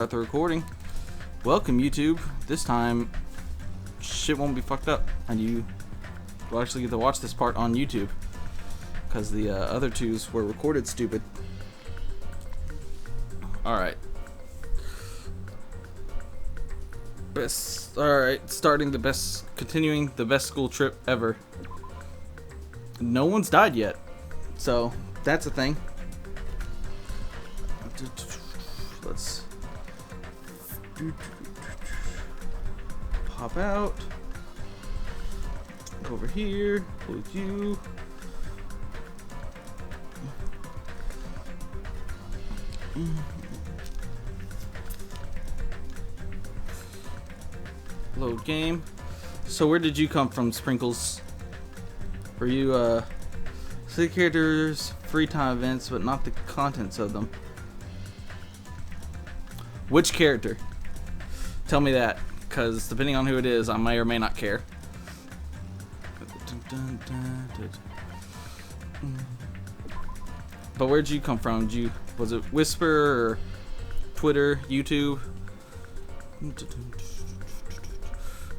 Start the recording. Welcome, YouTube. This time, shit won't be fucked up, and you will actually get to watch this part on YouTube, because the other twos were recorded stupid. Alright. Continuing the best school trip ever. No one's died yet, so that's a thing. Let's pop out. Go over here. With you. Load game. So where did you come from, Sprinkles? Were you see characters, free time events, but not the contents of them? Which character? Tell me that, because depending on who it is, I may or may not care. But where'd you come from? Was it Whisper or Twitter, YouTube?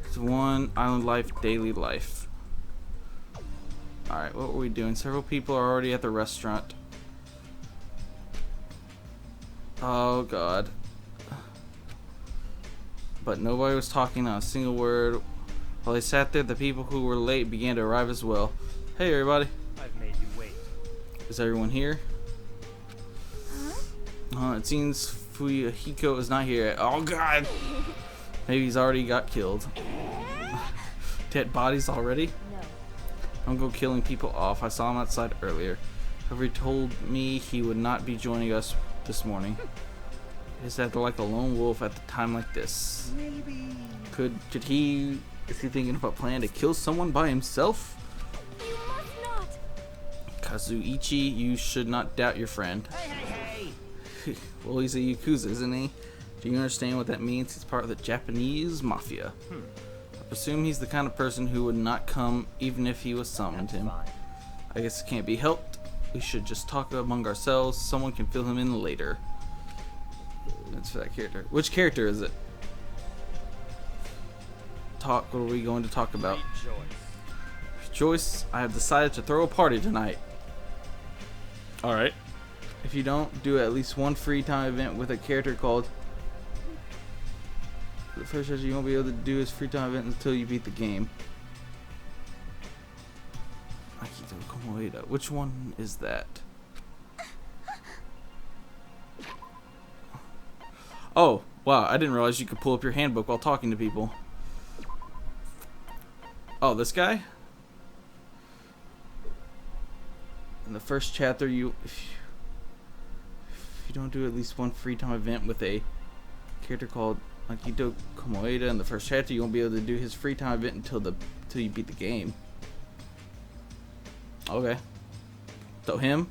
It's one Island Life, Daily Life. Alright, what were we doing? Several people are already at the restaurant. Oh god. But nobody was talking, not a single word. While they sat there, the people who were late began to arrive as well. Hey everybody. I've made you wait. Is everyone here? It seems Fuyahiko is not here. Oh god! Maybe he's already got killed. Dead bodies already? No. Don't go killing people off. I saw him outside earlier. However, he told me he would not be joining us this morning. Is that like a lone wolf at the time like this? Maybe. Is he thinking of a plan to kill someone by himself? You must not. Kazuichi, you should not doubt your friend. Hey. Well, he's a Yakuza, isn't he? Do you understand what that means? He's part of the Japanese mafia. I presume he's the kind of person who would not come even if he was summoned him. Fine. I guess it can't be helped. We should just talk among ourselves. Someone can fill him in later. That's for that character. Which character is it? What are we going to talk about? Joyce, I have decided to throw a party tonight. Alright. If you don't do at least one free time event with a character called... The first thing you won't be able to do is free time event until you beat the game. Akito Komoeda. Which one is that? Oh, wow, I didn't realize you could pull up your handbook while talking to people. Oh, this guy? In the first chapter, if you don't do at least one free time event with a character called Akito Komoeda in the first chapter, you won't be able to do his free time event until you beat the game. Okay. So him?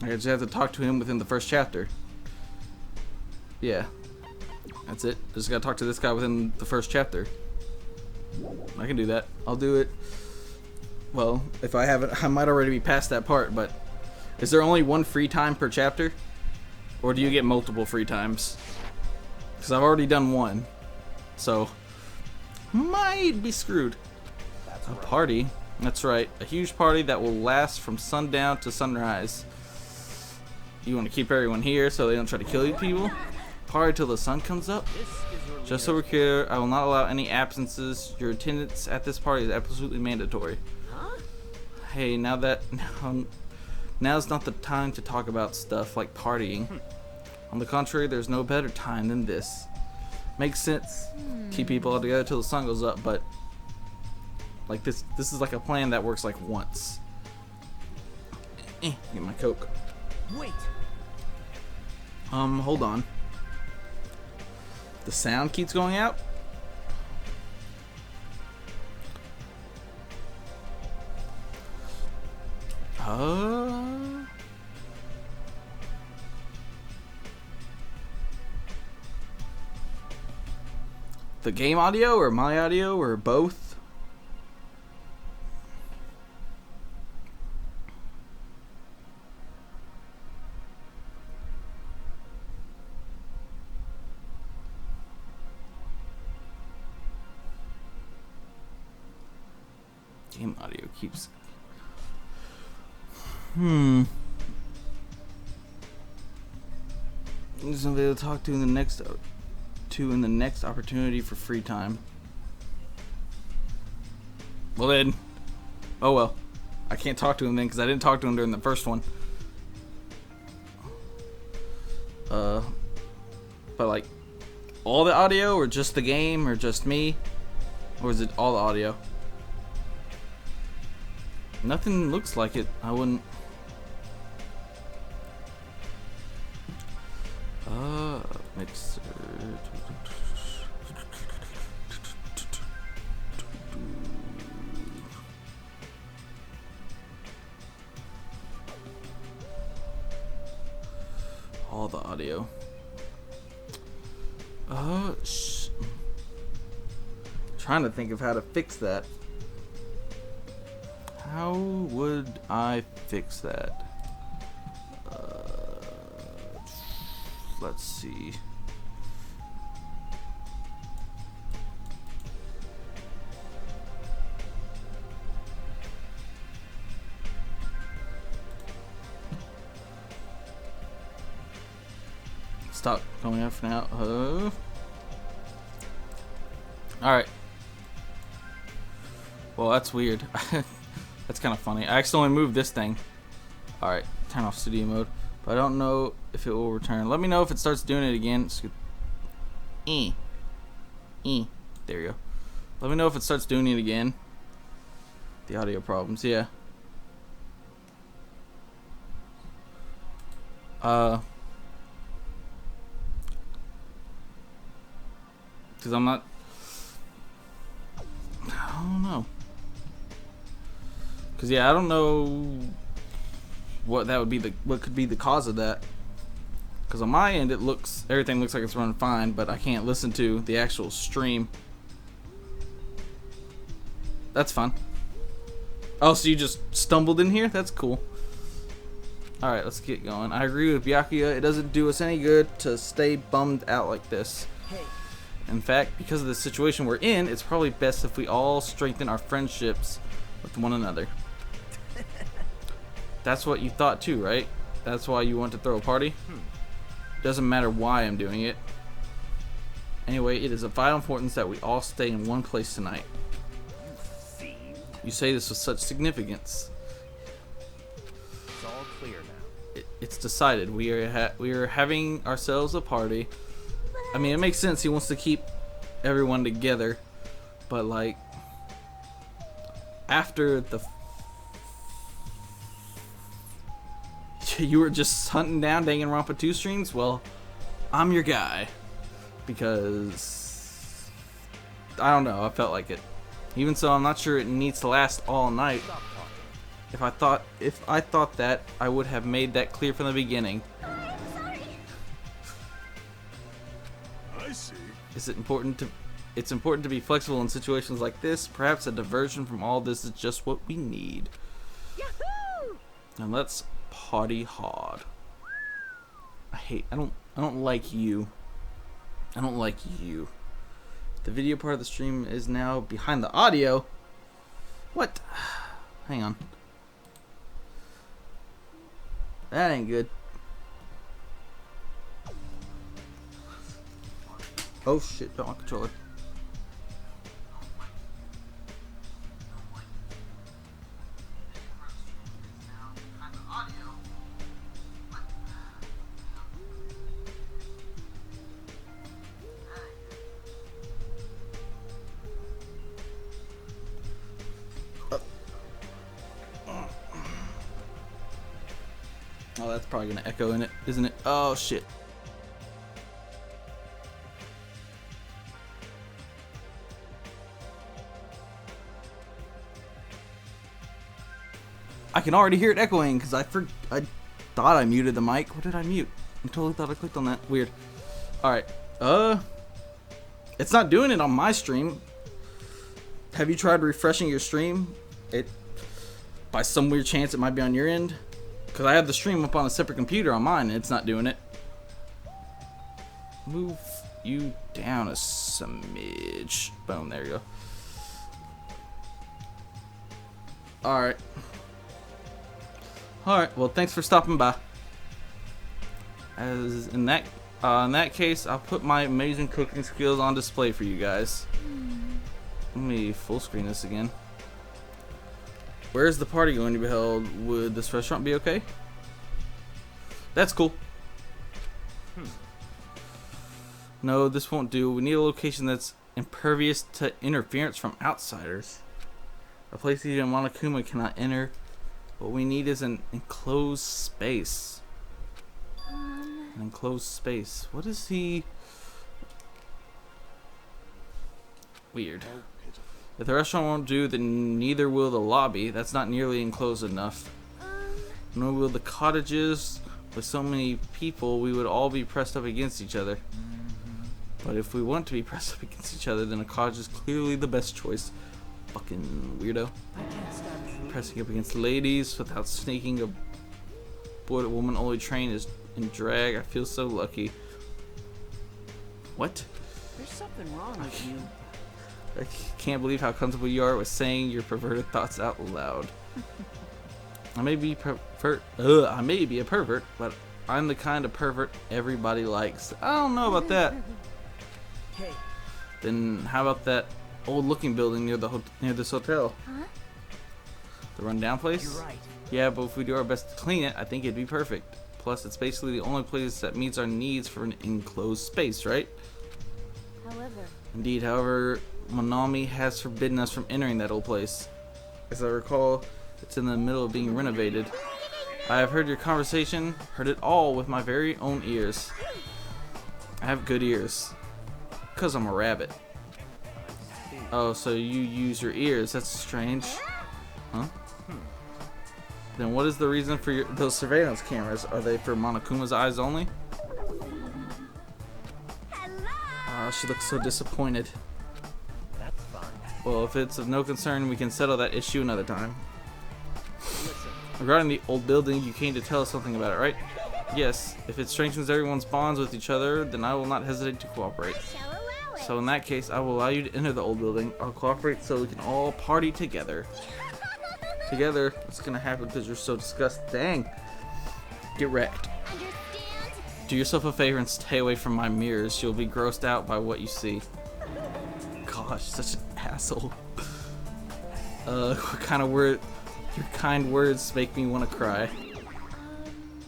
I just have to talk to him within the first chapter. Yeah, that's it. Just gotta talk to this guy within the first chapter. I can do that. I'll do it. Well, if I haven't, I might already be past that part, but is there only one free time per chapter? Or do you get multiple free times? Because I've already done one. So, might be screwed. A party? That's right. A huge party that will last from sundown to sunrise. You want to keep everyone here so they don't try to kill you people? Party till the sun comes up? Just so we're clear, I will not allow any absences. Your attendance at this party is absolutely mandatory. Hey, now's not the time to talk about stuff like partying. On the contrary, there's no better time than this. Makes sense. Keep people all together till the sun goes up, but like this is like a plan that works like once. Get my Coke. Wait. Hold on. The sound keeps going out? The game audio or my audio or both? Game audio keeps. There's somebody to talk to in the next opportunity for free time. Well then, oh well. I can't talk to him then because I didn't talk to him during the first one. But like, all the audio or just the game or just me? Or is it all the audio? Nothing looks like it. I wouldn't. Mixer. All the audio. Trying to think of how to fix that. How would I fix that? Let's see. Stop going up for now. Alright. Well, that's weird. That's kind of funny. I accidentally moved this thing. Alright, turn off studio mode. But I don't know if it will return. Let me know if it starts doing it again. There you go. Let me know if it starts doing it again. The audio problems, yeah. Because I'm not. I don't know. Because yeah, I don't know what that would be what could be the cause of that. Because on my end, everything looks like it's running fine, but I can't listen to the actual stream. That's fun. Oh, so you just stumbled in here? That's cool. Alright, let's get going. I agree with Byakuya. It doesn't do us any good to stay bummed out like this. In fact, because of the situation we're in, it's probably best if we all strengthen our friendships with one another. That's what you thought too, right? That's why you want to throw a party? Doesn't matter why I'm doing it. Anyway, it is of vital importance that we all stay in one place tonight. You say this with such significance. It's all clear now. It's decided. We are having ourselves a party. I mean, it makes sense. He wants to keep everyone together, but like after you were just hunting down Danganronpa 2 streams, well, I'm your guy because I don't know. I felt like it. Even so, I'm not sure it needs to last all night. If I thought that, I would have made that clear from the beginning. I see. It's important to be flexible in situations like this. Perhaps a diversion from all this is just what we need. Yahoo! And let's party hard. I don't like you. I don't like you. The video part of the stream is now behind the audio. What? Hang on. That ain't good. Oh shit, don't want controller. Oh, that's probably gonna echo in it, isn't it? Oh shit. I can already hear it echoing because I thought I muted the mic. What did I mute? I totally thought I clicked on that. Weird. Alright. It's not doing it on my stream. Have you tried refreshing your stream? By some weird chance it might be on your end. Because I have the stream up on a separate computer on mine and it's not doing it. Move you down a smidge. Boom, there you go. Alright. Alright, well, thanks for stopping by. As in that case, I'll put my amazing cooking skills on display for you guys. Let me full screen this again. Where is the party going to be held? Would this restaurant be okay? That's cool. No, this won't do. We need a location that's impervious to interference from outsiders. A place even Monokuma cannot enter. What we need is an enclosed space. An enclosed space. What is he? Weird. If the restaurant won't do, then neither will the lobby. That's not nearly enclosed enough. Nor will the cottages. With so many people, we would all be pressed up against each other. But if we want to be pressed up against each other, then a cottage is clearly the best choice. Fucking weirdo. Pressing up against ladies without sneaking aboard a woman-only train is in drag. I feel so lucky. What? There's something wrong with you. I can't believe how comfortable you are with saying your perverted thoughts out loud. I may be a pervert, but I'm the kind of pervert everybody likes. I don't know about that. Hey. Then how about that old-looking building near this hotel? Huh? The rundown place? You're right. Yeah, but if we do our best to clean it, I think it'd be perfect. Plus, it's basically the only place that meets our needs for an enclosed space, right? However, Indeed, however, Monami has forbidden us from entering that old place. As I recall, it's in the middle of being renovated. I have heard your conversation, heard it all with my very own ears. I have good ears. 'Cause I'm a rabbit. Oh, so you use your ears. That's strange. Huh? Then what is the reason for those surveillance cameras? Are they for Monokuma's eyes only? Oh, she looks so disappointed. That's fine. Well, if it's of no concern, we can settle that issue another time. Listen, Regarding the old building, you came to tell us something about it, right? Yes. If it strengthens everyone's bonds with each other, then I will not hesitate to cooperate. shall allow it. So in that case, I will allow you to enter the old building. I'll cooperate so we can all party together. Together, it's gonna happen because you're so disgusting. Dang. Get wrecked. Understand? Do yourself a favor and stay away from my mirrors. You'll be grossed out by what you see. Gosh, such an asshole. What kind of word? Your kind words make me want to cry.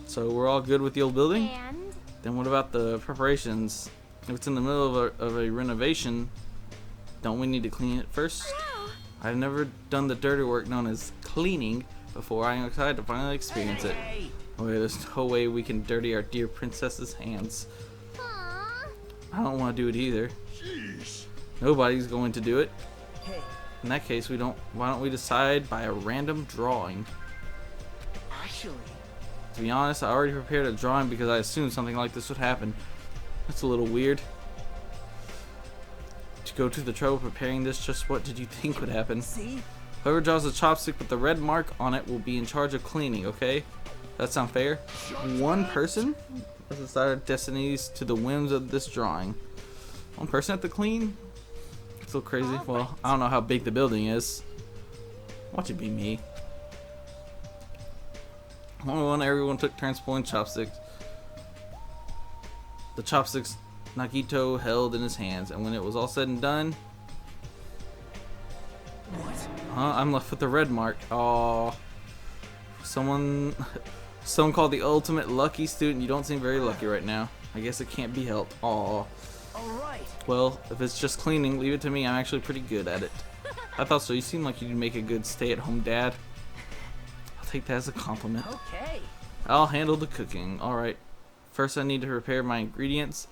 So we're all good with the old building? And Then what about the preparations? If it's in the middle of a renovation, don't we need to clean it first? I've never done the dirty work known as cleaning before. I am excited to finally experience it. Hey. Oh, yeah, there's no way we can dirty our dear princess's hands. Aww. I don't want to do it either. Jeez. Nobody's going to do it. Hey. In that case, why don't we decide by a random drawing? Actually. To be honest, I already prepared a drawing because I assumed something like this would happen. That's a little weird. To go to the trouble preparing this, just what did you think would happen? See? Whoever draws the chopstick with the red mark on it will be in charge of cleaning, okay? That sound fair? One person? Let's decide our destinies to the whims of this drawing. One person have to clean? It's so crazy. Well, I don't know how big the building is. Watch it be me. Everyone took turns pulling chopsticks. The chopsticks Nagito held in his hands, and when it was all said and done, I'm left with the red mark. Oh, someone called the ultimate lucky student. You don't seem very lucky right now. I guess it can't be helped. Oh, Alright. well, if it's just cleaning, leave it to me. I'm actually pretty good at it. I thought so. You seem like you'd make a good stay-at-home dad. I'll take that as a compliment. Okay. I'll handle the cooking. Alright. First I need to prepare my ingredients.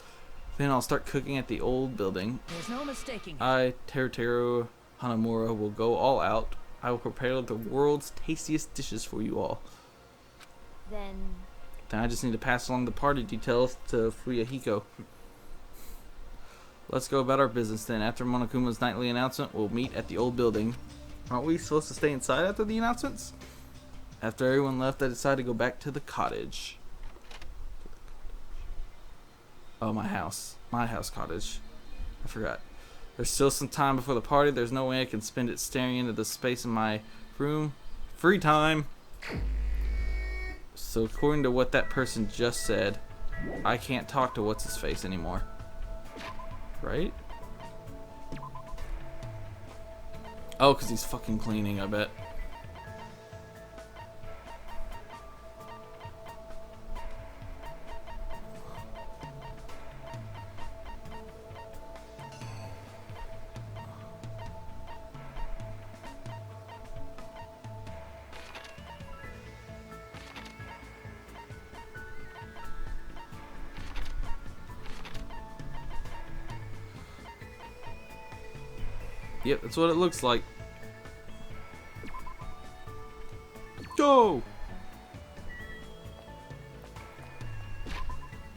Then I'll start cooking at the old building. There's no mistaking it. I, Teruteru Hanamura, will go all out. I will prepare the world's tastiest dishes for you all. then Then I just need to pass along the party details to Fuyahiko. Let's go about our business then. After Monokuma's nightly announcement, we'll meet at the old building. Aren't we supposed to stay inside after the announcements? After everyone left, I decided to go back to the cottage. Oh, my house. My house cottage. I forgot. There's still some time before the party. There's no way I can spend it staring into the space in my room. Free time. So according to what that person just said, I can't talk to what's his face anymore. Right? Oh, because he's fucking cleaning, I bet. Yep, that's what it looks like. Go!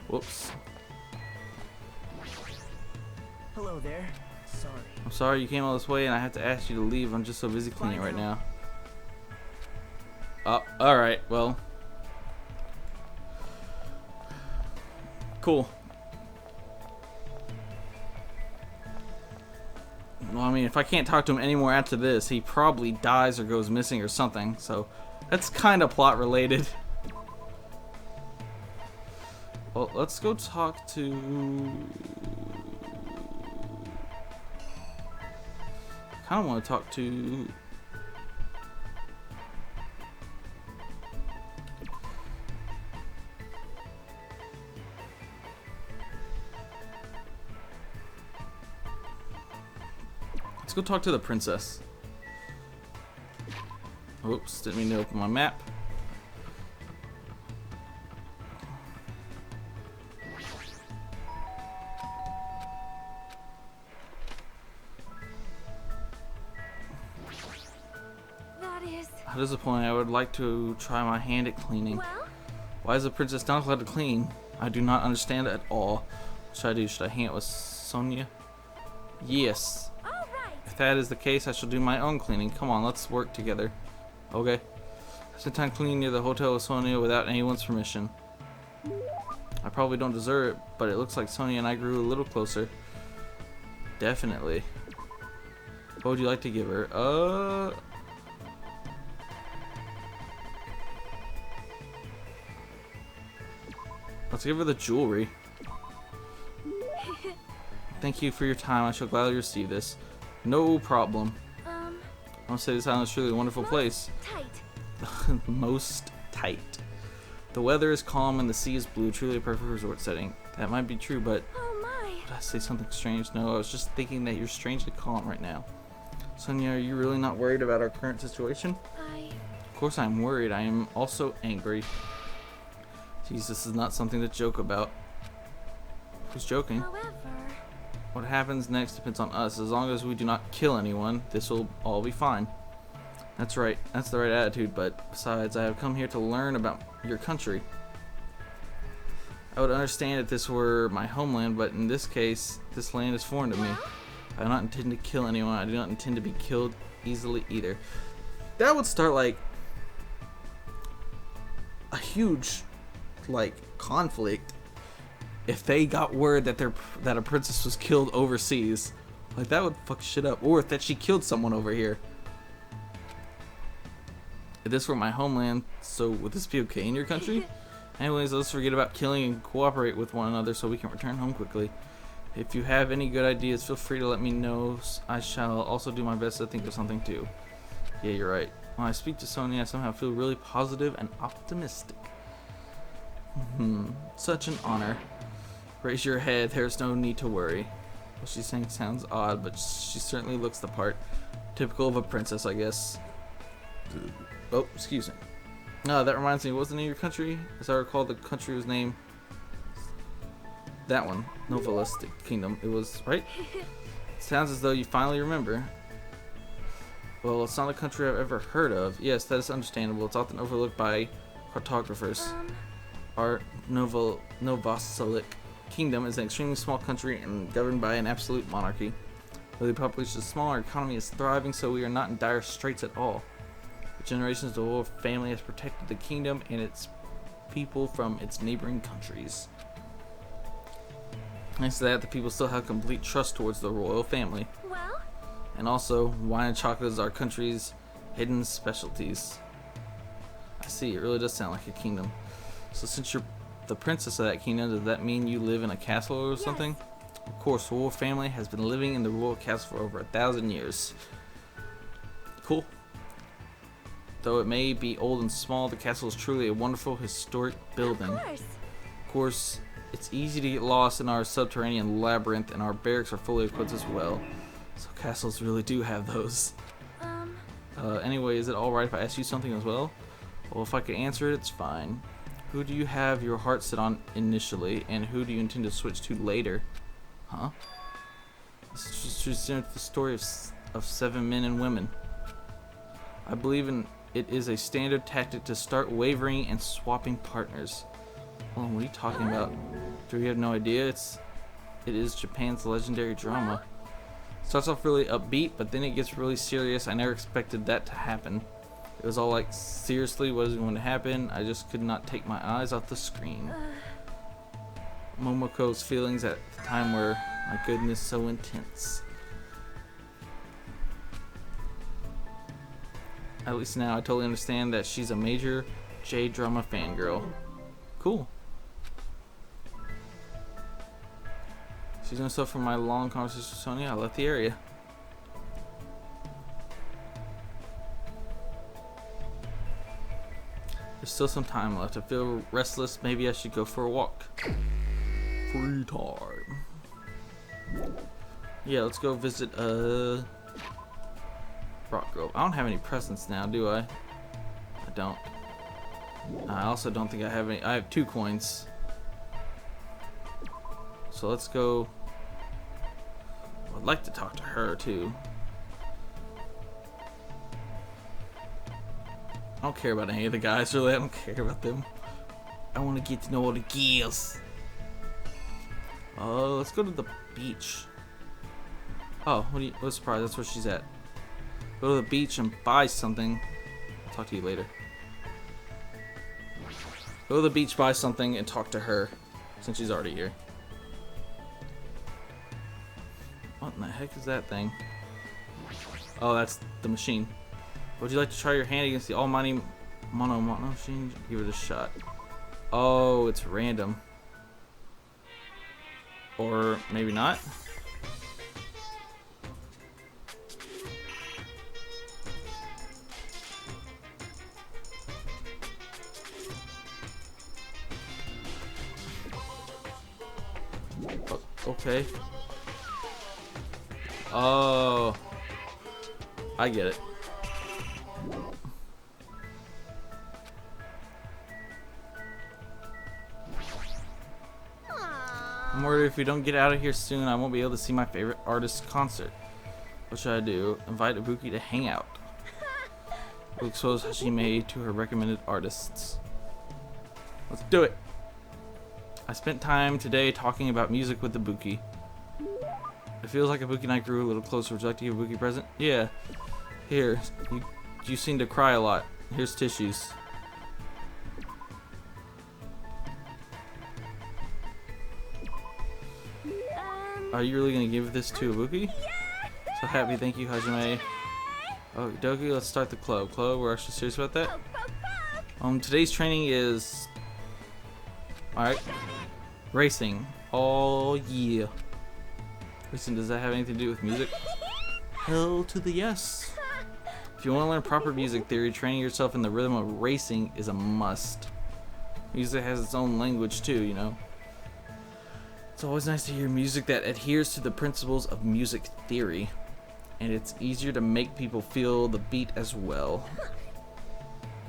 Whoops. Hello there. Sorry. I'm sorry you came all this way and I have to ask you to leave. I'm just so busy cleaning Bye right now. now. Alright, well. Cool. Well, I mean, if I can't talk to him anymore after this, he probably dies or goes missing or something. So, that's kind of plot related. Well, let's go talk to... I kind of want to talk to... Let's go talk to the princess. Oops, didn't mean to open my map. That is. How disappointing. I would like to try my hand at cleaning. Well, Why is the princess not allowed to clean? I do not understand at all. What should I do? Should I hang it with Sonia? Yes. all right. If that is the case, I shall do my own cleaning. Come on, let's work together. Okay. I spent time cleaning near the hotel with Sonia without anyone's permission. I probably don't deserve it, but it looks like Sonia and I grew a little closer. Definitely. What would you like to give her? Let's give her the jewelry. Thank you for your time. I shall gladly receive this. No problem. I want to say this island is truly a wonderful place. Tight. Most tight. The weather is calm and the sea is blue. Truly a perfect resort setting. That might be true, but Oh my. did I say something strange? No, I was just thinking that you're strangely calm right now. Sonia, are you really not worried about our current situation? Of course I'm worried. I am also angry. Jeez, this is not something to joke about. Who's joking? However. What happens next depends on us. As long as we do not kill anyone, this will all be fine. That's right. That's the right attitude, but besides, I have come here to learn about your country. I would understand if this were my homeland, but in this case, this land is foreign to me. I do not intend to kill anyone. I do not intend to be killed easily either. That would start like a huge conflict if they got word that that a princess was killed overseas. Like, that would fuck shit up. Or if that she killed someone over here. If this were my homeland, so would this be okay in your country? Anyways, let's forget about killing and cooperate with one another so we can return home quickly. If you have any good ideas, feel free to let me know. I shall also do my best to think of something too. Yeah, you're right. When I speak to Sonia, I somehow feel really positive and optimistic. Such an honor. Raise your head, there's no need to worry. What she's saying sounds odd, but she certainly looks the part. Typical of a princess, I guess. Oh, excuse me. That reminds me, what was the name of your country? As I recall, the country was named... that one. Novelistic Kingdom. It was, right? Sounds as though you finally remember. Well, it's not a country I've ever heard of. Yes, that is understandable. It's often overlooked by cartographers. Our Novoselic Kingdom is an extremely small country and governed by an absolute monarchy. Though the population is small, our economy is thriving, so we are not in dire straits at all. For generations, the royal family has protected the kingdom and its people from its neighboring countries. Thanks to that, the people still have complete trust towards the royal family. Well, And also, wine and chocolate is our country's hidden specialties. I see, it really does sound like a kingdom. So since you're the princess of that kingdom, does that mean you live in a castle or something? Of course, the royal family has been living in the royal castle for over 1,000 years. Cool. Though it may be old and small, the castle is truly a wonderful historic building. Of course, it's easy to get lost in our subterranean labyrinth, and our barracks are fully equipped as well. So castles really do have those. Anyway, is it alright if I ask you something as well? Well, if I could answer it, it's fine. Who do you have your heart set on initially, and who do you intend to switch to later? Huh? This is just the story of 7 men and women. I believe it is a standard tactic to start wavering and swapping partners. Oh, what are you talking about? Do you have no idea? It is Japan's legendary drama. Starts off really upbeat, but then it gets really serious. I never expected that to happen. It was all like, seriously, what is going to happen? I just could not take my eyes off the screen. Momoko's feelings at the time were, my goodness, so intense. At least now I totally understand that she's a major J-drama fangirl. Cool. She's doing stuff from my long conversation with Sonia. I left the area. There's still some time left. I feel restless. Maybe I should go for a walk. Free time. Yeah, let's go visit Rock Grove. I don't have any presents now, do I? I don't. I also don't think I have any. I have 2 coins. So let's go. I'd like to talk to her too. I don't care about any of the guys, really. I don't care about them. I want to get to know all the girls. Let's go to the beach. Oh, what a surprise. That's where she's at. Go to the beach and buy something. I'll talk to you later. Go to the beach, buy something, and talk to her, since she's already here. What in the heck is that thing? Oh, that's the machine. Would you like to try your hand against the almighty Mono machine? Give it a shot. Oh, it's random. Or maybe not. Okay. Oh, I get it. I'm worried if we don't get out of here soon, I won't be able to see my favorite artist's concert. What should I do? Invite Ibuki to hang out. We'll expose Hajime to her recommended artists. Let's do it. I spent time today talking about music with Ibuki. It feels like Ibuki and I grew a little closer. Would you like to give Ibuki a present? Yeah. Here. You seem to cry a lot. Here's tissues. Are you really going to give this to Ibuki? So happy. Thank you, Hajime. Oh, Doki, let's start the club. Club, we're actually serious about that? Today's training is... Alright. Racing. Oh, yeah. Listen, does that have anything to do with music? Hell to the yes. If you want to learn proper music theory, training yourself in the rhythm of racing is a must. Music has its own language too, you know. It's always nice to hear music that adheres to the principles of music theory. And it's easier to make people feel the beat as well.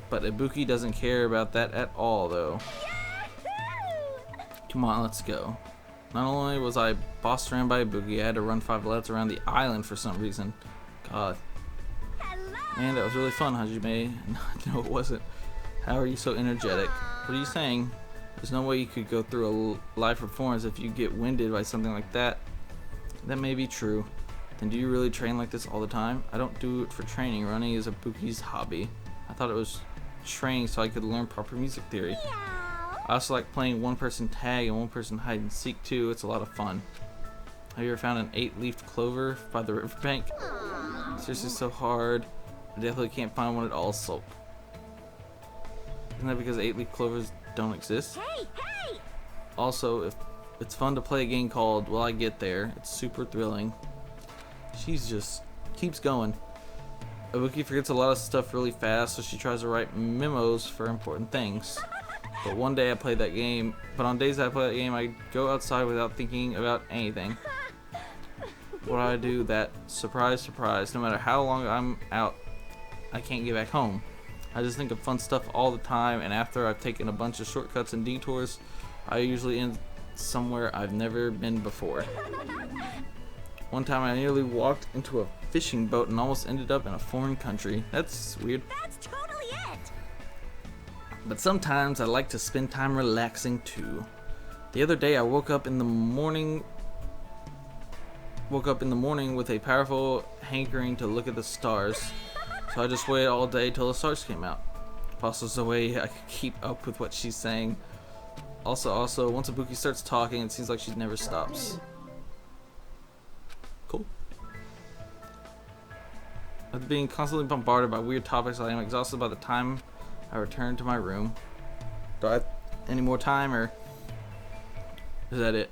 But Ibuki doesn't care about that at all, though. Come on, let's go. Not only was I bossed around by Ibuki, I had to run 5 laps around the island for some reason. God. Man, that was really fun, Hajime. No, it wasn't. How are you so energetic? What are you saying? There's no way you could go through a live performance if you get winded by something like that. That may be true. Then do you really train like this all the time? I don't do it for training. Running is Ibuki's hobby. I thought it was training so I could learn proper music theory. I also like playing one-person tag and one-person hide-and-seek too. It's a lot of fun. Have you ever found an 8-leaf clover by the riverbank? Seriously, so hard. I definitely can't find one at all, so... Isn't that because 8-leaf clovers don't exist? Hey, hey! Also, if it's fun to play a game called Will I Get There, it's super thrilling. She's just keeps going. Ibuki forgets a lot of stuff really fast, so she tries to write memos for important things. But one day I played that game, but on days I play that game, I go outside without thinking about anything. What do I do that, surprise, surprise, no matter how long I'm out, I can't get back home. I just think of fun stuff all the time, and after I've taken a bunch of shortcuts and detours, I usually end somewhere I've never been before. One time I nearly walked into a fishing boat and almost ended up in a foreign country. That's weird. That's totally it! But sometimes I like to spend time relaxing too. The other day I woke up in the morning with a powerful hankering to look at the stars. So I just waited all day till the stars came out. Possibly a way I could keep up with what she's saying. Also, once Ibuki starts talking, it seems like she never stops. Cool. After being constantly bombarded by weird topics, I am exhausted by the time I return to my room. Do I have any more time, or is that it?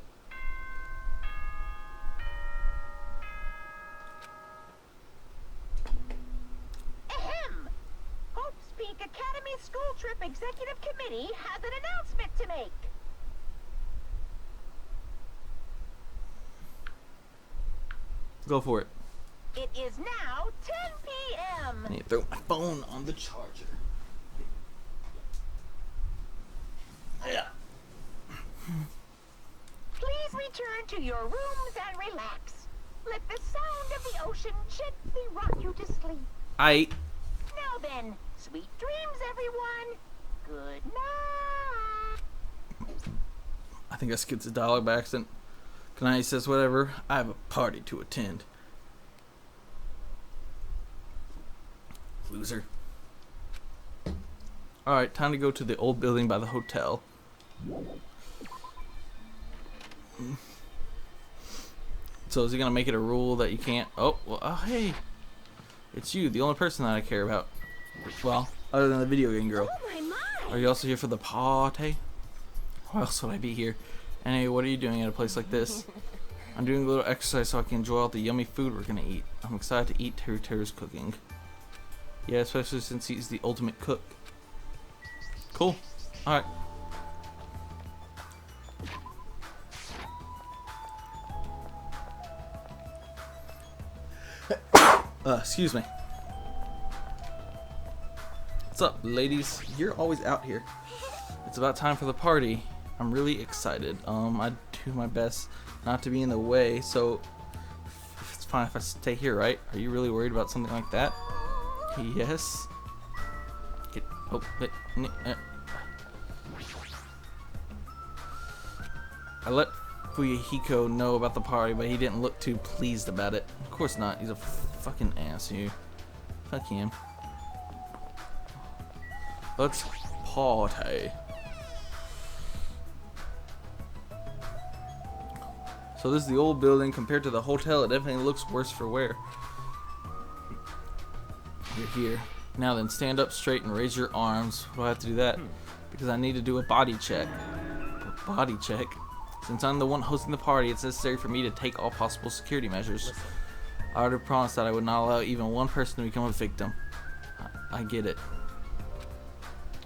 Ahem! Hope's Peak Academy School Trip Executive Committee has an announcement to make. Go for it. It is now 10 p.m. I need to throw my phone on the charger. Yeah. Please return to your rooms and relax. Let the sound of the ocean gently rock you to sleep. Now then, sweet dreams, everyone. Good night. I think I skipped the dialogue by accident. Kanai says, whatever, I have a party to attend. Loser. Alright, time to go to the old building by the hotel. So is he gonna make it a rule that you can't... Oh, well, hey. It's you, the only person that I care about. Well, other than the video game girl. Oh my my! Are you also here for the party? Why else would I be here? And hey, what are you doing at a place like this? I'm doing a little exercise so I can enjoy all the yummy food we're gonna eat. I'm excited to eat Teru's cooking. Yeah, especially since he's the ultimate cook. Cool. Alright. Excuse me. What's up, ladies? You're always out here. It's about time for the party. I'm really excited. I do my best not to be in the way, so it's fine if I stay here, right? Are you really worried about something like that? Yes. I let Fuyuhiko know about the party, but he didn't look too pleased about it. Of course not. He's a fucking ass, you. Fuck him. Let's party. So this is the old building. Compared to the hotel, it definitely looks worse for wear. You're here. Now then, stand up straight and raise your arms. Why do I have to do that? Because I need to do a body check. A body check? Since I'm the one hosting the party, it's necessary for me to take all possible security measures. I already promised that I would not allow even one person to become a victim. I get it.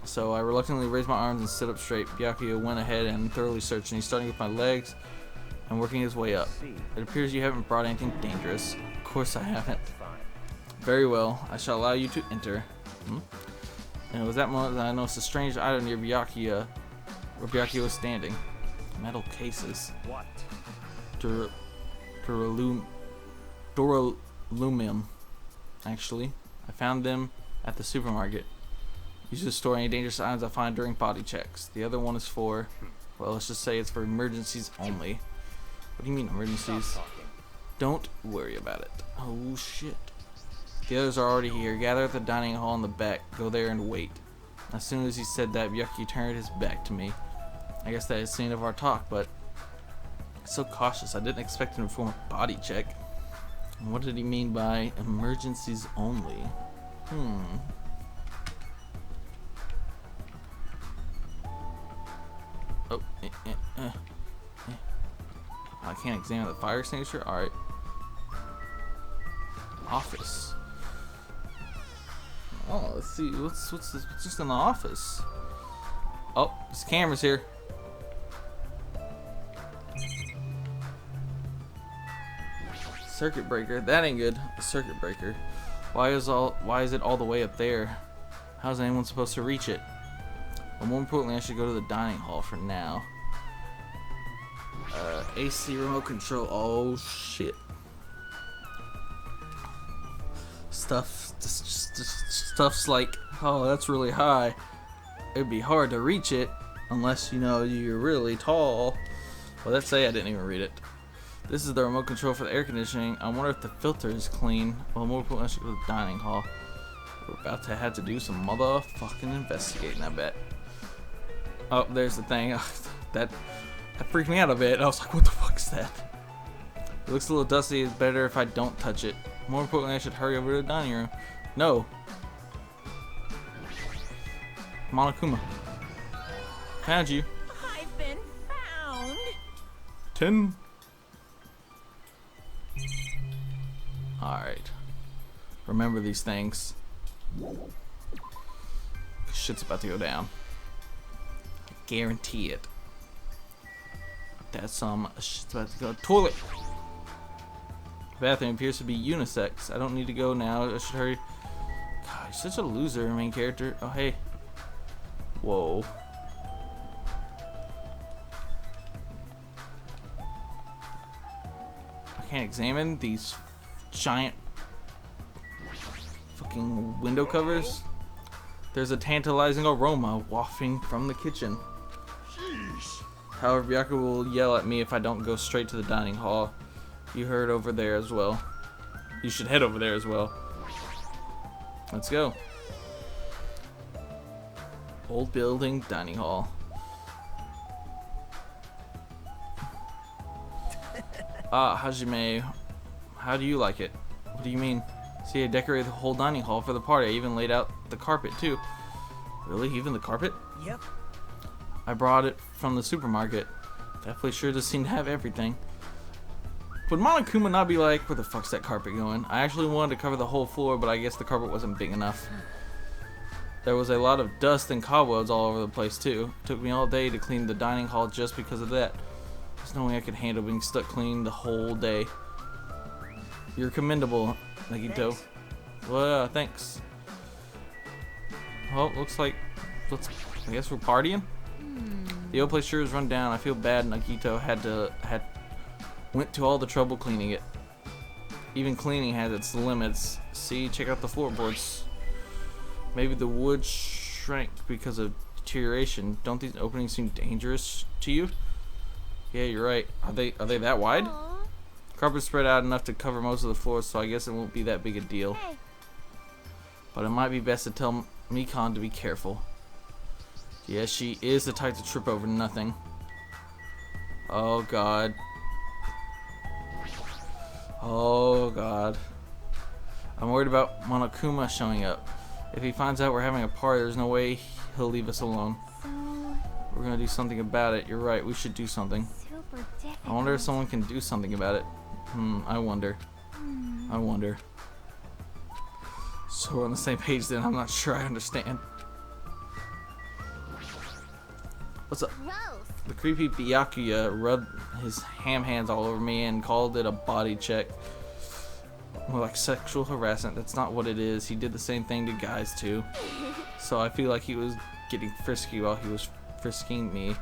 So I reluctantly raised my arms and stood up straight. Byakuya went ahead and thoroughly searched me, starting with my legs and working his way up. It appears you haven't brought anything dangerous. Of course I haven't. Very well, I shall allow you to enter. And it was that moment that I noticed a strange item near Byakuya, where Byakuya was standing. Metal cases. What? Duralumium. Actually, I found them at the supermarket. Usually store any dangerous items I find during body checks. The other one is for, well, let's just say it's for emergencies only. What do you mean emergencies? Don't worry about it. Oh shit. The others are already here. Gather at the dining hall in the back. Go there and wait. As soon as he said that, Byakuya turned his back to me. I guess that is the end of our talk, but so cautious. I didn't expect him to perform a body check. And what did he mean by emergencies only? I can't examine the fire extinguisher. All right. Office. Oh, let's see. What's this? What's just in the office? Oh, there's cameras here. Circuit breaker. That ain't good. A circuit breaker. Why is it all the way up there? How's anyone supposed to reach it? Well, more importantly, I should go to the dining hall for now. AC remote control. Oh shit. Stuff's like, oh, that's really high. It'd be hard to reach it unless you know you're really tall. Well, let's say I didn't even read it. This is the remote control for the air conditioning. I wonder if the filter is clean. Well, more importantly, I should go to the dining hall. We're about to have to do some motherfucking investigating, I bet. Oh, there's the thing. That freaked me out a bit. I was like, what the fuck is that? It looks a little dusty. It's better if I don't touch it. More importantly, I should hurry over to the dining room. No. Monokuma. Found you. I've been found. 10. Alright. Remember these things. Shit's about to go down. I guarantee it. That's some shit's about to go. Toilet! The bathroom appears to be unisex. I don't need to go now. I should hurry. God, you're such a loser, main character. Oh, hey. Whoa. I can't examine these giant fucking window covers. There's a tantalizing aroma wafting from the kitchen. Jeez. However, Byakuya will yell at me if I don't go straight to the dining hall. You heard over there as well. You should head over there as well. Let's go. Old building, dining hall. Ah, Hajime, how do you like it? What do you mean? See, I decorated the whole dining hall for the party. I even laid out the carpet too. Really? Even the carpet? Yep. I brought it from the supermarket. That place sure does seem to have everything. Would Monokuma not be like, where the fuck's that carpet going? I actually wanted to cover the whole floor, but I guess the carpet wasn't big enough. There was a lot of dust and cobwebs all over the place too. It took me all day to clean the dining hall just because of that. There's no way I could handle being stuck clean the whole day. You're commendable, Nagito. Thanks. Well, thanks. Well, looks like, I guess we're partying. The old place sure is run down. I feel bad Nagito went to all the trouble cleaning it. Even cleaning has its limits. See, check out the floorboards. Maybe the wood shrank because of deterioration. Don't these openings seem dangerous to you? Yeah, you're right. Are they that wide? Aw. Carpet's spread out enough to cover most of the floor, so I guess it won't be that big a deal. Hey. But it might be best to tell Mikan to be careful. Yeah, she is the type to trip over nothing. Oh god. Oh god. I'm worried about Monokuma showing up. If he finds out we're having a party, there's no way he'll leave us alone. So We're gonna do something about it. You're right, we should do something. super difficult. I wonder if someone can do something about it. I wonder. I wonder. So we're on the same page then, I'm not sure I understand. What's up? Gross. The creepy Byakuya rubbed his ham hands all over me and called it a body check. More like sexual harassment. That's not what it is. He did the same thing to guys too. So I feel like he was getting frisky while he was frisking me.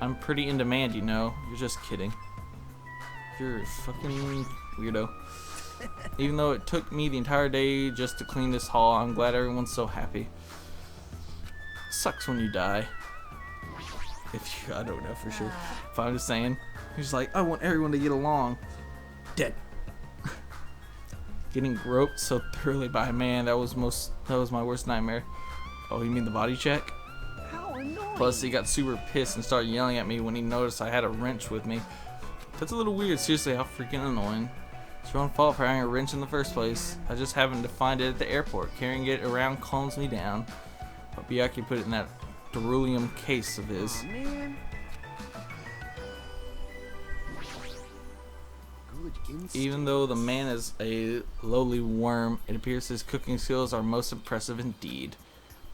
I'm pretty in demand, you know. You're just kidding. You're a fucking weirdo. Even though it took me the entire day just to clean this hall, I'm glad everyone's so happy. Sucks when you die. If you, I don't know for sure. If I'm just saying, he's like, I want everyone to get along. Dead. Getting groped so thoroughly by a man, that was my worst nightmare. Oh, you mean the body check? How annoying. Plus, he got super pissed and started yelling at me when he noticed I had a wrench with me. That's a little weird. Seriously, how freaking annoying. It's your own fault for having a wrench in the first place. I just happened to find it at the airport. Carrying it around calms me down. But Byakuya put it in that beryllium case of his. Aw, man. Good instinct. Even though the man is a lowly worm, it appears his cooking skills are most impressive indeed.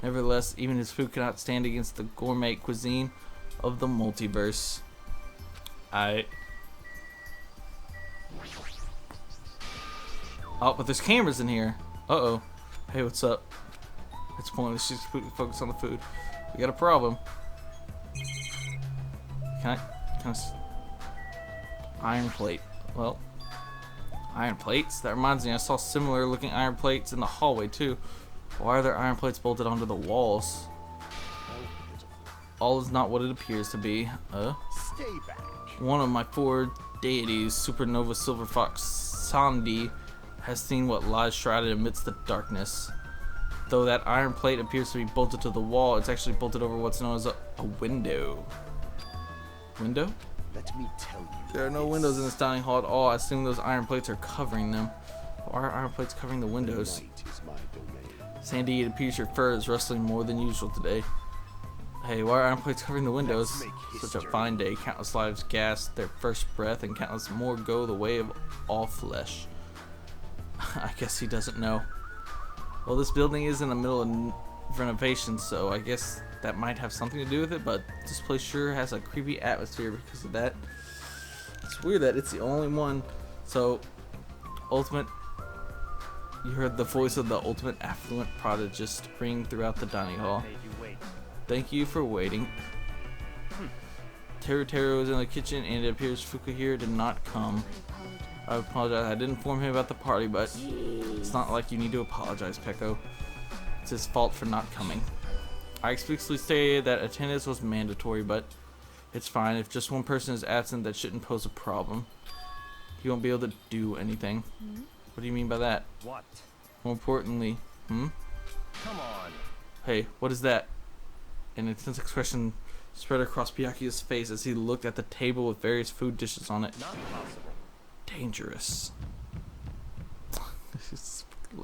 Nevertheless, even his food cannot stand against the gourmet cuisine of the multiverse. Oh, but there's cameras in here. Uh-oh. Hey, what's up? It's pointless. Just focus on the food. We got a problem. Can I iron plate. Well, iron plates? That reminds me, I saw similar looking iron plates in the hallway too. Why are there iron plates bolted onto the walls? All is not what it appears to be. Stay back. One of my 4 deities, Supernova Silver Fox Sandy, has seen what lies shrouded amidst the darkness. Though that iron plate appears to be bolted to the wall, it's actually bolted over what's known as a window. Window? Let me tell you. There are no windows in this dining hall at all. I assume those iron plates are covering them. Why are iron plates covering the windows? Night is my domain. Sandy, it appears your fur is rustling more than usual today. Hey, why are iron plates covering the windows? Let's make Such a history. fine day. Countless lives gasp their first breath, and countless more go the way of all flesh. I guess he doesn't know. Well, this building is in the middle of renovation, so I guess that might have something to do with it, but this place sure has a creepy atmosphere because of that. It's weird that it's the only one. So, Ultimate, you heard the voice of the ultimate affluent prodigist ring throughout the dining hall. Made you wait. Thank you for waiting. Teru was in the kitchen, and it appears Fukuhira did not come. I apologize. I didn't inform him about the party, but it's not like you need to apologize, Peko. It's his fault for not coming. I explicitly stated that attendance was mandatory, but it's fine. If just one person is absent, that shouldn't pose a problem. You won't be able to do anything. What do you mean by that? What? More importantly, Come on. Hey, what is that? An intense expression spread across Byakuya's face as he looked at the table with various food dishes on it. Not possible. Dangerous.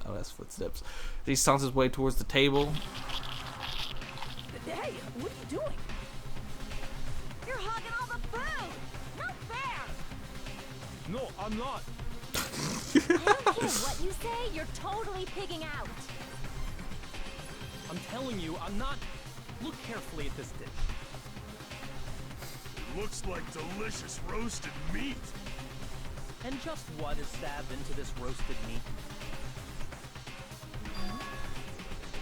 Loud ass footsteps. He stomps his way towards the table. Hey, what are you doing? You're hogging all the food. No fair. No, I'm not. I don't care what you say. You're totally pigging out. I'm telling you, I'm not. Look carefully at this dish. It looks like delicious roasted meat. And just what is stabbed into this roasted meat?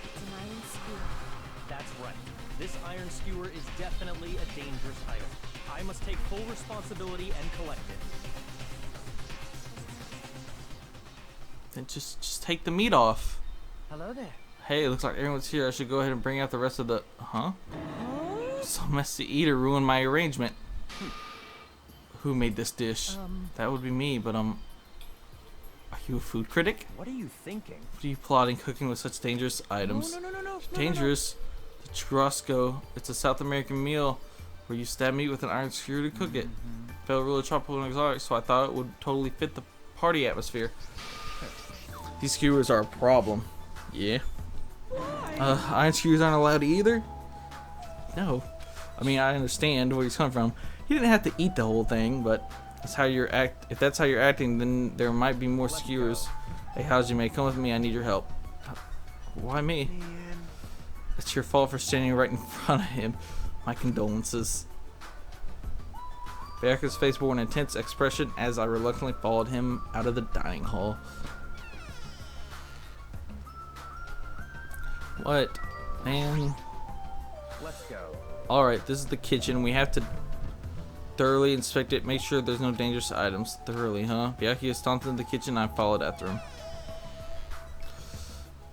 It's an iron skewer. That's right. This iron skewer is definitely a dangerous item. I must take full responsibility and collect it. Then just take the meat off. Hello there. Hey, looks like everyone's here. I should go ahead and bring out the rest of the... Huh? So messy eater ruined my arrangement. Who made this dish? That would be me, but are you a food critic? What are you thinking? What are you plotting cooking with such dangerous items? No. Dangerous? The churrasco. It's a South American meal where you stab meat with an iron skewer to cook it. Felt really tropical and exotic, so I thought it would totally fit the party atmosphere. These skewers are a problem. Yeah. Iron skewers aren't allowed either? No. I mean, I understand where he's coming from. He didn't have to eat the whole thing, but that's how you're if that's how you're acting, then there might be more skewers. Hey, Hajime, come with me. I need your help. Why me? Man. It's your fault for standing right in front of him. My condolences. Byakuya's face bore an intense expression as I reluctantly followed him out of the dining hall. What? Man. Let's go. Alright, this is the kitchen. We have to thoroughly inspect it, make sure there's no dangerous items. Thoroughly, huh? Byakuya stomped into the kitchen and I followed after him.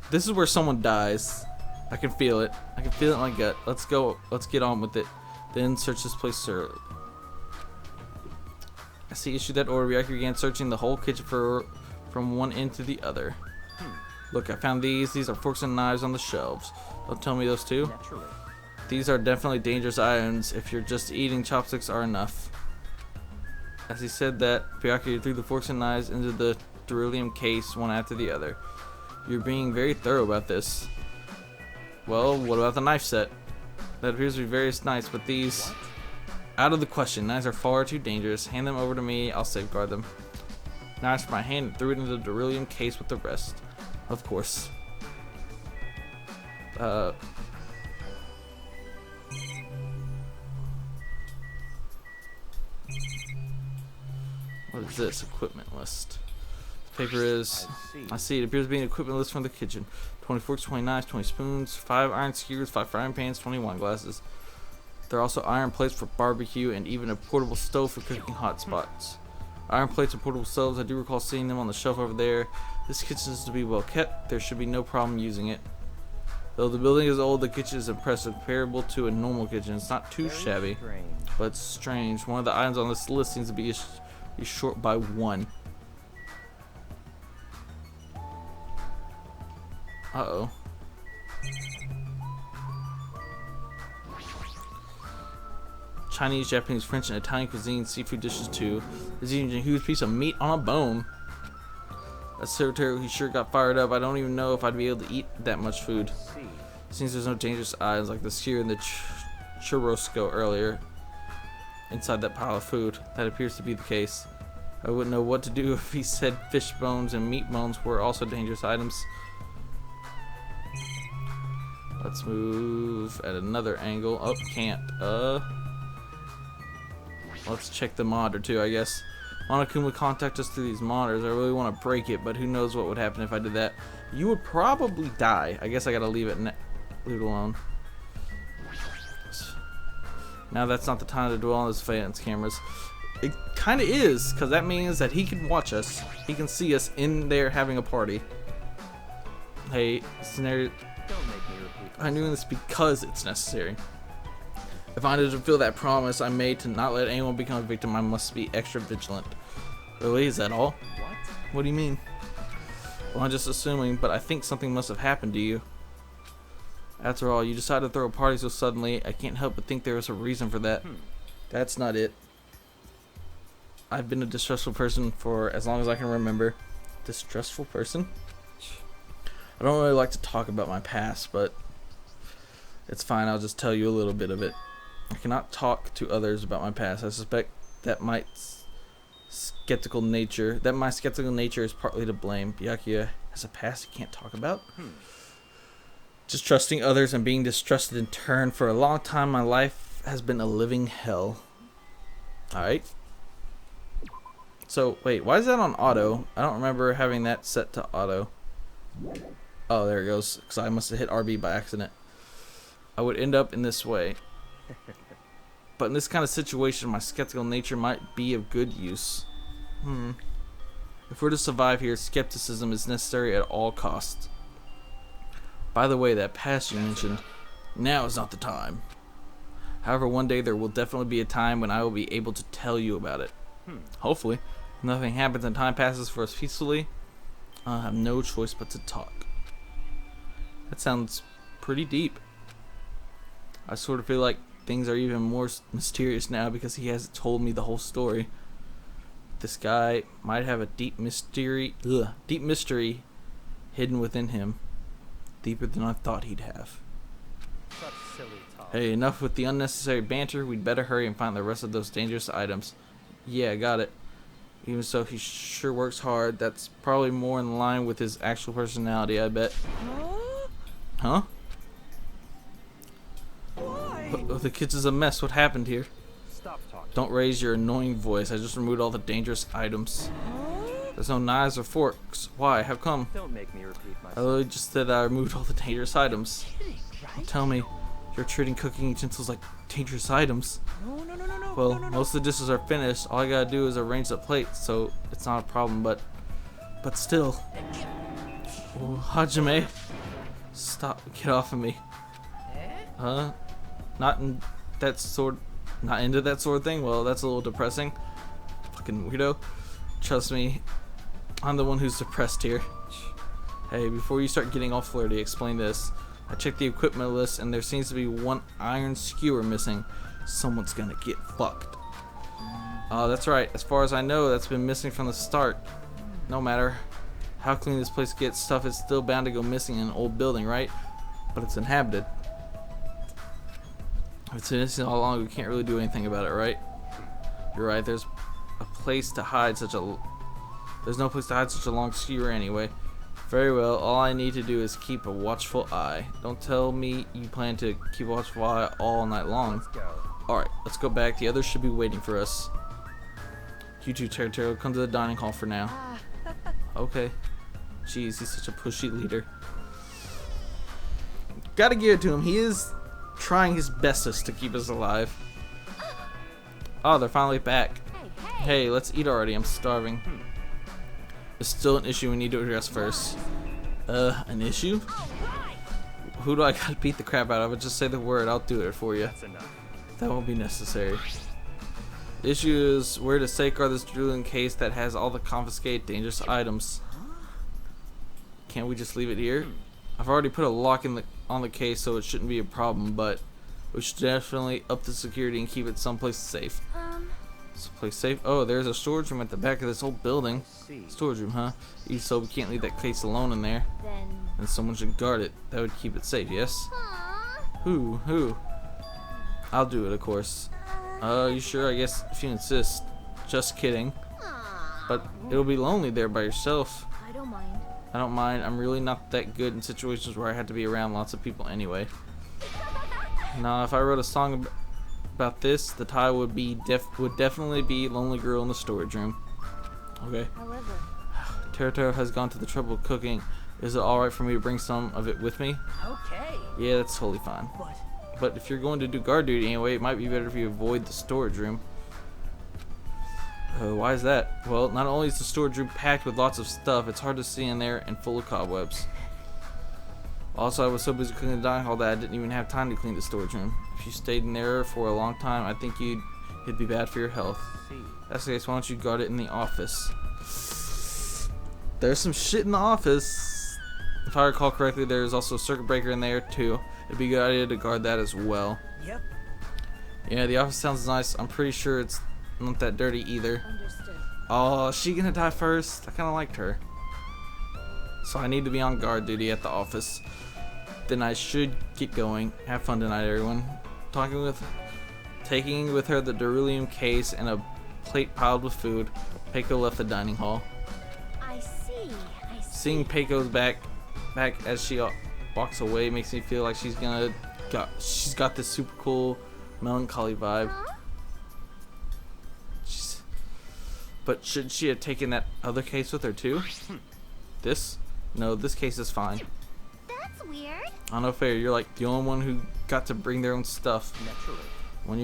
This is where someone dies. I can feel it. I can feel it in my gut. Let's go. Let's get on with it. Then search this place thoroughly. As he issued that order, Byakuya began searching the whole kitchen from one end to the other. Look, I found these. These are forks and knives on the shelves. Don't tell me those two. Naturally. These are definitely dangerous items. If you're just eating, chopsticks are enough. As he said that, Byakuya threw the forks and knives into the beryllium case one after the other. You're being very thorough about this. Well, what about the knife set? That appears to be various knights, but these... Out of the question. Knights are far too dangerous. Hand them over to me. I'll safeguard them. Knives from my hand and threw it into the beryllium case with the rest. Of course. What is this? Equipment list. The paper is... I see. It appears to be an equipment list from the kitchen. 20 forks, 20 knives, 20 spoons, 5 iron skewers, 5 frying pans, 20 wine glasses. There are also iron plates for barbecue and even a portable stove for cooking hot spots. Iron plates and portable stoves, I do recall seeing them on the shelf over there. This kitchen is to be well kept. There should be no problem using it. Though the building is old, the kitchen is impressive, comparable to a normal kitchen. It's not too shabby, but it's strange. One of the items on this list seems to be short by 1. Uh-oh. Chinese, Japanese, French, and Italian cuisine, seafood dishes too. There's even a huge piece of meat on a bone. That secretary, he sure got fired up. I don't even know if I'd be able to eat that much food. Seems there's no dangerous items like the skewer and the churrasco earlier inside that pile of food. That appears to be the case. I wouldn't know what to do if he said fish bones and meat bones were also dangerous items. Let's move at another angle. Oh, can't. Let's check the mod or two, I guess. Monokuma would contact us through these monitors. I really want to break it, but who knows what would happen if I did that. You would probably die. I guess I gotta leave it alone. Now that's not the time to dwell on his fans cameras. It kind of is, because that means that he can watch us. He can see us in there having a party. Hey, scenario. Don't make me repeat. I'm doing this because it's necessary. If I need to fulfill that promise I made to not let anyone become a victim, I must be extra vigilant. Really? Is that all? What? What do you mean? Well, I'm just assuming, but I think something must have happened to you. After all, you decided to throw a party so suddenly, I can't help but think there was a reason for that. That's not it. I've been a distrustful person for as long as I can remember. Distrustful person? I don't really like to talk about my past, but it's fine, I'll just tell you a little bit of it. I cannot talk to others about my past. I suspect that my skeptical nature is partly to blame. Byakuya has a past he can't talk about. Just trusting others and being distrusted in turn. For a long time, my life has been a living hell. Alright. So, wait, why is that on auto? I don't remember having that set to auto. Oh, there it goes. Because I must have hit RB by accident. I would end up in this way. But in this kind of situation, my skeptical nature might be of good use. If we're to survive here, skepticism is necessary at all costs. By the way, that past you mentioned, now is not the time. However, one day there will definitely be a time when I will be able to tell you about it. Hopefully. If nothing happens and time passes for us peacefully, I'll have no choice but to talk. That sounds pretty deep. I sort of feel like things are even more mysterious now because he hasn't told me the whole story. This guy might have a deep mystery hidden within him. Deeper than I thought he'd have. Such silly talk. Hey, enough with the unnecessary banter. We'd better hurry and find the rest of those dangerous items. Yeah, got it. Even so, he sure works hard. That's probably more in line with his actual personality, I bet. Huh? Oh, the kitchen's a mess. What happened here? Stop talking. Don't raise your annoying voice. I just removed all the dangerous items. There's no knives or forks. Why? How come? Don't make me repeat I myself. literally just said I removed all the dangerous items. Tell me, you're treating cooking utensils like dangerous items. No. Well, most of the dishes are finished. All I gotta do is arrange the plates, so it's not a problem, but still. Oh, Hajime. Stop. Get off of me. Huh? Not into that sort of thing? Well, that's a little depressing. Fucking weirdo. Trust me, I'm the one who's depressed here. Hey, before you start getting all flirty, explain this. I checked the equipment list and there seems to be one iron skewer missing. Someone's gonna get fucked. That's right. As far as I know, that's been missing from the start. No matter how clean this place gets, stuff is still bound to go missing in an old building, right? But it's inhabited. If it's been missing all along, we can't really do anything about it, right? You're right. There's no place to hide such a long skewer anyway. Very well. All I need to do is keep a watchful eye. Don't tell me you plan to keep a watchful eye all night long. Let's go. All right, let's go back. The others should be waiting for us. You two, Taro, come to the dining hall for now. Okay. Jeez, he's such a pushy leader. Gotta give it to him. He is trying his bestest to keep us alive. Oh, they're finally back. Hey, let's eat already. I'm starving. It's still an issue we need to address first. An issue? Who do I gotta beat the crap out of? Just say the word. I'll do it for you. That's enough. That won't be necessary. The issue is where to safeguard this drilling case that has all the confiscated dangerous items. Can't we just leave it here? I've already put a lock on the case, so it shouldn't be a problem, but we should definitely up the security and keep it someplace safe. Someplace safe? Oh, there's a storage room at the back of this whole building. Storage room, huh? Even so, we can't leave that case alone in there. And someone should guard it. That would keep it safe, yes? Who? I'll do it, of course. You sure? I guess if you insist. Just kidding. But it'll be lonely there by yourself. I don't mind. I don't mind. I'm really not that good in situations where I have to be around lots of people anyway. Now, if I wrote a song about this, the title would definitely be "Lonely Girl in the Storage Room." Okay. However, Taro has gone to the trouble of cooking. Is it alright for me to bring some of it with me? Okay. Yeah, that's totally fine. But if you're going to do guard duty anyway, it might be better if you avoid the storage room. Why is that? Well, not only is the storage room packed with lots of stuff, it's hard to see in there and full of cobwebs. Also, I was so busy cleaning the dining hall that I didn't even have time to clean the storage room. If you stayed in there for a long time, I think it'd be bad for your health. That's the case, why don't you guard it in the office? There's some shit in the office. If I recall correctly, there's also a circuit breaker in there too. It'd be a good idea to guard that as well. Yep. Yeah, the office sounds nice. I'm pretty sure it's not that dirty either. understood. Oh, is she gonna die first? I kinda liked her. So I need to be on guard duty at the office. Then I should get going. Have fun tonight, everyone. Taking with her the beryllium case and a plate piled with food, Peiko left the dining hall. I see. Seeing Peiko's back as she walks away makes me feel like she's got this super cool melancholy vibe. But should she have taken that other case with her too? This? No, this case is fine. That's weird. I know, fair. You're like the only one who got to bring their own stuff. Naturally. When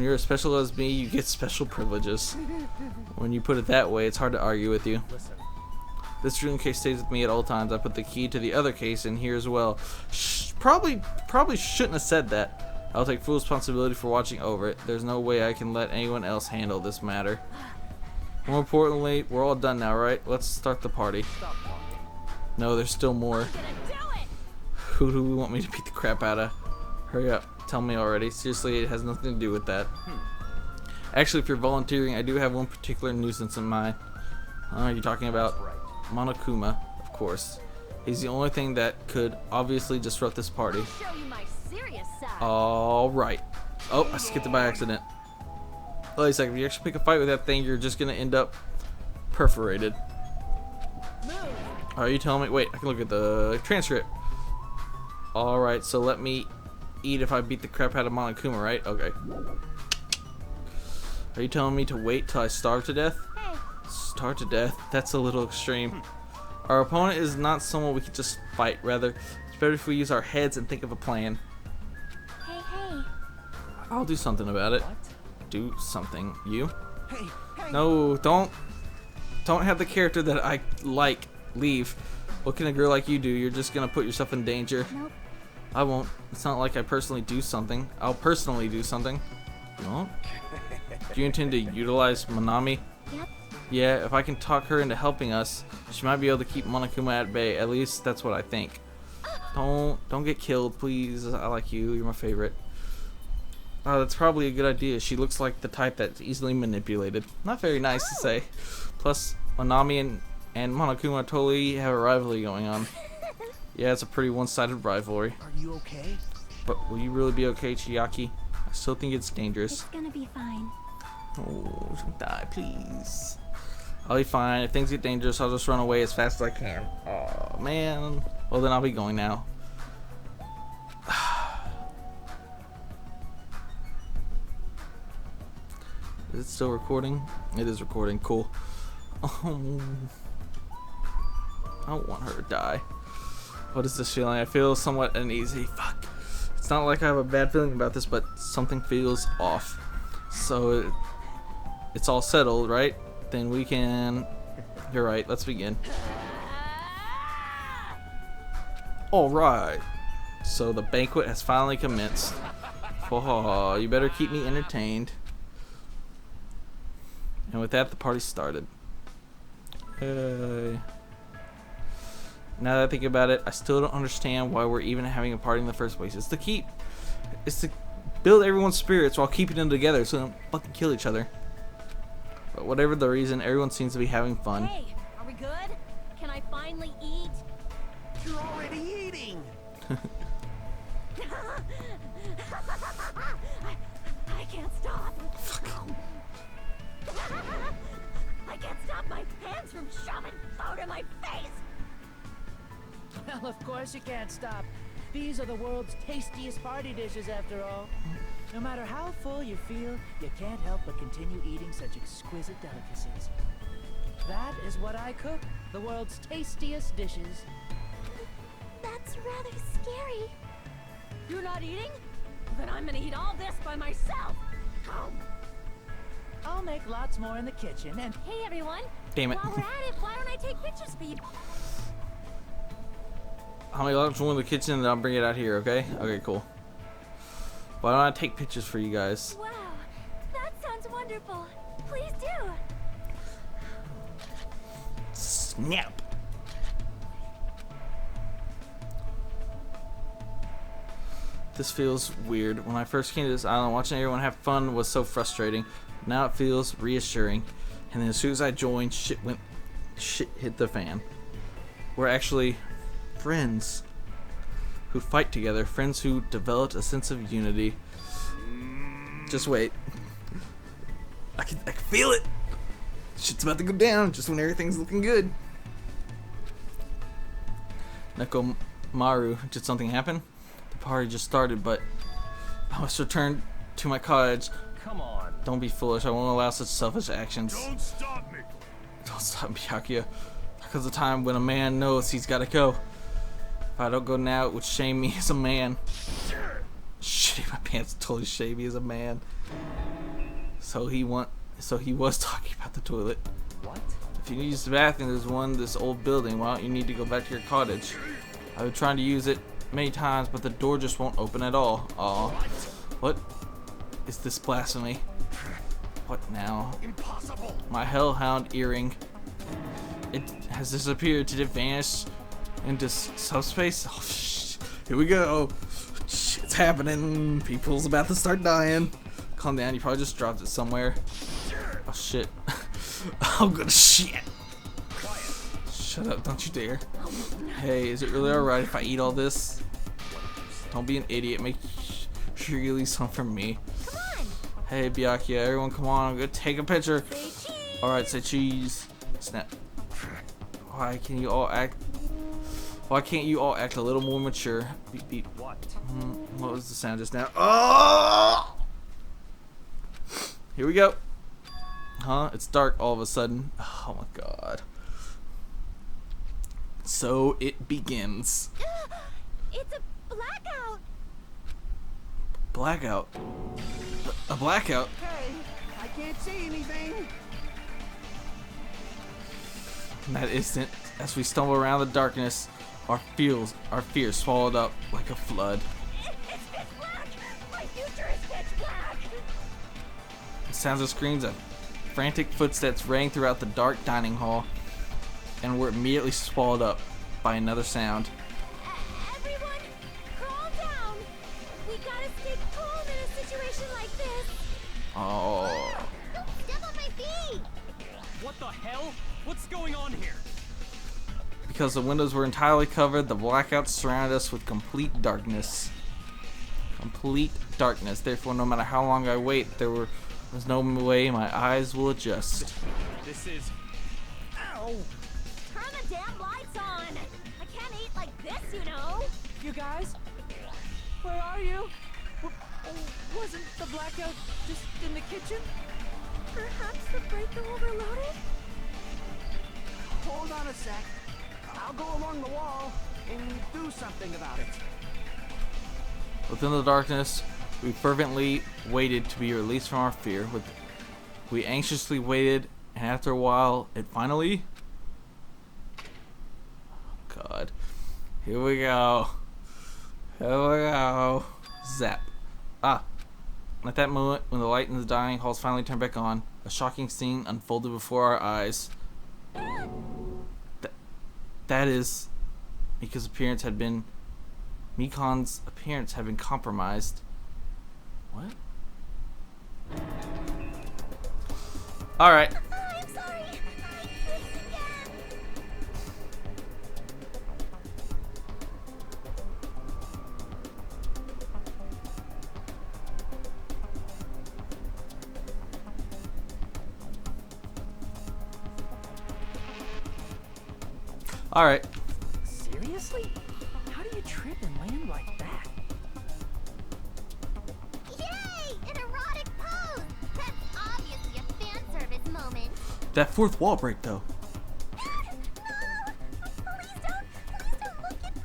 you're as special as me, you get special privileges. When you put it that way, it's hard to argue with you. Listen. This drilling case stays with me at all times. I put the key to the other case in here as well. Probably shouldn't have said that. I'll take full responsibility for watching over it. There's no way I can let anyone else handle this matter. More importantly, we're all done now, right? Let's start the party. Stop talking. No, there's still more. Who do we want me to beat the crap out of? Hurry up. Tell me already. Seriously, it has nothing to do with that. Actually, if you're volunteering, I do have one particular nuisance in mind. You're talking about Monokuma, of course. He's the only thing that could obviously disrupt this party. Show you my serious side. Alright. Oh, I skipped it by accident. Wait a second, if you actually pick a fight with that thing, you're just gonna end up perforated. Are you telling me? Wait, I can look at the transcript. Alright, so let me eat if I beat the crap out of Monokuma, right? Okay. Are you telling me to wait till I starve to death? Hey, Starve to death? That's a little extreme. Our opponent is not someone we can just fight. Rather, it's better if we use our heads and think of a plan. hey. I'll do something about it. What? Do something. You? Hey. No, don't have the character that I like leave. What can a girl like you do? You're just gonna put yourself in danger. Nope. I won't. It's not like I personally do something. I'll personally do something. You won't? Do you intend to utilize Manami? Yep. Yeah, if I can talk her into helping us, she might be able to keep Monokuma at bay. At least that's what I think. Don't get killed, please. I like you. You're my favorite. That's probably a good idea. She looks like the type that's easily manipulated. Not very nice to say. Plus, Manami and Monokuma totally have a rivalry going on. Yeah, it's a pretty one-sided rivalry. Are you okay? But will you really be okay, Chiaki? I still think it's dangerous. It's gonna be fine. Oh, don't die, please. I'll be fine. If things get dangerous, I'll just run away as fast as I can. Oh, man. Well, then I'll be going now. Is it still recording? It is recording. Cool. Oh, I don't want her to die. What is this feeling? I feel somewhat uneasy. Fuck. It's not like I have a bad feeling about this, but something feels off. So it's all settled, right? Then we can... You're right. Let's begin. Alright. So the banquet has finally commenced. Oh, you better keep me entertained. And with that, the party started. Now that I think about it, I still don't understand why we're even having a party in the first place. It's to build everyone's spirits while keeping them together so they don't fucking kill each other. But whatever the reason, everyone seems to be having fun. Hey, are we good? Can I finally eat? You're already eating. I can't stop. I can't stop my hands from shoving food in my face. Well, of course you can't stop. These are the world's tastiest party dishes, after all. No matter how full you feel, you can't help but continue eating such exquisite delicacies. That is what I cook, the world's tastiest dishes. That's rather scary. You're not eating? Then I'm gonna eat all this by myself. I'll make lots more in the kitchen, and Hey everyone. Damn it. While we're at it, why don't I take pictures for you? How many lunch in the kitchen and I'll bring it out here, okay? Okay, cool. Why don't I take pictures for you guys? Wow, that sounds wonderful. Please do. Snap! This feels weird. When I first came to this island, watching everyone have fun was so frustrating. Now it feels reassuring. And then as soon as I joined, shit hit the fan. We're actually friends who fight together, friends who developed a sense of unity. Just wait. I can feel it. Shit's about to go down just when everything's looking good. Neko Maru, did something happen? The party just started, but I must return to my cottage. Come on. Don't be foolish. I won't allow such selfish actions. Don't stop me. Don't stop me, Byakuya. Because the time when a man knows he's got to go. If I don't go now, it would shame me as a man. Shit, my pants totally shame me as a man. So he was talking about the toilet. What? If you need to use the bathroom, there's one in this old building. Why don't you need to go back to your cottage? I've been trying to use it many times, but the door just won't open at all. Aw. What is this blasphemy? What now? Impossible. My hellhound earring. It has disappeared. Did it vanish into subspace? Oh, here we go. Shit's happening. People's about to start dying. Calm down. You probably just dropped it somewhere. Oh, shit. Oh, good shit. Shut up. Don't you dare. Hey, is it really alright if I eat all this? Don't be an idiot. Make sure you leave some for me. Come on. Hey, Byakuya. Everyone, come on. I'm gonna take a picture. Say cheese. Alright, say cheese. Snap. Why can't you all act a little more mature? Beep beep. What? What was the sound just now? Oh! Here we go. Huh? It's dark all of a sudden. Oh my god. So it begins. It's a blackout. Blackout. A blackout. Hey, I can't see anything. In that instant, as we stumble around the darkness, our fears swallowed up like a flood. It's pitch black. My future is pitch black. The sounds of screams and frantic footsteps rang throughout the dark dining hall, and were immediately swallowed up by another sound. Everyone, calm down. We gotta stay calm in a situation like this. Oh. Don't step on my feet. What the hell? What's going on here? Because the windows were entirely covered, the blackouts surrounded us with complete darkness. Complete darkness. Therefore, no matter how long I wait, there's no way my eyes will adjust. This is... Ow! Turn the damn lights on! I can't eat like this, you know! You guys? Where are you? Wasn't the blackout just in the kitchen? Perhaps the breaker overloaded? Hold on a sec. I'll go along the wall and do something about it. Within the darkness, we fervently waited to be released from our fear. We anxiously waited, and after a while, it finally... God. Here we go. Here we go. Zap. Ah. At that moment, when the light in the dining halls finally turned back on, a shocking scene unfolded before our eyes. That is... Miko's appearance had been compromised. What? Alright. I'm sorry. I did it again. Alright. Seriously? How do you trip and land like that? Yay! An erotic pose! That's obviously a fan service moment. That fourth wall break, though. No! Please don't look at me!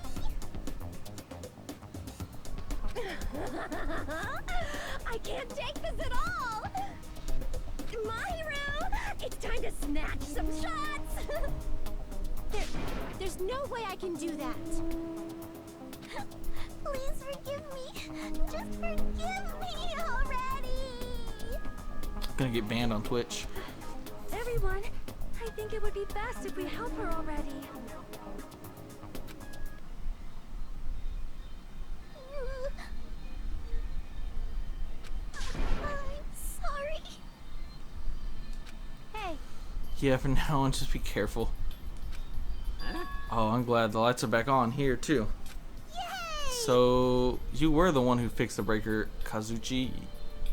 I can't take this at all! My hero! It's time to snatch some shots! There's no way I can do that. Please forgive me. Just forgive me already. Gonna get banned on Twitch. Everyone, I think it would be best if we help her already. I'm sorry. Hey. Yeah, from now on, just be careful. Oh, I'm glad the lights are back on here, too. Yay! So, you were the one who fixed the breaker, Kazuchi.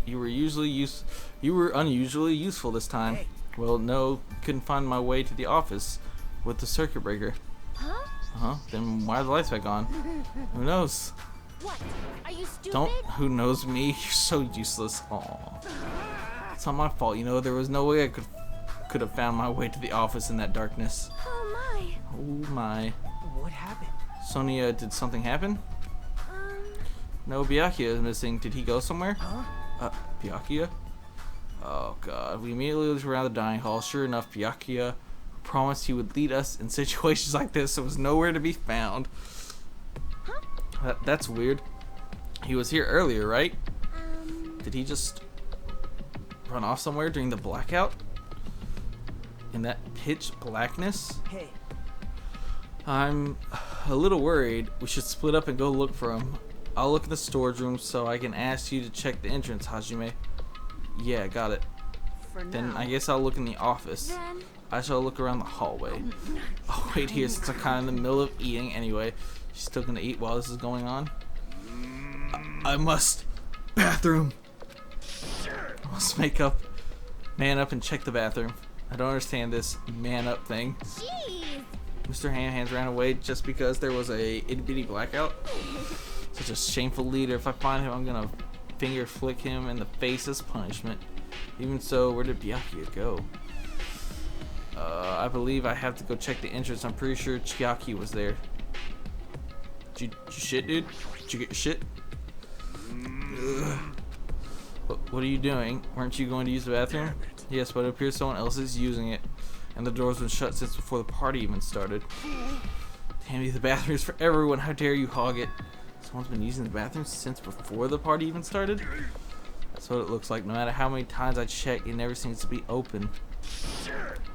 You were unusually useful this time. Hey. Well, no, couldn't find my way to the office with the circuit breaker. Huh? Then why are the lights back on? Who knows? What? Are you stupid? Don't who knows me? You're so useless. Aw. It's not my fault, you know. There was no way I could have found my way to the office in that darkness. Oh my. Oh my. What happened? Sonia, did something happen? No, Byakuya is missing. Did he go somewhere? Huh? Byakuya? Oh god. We immediately looked around the dining hall. Sure enough, Byakuya promised he would lead us in situations like this. It was nowhere to be found. Huh? That's weird. He was here earlier, right? Did he just run off somewhere during the blackout? In that pitch blackness? Hey, I'm a little worried. We should split up and go look for him. I'll look in the storage room so I can ask you to check the entrance, Hajime. Yeah, got it. For Then now. I guess I'll look in the office. Then I shall look around the hallway. I'll wait here since I'm kind of in the middle of eating anyway. She's still gonna eat while this is going on? I must. Bathroom. I must man up and check the bathroom. I don't understand this man up thing. jeez. Mr. Hands ran away just because there was a itty bitty blackout. Such a shameful leader. If I find him, I'm gonna finger flick him in the face as punishment. Even so, where did Byakuya go? I believe I have to go check the entrance. I'm pretty sure Chiaki was there. Did you shit, dude? Did you get your shit? Ugh. What are you doing? Weren't you going to use the bathroom? Yes, but it appears someone else is using it. And the door's been shut since before the party even started. Damn you, the bathroom is for everyone. How dare you hog it? Someone's been using the bathroom since before the party even started? That's what it looks like. No matter how many times I check, it never seems to be open.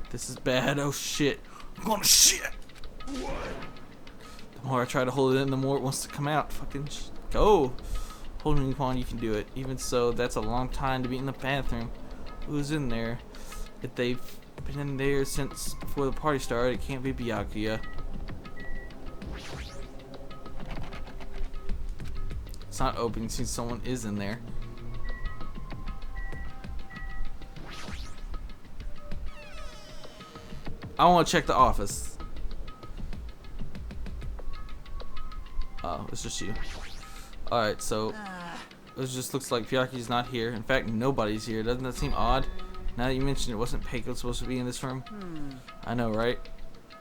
This is bad. Oh shit. I'm gonna shit! The more I try to hold it in, the more it wants to come out. Fucking go! Holding upon, you can do it. Even so, that's a long time to be in the bathroom. Who's in there? If they've been in there since before the party started, it can't be Byakuya. It's not open. You see someone is in there. I want to check the office. Oh, it's just you. Alright, so it just looks like Byakuya's not here. In fact, nobody's here. Doesn't that seem odd? Now that you mentioned it, wasn't Peiko supposed to be in this room? I know, right?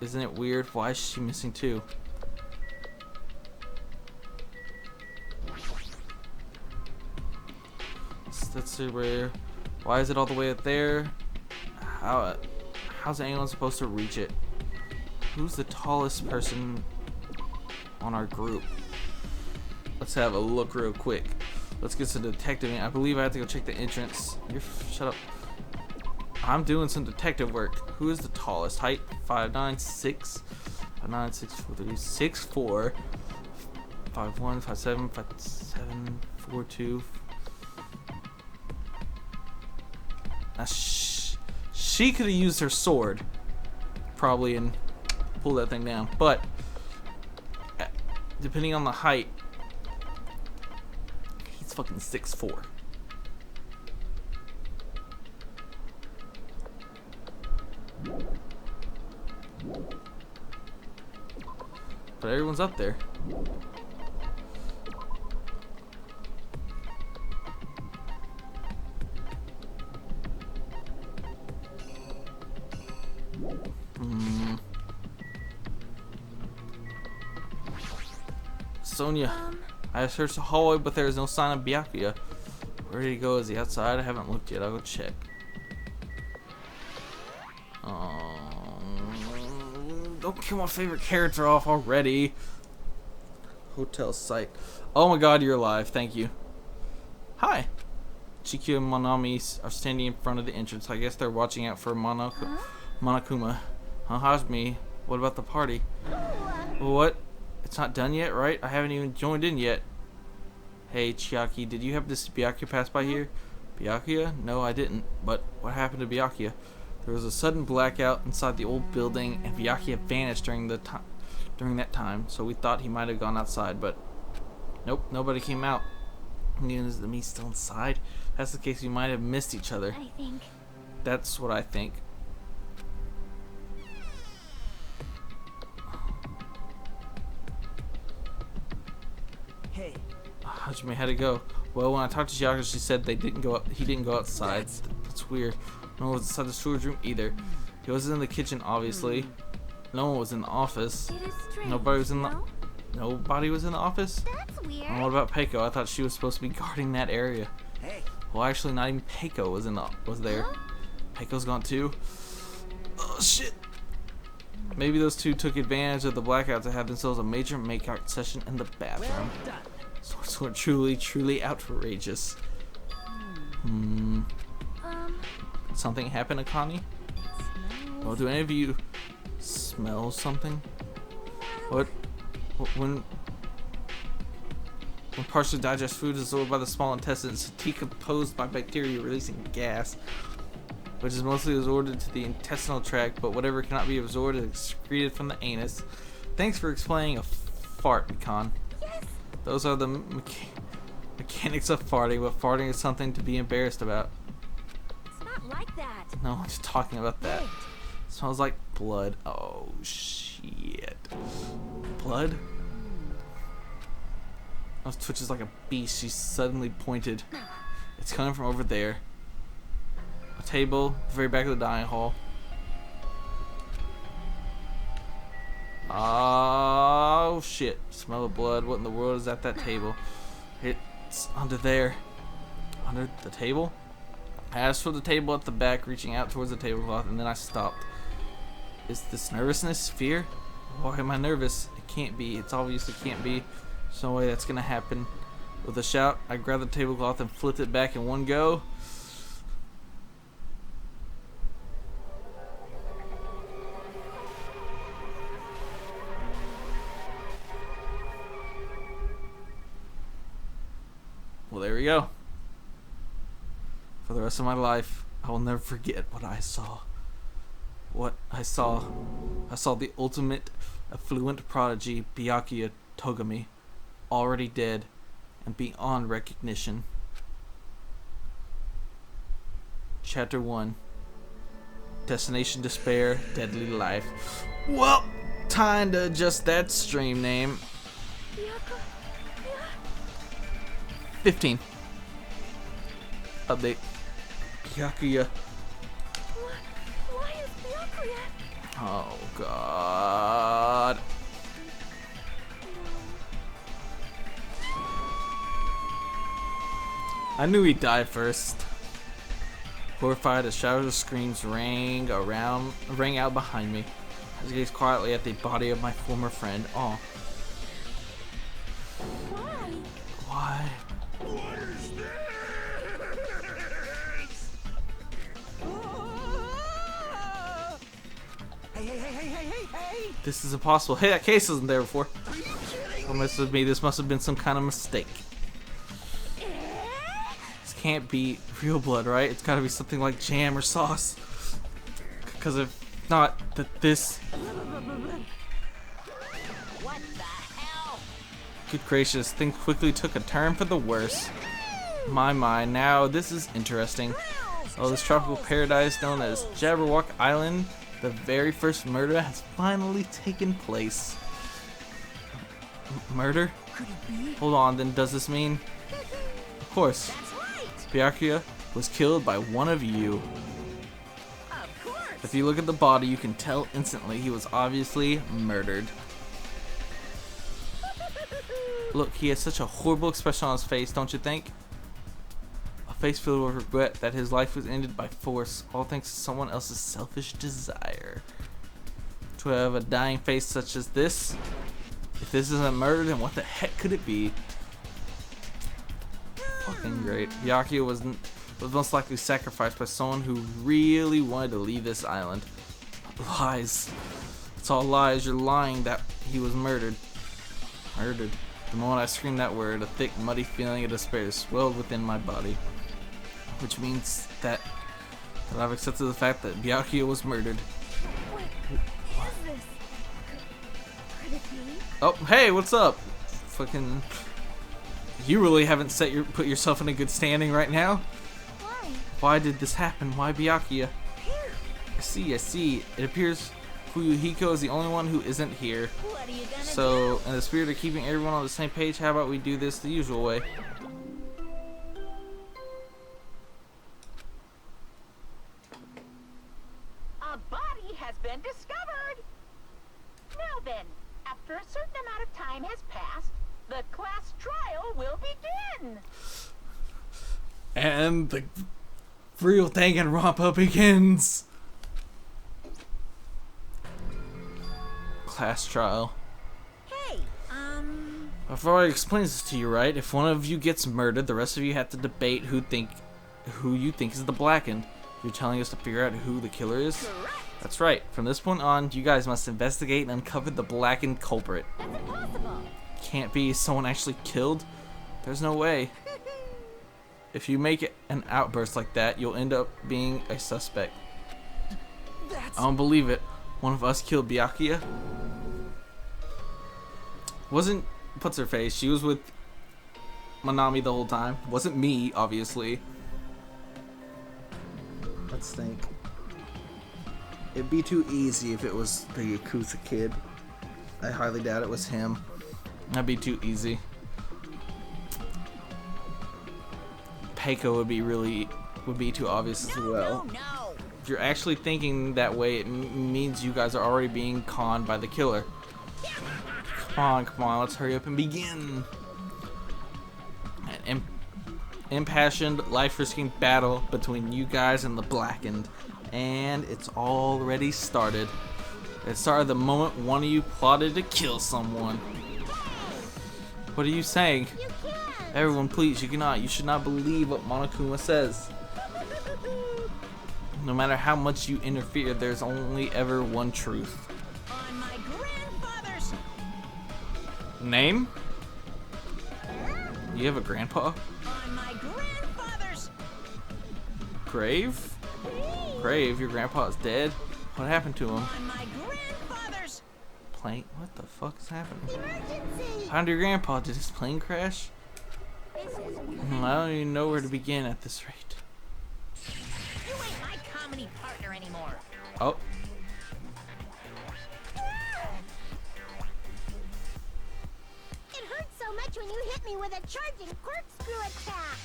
Isn't it weird? Why is she missing too? That's so rare. Why is it all the way up there? How's anyone supposed to reach it? Who's the tallest person on our group? Let's have a look real quick. Let's get some detective. I believe I have to go check the entrance. Shut up. I'm doing some detective work. Who is the tallest? Height 5'9", 6, 5'9", 6, 4, 3, 6, 4, 5'1", 5'7", 5'7", 4, 2. Now she could have used her sword, probably, and pull that thing down. But depending on the height, he's fucking 6'4". But everyone's up there. Sonia, I searched the hallway, but there is no sign of Byakuya. Where did he go? Is he outside? I haven't looked yet. I'll go check. Don't kill my favorite character off already. Hotel site. Oh my god, you're alive. Thank you. Hi. Chikyu and Monami are standing in front of the entrance. I guess they're watching out for Monokuma. How's me? What about the party? What? It's not done yet, right? I haven't even joined in yet. Hey, Chiaki, did you have this Byakuya pass by here? Byakuya? No, I didn't. But what happened to Byakuya? There was a sudden blackout inside the old building, and Byakuya vanished during that time. So we thought he might have gone outside, but nope, nobody came out. Is the me still inside? If that's the case, we might have missed each other. I think. That's what I think. Hey, Hajime, how'd it go? Well, when I talked to Chiaki, she said he didn't go outside. That's weird. No one was inside the storage room either. He wasn't in the kitchen, obviously. No one was in the office. It is strange. Nobody was in the no? Nobody was in the office? That's weird. And what about Peiko? I thought she was supposed to be guarding that area. hey. Well, actually, not even Peiko was there. Huh? Peiko's gone too. Oh shit. Maybe those two took advantage of the blackout to have themselves a major makeout session in the bathroom. Well done. So truly outrageous. Something happened to Connie? Well, do any of you smell something? What? When partially digested food is absorbed by the small intestine, it's decomposed by bacteria releasing gas, which is mostly absorbed into the intestinal tract, but whatever cannot be absorbed is excreted from the anus. Thanks for explaining a fart, Mikan. Yes. Those are the mechanics of farting, but farting is something to be embarrassed about. It's not like that. No one's talking about that. Wait. It smells like blood. Oh, shit. Blood? Oh, twitches like a beast. She suddenly pointed. It's coming from over there. A table, the very back of the dining hall. Oh, shit. Smell of blood. What in the world is at that table? It's under there. Under the table? I asked for the table at the back, reaching out towards the tablecloth, and then I stopped. Is this nervousness? Fear? Why am I nervous? It can't be. It's obviously can't be. There's no way that's gonna happen. With a shout, I grabbed the tablecloth and flipped it back in one go. Well, there we go. For the rest of my life, I will never forget what I saw. What I saw. I saw the ultimate affluent prodigy, Byakuya Togami, already dead, and beyond recognition. Chapter 1. Destination Despair, Deadly Life. Well, time to adjust that stream name. 15. Update. Byakuya. Why is Byakuya? Oh god. I knew he'd die first. Horrified, a shout of screams rang out behind me. I gazed quietly at the body of my former friend. Oh. Why? Why? What is this? Hey! This is impossible. Hey, that case wasn't there before. Are you kidding? Promise with me, this must have been some kind of mistake. This can't be real blood, right? It's gotta be something like jam or sauce. Because if not, this... What the hell? Good gracious, things quickly took a turn for the worse. My, now this is interesting. Oh, this tropical paradise known as Jabberwock Island, the very first murder has finally taken place. Murder? Hold on, then does this mean? Of course. That's right. Byakuya was killed by one of you. Of course. If you look at the body, you can tell instantly he was obviously murdered. Look, he has such a horrible expression on his face, don't you think? A face filled with regret that his life was ended by force, all thanks to someone else's selfish desire. To have a dying face such as this, if this isn't murder, then what the heck could it be? Fucking great. Byakuya was most likely sacrificed by someone who really wanted to leave this island. Lies. It's all lies. You're lying that he was murdered. Murdered. The moment I screamed that word, a thick, muddy feeling of despair swelled within my body. Which means that I've accepted the fact that Byakuya was murdered. Wait, what is this? Could it be? Oh, hey, what's up? Fucking... You really haven't put yourself in a good standing right now. Why? Why did this happen? Why Byakuya? Here. I see. It appears Fuyuhiko is the only one who isn't here. What are you gonna So, in the spirit of keeping everyone on the same page, how about we do this the usual way? A body has been discovered. Now then, after a certain amount of time has passed, the class trial will begin. And the real Danganronpa begins! Class trial. Hey, I've already explained this to you, right? If one of you gets murdered, the rest of you have to debate who you think is the blackened. You're telling us to figure out who the killer is? correct. That's right. From this point on, you guys must investigate and uncover the blackened culprit. That's impossible. Can't be someone actually killed. There's no way. If you make an outburst like that, you'll end up being a suspect. I don't believe it. One of us killed Byakuya? Wasn't what's her face? She was with Manami the whole time. Wasn't me, obviously. Let's think. It'd be too easy if it was the Yakuza kid. I highly doubt it was him. That'd be too easy. Peiko would be too obvious as well. No. If you're actually thinking that way, it means you guys are already being conned by the killer. Come on, let's hurry up and begin. An impassioned, life-risking battle between you guys and the blackened. And it's already started. It started the moment one of you plotted to kill someone. What are you saying? You can't. Everyone, please, you should not believe what Monokuma says. No matter how much you interfere, there's only ever one truth. On my grandfather's. Name? You have a grandpa? On my grandfather's. Grave? Grave? Your grandpa is dead? What happened to him? On my grandfather's. Plane? What the fuck is happening? Emergency. What happened to your grandpa? Did his plane crash? This is I don't even know where to begin at this rate. You ain't my comedy partner anymore. Oh, It hurts so much when you hit me with a charging corkscrew attack.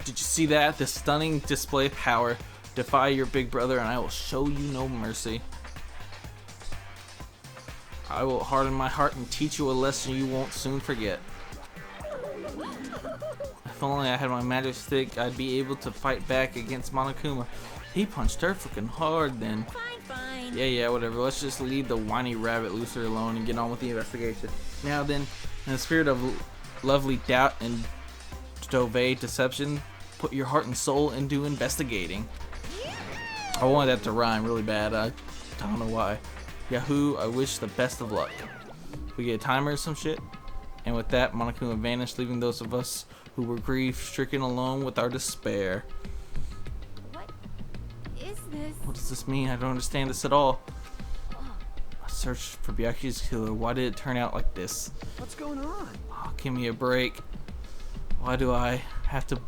did you see that? This stunning display of power. Defy your big brother and I will show you no mercy. I will harden my heart and teach you a lesson you won't soon forget. If only I had my magic stick, I'd be able to fight back against Monokuma. He punched her freaking hard then. Fine, fine. Yeah, whatever. Let's just leave the whiny rabbit looser alone and get on with the investigation. Now then, in the spirit of lovely doubt and Dove deception, put your heart and soul into investigating. I wanted that to rhyme really bad. I don't know why. Yahoo, I wish the best of luck. We get a timer or some shit. And with that, Monokuma vanished, leaving those of us who were grief-stricken alone with our despair. What is this? What does this mean? I don't understand this at all. I searched for Byakuya's killer. Why did it turn out like this? What's going on? Oh, give me a break. Why do I have to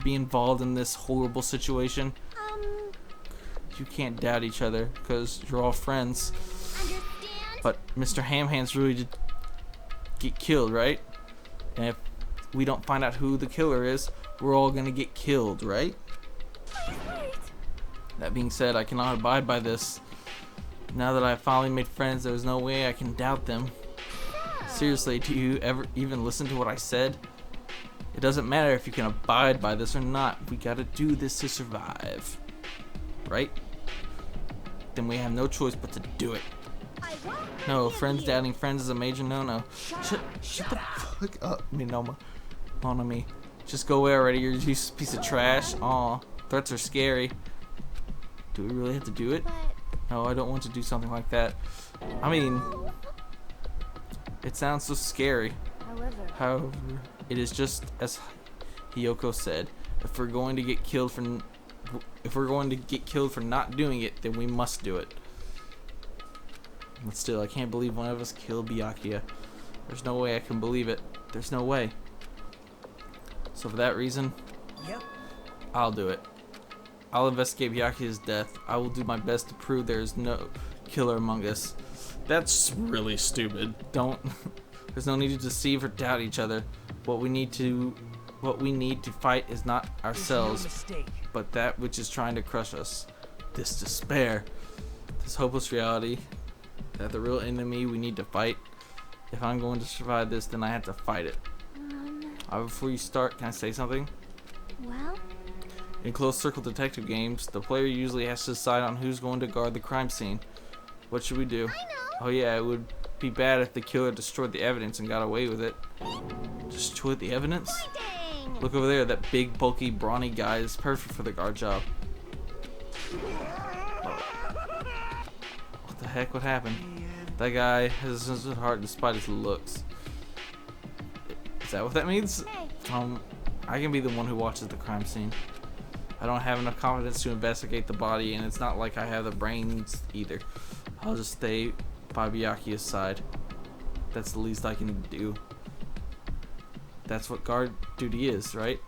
be involved in this horrible situation? You can't doubt each other because you're all friends. Understand? But Mr. Hamhands really did get killed, right? And if we don't find out who the killer is, we're all gonna get killed, right? Wait. That being said, I cannot abide by this. Now that I've finally made friends, there's no way I can doubt them. Seriously, do you ever even listen to what I said? It doesn't matter if you can abide by this or not. We gotta do this to survive. Right? Then we have no choice but to do it. I won't No, forgive friends you. doubting friends is a major no-no. Shut the fuck up, Minoma. Monami. Just go away already, you're a useless piece of trash. Aw, threats are scary. Do we really have to do it? But No, I don't want to do something like that. I mean, it sounds so scary. However, it is just as Hiyoko said. If we're going to get killed for not doing it, then we must do it. But still, I can't believe one of us killed Byakuya. There's no way I can believe it. There's no way. So for that reason, Yep. I'll do it. I'll investigate Byakuya's death. I will do my best to prove there is no killer among us. That's really stupid. There's no need to deceive or doubt each other. What we need to fight is not ourselves, There's no mistake. but that which is trying to crush us. This despair, this hopeless reality, that the real enemy we need to fight. If I'm going to survive this, then I have to fight it. Before you start, can I say something? well, In closed circle detective games, the player usually has to decide on who's going to guard the crime scene. What should we do? I know. Oh yeah, it would be bad if the killer destroyed the evidence and got away with it. Destroyed the evidence? Dang. Look over there, that big, bulky, brawny guy is perfect for the guard job. What the heck? What happened? That guy has a sensitive heart despite his looks. Is that what that means? Hey. I can be the one who watches the crime scene. I don't have enough confidence to investigate the body, and it's not like I have the brains either. I'll just stay by Byakuya's side. That's the least I can do. That's what guard duty is, right?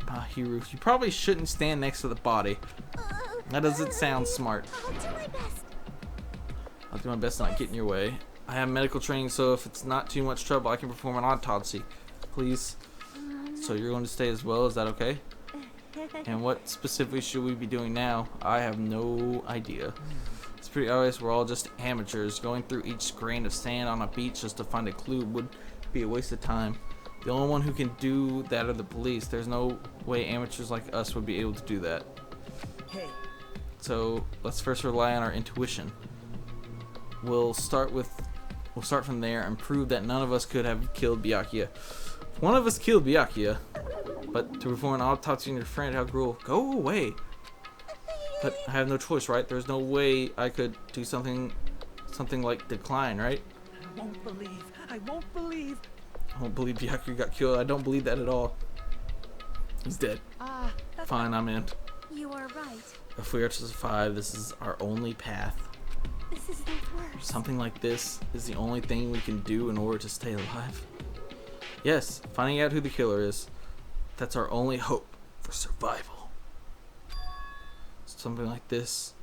Hiru, you probably shouldn't stand next to the body. That doesn't sound smart. I'll do my best. I'll do my best not get in your way. I have medical training, so if it's not too much trouble, I can perform an autopsy. Please. So you're going to stay as well, is that okay? And what specifically should we be doing now? I have no idea. It's pretty obvious we're all just amateurs. Going through each grain of sand on a beach just to find a clue would be a waste of time. The only one who can do that are the police. There's no way amateurs like us would be able to do that. Hey, So let's first rely on our intuition. We'll start from there and prove that none of us could have killed Byakuya. One of us killed Byakuya, but to perform an autopsy on your friend, how cruel. Go away. But I have no choice, right? There's no way I could do something like decline, right? I won't believe. I won't believe. I don't believe Byakuya got killed. I don't believe that at all. He's dead. Ah, Fine, I'm in. you are right. If we are to survive, this is our only path. This is the worst. Something like this is the only thing we can do in order to stay alive. Yes, finding out who the killer is. That's our only hope for survival. Something like this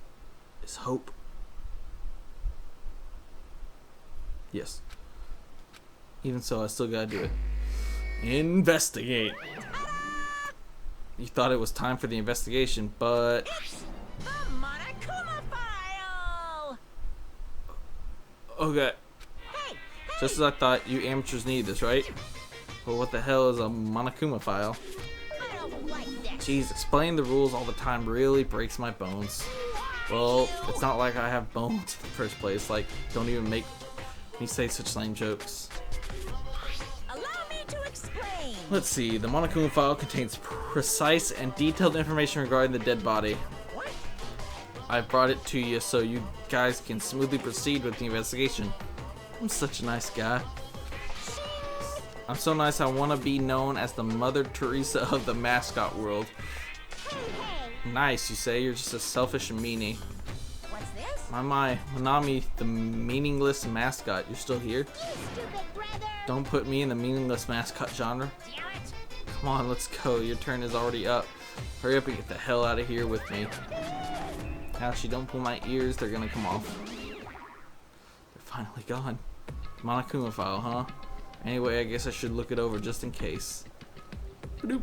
is hope. Yes. Even so, I still gotta do it. Investigate. You thought it was time for the investigation, but The Monokuma file! okay. Hey, Just as I thought, you amateurs need this, right? Well, what the hell is a Monokuma file? I don't like this. Jeez, explaining the rules all the time really breaks my bones. Well, it's not like I have bones in the first place. Like, don't even make me say such lame jokes. Allow me to explain. Let's see, the Monokuma file contains precise and detailed information regarding the dead body. What? I brought it to you so you guys can smoothly proceed with the investigation. I'm such a nice guy. I'm so nice I want to be known as the Mother Teresa of the mascot world. Hey, hey, Nice, you say? You're just a selfish meanie. what's this? My, Manami, the meaningless mascot. You're still here? You stupid brother. Don't put me in the meaningless mascot genre. Damn it. Come on, let's go. Your turn is already up. Hurry up and get the hell out of here with me. Actually, don't pull my ears. They're gonna come off. They're finally gone. Monokuma file, huh? Anyway, I guess I should look it over just in case. Ba-doop.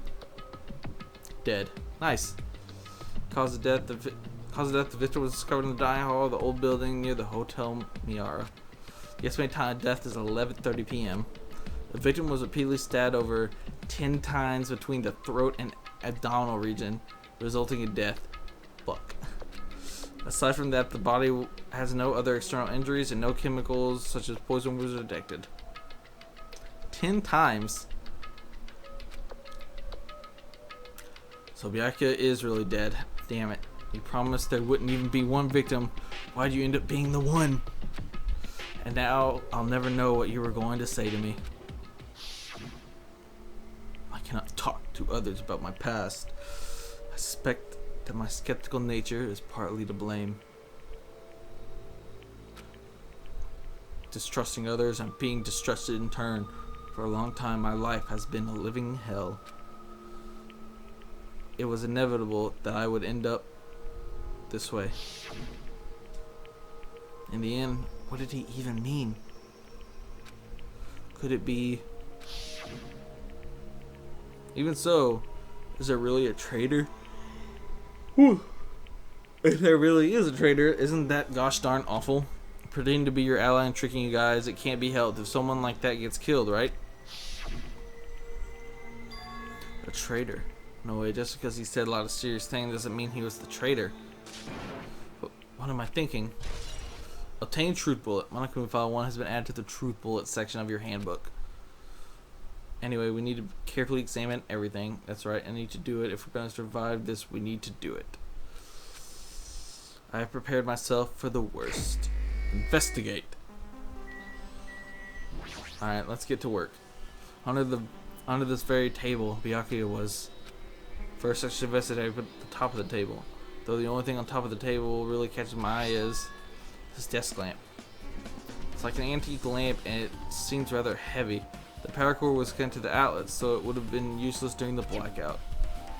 Dead. Nice. Cause of death, the victim was discovered in the dining hall of the old building near the Hotel Miara. The estimated time of death is 11:30 p.m. The victim was repeatedly stabbed over 10 times between the throat and abdominal region, resulting in death. Fuck. Aside from that, the body has no other external injuries and no chemicals such as poison was detected. 10 times. So Byakuya is really dead. Damn it. You promised there wouldn't even be one victim. Why'd you end up being the one? And now I'll never know what you were going to say to me. I cannot talk to others about my past. I suspect that my skeptical nature is partly to blame. Distrusting others and being distrusted in turn. For a long time, my life has been a living hell. It was inevitable that I would end up this way. In the end, what did he even mean? Could it be... Even so, is there really a traitor? Whew. If there really is a traitor, isn't that gosh darn awful? Pretending to be your ally and tricking you guys, it can't be helped if someone like that gets killed, right? A traitor. No way, just because he said a lot of serious things doesn't mean he was the traitor. But what am I thinking? Obtain Truth Bullet. Monokuma File 1 has been added to the Truth Bullet section of your handbook. Anyway, we need to carefully examine everything. That's right, I need to do it. If we're going to survive this, we need to do it. I have prepared myself for the worst. Investigate. Alright, let's get to work. Under this very table, Byakuya was. First, I should investigate at the top of the table. Though the only thing on top of the table really catches my eye is this desk lamp. It's like an antique lamp and it seems rather heavy. The power cord was connected to the outlets, so it would have been useless during the blackout.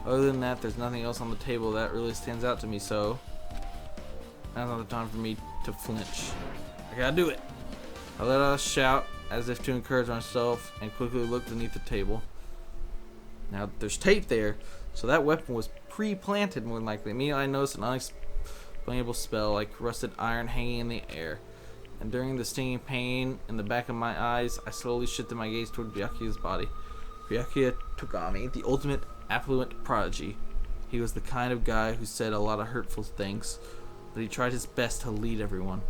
Other than that, there's nothing else on the table that really stands out to me, so now's not the time for me to flinch. I gotta do it. I let out a shout as if to encourage myself and quickly looked beneath the table. Now there's tape there, so that weapon was pre-planted more than likely. Immediately I noticed an unexplainable spell like rusted iron hanging in the air. And during the stinging pain in the back of my eyes, I slowly shifted my gaze toward Byakuya's body. Byakuya Togami, the ultimate affluent prodigy. He was the kind of guy who said a lot of hurtful things, but he tried his best to lead everyone.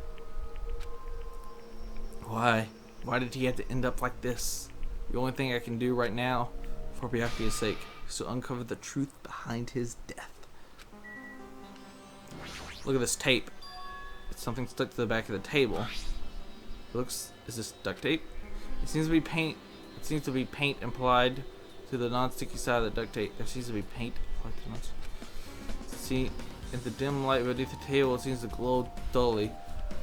Why? Why did he have to end up like this? The only thing I can do right now, for Byakuya's sake, is to uncover the truth behind his death. Look at this tape. It's something stuck to the back of the table. It looks... is this duct tape? It seems to be paint. It seems to be paint applied to the non-sticky side of the duct tape. There seems to be paint applied to the non-sticky. See, in the dim light beneath the table, it seems to glow dully.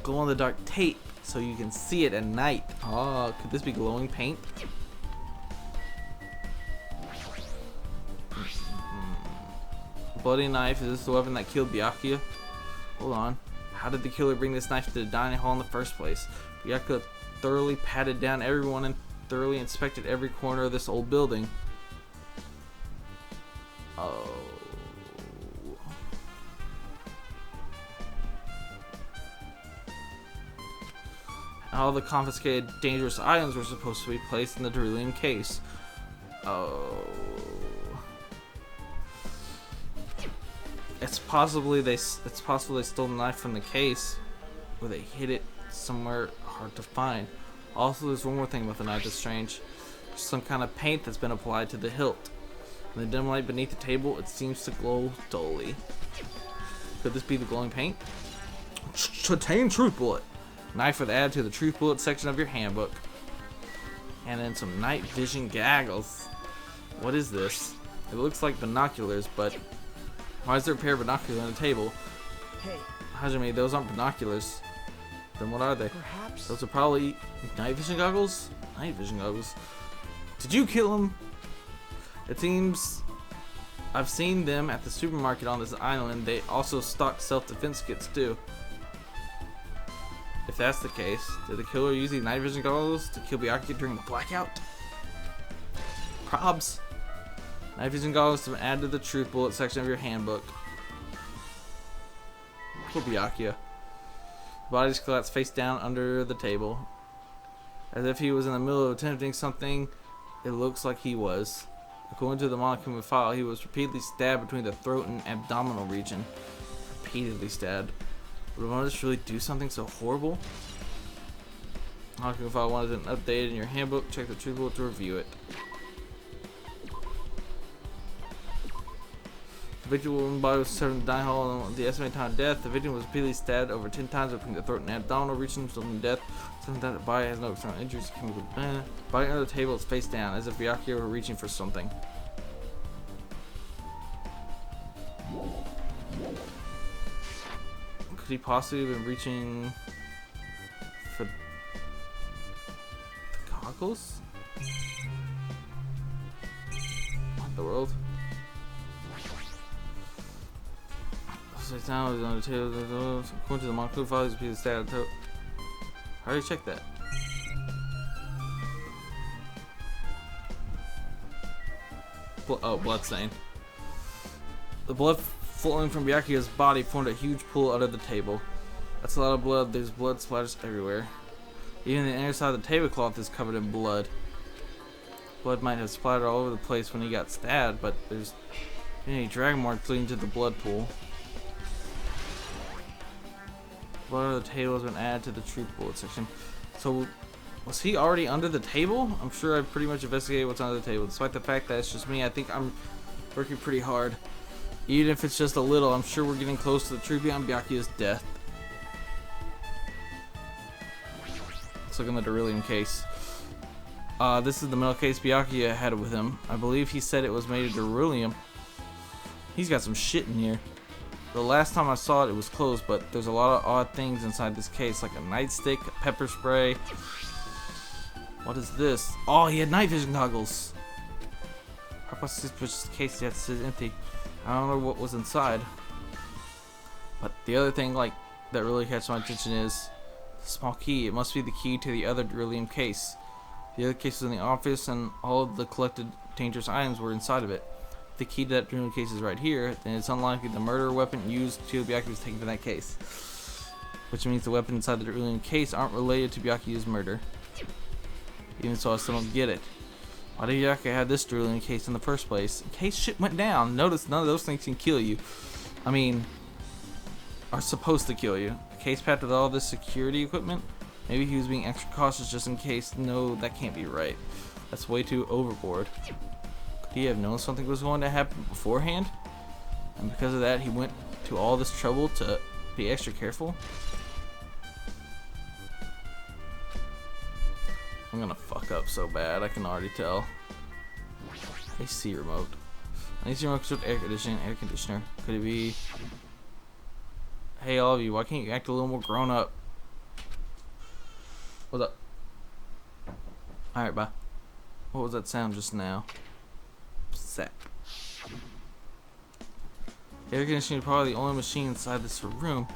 glow-in-the-dark tape so you can see it at night. Oh, could this be glowing paint? Bloody knife. Is this the weapon that killed Byakuya? Hold on. How did the killer bring this knife to the dining hall in the first place? Byakuya thoroughly patted down everyone and thoroughly inspected every corner of this old building. Oh. All the confiscated dangerous items were supposed to be placed in the beryllium case. Oh. It's possible they stole the knife from the case, or they hid it somewhere hard to find. Also, there's one more thing about the knife that's strange. There's some kind of paint that's been applied to the hilt. In the dim light beneath the table, it seems to glow dully. Could this be the glowing paint? Chatain Truth Bullet. Knife was added to the Truth Bullet section of your handbook. And then some night vision goggles. What is this? It looks like binoculars, but why is there a pair of binoculars on the table? Hey, Hajime, those aren't binoculars. Then what are they? perhaps. Those are probably night vision goggles? Night vision goggles. Did you kill him? It seems I've seen them at the supermarket on this island. They also stock self-defense kits too. If that's the case, did the killer use these night vision goggles to kill Byakuya during the blackout? Probs. Night vision goggles to be added to the Truth Bullet section of your handbook. Poor Byakuya. Bodies collapsed face down under the table. As if he was in the middle of attempting something, it looks like he was. According to the Monokuma file, he was repeatedly stabbed between the throat and abdominal region. Repeatedly stabbed. Would one of us really do something so horrible? Monokuma file wanted an update in your handbook. Check the Truth Bullet to review it. The victim's body was severed in the dining hall, and the estimated time of death. The victim was repeatedly stabbed over 10 times between the throat and abdominal region, resulting in death. Sometimes the body has no external injuries. Body under the table is face down, as if Byakuya were reaching for something. Could he possibly have been reaching for the goggles? What in the world? Down was on the table. According to the Monokuma file, he's a stabbed. How do you check that? Blood stain. The blood flowing from Byakuya's body formed a huge pool under the table. That's a lot of blood. There's blood splatters everywhere. Even the inner side of the tablecloth is covered in blood. Blood might have splattered all over the place when he got stabbed, but there's any drag marks leading to the blood pool. Blood under the table has been added to the Truth Bullet section. So, was he already under the table? I'm sure I've pretty much investigated what's under the table. Despite the fact that it's just me, I think I'm working pretty hard. Even if it's just a little, I'm sure we're getting close to the truth behind Byakuya's death. Let's look in the beryllium case. This is the metal case Byakuya had with him. I believe he said it was made of beryllium. He's got some shit in here. The last time I saw it, it was closed, but there's a lot of odd things inside this case, like a nightstick, a pepper spray. What is this? Oh, he had night vision goggles. How about this case that's empty? I don't know what was inside. But the other thing, like, that really catches my attention is the small key. It must be the key to the other beryllium case. The other case was in the office, and all of the collected dangerous items were inside of it. The key to that beryllium case is right here, then it's unlikely the murder weapon used to kill Byakuya was taken from that case. Which means the weapons inside the beryllium case aren't related to Byakuya's murder. Even so, I still don't get it. Why did Byakuya have this beryllium case in the first place? In case shit went down. Notice none of those things can kill you. I mean, are supposed to kill you. A case packed with all this security equipment? Maybe he was being extra cautious just in case. No, that can't be right. That's way too overboard. Could he have known something was going to happen beforehand? And because of that, he went to all this trouble to be extra careful? I'm gonna fuck up so bad, I can already tell. AC remote. AC remote with air conditioner. Could it be... Hey all of you, why can't you act a little more grown up? What's up? Alright, bye. What was that sound just now? Zap. Air conditioning is probably the only machine inside this room.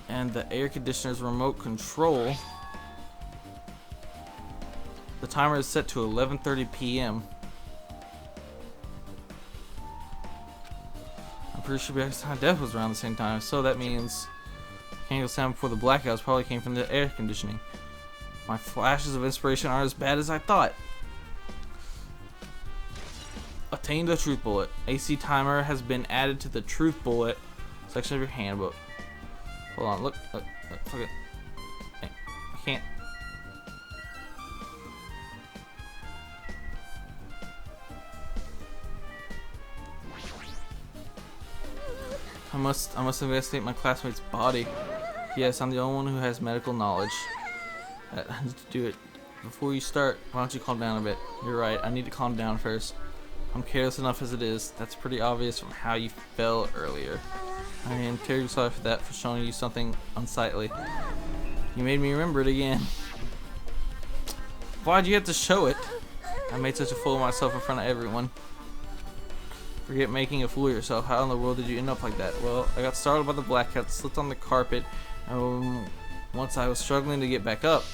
And the air conditioner's remote control. The timer is set to 11:30 p.m. I'm pretty sure Biaki's time of death was around the same time, so that means mechanical sound before the blackouts probably came from the air conditioning. My flashes of inspiration aren't as bad as I thought. Obtain the truth bullet. AC timer has been added to the truth bullet section of your handbook. Hold on, look, fuck it. Hey, I can't. I must investigate my classmate's body. Yes, I'm the only one who has medical knowledge. I need to do it. Before you start, why don't you calm down a bit? You're right, I need to calm down first. I'm careless enough as it is. That's pretty obvious from how you fell earlier. I am terribly sorry for that, for showing you something unsightly. You made me remember it again. Why'd you have to show it? I made such a fool of myself in front of everyone. Forget making a fool of yourself. How in the world did you end up like that? Well, I got startled by the blackout, slipped on the carpet, and once I was struggling to get back up.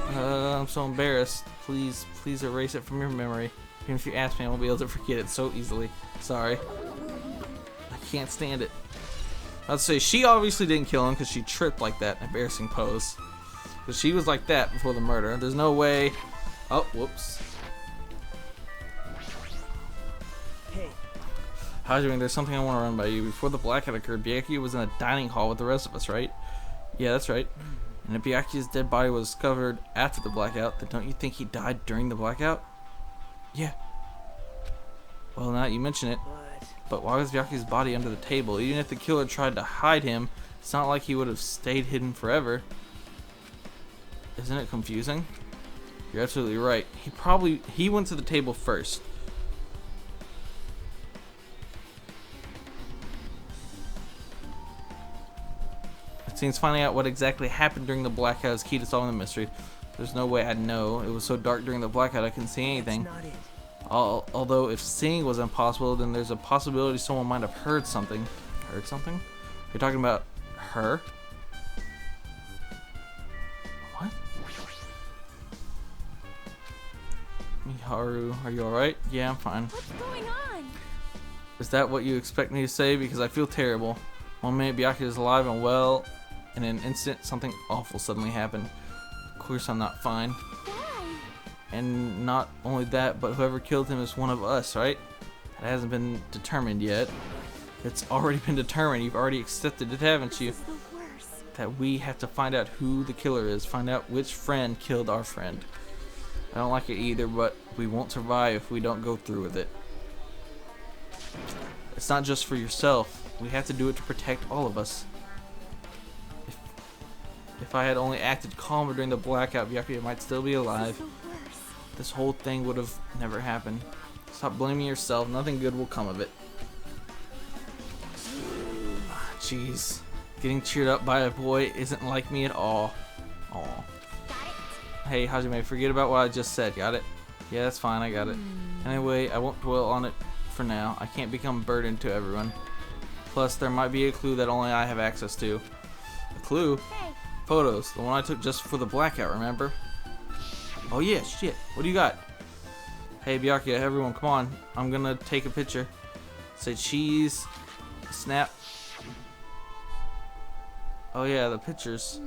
I'm so embarrassed. Please erase it from your memory. Even if you ask me, I won't be able to forget it so easily. Sorry. I can't stand it. I'd say she obviously didn't kill him because she tripped like that. Embarrassing pose. But she was like that before the murder. There's no way. Oh, whoops. Hey. How's you doing? There's something I want to run by you. Before the blackout occurred, Biaki was in a dining hall with the rest of us, right? Yeah, that's right. And if Biaki's dead body was discovered after the blackout, then don't you think he died during the blackout? Yeah. Well, now that you mention it. But why was Biaki's body under the table? Even if the killer tried to hide him, it's not like he would have stayed hidden forever. Isn't it confusing? You're absolutely right. He went to the table first. It seems finding out what exactly happened during the blackout is key to solving the mystery. There's no way I'd know. It was so dark during the blackout I couldn't see anything. That's not it. Although if seeing was impossible, then there's a possibility someone might have heard something. Heard something? You're talking about her? What? Miharu, are you alright? Yeah, I'm fine. What's going on? Is that what you expect me to say? Because I feel terrible. One minute Biaki is alive and well, and in an instant something awful suddenly happened. Of course I'm not fine. Why? And not only that, but whoever killed him is one of us, right? It hasn't been determined yet. It's already been determined. You've already accepted it, haven't you? This is the worst. That we have to find out who the killer is. Find out which friend killed our friend. I don't like it either, but we won't survive if we don't go through with it. It's not just for yourself. We have to do it to protect all of us. If I had only acted calmer during the blackout, Biaki might still be alive. This is the worst. This whole thing would have never happened. Stop blaming yourself. Nothing good will come of it. Jeez. Getting cheered up by a boy isn't like me at all. Aw. Got it? Hey, Hajime, forget about what I just said. Got it? Yeah, that's fine. I got it. Anyway, I won't dwell on it for now. I can't become a burden to everyone. Plus, there might be a clue that only I have access to. A clue? Hey, Photos. The one I took just for the blackout, remember? Oh yeah, shit. What do you got? Hey, Byakuya, everyone, come on. I'm gonna take a picture. Say cheese. Snap. Oh yeah, the pictures.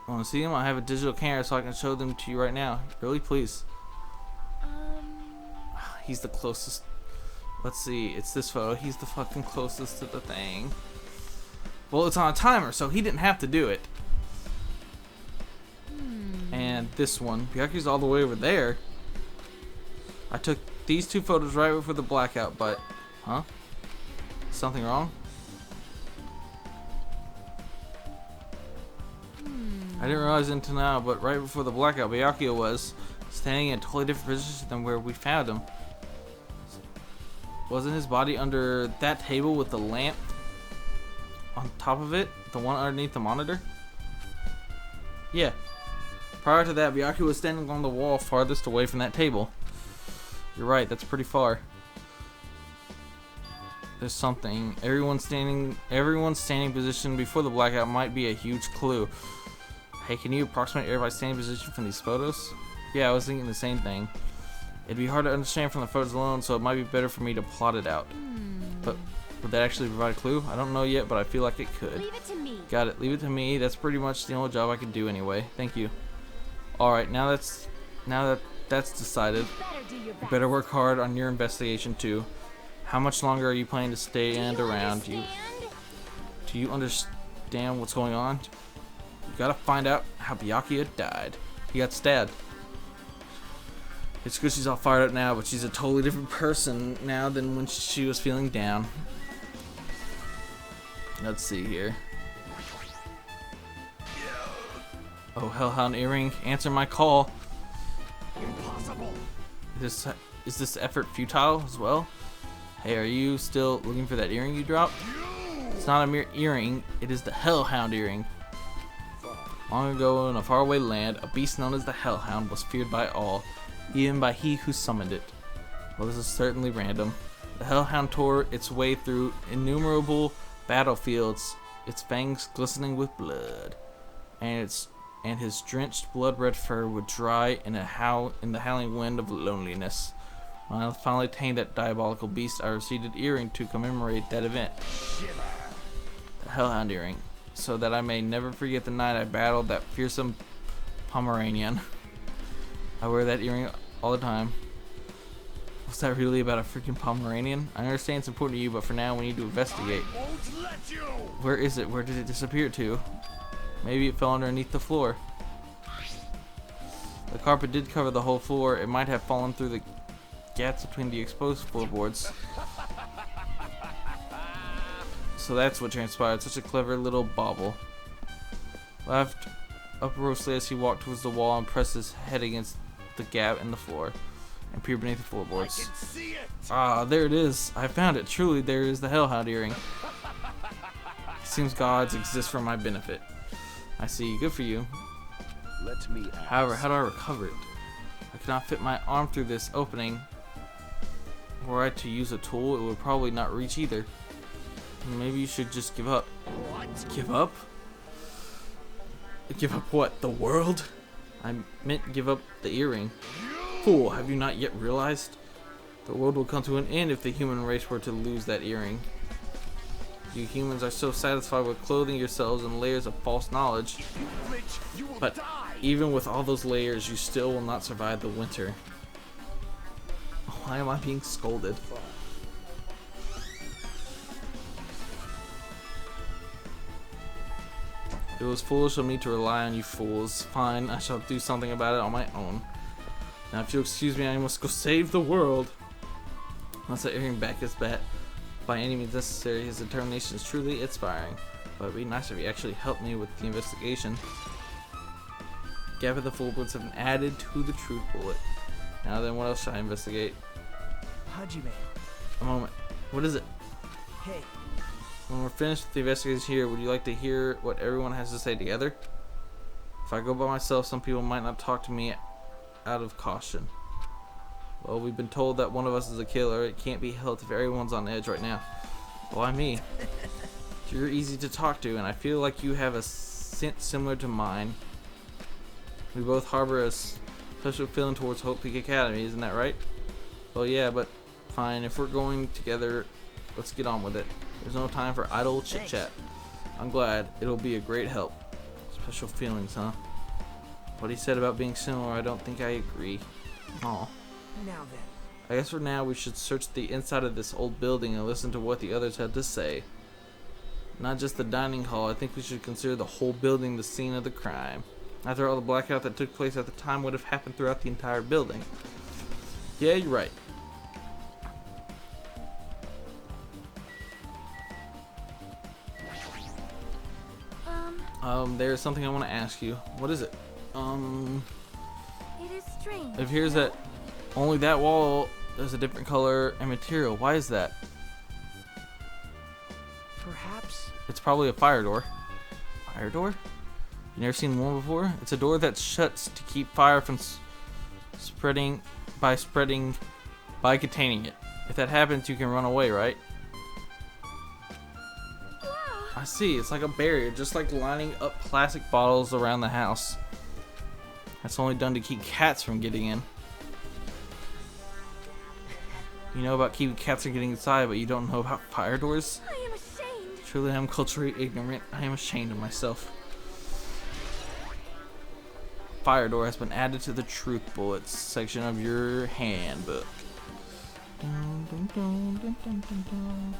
Want to see them? I have a digital camera so I can show them to you right now. Really, please. He's the closest. Let's see. It's this photo. He's the fucking closest to the thing. Well, it's on a timer, so he didn't have to do it. And this one. Byakuya's all the way over there. I took these two photos right before the blackout, but... Huh? Something wrong? I didn't realize it until now, but right before the blackout, Byakuya was standing in a totally different position than where we found him. Wasn't his body under that table with the lamp on top of it? The one underneath the monitor? Yeah. Prior to that, Byaku was standing on the wall farthest away from that table. You're right, that's pretty far. There's something. Everyone's standing position before the blackout might be a huge clue. Hey, can you approximate everybody's standing position from these photos? Yeah, I was thinking the same thing. It'd be hard to understand from the photos alone, so it might be better for me to plot it out. But would that actually provide a clue? I don't know yet, but I feel like it could. Leave it to me. Got it. Leave it to me. That's pretty much the only job I can do anyway. Thank you. All right, now that that's decided, Better do your you best. better work hard on your investigation too. How much longer are you planning to stand around? Do you understand what's going on? You gotta find out how Byakuya died. He got stabbed. It's good she's all fired up now, but she's a totally different person now than when she was feeling down. Let's see here. Oh, Hellhound Earring, answer my call. Impossible. Is this effort futile as well? Hey, are you still looking for that earring you dropped? It's not a mere earring, it is the Hellhound Earring. Long ago in a faraway land, a beast known as the Hellhound was feared by all, even by he who summoned it. Well, this is certainly random. The Hellhound tore its way through innumerable battlefields, its fangs glistening with blood, and his drenched blood-red fur would dry in the howling wind of loneliness. When I finally tamed that diabolical beast, I received an earring to commemorate that event. The Hellhound Earring, so that I may never forget the night I battled that fearsome Pomeranian. I wear that earring all the time. Was that really about a freaking Pomeranian? I understand it's important to you, but for now we need to investigate. Won't let you. Where is it? Where did it disappear to? Maybe it fell underneath the floor. The carpet did cover the whole floor. It might have fallen through the gaps between the exposed floorboards. So that's what transpired. Such a clever little bauble. Laughed uproariously as he walked towards the wall and pressed his head against the gap in the floor and peered beneath the I floorboards. can see it. Ah, there it is. I found it. Truly, there is the Hellhound Earring. It seems gods exist for my benefit. I see. Good for you. Let me ask. However, how do I recover it? I cannot fit my arm through this opening. Were I to use a tool, it would probably not reach either. Maybe you should just give up. What? Give up? Give up what? The world? I meant give up the earring. Fool, have you not yet realized? The world will come to an end if the human race were to lose that earring. You humans are so satisfied with clothing yourselves in layers of false knowledge. You flinch, you will But die. even with all those layers, you still will not survive the winter. Why am I being scolded? It was foolish of me to rely on you fools. Fine, I shall do something about it on my own. Now if you'll excuse me, I must go save the world. Once the earring back is back, by any means necessary, his determination is truly inspiring. But it'd be nice if he actually helped me with the investigation. Gap of the floorboards have been added to the truth bullet. Now then, what else should I investigate? Hajime. A moment. What is it? Hey, When we're finished with the investigation here, would you like to hear what everyone has to say together? If I go by myself, some people might not talk to me out of caution. Well, we've been told that one of us is a killer. It can't be helped if everyone's on edge right now. Why me? You're easy to talk to, and I feel like you have a sense similar to mine. We both harbor a special feeling towards Hope Peak Academy, isn't that right? Well, yeah, but fine. If we're going together, let's get on with it. There's no time for idle chit-chat. I'm glad. It'll be a great help. Special feelings, huh? What he said about being similar, I don't think I agree. Aw. now then. I guess for now we should search the inside of this old building and listen to what the others had to say. Not just the dining hall, I think we should consider the whole building the scene of the crime. After all, the blackout that took place at the time would have happened throughout the entire building. Yeah, you're right. There's something I want to ask you. What is it? It is strange. It appears that only that wall is a different color and material. Why is that? Perhaps. It's probably a fire door. Fire door? You never seen one before? It's a door that shuts to keep fire from spreading by containing it. If that happens, you can run away, right? I see. It's like a barrier, just like lining up plastic bottles around the house. That's only done to keep cats from getting in. You know about keeping cats from getting inside, but you don't know about fire doors? I am ashamed. Truly, I am culturally ignorant. I am ashamed of myself. Fire door has been added to the truth bullets section of your handbook. Dun, dun, dun, dun, dun, dun, dun.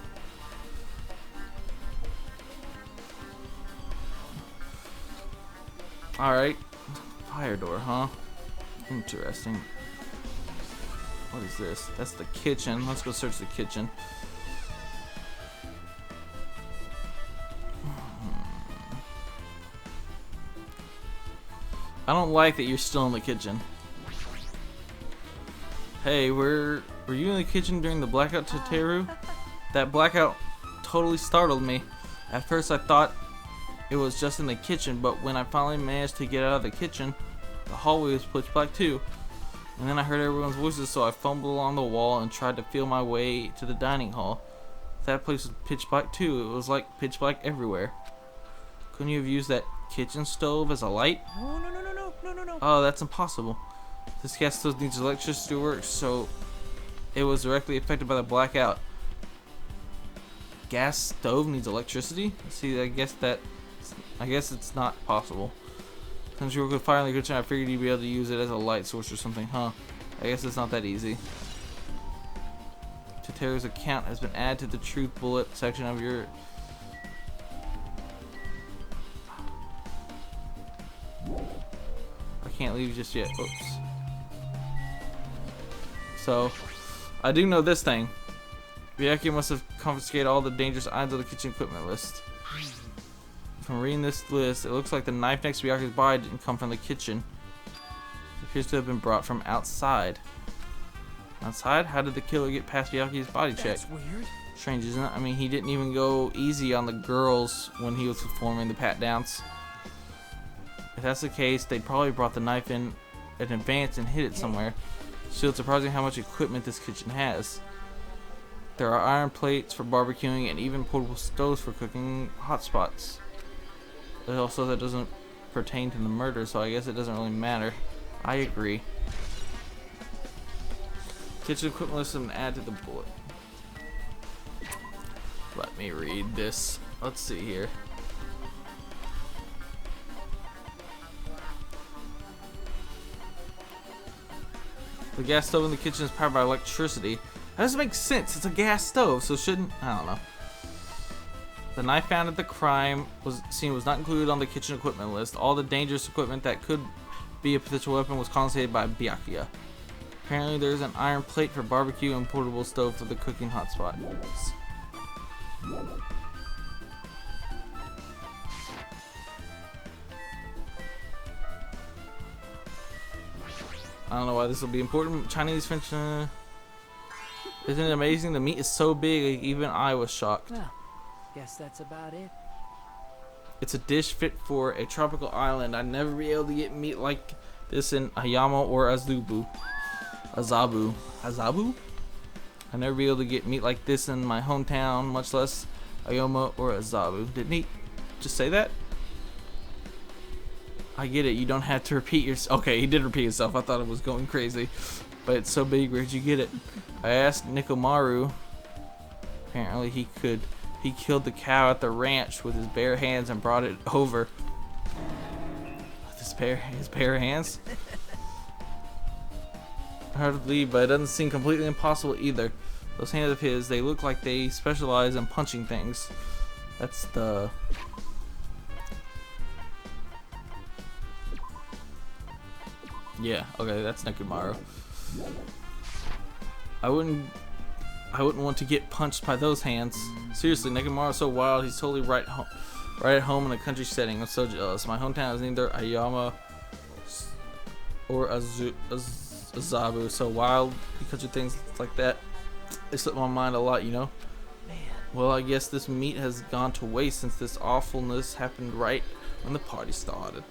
Alright. Fire door, huh? Interesting. What is this? That's the kitchen. Let's go search the kitchen. I don't like that you're still in the kitchen. Hey, were you in the kitchen during the blackout, Teteru? That blackout totally startled me. At first I thought it was just in the kitchen, but when I finally managed to get out of the kitchen, the hallway was pitch black too. And then I heard everyone's voices, so I fumbled along the wall and tried to feel my way to the dining hall. That place was pitch black too. It was like pitch black everywhere. Couldn't you have used that kitchen stove as a light? No. Oh, that's impossible. This gas stove needs electricity to work, so it was directly affected by the blackout. Gas stove needs electricity? See, I guess it's not possible. Since you work with fire in the kitchen, I figured you'd be able to use it as a light source or something, huh? I guess it's not that easy. Teteru's account has been added to the truth bullet section of your... I can't leave just yet. Oops. So, I do know this thing. Byakuya must have confiscated all the dangerous items of the kitchen equipment list. From reading this list, it looks like the knife next to Byakuya's body didn't come from the kitchen. It appears to have been brought from outside. Outside? How did the killer get past Byakuya's body check? That's weird. Strange, isn't it? I mean, he didn't even go easy on the girls when he was performing the pat-downs. If that's the case, they probably brought the knife in advance and hid it somewhere. Still, it's surprising how much equipment this kitchen has. There are iron plates for barbecuing and even portable stoves for cooking hot spots. Also, that doesn't pertain to the murder, so I guess it doesn't really matter. I agree. Kitchen equipment list and add to the bullet. Let me read this. Let's see here. The gas stove in the kitchen is powered by electricity. That doesn't make sense. It's a gas stove, so shouldn't... I don't know. The knife found at the crime scene was not included on the kitchen equipment list. All the dangerous equipment that could be a potential weapon was confiscated by Byakuya. Apparently there's an iron plate for barbecue and portable stove for the cooking hotspot. I don't know why this will be important. Chinese, French. Isn't it amazing? The meat is so big, even I was shocked. Well, guess that's about it. It's a dish fit for a tropical island. I'd never be able to get meat like this in Ayama or Azabu. I'd never be able to get meat like this in my hometown, much less Ayama or Azabu. Didn't he just say that? I get it. You don't have to repeat yourself. Okay, he did repeat himself. I thought it was going crazy. But it's so big. Where'd you get it? I asked Nikomaru. Apparently he killed the cow at the ranch with his bare hands and brought it over. With his bare hands? Hard to believe, but it doesn't seem completely impossible either. Those hands of his, they look like they specialize in punching things. That's the... Yeah, okay, that's Nekomaru. I wouldn't want to get punched by those hands. Seriously, Nekomaru's so wild, he's totally right at home in a country setting. I'm so jealous. My hometown is neither Ayama or Azabu, so wild because of things like that. They slip my mind a lot, you know? Man. Well, I guess this meat has gone to waste since this awfulness happened right when the party started.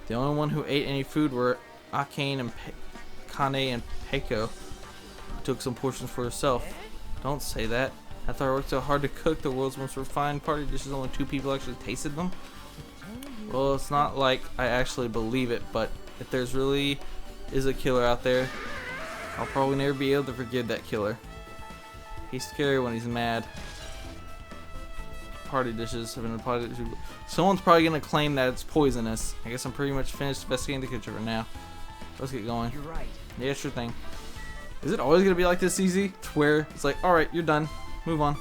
The only one who ate any food were Akane and Kane and Peiko, who took some portions for herself. Don't say that. After I worked so hard to cook the world's most refined party dishes, only 2 people actually tasted them? Well, it's not like I actually believe it, but if there's really is a killer out there, I'll probably never be able to forgive that killer. He's scary when he's mad. Party dishes have been a party dish. Someone's probably gonna claim that it's poisonous. I guess I'm pretty much finished investigating the kitchen for now. Let's get going. You're right. Yeah, sure thing. Is it always gonna be like this easy? To where it's like, alright, you're done. Move on.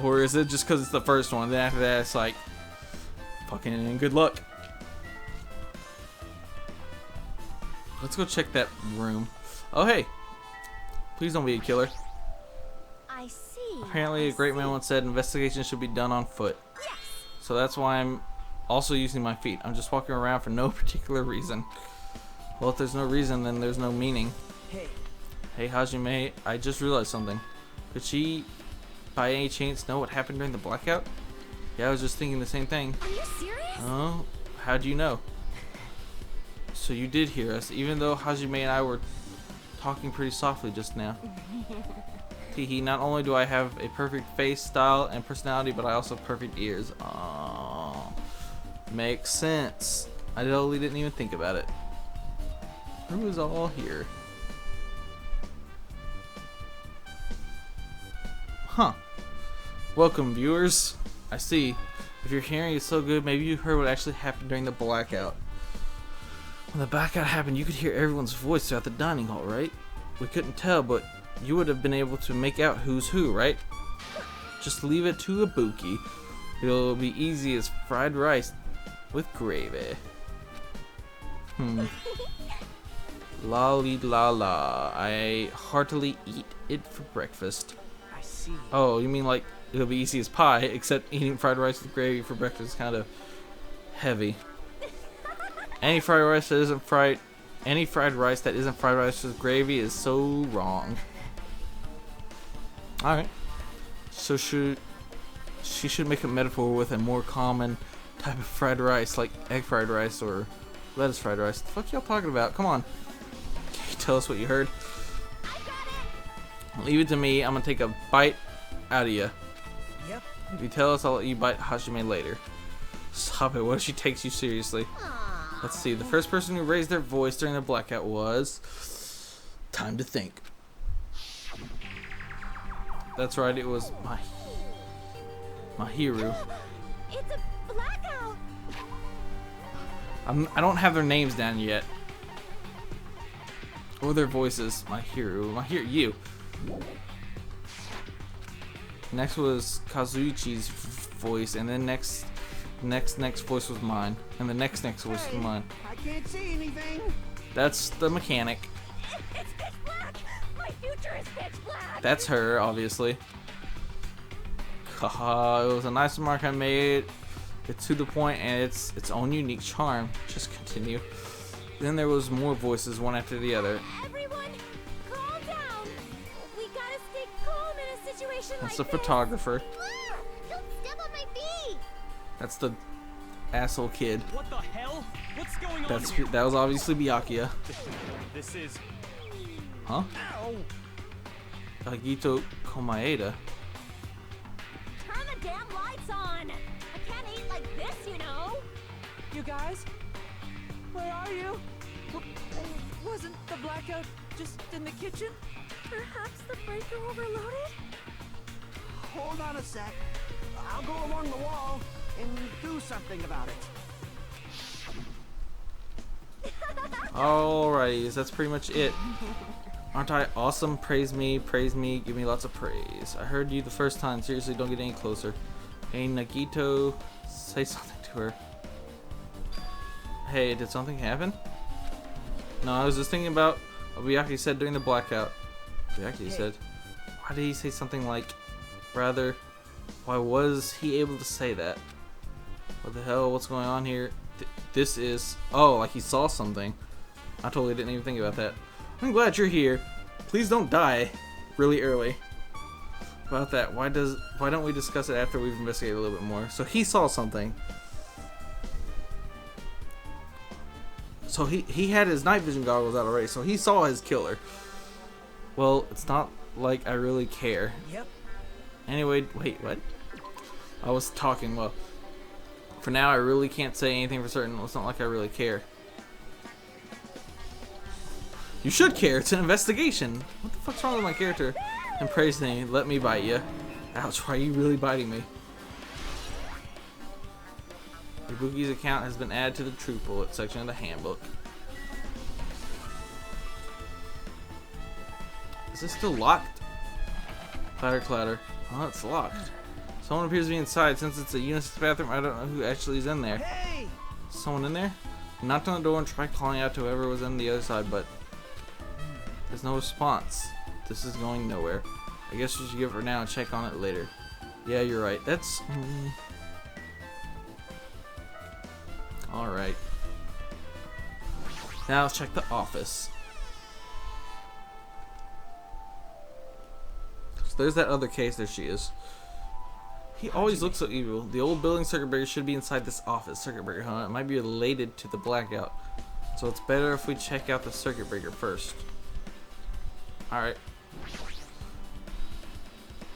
Or is it just because it's the first one? Then after that, it's like, fucking good luck. Let's go check that room. Oh, hey. Please don't be a killer. I see. Apparently, a great man once said investigation should be done on foot. Yes. So that's why I'm also using my feet. I'm just walking around for no particular reason. Well, if there's no reason, then there's no meaning. Hey, Hey, Hajime, I just realized something. Could she, by any chance, know what happened during the blackout? Yeah, I was just thinking the same thing. Are you serious? Oh, how do you know? So you did hear us, even though Hajime and I were talking pretty softly just now. Teehee, not only do I have a perfect face, style, and personality, but I also have perfect ears. Oh, makes sense. I totally didn't even think about it. Who is all here? Huh. Welcome, viewers. I see. If your hearing is so good, maybe you heard what actually happened during the blackout. When the blackout happened, you could hear everyone's voice throughout the dining hall, right? We couldn't tell, but you would have been able to make out who's who, right? Just leave it to Ibuki. It'll be easy as fried rice with gravy. Lolly la la. I heartily eat it for breakfast. I see. Oh, you mean like it'll be easy as pie, except eating fried rice with gravy for breakfast is kind of heavy. Any fried rice that isn't fried rice with gravy is so wrong. Alright. So she should make a metaphor with a more common type of fried rice, like egg fried rice or lettuce fried rice. The fuck y'all talking about? Come on. Can you tell us what you heard? Leave it to me. I'm gonna take a bite out of you. Yep. If you tell us, I'll let you bite Hajime later. Stop it. What if she takes you seriously? Let's see. The first person who raised their voice during the blackout was... Time to think. That's right. It was Mahiru. It's a blackout. I don't have their names down yet. Or their voices. Mahiru. You. Next was Kazuichi's voice, and then next voice was mine, and the next voice was mine. I can't see anything. That's the mechanic. It's pitch black. My future is pitch black. That's her, obviously. Haha, it was a nice remark I made. It's to the point and its own unique charm. Just continue. Then there was more voices, one after the other. Everyone, calm down. We gotta stay calm in a situation That's like the photographer. Ah, don't step on my feet. That's the asshole kid. What the hell? What's going on here? That was obviously Byakuya. This is... Huh? Ow! Agito Komaeda. Turn the damn lights on. I can't eat like this, you know. You guys? Where are you? Wasn't the blackout just in the kitchen? Perhaps the breaker overloaded? Hold on a sec. I'll go along the wall and do something about it. Alrighty, that's pretty much it. Aren't I awesome? Praise me, give me lots of praise. I heard you the first time. Seriously, don't get any closer. Hey, Nagito, say something to her. Hey, did something happen? No, I was just thinking about what Byakuya said during the blackout. Byakuya said, why did he say something like, rather, why was he able to say that? What the hell, what's going on here? This is, oh, like he saw something. I totally didn't even think about that. I'm glad you're here. Please don't die really early. about that. Why don't we discuss it after we've investigated a little bit more? So he saw something. So he had his night vision goggles out already, so he saw his killer. Well, it's not like I really care. Yep. Anyway, wait, what? I was talking, well, for now I really can't say anything for certain. It's not like I really care. You should care, it's an investigation. What the fuck's wrong with my character? And praise me, let me bite you. Ouch, why are you really biting me? Ibuki's account has been added to the True Bullet section of the handbook. Is this still locked? Clatter, clatter. Oh, it's locked. Someone appears to be inside. Since it's a unisex bathroom, I don't know who actually is in there. Hey! Someone in there? I knocked on the door and tried calling out to whoever was on the other side, but there's no response. This is going nowhere. I guess we should give it for now and check on it later. Yeah, you're right. That's... Alright. Now let's check the office. So there's that other case. There she is. He always looks so evil. The old building circuit breaker should be inside this office. Circuit breaker, huh? It might be related to the blackout. So it's better if we check out the circuit breaker first. Alright.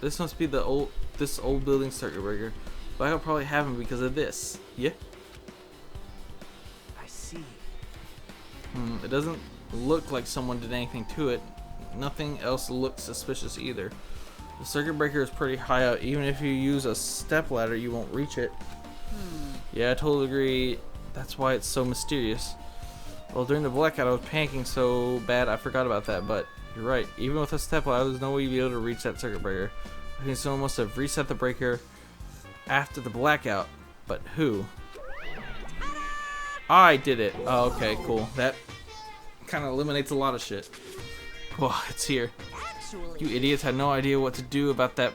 This must be this old building circuit breaker. Blackout probably happened because of this. Yeah? I see. It doesn't look like someone did anything to it. Nothing else looks suspicious either. The circuit breaker is pretty high up. Even if you use a step ladder, you won't reach it. Yeah, I totally agree. That's why it's so mysterious. Well, during the blackout, I was panicking so bad I forgot about that. But you're right. Even with a step ladder, there's no way you'd be able to reach that circuit breaker. I think someone must have reset the breaker after the blackout. But who? I did it. Oh, okay, cool. That kind of eliminates a lot of shit. Oh, it's here. You idiots had no idea what to do about that.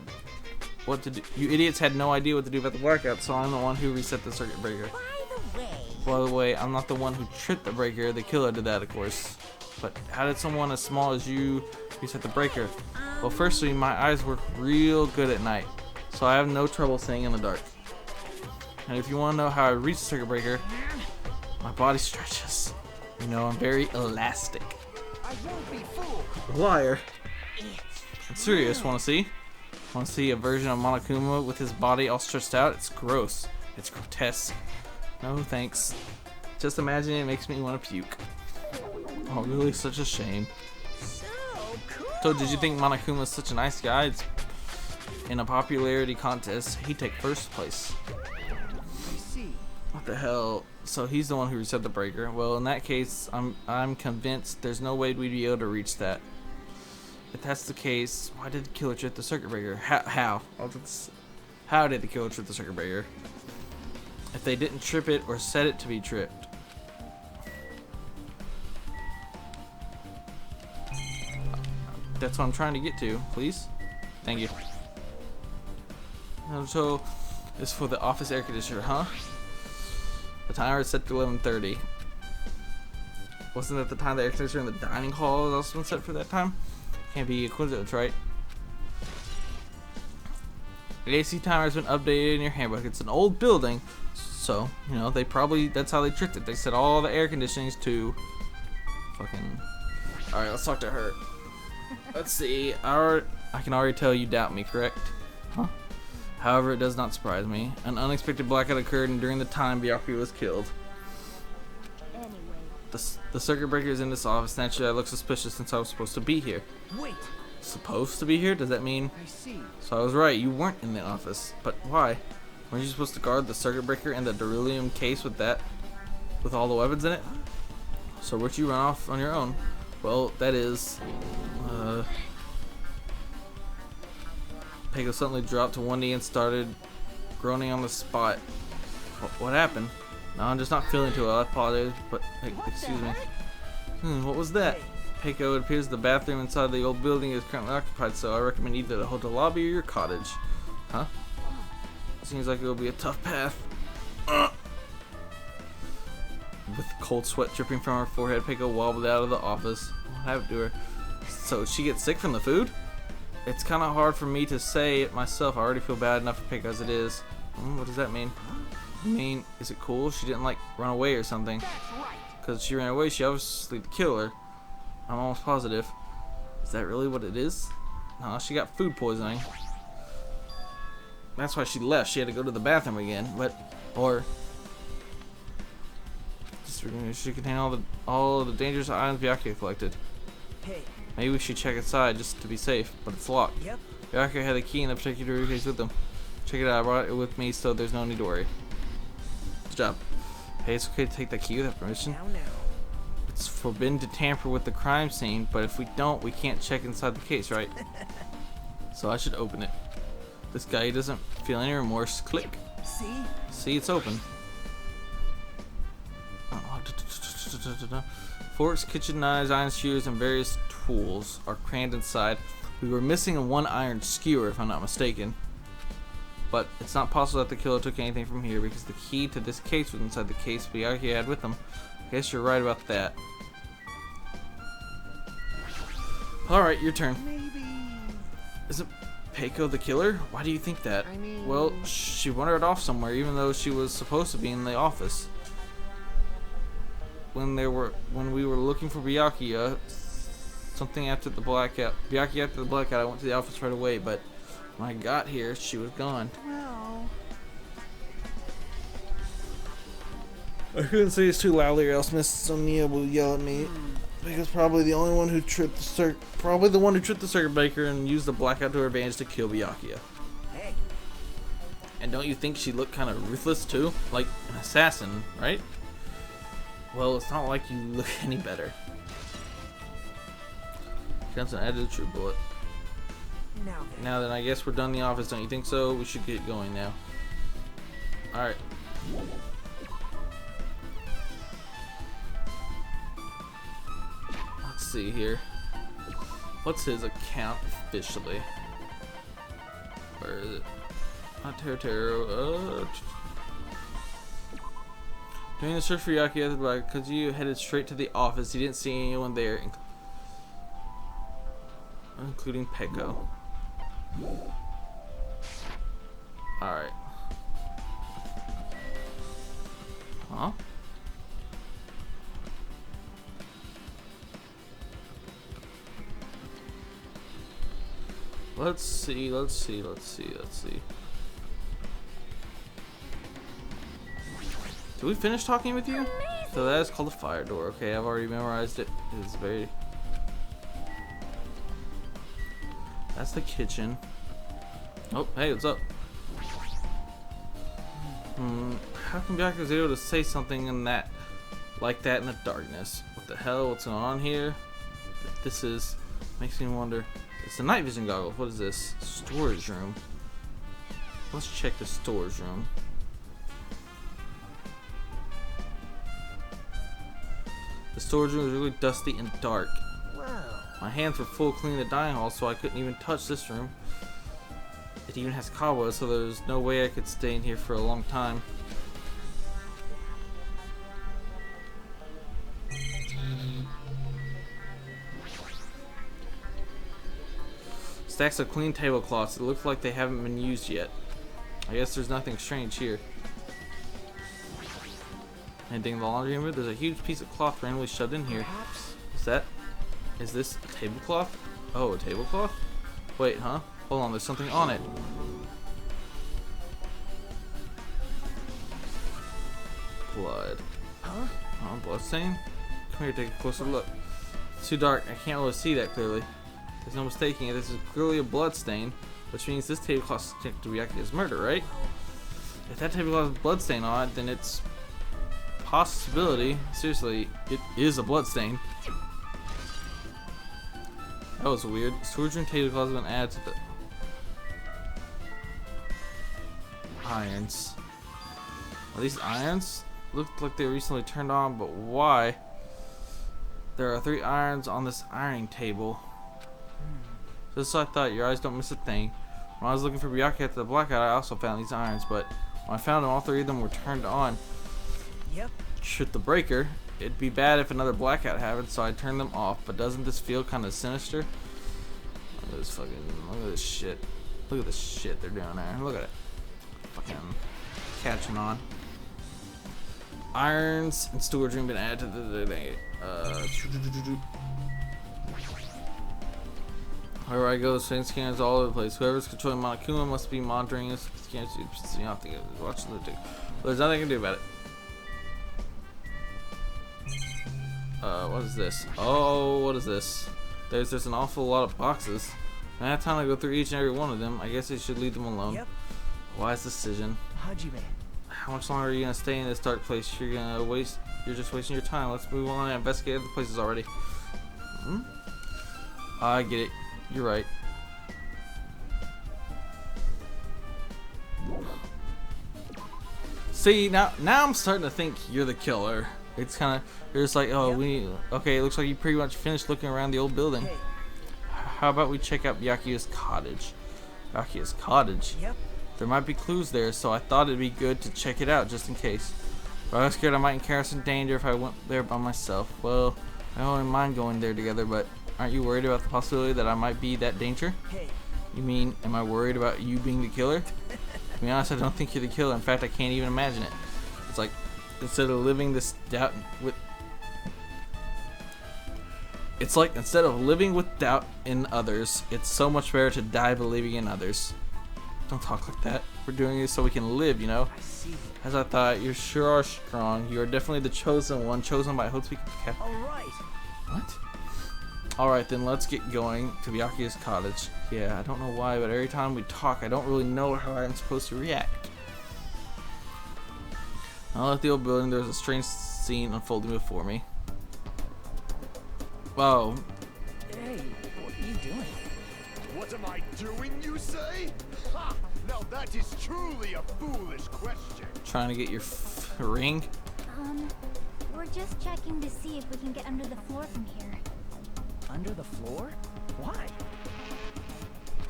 You idiots had no idea what to do about the blackout, so I'm the one who reset the circuit breaker. By the way, I'm not the one who tripped the breaker. The killer did that, of course. But how did someone as small as you reset the breaker? Well, firstly, my eyes work real good at night, so I have no trouble seeing in the dark. And if you want to know how I reached the circuit breaker, my body stretches. You know, I'm very elastic. I won't be fooled. Liar. I'm serious. Want to see? Want to see a version of Monokuma with his body all stretched out? It's gross. It's grotesque. No thanks. Just imagining it makes me want to puke. Oh, really? Such a shame. So, did you think Monokuma is such a nice guy? It's in a popularity contest, he'd take first place. I see. What the hell? So he's the one who reset the breaker. Well, in that case, I'm convinced there's no way we'd be able to reach that. If that's the case, why did the killer trip the circuit breaker? How? How did the killer trip the circuit breaker? If they didn't trip it or set it to be tripped. That's what I'm trying to get to, please. Thank you. So, it's for the office air conditioner, huh? The timer is set to 11:30. Wasn't that the time the air conditioner in the dining hall was also been set for that time? Can't be a coincidence, right? The AC timer has been updated in your handbook. It's an old building, so, you know, that's how they tricked it. They set all the air conditionings to fucking... Alright, let's talk to her. Let's see. I can already tell you doubt me, correct? Huh? However, it does not surprise me. An unexpected blackout occurred, and during the time, Byakuya was killed. The circuit breaker is in this office. Naturally, I look suspicious since I was supposed to be here. Wait. Supposed to be here? Does that mean? I see. So I was right. You weren't in the office. But why? Weren't you supposed to guard the circuit breaker and the beryllium case with all the weapons in it? So where'd you run off on your own? Well, that is... Pego suddenly dropped to one knee and started groaning on the spot. What happened? No, I'm just not feeling too well. I apologize, but excuse me. What was that? Peko, it appears the bathroom inside the old building is currently occupied, so I recommend either the hotel lobby or your cottage. Huh? Seems like it will be a tough path. With cold sweat dripping from her forehead, Peko wobbled out of the office. What happened to her? So she gets sick from the food? It's kind of hard for me to say it myself. I already feel bad enough for Pick as it is. What does that mean? I mean, is it cool? She didn't like run away or something. Because she ran away, she obviously the killer. I'm almost positive. Is that really what it is? No, she got food poisoning. That's why she left. She had to go to the bathroom again. Or she contain all the dangerous items Byakuya collected. Hey. Maybe we should check inside just to be safe, but it's locked. Yep. Byakuya had the key in the particular case with them. Check it out. I brought it with me, so there's no need to worry. Good job. Hey, it's okay to take that key without permission. Now. It's forbidden to tamper with the crime scene, but if we don't, we can't check inside the case, right? So I should open it. This guy doesn't feel any remorse. Click. See? See, it's open. Forks, kitchen knives, iron skewers, and various tools are crammed inside. We were missing one iron skewer, if I'm not mistaken. But it's not possible that the killer took anything from here because the key to this case was inside the case Byakuya had with him. I guess you're right about that. Alright, your turn. Maybe. Isn't Peiko the killer? Why do you think that? I mean... Well, she wandered off somewhere even though she was supposed to be in the office. When we were looking for Byakuya, something after the blackout. Byakuya after the blackout, I went to the office right away, but when I got here, she was gone. Well... I couldn't say this too loudly or else Miss Sonia will yell at me. Because probably the one who tripped the circuit breaker and used the blackout to her advantage to kill Byakuya. Hey. And don't you think she looked kind of ruthless too? Like an assassin, right? Well, it's not like you look any better. Johnson added a true bullet. Now then, I guess we're done in the office, don't you think so? We should get going now. Alright. Let's see here. What's his account officially? Where is it? Not Taro. During the search for Byakuya, because you headed straight to the office, you didn't see anyone there, including Peiko. Alright. Huh? Let's see. Did we finish talking with you? So that is called a fire door. Okay, I've already memorized it. It's very... That's the kitchen. Oh, hey, what's up? How come Byakuya was able to say something like that in the darkness? What the hell? What's going on here? This makes me wonder. It's the night vision goggles. What is this? Storage room. Let's check the storage room. The storage room is really dusty and dark. Well... My hands were full cleaning the dining hall, so I couldn't even touch this room. It even has cobwebs, so there's no way I could stay in here for a long time. Stacks of clean tablecloths. It looks like they haven't been used yet. I guess there's nothing strange here. Anything in the laundry room? There's a huge piece of cloth randomly shoved in here. Is this a tablecloth? Oh, a tablecloth? Wait, huh? Hold on, there's something on it. Blood. Huh? Oh, bloodstain? Come here, take a closer look. It's too dark. I can't really see that clearly. There's no mistaking it. This is clearly a blood stain, which means this tablecloth is connected to Byakuya's murder, right? If that tablecloth has blood stain on it, then it's possibility. Seriously, it is a blood stain. That was weird. Storage room tablecloth has been added to the irons. Are these irons? Looked like they were recently turned on, but why? There are 3 irons on this ironing table. Just so I thought, your eyes don't miss a thing. When I was looking for Byakuya after the blackout, I also found these irons, but when I found them, all 3 of them were turned on. Yep. Shoot the breaker. It'd be bad if another blackout happened, so I turned them off. But doesn't this feel kind of sinister? Look at this shit. Look at this shit they're doing there. Look at it. Fucking catching on. Irons and storage room been added to the wherever I go, strange scanners all over the place. Whoever's controlling Monokuma must be monitoring us. Scanners, you don't think it's watching the tick. Well, there's nothing I can do about it. What is this? Oh, what is this? There's just an awful lot of boxes. I have time to go through each and every one of them. I guess I should leave them alone. Yep. Wise decision. Hajime. How much longer are you gonna stay in this dark place? You're just wasting your time. Let's move on and investigate other places already. I get it. You're right. See, now I'm starting to think you're the killer. It's kind of, you're just like, oh, okay, it looks like you pretty much finished looking around the old building. Hey. How about we check out Byakuya's cottage? Byakuya's cottage? Yep. There might be clues there, so I thought it'd be good to check it out just in case. But I was scared I might encounter some danger if I went there by myself. Well, I don't really mind going there together, but aren't you worried about the possibility that I might be that danger? Hey. You mean, am I worried about you being the killer? To be honest, I don't think you're the killer. In fact, I can't even imagine it. It's like, instead of living with doubt in others, it's so much better to die believing in others. Don't talk like that. We're doing this so we can live, you know? I see. As I thought, you sure are strong. You are definitely the chosen one, chosen by Hotsuki. Alright. What? Alright, then let's get going to Byakuya's cottage. Yeah, I don't know why, but every time we talk, I don't really know how I'm supposed to react. Now at the old building, there's a strange scene unfolding before me. Whoa. Hey, what are you doing? What am I doing, you say? Ha! Now that is truly a foolish question. Trying to get your ring? We're just checking to see if we can get under the floor from here. Under the floor? Why?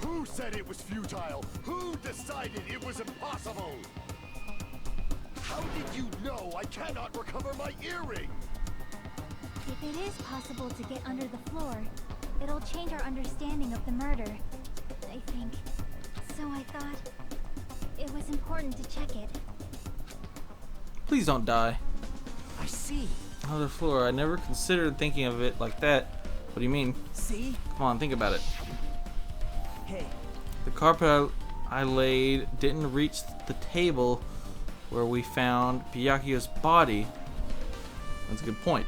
Who said it was futile? Who decided it was impossible? How did you know I cannot recover my earring? If it is possible to get under the floor, it'll change our understanding of the murder, I think. So I thought it was important to check it. Please don't die. I see. Under the floor. I never considered thinking of it like that. What do you mean? See? Come on, think about it. Hey. The carpet I laid didn't reach the table where we found Byakuya's body. That's a good point.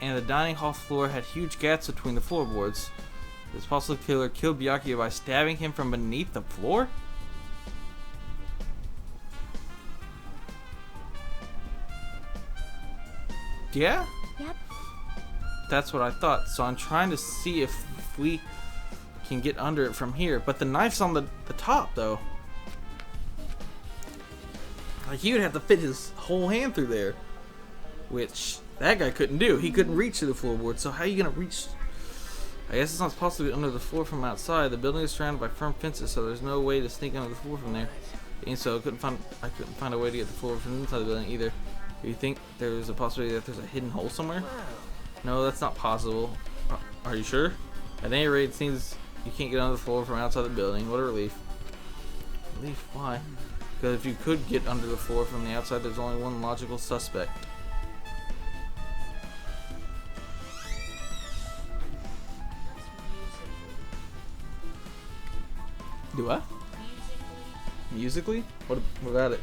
And the dining hall floor had huge gaps between the floorboards. This possible killer killed Byakuya by stabbing him from beneath the floor? Yeah? Yep. That's what I thought. So I'm trying to see if we can get under it from here. But the knife's on the top, though. Like, he would have to fit his whole hand through there. Which that guy couldn't do. He couldn't reach to the floorboard. So how are you going to reach? I guess it's not possible to get under the floor from outside. The building is surrounded by firm fences, so there's no way to sneak under the floor from there. And so I couldn't find a way to get the floor from inside the building either. Do you think there's a possibility that there's a hidden hole somewhere? No, that's not possible. Are you sure? At any rate, it seems you can't get under the floor from outside the building. What a relief. Relief? Why? Because if you could get under the floor from the outside, there's only one logical suspect. Do what? Musically? What about it?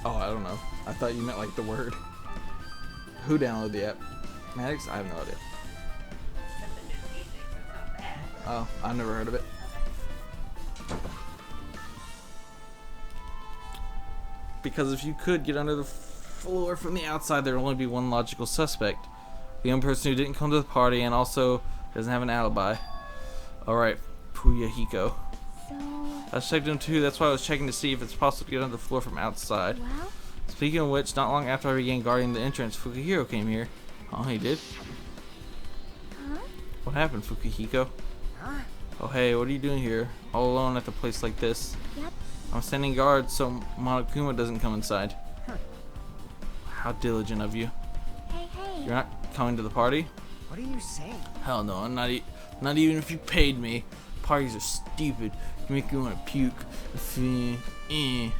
Oh, I don't know. I thought you meant like the word. Who downloaded the app? Maddox? I have no idea. Oh, I've never heard of it. Because if you could get under the floor from the outside, there would only be one logical suspect. The only person who didn't come to the party and also doesn't have an alibi. Alright, Puyahiko. So... I checked him too, that's why I was checking to see if it's possible to get under the floor from outside. Well? Speaking of which, not long after I began guarding the entrance, Fukahiro came here. Oh, he did? Huh? What happened, Fukahiko? Huh? Oh, hey, what are you doing here? All alone at a place like this? Yep. I'm standing guard so Monokuma doesn't come inside. Huh. How diligent of you. Hey, You're not coming to the party? What are you saying? Hell no, I'm not even if you paid me. Parties are stupid. You make me want to puke. You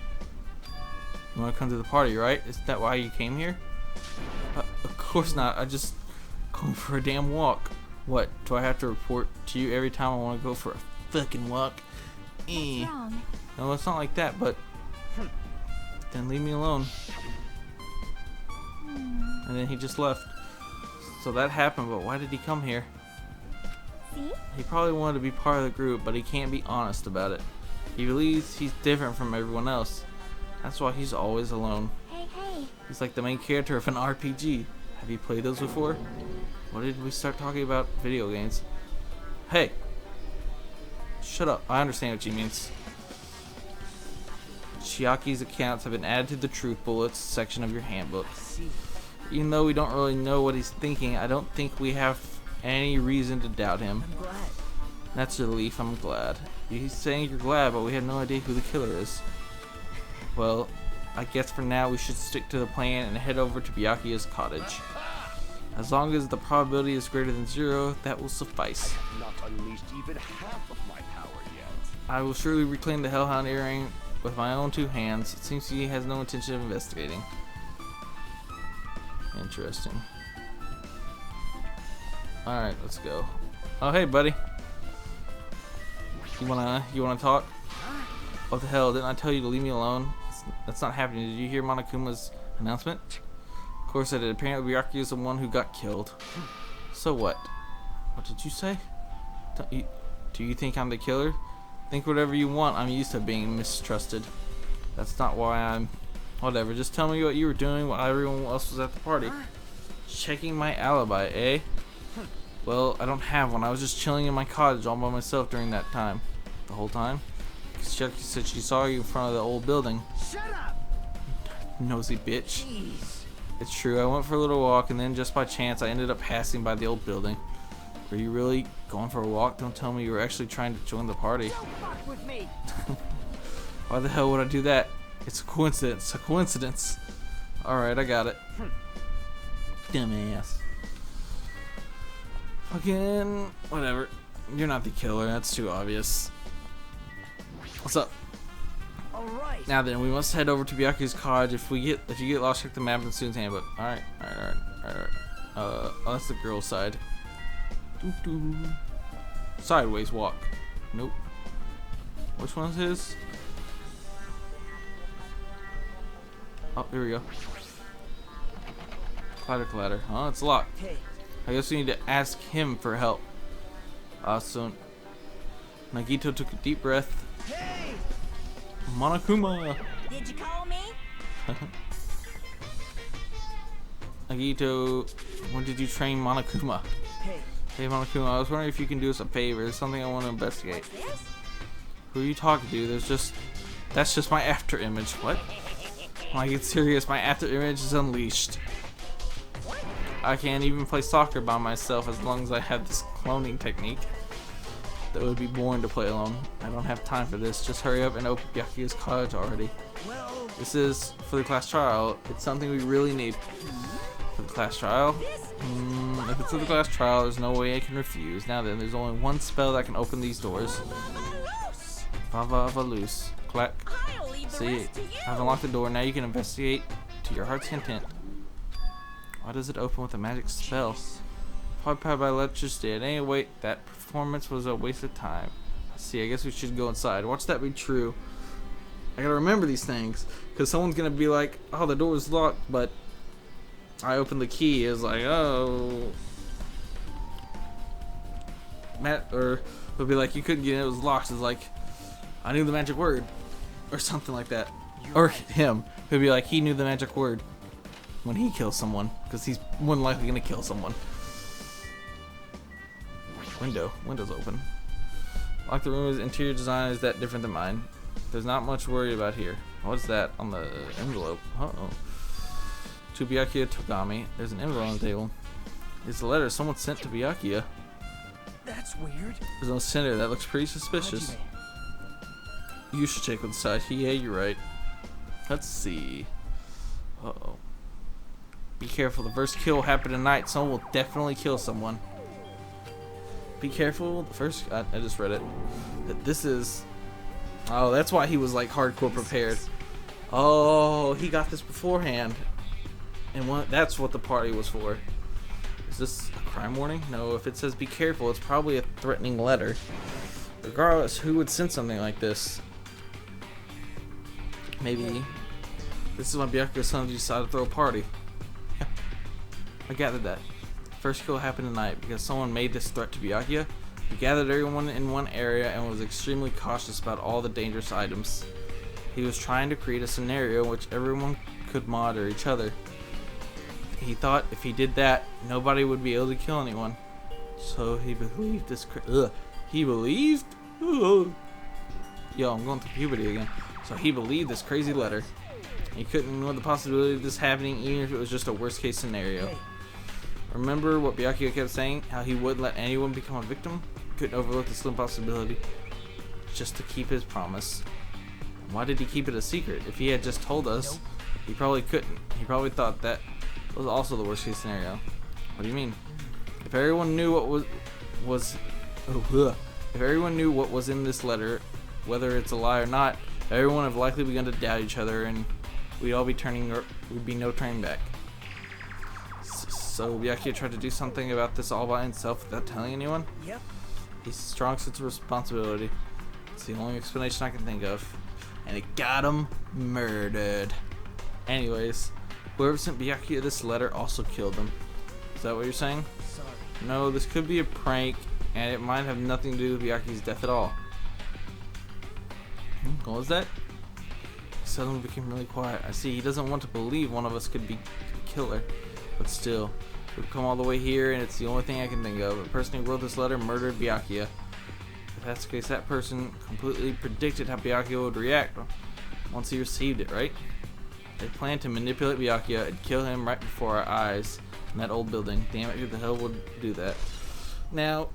want to come to the party, right? Isn't that why you came here? Of course not. I just going for a damn walk. What? Do I have to report to you every time I want to go for a fucking walk? What's wrong? No, it's not like that, but then leave me alone. And then he just left. So that happened, but why did he come here? See? He probably wanted to be part of the group, but he can't be honest about it. He believes he's different from everyone else. That's why he's always alone. Hey, hey. He's like the main character of an RPG. Have you played those before? Why did we start talking about video games? Hey! Shut up. I understand what she means. Chiaki's accounts have been added to the Truth Bullets section of your handbook. Even though we don't really know what he's thinking, I don't think we have any reason to doubt him. I'm glad. That's a relief. I'm glad. He's saying you're glad, but we have no idea who the killer is. Well, I guess for now we should stick to the plan and head over to Byakuya's cottage. As long as the probability is greater than 0, that will suffice. I have not unleashed even half of my power yet. I will surely reclaim the Hellhound earring with my own 2 hands. It seems he has no intention of investigating. Interesting. Alright, let's go. Oh, hey, buddy. You wanna talk? What the hell? Didn't I tell you to leave me alone? That's not happening. Did you hear Monokuma's announcement? Of course I did. Apparently Byakuya is the one who got killed. So what? What did you say? Do you think I'm the killer? Think whatever you want. I'm used to being mistrusted. That's not why I'm... Whatever. Just tell me what you were doing while everyone else was at the party. Checking my alibi, eh? Well, I don't have one. I was just chilling in my cottage all by myself during that time. The whole time? Chiaki said she saw you in front of the old building. Shut up! Nosy bitch. Jeez. It's true. I went for a little walk, and then just by chance, I ended up passing by the old building. Were you really going for a walk? Don't tell me you were actually trying to join the party. Don't fuck with me. Why the hell would I do that? It's a coincidence. A coincidence. Alright, I got it. Dumbass. Fucking... Whatever. You're not the killer. That's too obvious. What's up? All right. Now then, we must head over to Byakuya's cottage. If you get lost, check the map in Soon's handbook. Alright. Oh, that's the girl's side. Doo-doo. Sideways walk. Nope. Which one's his? Oh, here we go. Clatter. Oh, it's locked. Hey. I guess we need to ask him for help. So Nagito took a deep breath. Hey. Monokuma! Did you call me? Nagito, when did you train Monokuma? Hey. Hey Monokuma, I was wondering if you can do us a favor. There's something I want to investigate. What's this? Who are you talking to? That's just my after image. What? When I get serious, my after image is unleashed. I can't even play soccer by myself as long as I have this cloning technique. That would be boring to play alone. I don't have time for this. Just hurry up and open Byakuya's cottage already. Well, This is for the class trial. It's something we really need. For the class trial? If it's for the class trial, there's no way I can refuse. Now then, there's only one spell that can open these doors. Vava Valus. Clack. I'll leave the See, rest to you. I've unlocked the door. Now you can investigate to your heart's content. Why does it open with a magic spell? Probably powered by electricity. Anyway, that performance was a waste of time. See, I guess we should go inside. Watch that be true. I gotta remember these things, because someone's gonna be like, "Oh, the door is locked," but I opened the key. It's like, "Oh, Matt," or they'll be like, "You couldn't get in. It was locked." It's like, "I knew the magic word," or something like that. Or him, who'd be like, "He knew the magic word." When he kills someone, because he's more than likely gonna kill someone. Window's open. Like the room's interior design is that different than mine. There's not much worry about here. What's that on the envelope? Uh-oh. To Byakuya Togami. There's an envelope on the table. It's a letter someone sent to Byakuya. that's weird. There's no sender. That looks pretty suspicious. You should check with the side. Yeah, you're right. Let's see. Uh-oh. Be careful. The first kill will happen tonight. Someone will definitely kill someone. Be careful. The first... I just read it. That this is... Oh, that's why he was like hardcore prepared. Oh, he got this beforehand. And that's what the party was for. Is this a crime warning? No, if it says be careful, it's probably a threatening letter. Regardless, who would send something like this? Maybe this is why Byakuya's son decided to throw a party. Yeah, I gathered that. First kill happened tonight because someone made this threat to Byakuya. He gathered everyone in one area and was extremely cautious about all the dangerous items. He was trying to create a scenario in which everyone could monitor each other. He thought if he did that, nobody would be able to kill anyone. So he believed this. He believed? Yo, I'm going through puberty again. So he believed this crazy letter. He couldn't ignore the possibility of this happening, even if it was just a worst case scenario. Remember what Byakuya kept saying? How he wouldn't let anyone become a victim? Couldn't overlook the slim possibility. Just to keep his promise. Why did he keep it a secret? If he had just told us, he probably couldn't. He probably thought that was also the worst case scenario. What do you mean? If everyone knew what if everyone knew what was in this letter, whether it's a lie or not, everyone would have likely begun to doubt each other, and we'd be no turning back. So Byakuya tried to do something about this all by himself without telling anyone? Yep. He's a strong sense of responsibility. It's the only explanation I can think of. And it got him murdered. Anyways, whoever sent Byakuya this letter also killed him. Is that what you're saying? Sorry. No, this could be a prank, and it might have nothing to do with Byakuya's death at all. What was that? He suddenly became really quiet. I see, he doesn't want to believe one of us could be the killer. But still, we've come all the way here, and it's the only thing I can think of. The person who wrote this letter murdered Byakuya. If that's the case, that person completely predicted how Byakuya would react once he received it, right? They planned to manipulate Byakuya and kill him right before our eyes in that old building. Damn it, who the hell would do that? Now,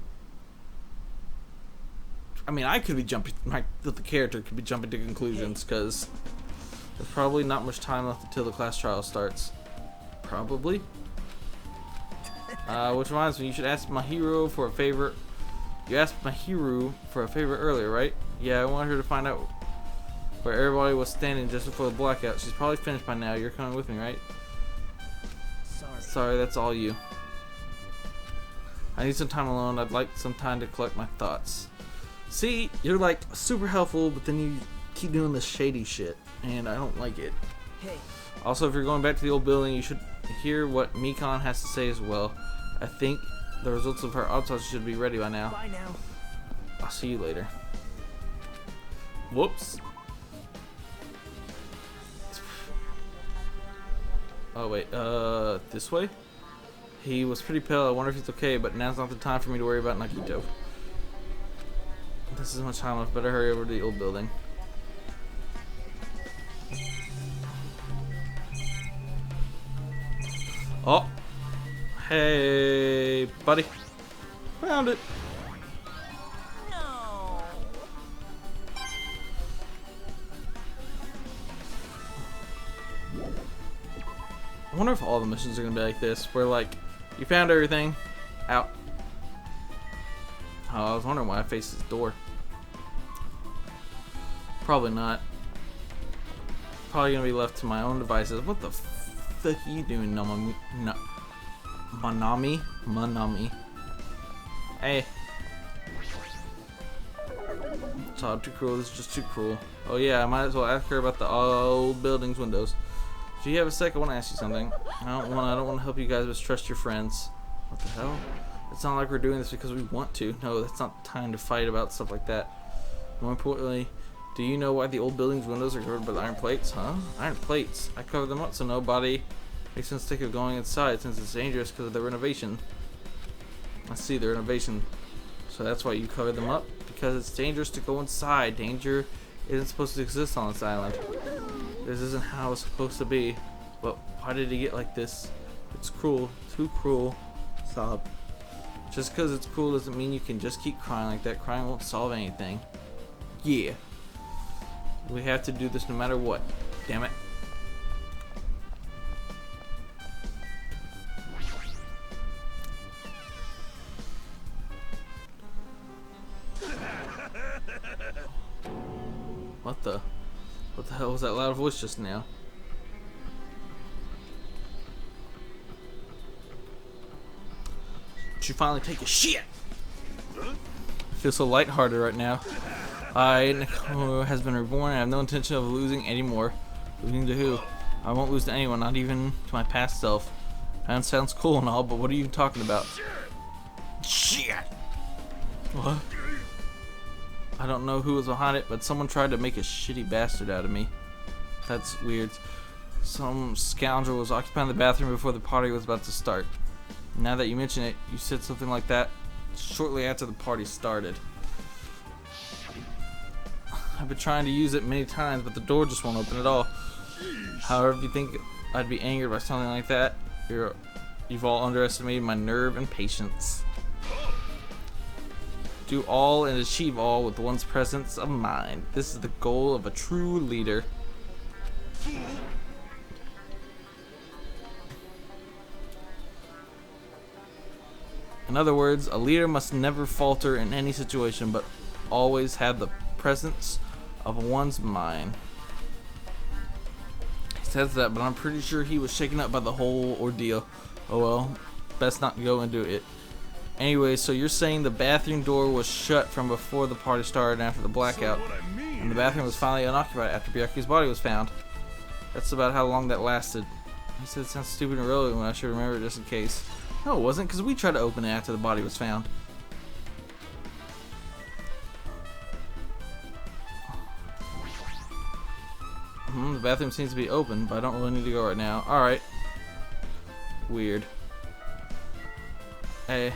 I mean, I could be the character could be jumping to conclusions, because there's probably not much time left until the class trial starts. Probably. Which reminds me, you should ask my hero for a favor. You asked my hero for a favor earlier, right? Yeah, I wanted her to find out where everybody was standing just before the blackout. She's probably finished by now. You're coming with me, right? Sorry, that's all you. I need some time alone. I'd like some time to collect my thoughts. See, you're like super helpful, but then you keep doing this shady shit, and I don't like it. Hey. Also, if you're going back to the old building, you should hear what Mikan has to say as well. I think the results of her autopsy should be ready by now. Bye now. I'll see you later. Whoops. Oh wait, this way? He was pretty pale. I wonder if he's okay, but now's not the time for me to worry about Nakito. This is much time left. Better hurry over to the old building. Oh, hey, buddy, found it. No. I wonder if all the missions are gonna be like this, where like, you found everything, out. Oh, I was wondering why I faced this door. Probably not. Probably gonna be left to my own devices. What the fuck are you doing, Manami? Hey. Todd, too cruel. This is just too cruel. Oh yeah, I might as well ask her about the old building's windows. If you have a sec, I want to ask you something. I don't want to help you guys mistrust your friends. What the hell? It's not like we're doing this because we want to. No, that's not the time to fight about stuff like that. More importantly, do you know why the old building's windows are covered by iron plates? Huh? Iron plates. I covered them up so nobody makes the mistake of going inside, since it's dangerous because of the renovation. I see, the renovation. So that's why you covered them up? Because it's dangerous to go inside. Danger isn't supposed to exist on this island. This isn't how it's supposed to be. But why did it get like this? It's cruel. Too cruel. Sob. Just because it's cruel doesn't mean you can just keep crying like that. Crying won't solve anything. Yeah. We have to do this no matter what. Damn it. What the hell was that loud voice just now? Did you finally take a shit? I feel so lighthearted right now. Nicole has been reborn and I have no intention of losing anymore. Losing to who? I won't lose to anyone, not even to my past self. That sounds cool and all, but what are you talking about? Shit! What? I don't know who was behind it, but someone tried to make a shitty bastard out of me. That's weird. Some scoundrel was occupying the bathroom before the party was about to start. Now that you mention it, you said something like that shortly after the party started. I've been trying to use it many times, but the door just won't open at all. However, if you think I'd be angered by something like that, you've all underestimated my nerve and patience. Do all and achieve all with one's presence of mind. This is the goal of a true leader. In other words, a leader must never falter in any situation, but always have the presence of one's mind. He says that, but I'm pretty sure he was shaken up by the whole ordeal. Oh well, best not go into it. Anyway, so you're saying the bathroom door was shut from before the party started and after the blackout, and the bathroom was finally unoccupied after Byaku's body was found. That's about how long that lasted. He said it sounds stupid and irrelevant when I should remember it just in case. No, it wasn't, because we tried to open it after the body was found. The bathroom seems to be open, but I don't really need to go right now. Alright. Weird. Hey,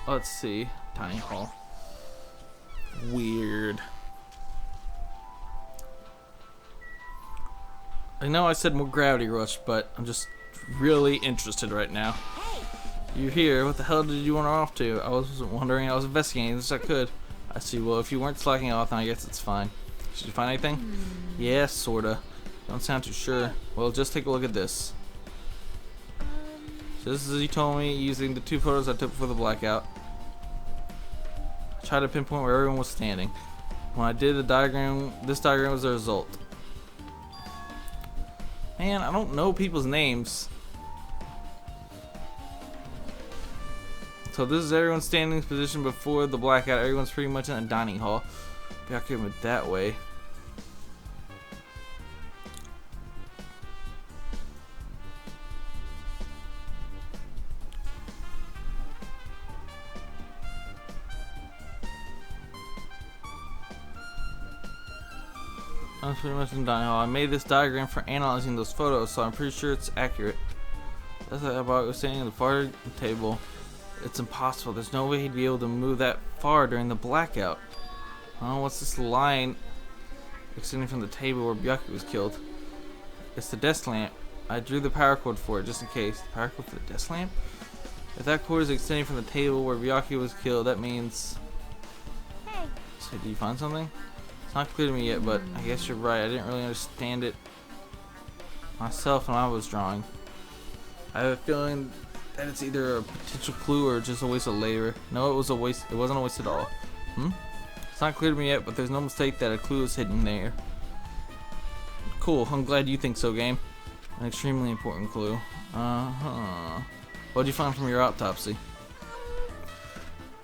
let's see. Tiny hall. Weird. I know I said more Gravity Rush, but I'm just really interested right now. You're here. What the hell did you wander off to? I was wondering. I was investigating as I could. I see. Well, if you weren't slacking off, then I guess it's fine. Did you find anything? Yeah, sorta. Don't sound too sure. Well, just take a look at this. So this is as you told me, using the 2 photos I took before the blackout. I tried to pinpoint where everyone was standing. When I did the diagram, this diagram was the result. Man, I don't know people's names. So this is everyone's standing position before the blackout. Everyone's pretty much in a dining hall. Byaku went that way. I was pretty much in dining hall. I made this diagram for analyzing those photos, so I'm pretty sure it's accurate. That's like about was standing at the far table. It's impossible. There's no way he'd be able to move that far during the blackout. Oh, what's this line extending from the table where Byaku was killed? It's the desk lamp. I drew the power cord for it just in case. The power cord for the desk lamp? If that cord is extending from the table where Byaku was killed, that means... Hey. So did you find something? It's not clear to me yet, but I guess you're right. I didn't really understand it myself when I was drawing. I have a feeling that it's either a potential clue or just a waste of labor. No, it was a waste. It wasn't a waste at all. It's not clear to me yet, but there's no mistake that a clue is hidden there. Cool. I'm glad you think so, game. An extremely important clue. What'd you find from your autopsy?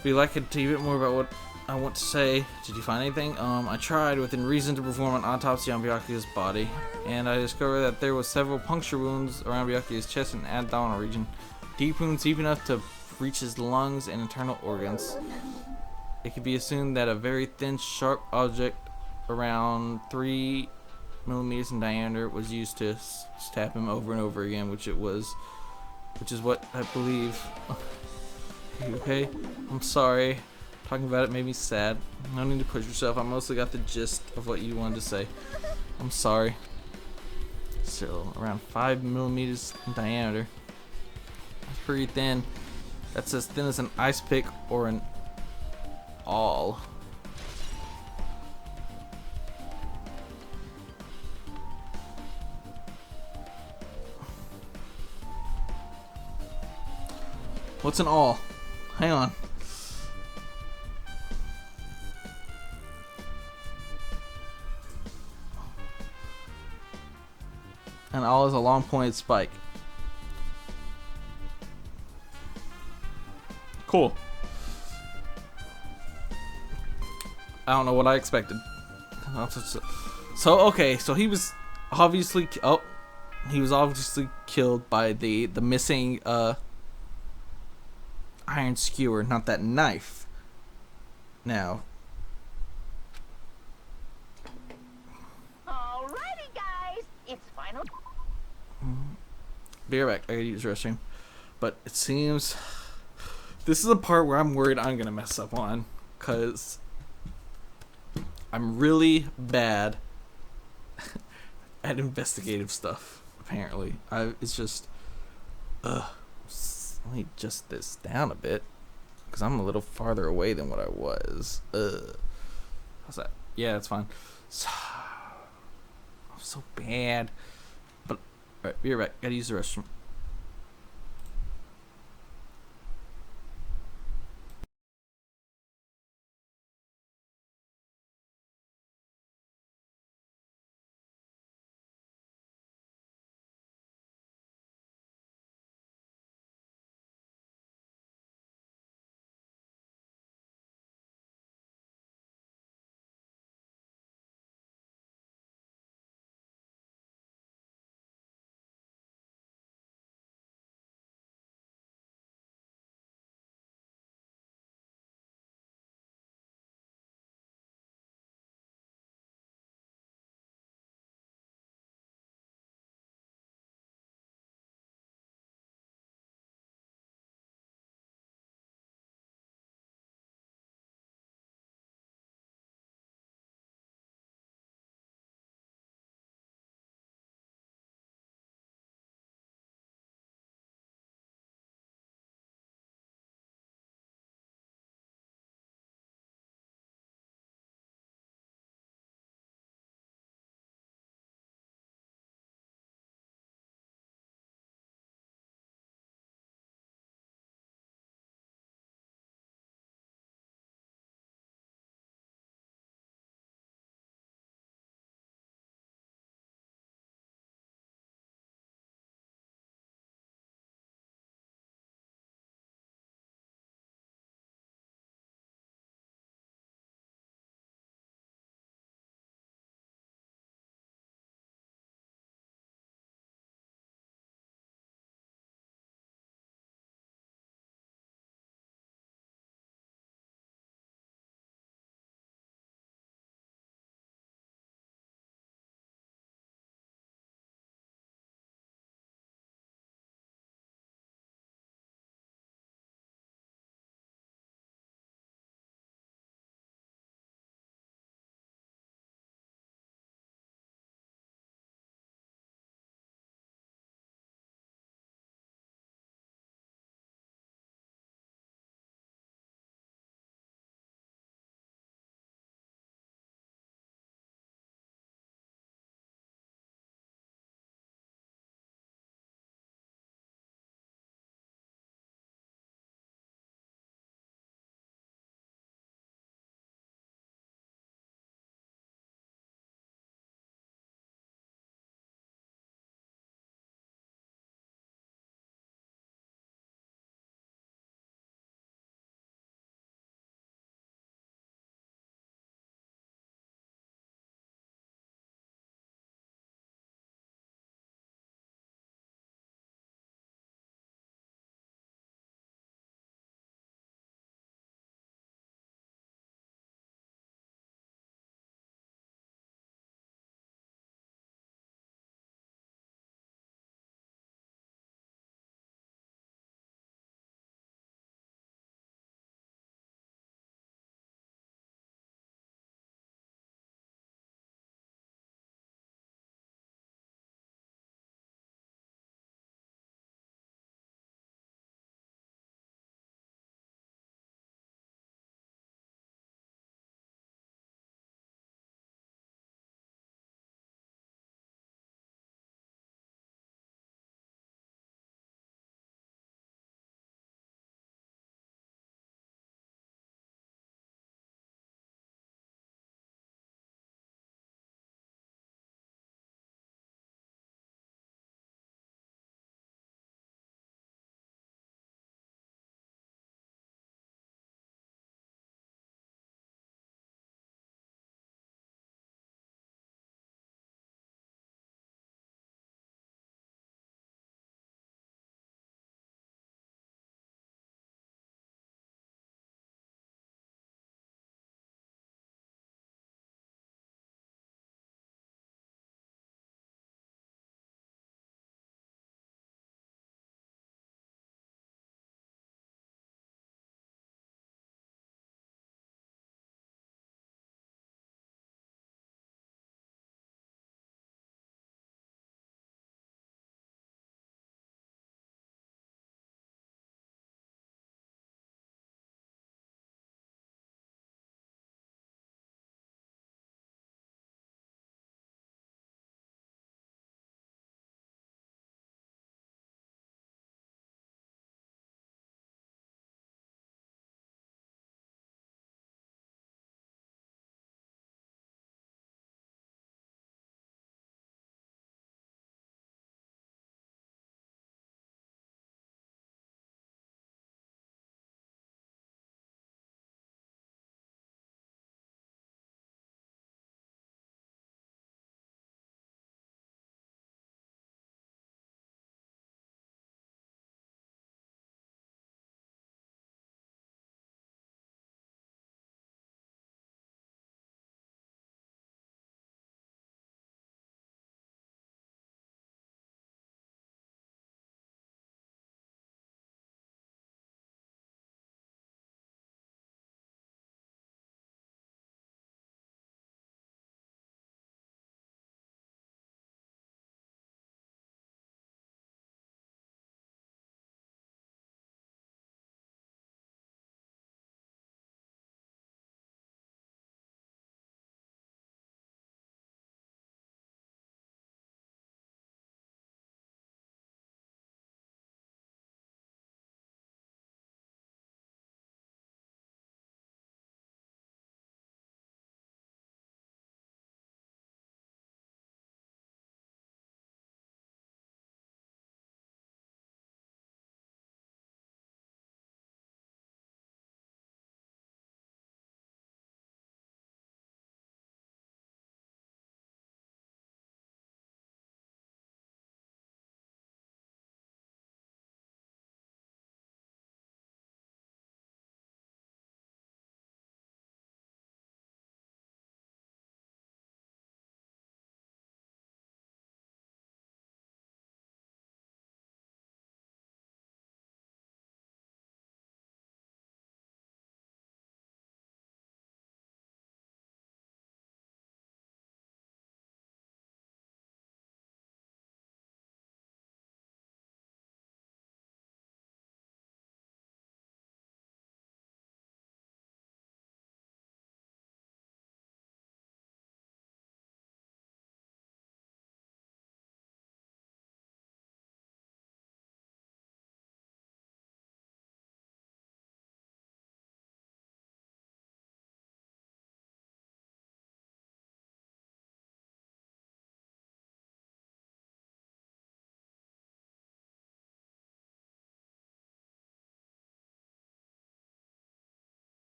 If you'd like to tell you a bit more about what I want to say, did you find anything? I tried within reason to perform an autopsy on Byaku's body, and I discovered that there was several puncture wounds around Byaku's chest and abdominal region. Deep wounds deep enough to reach his lungs and internal organs. It could be assumed that a very thin, sharp object around 3 millimeters in diameter was used to stab him over and over again, which is what I believe. You okay? I'm sorry. Talking about it made me sad. No need to push yourself. I mostly got the gist of what you wanted to say. I'm sorry. Still, around 5 millimeters in diameter. That's pretty thin. That's as thin as an ice pick or an awl. What's an awl? Hang on. and all is a long pointed spike. Cool. I don't know what I expected. So okay, so he was obviously killed by the missing iron skewer, not that knife. Now, Alrighty, guys, it's final. be right back. I gotta use the restroom. But it seems this is a part where I'm worried I'm gonna mess up on, cause I'm really bad at investigative stuff. Apparently, it's just let me adjust this down a bit, because I'm a little farther away than what I was. How's that? Yeah, that's fine. So, I'm so bad. But alright, be right back. Gotta use the restroom.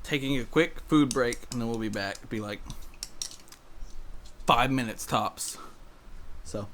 taking a quick food break, and then we'll be back. It'll be like 5 minutes tops. So.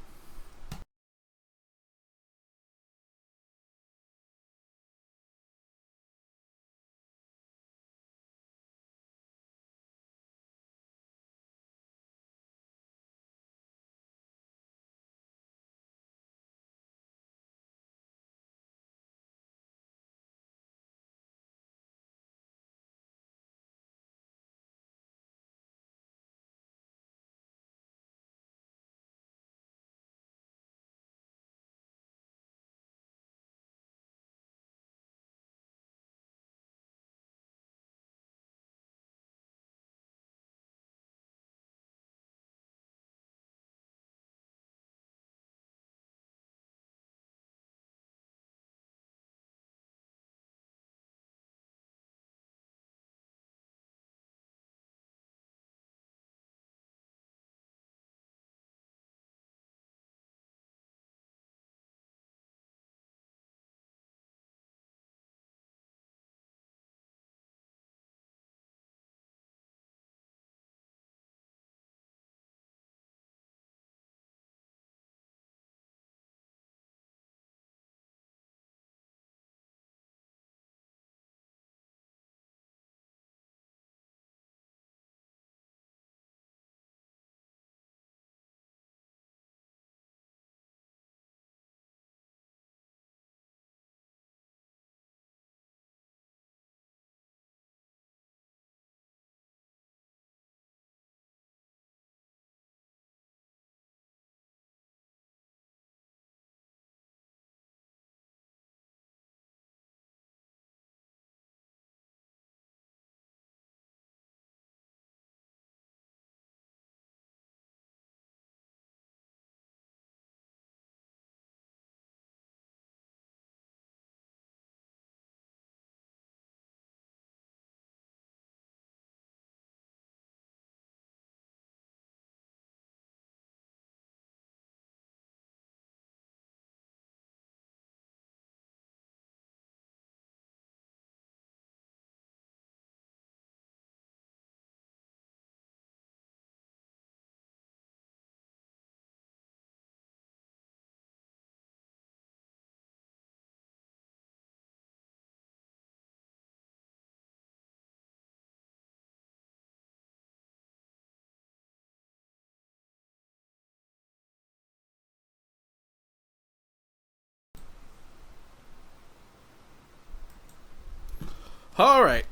Alright.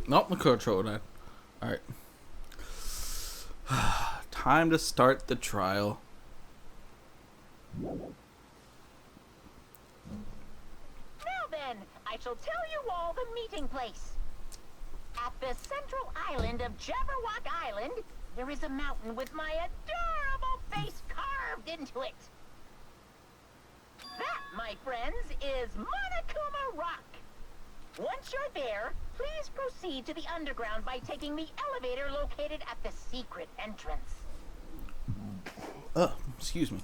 Nope, the control died. Alright. Time to start the trial. Now then, I shall tell you all the meeting place. At the central island of Jabberwock Island, there is a mountain with my adorable face carved into it. That, my friends, is Monokuma Rock. Once you're there, please proceed to the underground by taking the elevator located at the secret entrance. Excuse me.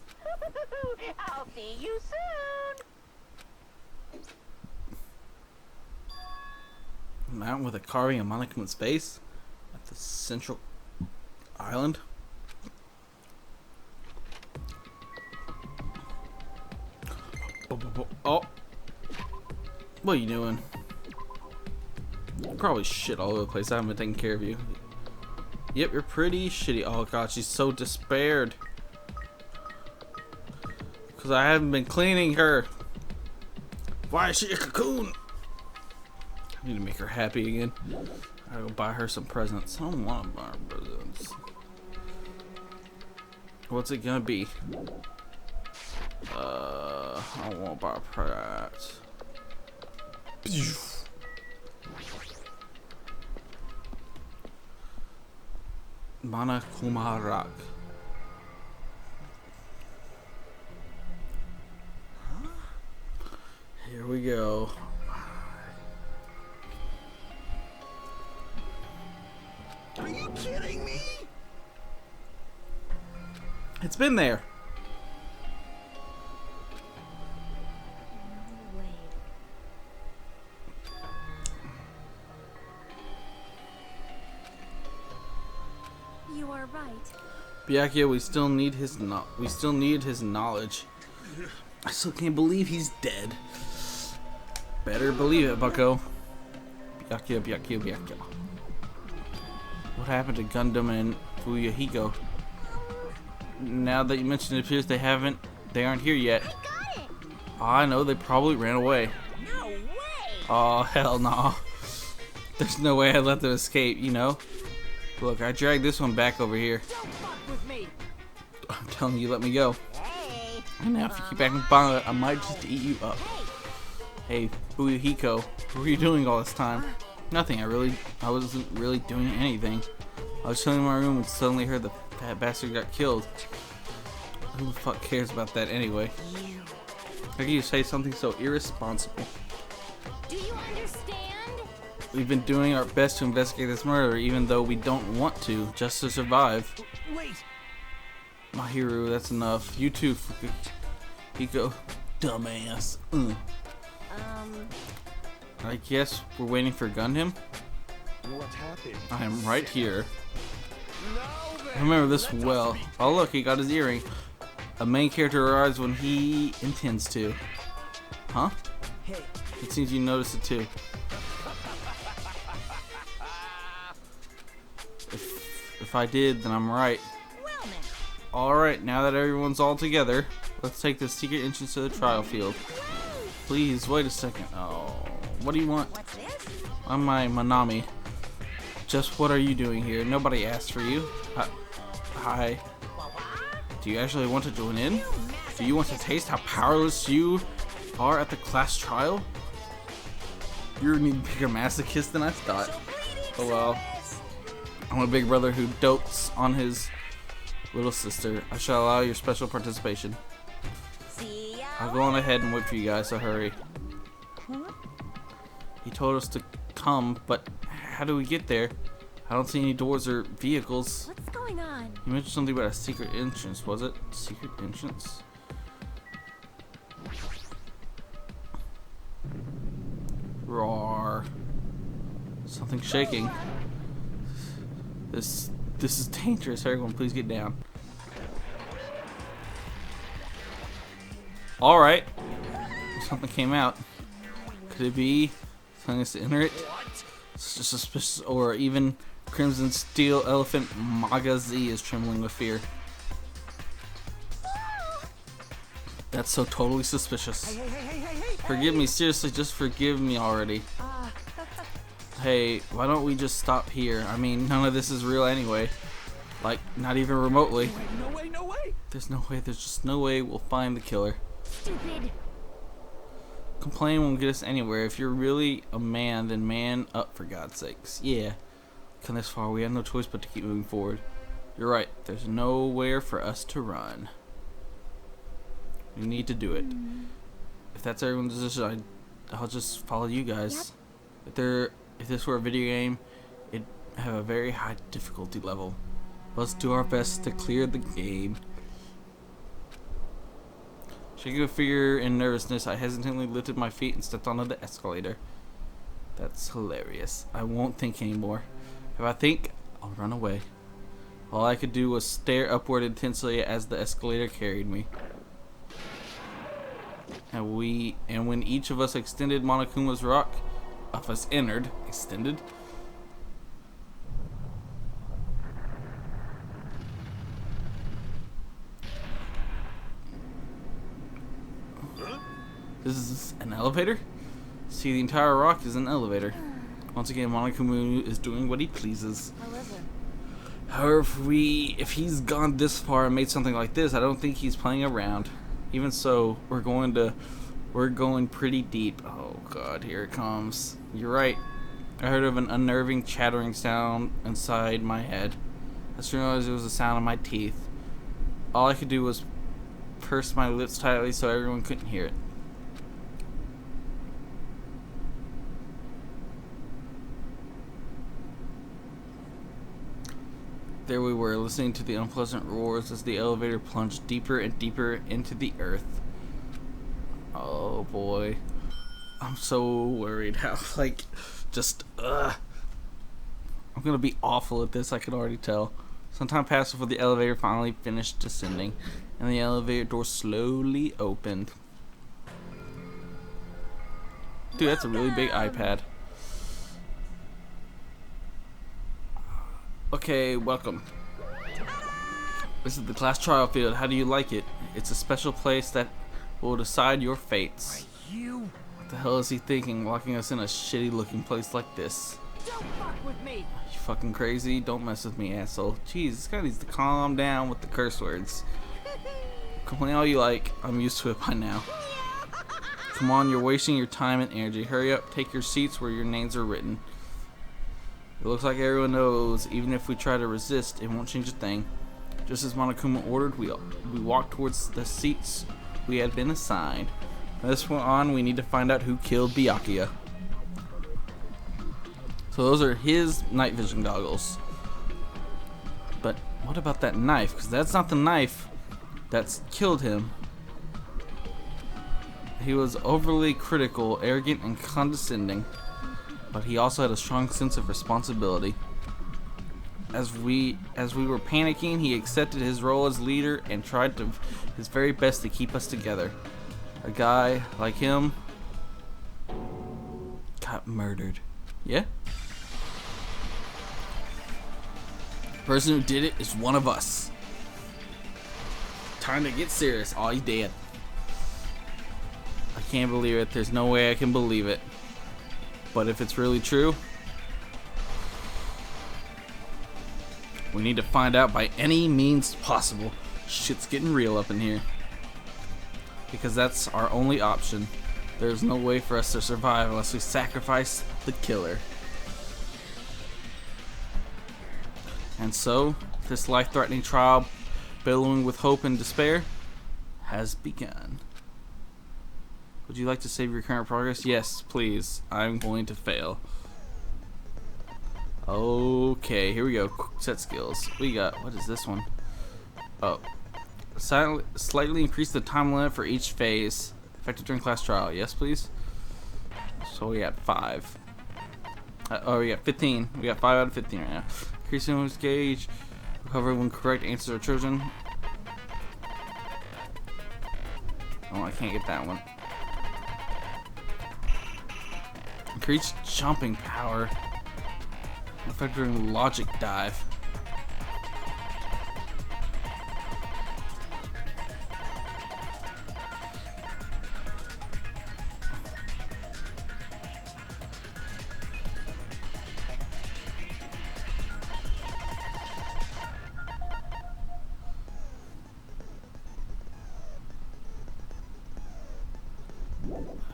I'll see you soon. Mountain with a carving of Monokuma's face at the central island. Oh, what are you doing? You're probably shit all over the place. I haven't been taking care of you. Yep, you're pretty shitty. Oh god, she's so despaired. Because I haven't been cleaning her. Why is she a cocoon? I need to make her happy again. I gotta go buy her some presents. I don't want to buy her presents. What's it gonna be? I don't want to buy her presents. Monokuma Rock. Here we go. Are you kidding me? It's been there. No way. right. Byakuya, we still need his knowledge. I still can't believe he's dead. Better believe it, bucko. Byakuya. What happened to Gundam and Fuyahiko? Now that you mention it, appears they aren't here yet. I got it! Oh, I know, they probably ran away. No way! Oh, hell no. There's no way I'd let them escape, you know? Look, I dragged this one back over here. Don't fuck with me. I'm telling you, let me go. Hey! And now if you keep acting violent, I might just eat you up. Hey, Fuyahiko, what were you doing all this time? Nothing, I wasn't really doing anything. I was chilling in my room and suddenly heard the fat bastard got killed. Who the fuck cares about that anyway? How can you say something so irresponsible? Do you understand? We've been doing our best to investigate this murder, even though we don't want to, just to survive. Wait. Mahiru, that's enough. You too, Fuyahiko. Dumbass. I guess we're waiting for Gundam? What happened? I am right here. Now then, I remember this let us well. meet. Oh look, he got his earring. A main character arrives when he intends to. Huh? Hey, It seems you noticed it too. If I did, then I'm right. Well now, Alright, now that everyone's all together, let's take the secret entrance to the trial field. Please, wait a second. Oh, what do you want? what's this? I'm my Manami. Just what are you doing here? Nobody asked for you. Hi. Do you actually want to join in? Do you want to taste how powerless you are at the class trial? You're an even bigger masochist than I thought. Oh well. I'm a big brother who dotes on his little sister. I shall allow your special participation. See ya. I'll go on ahead and wait for you guys, so hurry. He told us to come, but how do we get there? I don't see any doors or vehicles. What's going on? You mentioned something about a secret entrance, was it? Secret entrance? Roar. Something shaking. This is dangerous. Everyone, please get down. Alright. Something came out. Could it be telling us to enter it? It's just suspicious, or even Crimson Steel Elephant Magazi is trembling with fear. That's so totally suspicious. Forgive me, seriously, just forgive me already. Hey, why don't we just stop here? I mean, none of this is real anyway. Like, not even remotely. no way. There's just no way we'll find the killer. Stupid. Complain won't get us anywhere. If you're really a man, then man up, for God's sakes. Yeah. Come this far, we have no choice but to keep moving forward. You're right, there's nowhere for us to run. We need to do it. If that's everyone's decision, I'll just follow you guys. If this were a video game, it'd have a very high difficulty level. Let's do our best to clear the game. Shaking with fear and nervousness, I hesitantly lifted my feet and stepped onto the escalator. That's hilarious. I won't think anymore. If I think, I'll run away. All I could do was stare upward intensely as the escalator carried me. And when each of us extended Monokuma's rock, extended. This is an elevator? See, the entire rock is an elevator. Once again, Monokuma is doing what he pleases. However, if he's gone this far and made something like this, I don't think he's playing around. Even so, we're going pretty deep. Oh god, here it comes. You're right. I heard of an unnerving chattering sound inside my head. I soon realized it was the sound of my teeth. All I could do was purse my lips tightly so everyone couldn't hear it. There we were, listening to the unpleasant roars as the elevator plunged deeper and deeper into the earth. Oh boy. I'm so worried how, I'm gonna be awful at this, I can already tell. Some time passed before the elevator finally finished descending, and the elevator door slowly opened. Dude, that's a really big iPad. Okay, welcome. This is the class trial field. How do you like it? It's a special place that will decide your fates. What the hell is he thinking, locking us in a shitty looking place like this? Don't fuck with me. You fucking crazy? Don't mess with me, asshole. Jeez, this guy needs to calm down with the curse words. Complain all you like. I'm used to it by now. Come on, you're wasting your time and energy. Hurry up, take your seats where your names are written. It looks like everyone knows, even if we try to resist, it won't change a thing. Just as Monokuma ordered, we walked towards the seats we had been assigned. From this point on, we need to find out who killed Byakuya. So those are his night vision goggles. But what about that knife? Because that's not the knife that's killed him. He was overly critical, arrogant, and condescending, but he also had a strong sense of responsibility. As we were panicking, he accepted his role as leader and tried his very best to keep us together. A guy like him got murdered. Yeah? The person who did it is one of us. Time to get serious. Oh, he's dead. I can't believe it. There's no way I can believe it. But if it's really true, we need to find out by any means possible. Shit's getting real up in here. Because that's our only option. There's no way for us to survive unless we sacrifice the killer. And so, this life-threatening trial, billowing with hope and despair, has begun. Would you like to save your current progress? Yes, please. I'm going to fail. Okay, here we go. Set skills. We got, what is this one? Oh. Slightly increase the time limit for each phase. Effective during class trial. Yes, please. So we got 5. We got 15. We got 5 out of 15 right now. Increasing one's gauge. Recover when correct answers are chosen. Oh, I can't get that one. Increase jumping power. Effect during logic dive.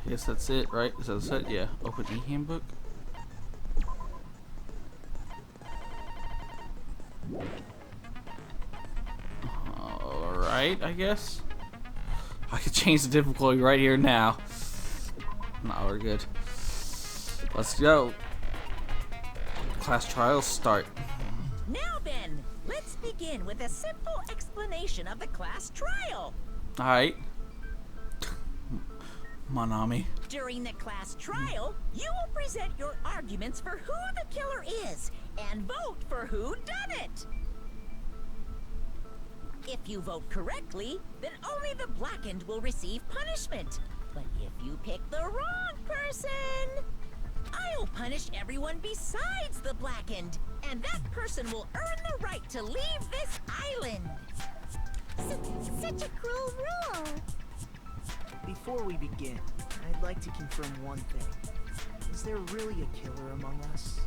I guess that's it, right? Is that it? Yeah. Open e-handbook. Alright, I guess. I could change the difficulty right here now. No, we're good. Let's go. Class trials start. Now then, let's begin with a simple explanation of the class trial. Alright. Manami. During the class trial, you will present your arguments for who the killer is and vote for who done it. If you vote correctly, then only the blackened will receive punishment. But if you pick the wrong person, I'll punish everyone besides the blackened, and that person will earn the right to leave this island. Such a cruel rule. Before we begin, I'd like to confirm one thing. Is there really a killer among us?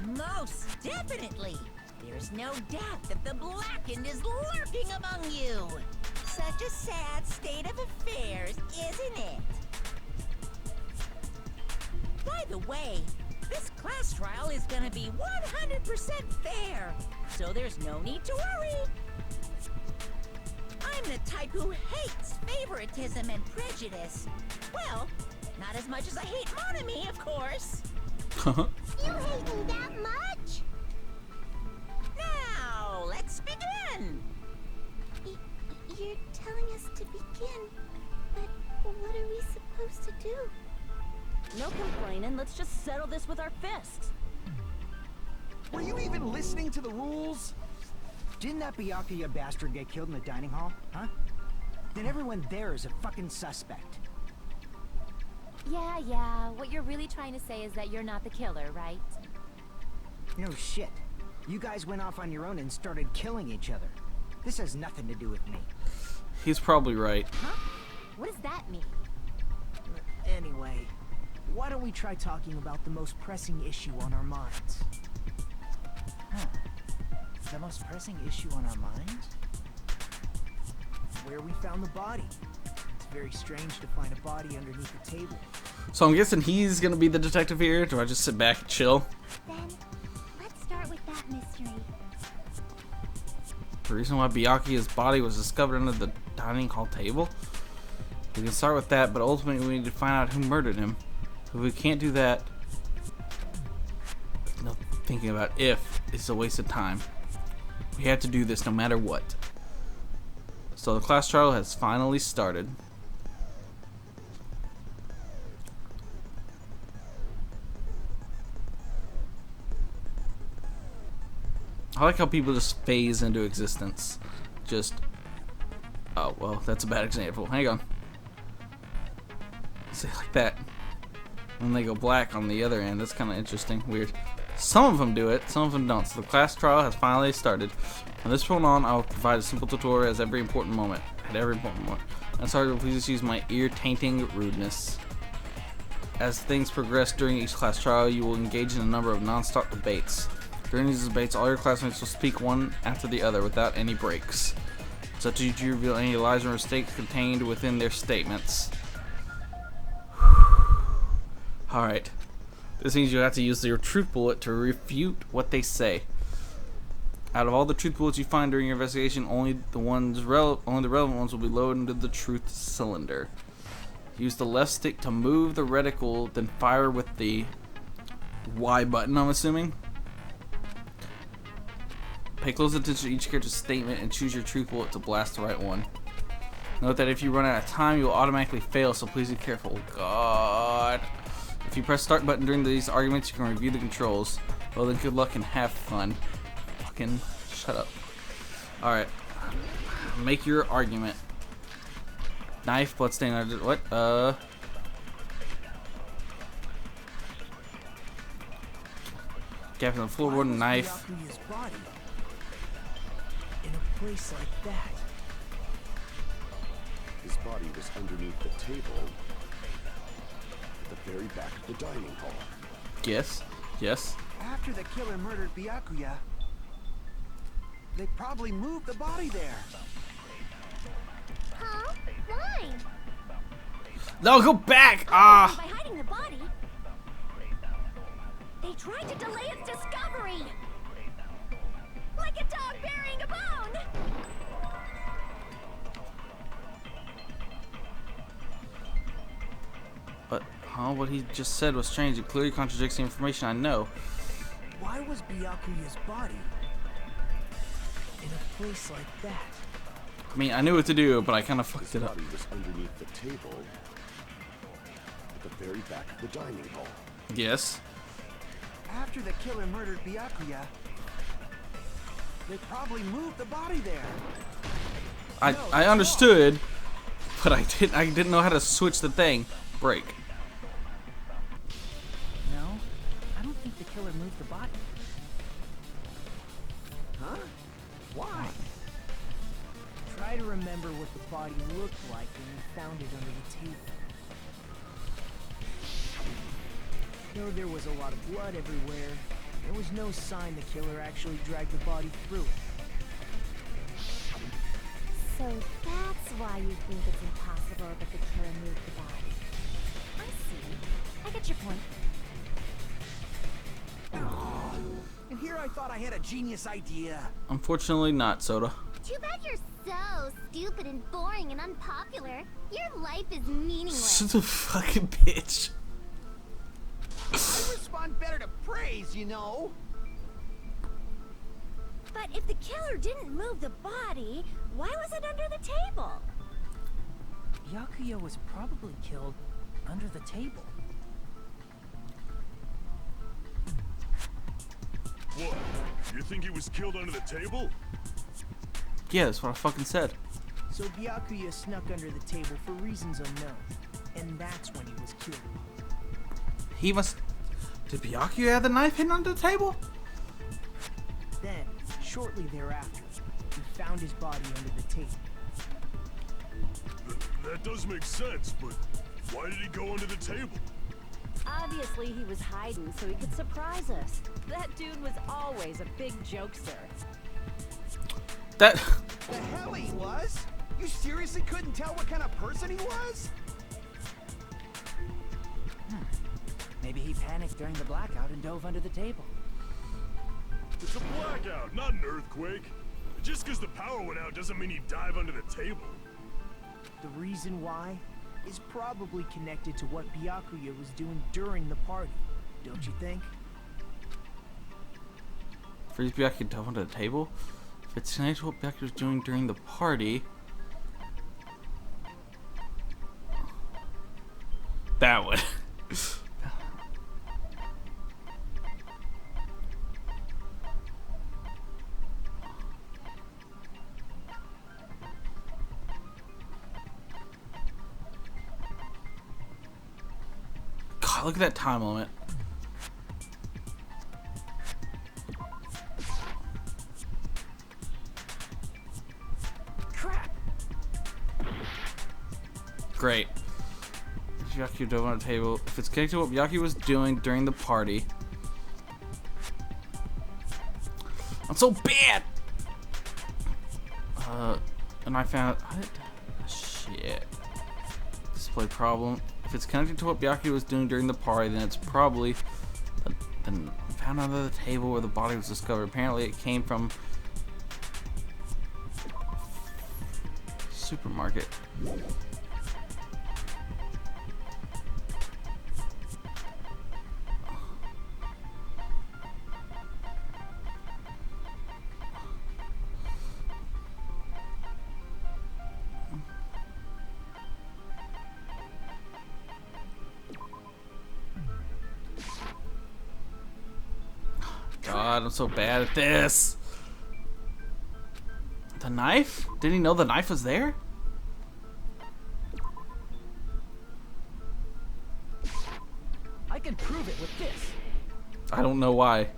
Most definitely. There's no doubt that the blackened is lurking among you. Such a sad state of affairs, isn't it? By the way, this class trial is gonna be 100% fair, so there's no need to worry. I'm the type who hates favoritism and prejudice. Well, not as much as I hate Monami, of course. You hate me that much? Now, let's begin. You're telling us to begin, but what are we supposed to do? No complaining, let's just settle this with our fists. Were you even listening to the rules? Didn't that Byakuya bastard get killed in the dining hall, huh? Then everyone there is a fucking suspect. Yeah, what you're really trying to say is that you're not the killer, right? No shit. You guys went off on your own and started killing each other. This has nothing to do with me. He's probably right. Huh? What does that mean? Anyway, why don't we try talking about the most pressing issue on our minds? Huh. The most pressing issue on our minds? Where we found the body. It's very strange to find a body underneath the table. So I'm guessing he's gonna be the detective here. Do I just sit back and chill? Then, let's start with that mystery. The reason why Byakuya's body was discovered under the dining hall table? We can start with that, but ultimately we need to find out who murdered him. If we can't do that, no thinking about if is a waste of time. We have to do this no matter what. So the class trial has finally started. I like how people just phase into existence. Just, oh, well, that's a bad example. Hang on. Say it like that. And they go black on the other end. That's kind of interesting. Weird. Some of them do it, some of them don't. So the class trial has finally started. From this point on, I will provide a simple tutorial at every important moment. I'm sorry, please excuse my ear-tainting rudeness. As things progress during each class trial, you will engage in a number of non-stop debates. During these debates, all your classmates will speak one after the other without any breaks. It's up to you to reveal any lies or mistakes contained within their statements. Alright. This means you have to use your truth bullet to refute what they say. Out of all the truth bullets you find during your investigation, only the relevant ones will be loaded into the truth cylinder. Use the left stick to move the reticle, then fire with the Y button, I'm assuming. Pay close attention to each character's statement and choose your truth bullet to blast the right one. Note that if you run out of time, you will automatically fail, so please be careful. God. If you press start button during these arguments, you can review the controls. Well then, good luck and have fun. Fucking shut up. Alright. Make your argument. Knife, bloodstain, what? Gap in the floorboard, knife. Body in a place like that. His body was underneath the table at the very back of the dining hall. Yes. Yes. After the killer murdered Byakuya, they probably moved the body there. Huh? Why? No, go back! By Ah! hiding the body, they tried to delay its discovery. Like a dog burying a bone. But, what he just said was strange. It clearly contradicts the information I know. Why was Byakuya's body in a place like that? I mean, I knew what to do, but I kind of fucked His it up. body was underneath the table at the very back of the dining hall. Yes. After the killer murdered Byakuya, they probably moved the body there. I understood, but I didn't know how to switch the thing. Break. No, I don't think the killer moved the body. Huh? Why? Try to remember what the body looked like when we found it under the table. Though there was a lot of blood everywhere, there was no sign the killer actually dragged the body through it. So that's why you think it's impossible that the killer moved the body. I see. I get your point. And here I thought I had a genius idea. Unfortunately not, Soda. Too bad you're so stupid and boring and unpopular. Your life is meaningless. She's a fucking bitch. I respond better to praise, you know. But if the killer didn't move the body, why was it under the table? Byakuya was probably killed under the table. What? You think he was killed under the table? Yeah, that's what I fucking said. So Byakuya snuck under the table for reasons unknown, and that's when he was killed. He must... Did Byakuya have the knife hidden under the table? Then, shortly thereafter, we found his body under the table. That does make sense, but why did he go under the table? Obviously, he was hiding so he could surprise us. That dude was always a big jokester. That... The hell he was? You seriously couldn't tell what kind of person he was? Maybe he panicked during the blackout and dove under the table. It's a blackout, not an earthquake. Just because the power went out doesn't mean you dive under the table. The reason why is probably connected to what Byakuya was doing during the party, don't you think? Freeze Byakuya dove under the table? If it's connected to what Byakuya was doing during the party... That would... God, look at that time limit. Crap! Great. Byakuya dove on the table. If it's connected to what Byakuya was doing during the party. I'm so bad! And I found... Shit. Display problem. If it's connected to what Byakuya was doing during the party, then it's probably been found under the table where the body was discovered. Apparently it came from... supermarket. God, I'm so bad at this. The knife? Didn't he know the knife was there? I can prove it with this. I don't know why. It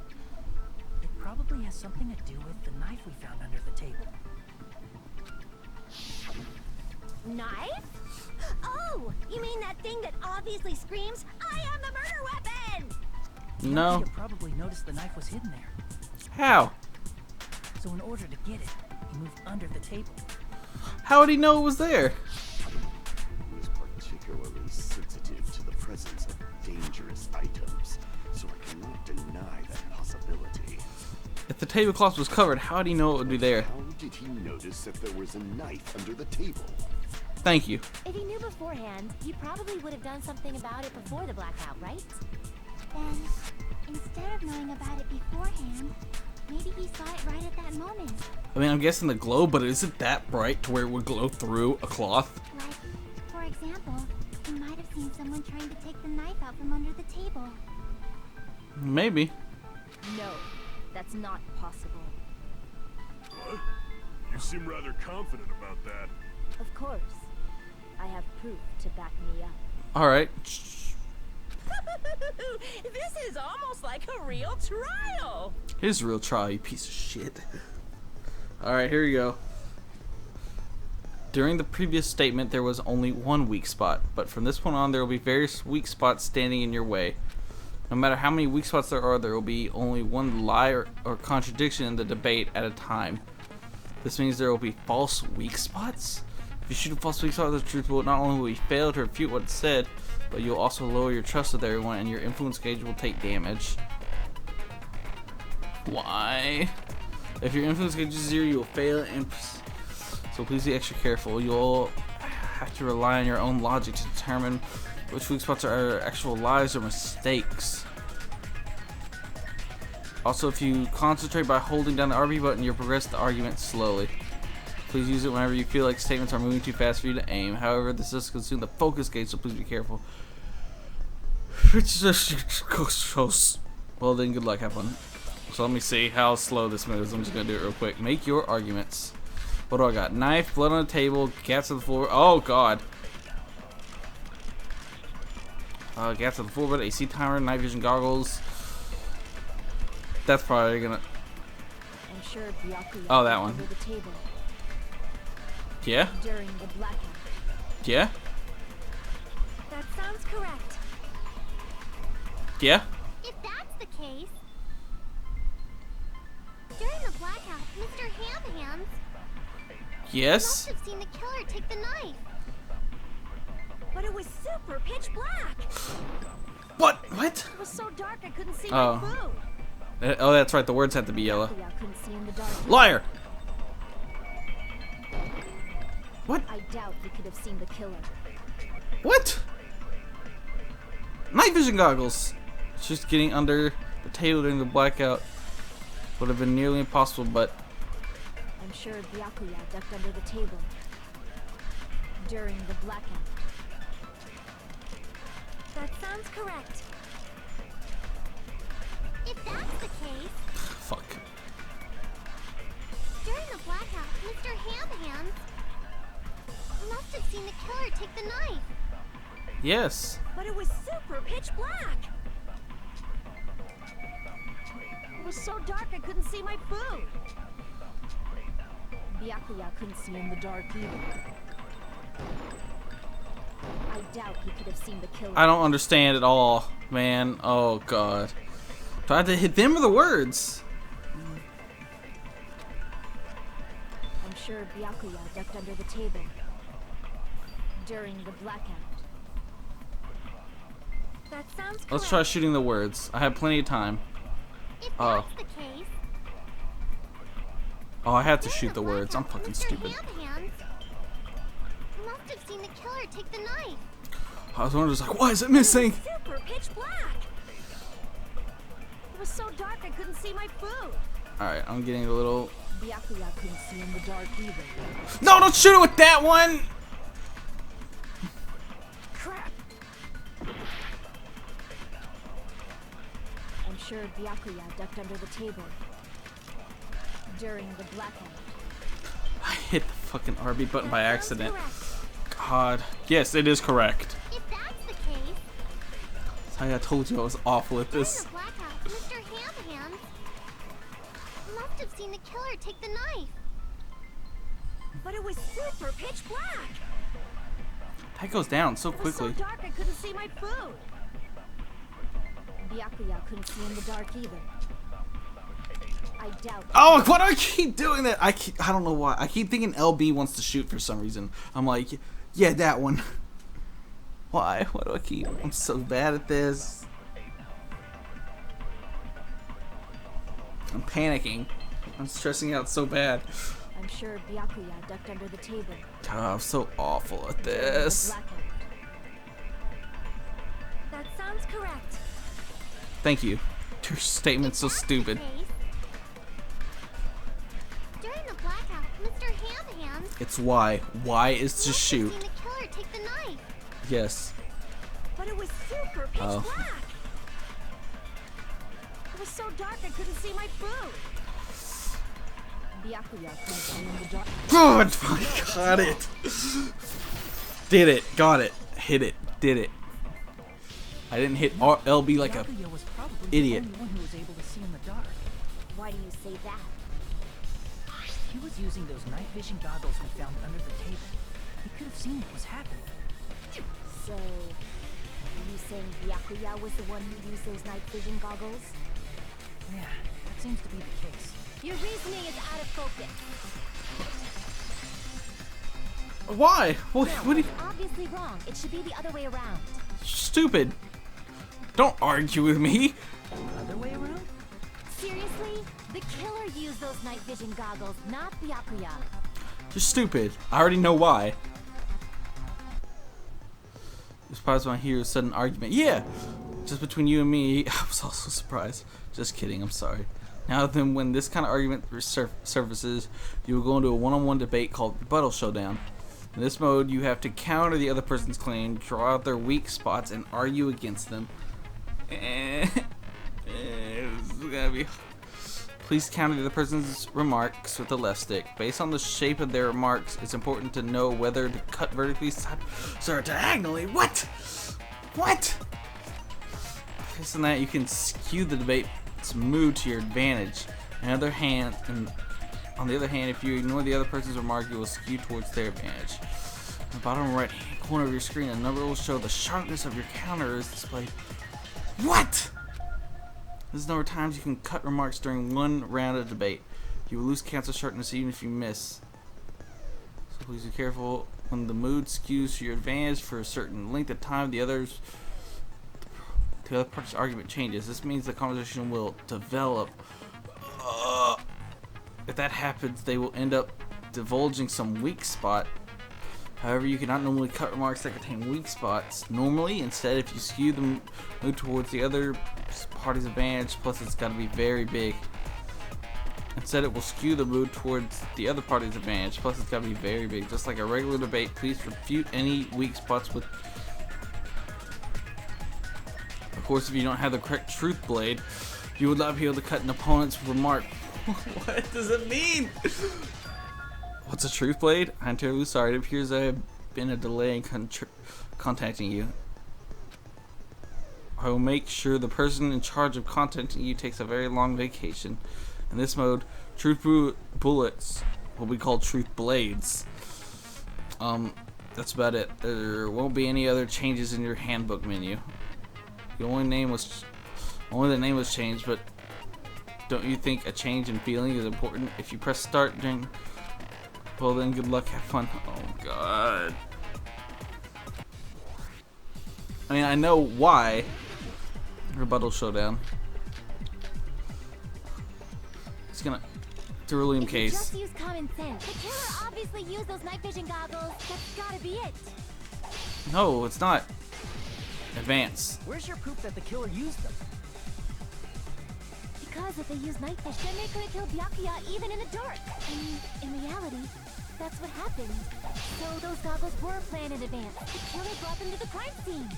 probably has something to do with the knife we found under the table. Knife? Oh, you mean that thing that obviously screams, "I am the murder weapon"? No. You probably noticed the knife was hidden there. How? So in order to get it, he moved under the table. How would he know it was there? He was particularly sensitive to the presence of dangerous items, so I cannot deny that possibility. If the tablecloth was covered, how did he know it would be there? How did he notice that there was a knife under the table? Thank you. If he knew beforehand, he probably would have done something about it before the blackout, right? Then, instead of knowing about it beforehand, maybe he saw it right at that moment. I mean, I'm guessing the glow, but is it that bright to where it would glow through a cloth? Like, for example, he might have seen someone trying to take the knife out from under the table. Maybe. No, that's not possible. What? You seem rather confident about that. Of course. I have proof to back me up. Alright. This is almost like a real trial. Here's a real trial, you piece of shit. Alright, here you go. During the previous statement, there was only one weak spot, but from this point on, there will be various weak spots standing in your way. No matter how many weak spots there will be only one lie or contradiction in the debate at a time. This means there will be false weak spots? If you shoot a false weak spot, the truth will not only will you fail to refute what's said, but you'll also lower your trust with everyone and your influence gauge will take damage. Why? If your influence gauge is 0, you will fail, and so please be extra careful. You'll have to rely on your own logic to determine which weak spots are actual lies or mistakes. Also, if you concentrate by holding down the RB button, you'll progress the argument slowly. Please use it whenever you feel like statements are moving too fast for you to aim. However, this does consume the focus gauge, so please be careful. Well then, good luck, have fun. So let me see how slow this moves. I'm just gonna do it real quick. Make your arguments. What do I got? Knife, blood on the table, cats on the floor. Oh god. Cats on the floor, but AC timer, night vision goggles. That's probably gonna. I'm sure Byakuya Oh, that one. under the table Yeah? during the blackout. Yeah? That sounds correct. Yeah? If that's the case, during the blackout, Mr. Ham-Hands Yes? must have seen the killer take the knife. But it was super pitch black. What? What? It was so dark I couldn't see Oh. my food. Oh, that's right. The words have to be yellow. Byakuya couldn't see in the dark. Liar! What? I doubt he could have seen the killer. What? Night vision goggles. Just getting under the table during the blackout would have been nearly impossible, but I'm sure Byakuya ducked under the table during the blackout. That sounds correct. If that's the case, fuck. during the blackout, Mr. Ham-Hands must have seen the killer take the knife. Yes. But it was super pitch black. It was so dark I couldn't see my food. Byakuya couldn't see in the dark either. I doubt he could have seen the killer. I don't understand at all, man. Oh god. Do I have to hit them or the words? I'm sure Byakuya ducked under the table during the blackout. That sounds correct. Let's try shooting the words. I have plenty of time. If Oh. that's the case, Oh, I have to during shoot the words. I'm blackout, fucking Mr. stupid. Ham-Hands must have seen the killer take the knife. I was wondering, just like, why is it missing? Super pitch black. It was so dark I couldn't see my food. Alright, I'm getting a little. Byakuya couldn't see in the dark either. No, don't shoot it with that one! Crap! I'm sure Byakuya ducked under the table during the blackout. I hit the fucking RB button by That sounds accident. correct. God. Yes, it is correct. If that's the case, I told you I was awful at during this. the blackout, Mr. Ham-Hands must have seen the killer take the knife. But it was super pitch black. That goes down so It was so quickly. dark I couldn't see my food. Byakuya couldn't see in the dark either. I doubt. Oh, why do I keep doing that? I don't know why. I keep thinking LB wants to shoot for some reason. I'm like, yeah, that one. Why? Why do I keep? I'm so bad at this. I'm panicking. I'm stressing out so bad. I'm sure Byakuya ducked under the table. God, I'm so awful at during the this. blackout. That sounds correct. Thank you. Your statement's so stupid. Case, during the blackout, Mr. Ham-Hands It's why. Why is to must have shoot. seen the killer take the knife. Yes. But it was super pitch Oh. black. It was so dark I couldn't see my food. Byakuya couldn't see in the dark. God, I got it. Did it. Got it. Hit it. Did it. I didn't hit LB like a Byakuya was probably idiot. the only one who was able to see in the dark. Why do you say that? He was using those night vision goggles we found under the table. He could have seen what was happening. So, are you saying Byakuya was the one who used those night vision goggles? Yeah, that seems to be the case. Your reasoning is out of focus. Why? What do you? Obviously wrong. It should be the other way around. Stupid. Don't argue with me. Other way around? Seriously? The killer used those night vision goggles, not Byakuya. You're stupid. I already know why. You're surprised when I hear a sudden argument. Yeah, just between you and me. I was also surprised. Just kidding. I'm sorry. Now then, when this kind of argument surfaces, you will go into a one-on-one debate called Rebuttal Showdown. In this mode, you have to counter the other person's claim, draw out their weak spots, and argue against them. This is gonna be. Please counter the other person's remarks with the left stick. Based on the shape of their remarks, it's important to know whether to cut vertically or diagonally. What? What? Based on that, you can skew the debate's mood to your advantage. On the other hand, if you ignore the other person's remark, you will skew towards their advantage. In the bottom right hand corner of your screen, a number will show the sharpness of your counter is displayed. What? This is the number of times you can cut remarks during one round of debate. You will lose cancel sharpness even if you miss. So please be careful when the mood skews to your advantage for a certain length of time. The other party's argument changes. This means the conversation will develop. If that happens, they will end up divulging some weak spot. However, you cannot normally cut remarks that contain weak spots. Normally, instead, if you skew the mood towards the other party's advantage, plus it's got to be very big. Instead, it will skew the mood towards the other party's advantage, plus it's got to be very big. Just like a regular debate, please refute any weak spots with... Of course, if you don't have the correct truth blade, you will not be able to cut an opponent's remark. What does it mean? What's a truth blade? I'm terribly sorry. It appears I have been a delay in contacting you. I will make sure the person in charge of contacting you takes a very long vacation. In this mode, truth bullets will be called truth blades. That's about it. There won't be any other changes in your handbook menu. Only the name was changed, but don't you think a change in feeling is important? If you press start during... Well then, good luck, have fun. Oh god. I mean, I know why. Rebuttal showdown. It's gonna... It's a Cerulean case. Just use common sense. The killer obviously used those night vision goggles. That's gotta be it. No, it's not. Advance. Where's your proof that the killer used them? Because if they use night vision, then they could have killed Byakuya even in the dark. I mean, in reality, that's what happened. So those goggles were planned in advance. The killer brought them to the crime scene.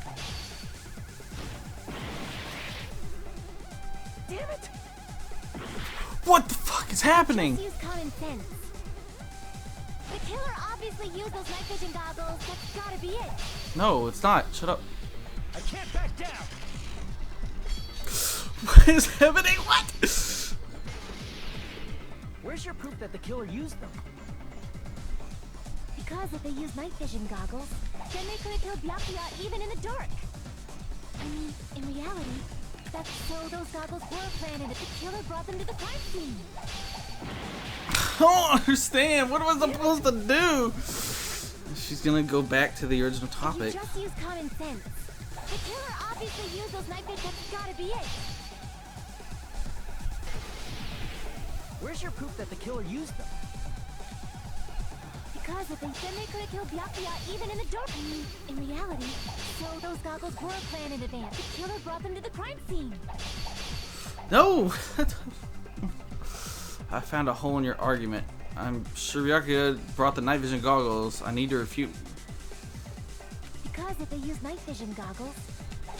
Damn it! What the fuck is happening? Just use common sense. The killer obviously used those night vision goggles. That's gotta be it. No, it's not. Shut up. I can't back down! What is happening? What? Where's your proof that the killer used them? Because if they used night vision goggles, then they could have killed Byakuya even in the dark. I mean, in reality, that's so those goggles were planned and the killer brought them to the crime scene. I don't understand. What am I supposed to do? She's gonna go back to the original topic. If you just use common sense. The killer obviously used those night vision. That's gotta be it. Where's your proof that the killer used them? Because if they then they could have killed Byakuya even in the dark. I mean, in reality, so those goggles were planned in advance. The killer brought them to the crime scene. No! I found a hole in your argument. I'm sure Byakuya brought the night vision goggles. I need to refute. Because if they used night vision goggles,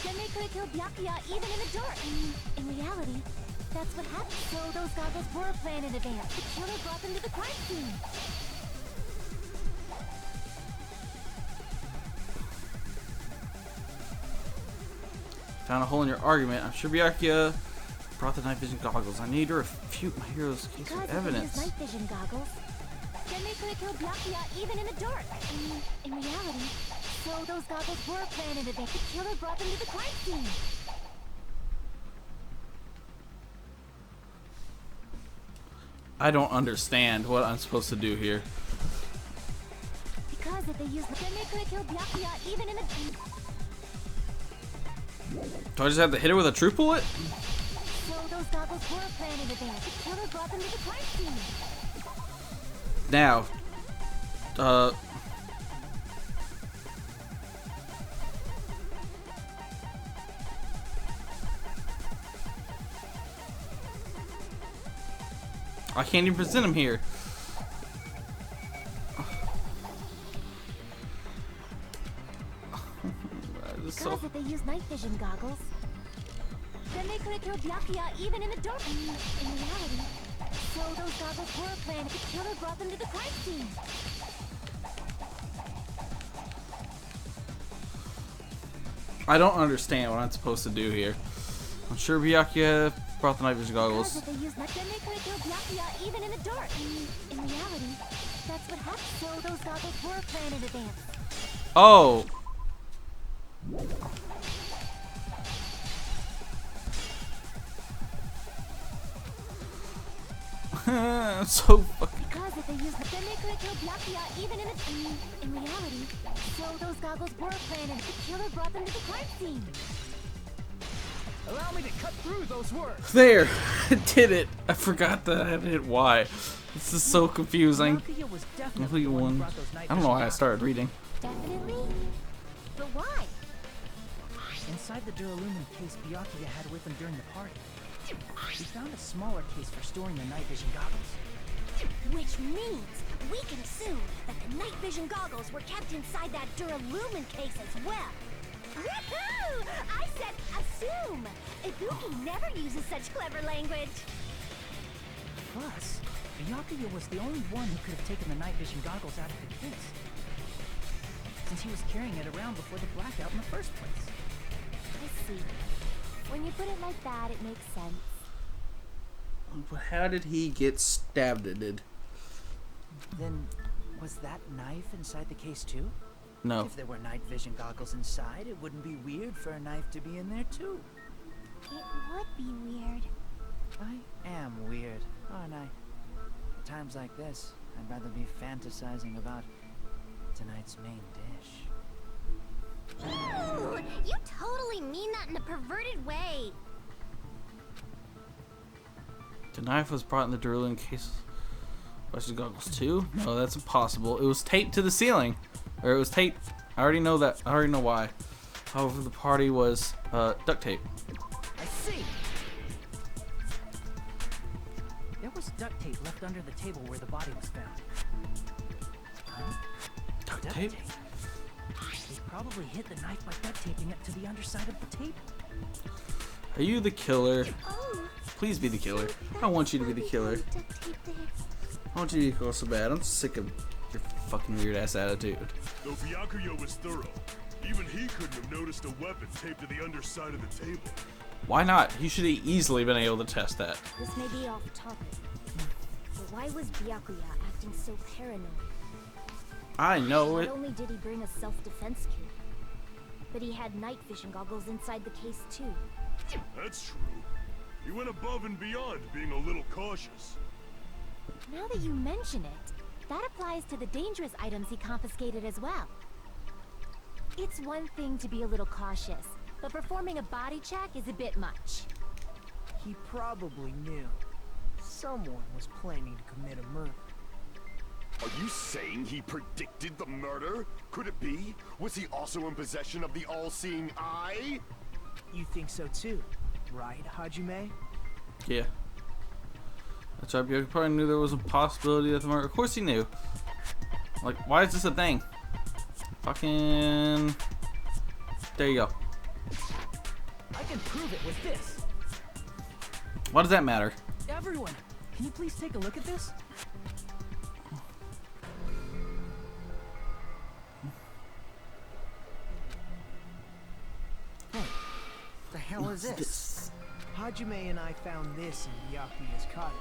then they could have killed Byakuya even in the dark. I mean, in reality, that's what happened. So those goggles were planned in advance. The killer brought them to the crime scene. Found a hole in your argument. I'm sure Byakuya brought the night vision goggles. I need to refute my hero's case with evidence. Because if they used night vision goggles, then they could have killed Byakuya even in the dark. I mean, in reality, so those goggles were planned in advance. The killer brought them to the crime scene. I don't understand what I'm supposed to do here. Because if they used, then they could have killed Byakuya even in the. Do I just have to hit her with a true bullet? So those goggles were planned in advance. The killer brought them to the crime scene. Now, I can't even present him here. Because if they use night vision goggles, Then they couldn't kill Byakuya even in the dark. In reality, so those goggles were a plan if the killer brought them to the crime scene. I don't understand what I'm supposed to do here. I'm sure Byakuya brought the night vision goggles. Because if they used then they couldn't kill Byakuya even in the dark. In reality, that's what happened. So those goggles were a plan in advance. Oh. I'm so fucking. Because if they used then they couldn't kill Byakuya even in the in reality, so those goggles were a plan and the killer brought them to the crime scene. Allow me to cut through those words. There, I did it. I forgot that I had to hit Y. This is so confusing. Byakuya was definitely Complete the one who one. brought those night I don't know why I vision started reading. Definitely? But why? Inside the duralumin case Byakuya had with him during the party, we found a smaller case for storing the night vision goggles. Which means we can assume that the night vision goggles were kept inside that duralumin case as well. Woohoo! I said assume! Ibuki never uses such clever language. Plus, Byakuya was the only one who could have taken the night vision goggles out of the case, since he was carrying it around before the blackout in the first place. I see. When you put it like that, it makes sense. But how did he get stabbed? Then, was that knife inside the case too? No. If there were night vision goggles inside, it wouldn't be weird for a knife to be in there too. It would be weird. I am weird, aren't I? At times like this, I'd rather be fantasizing about tonight's main dish. Ooh, you totally mean that in a perverted way. The knife was brought in the duralumin case. Watch the goggles too? No, that's impossible. It was taped to the ceiling. Or it was taped. I already know that. I already know why. However, the party was duct tape. I see! There was duct tape left under the table where the body was found. Huh? Duct tape? They probably hid the knife by duct taping it to the underside of the table. Are you the killer? Oh, Please be the killer. I want you to be the killer. I want you to go so bad. I'm sick of your fucking weird ass attitude. Though Byakuya was thorough, even he couldn't have noticed a weapon taped to the underside of the table. Why not? He should have easily been able to test that. this may be off topic, but why was Byakuya acting so paranoid? I know it. Not only did he bring a self-defense kit, but he had night vision goggles inside the case too. That's true. He went above and beyond being a little cautious. Now that you mention it, that applies to the dangerous items he confiscated as well. It's one thing to be a little cautious, but performing a body check is a bit much. He probably knew someone was planning to commit a murder. Are you saying he predicted the murder? Could it be? Was he also in possession of the all-seeing eye? You think so too, right, Hajime? Yeah. That's right. You probably knew there was a possibility that the murder. Of course he knew. Like, why is this a thing? Fucking. There you go. I can prove it with this. Why does that matter? Everyone, can you please take a look at this? The hell is this? Hajime and I found this in Byakuya's cottage.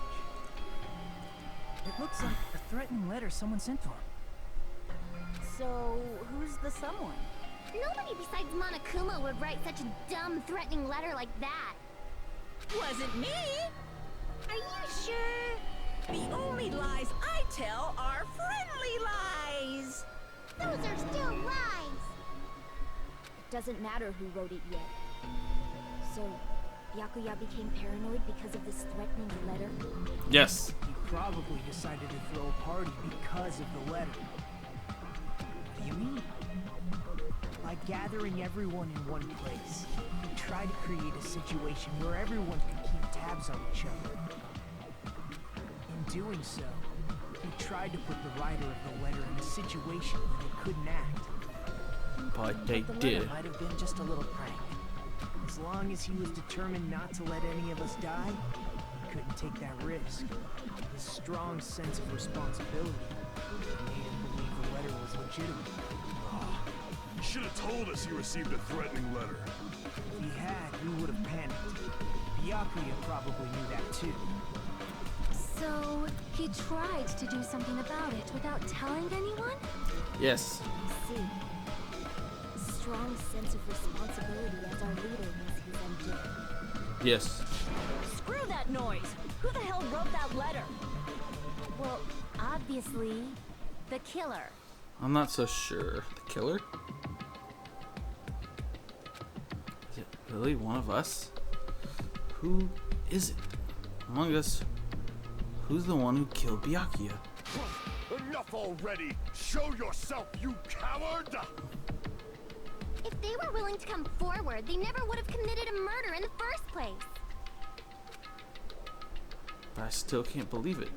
It looks like a threatening letter someone sent to him. So, who's the someone? Nobody besides Monokuma would write such a dumb, threatening letter like that. Wasn't me. Are you sure? The only lies I tell are friendly lies. Those are still lies. It doesn't matter who wrote it yet. So, Byakuya became paranoid because of this threatening letter? Yes. He probably decided to throw a party because of the letter. What do you mean? By gathering everyone in one place, he tried to create a situation where everyone could keep tabs on each other. In doing so, he tried to put the writer of the letter in a situation where they couldn't act. But they The letter did. might have been just a little prank. As long as he was determined not to let any of us die, he couldn't take that risk. His strong sense of responsibility made him believe the letter was legitimate. You should have told us you received a threatening letter. If he had, we would have panicked. Byakuya probably knew that too. So, he tried to do something about it without telling anyone? Yes. I see. A strong sense of responsibility as our leader means he's empty. Yes. Screw that noise! Who the hell wrote that letter? Well, obviously, the killer. I'm not so sure. The killer? Is it really one of us? Who is it? Among us, who's the one who killed Byakuya? Enough already! Show yourself, you coward! If they were willing to come forward, they never would have committed a murder in the first place. But I still can't believe it.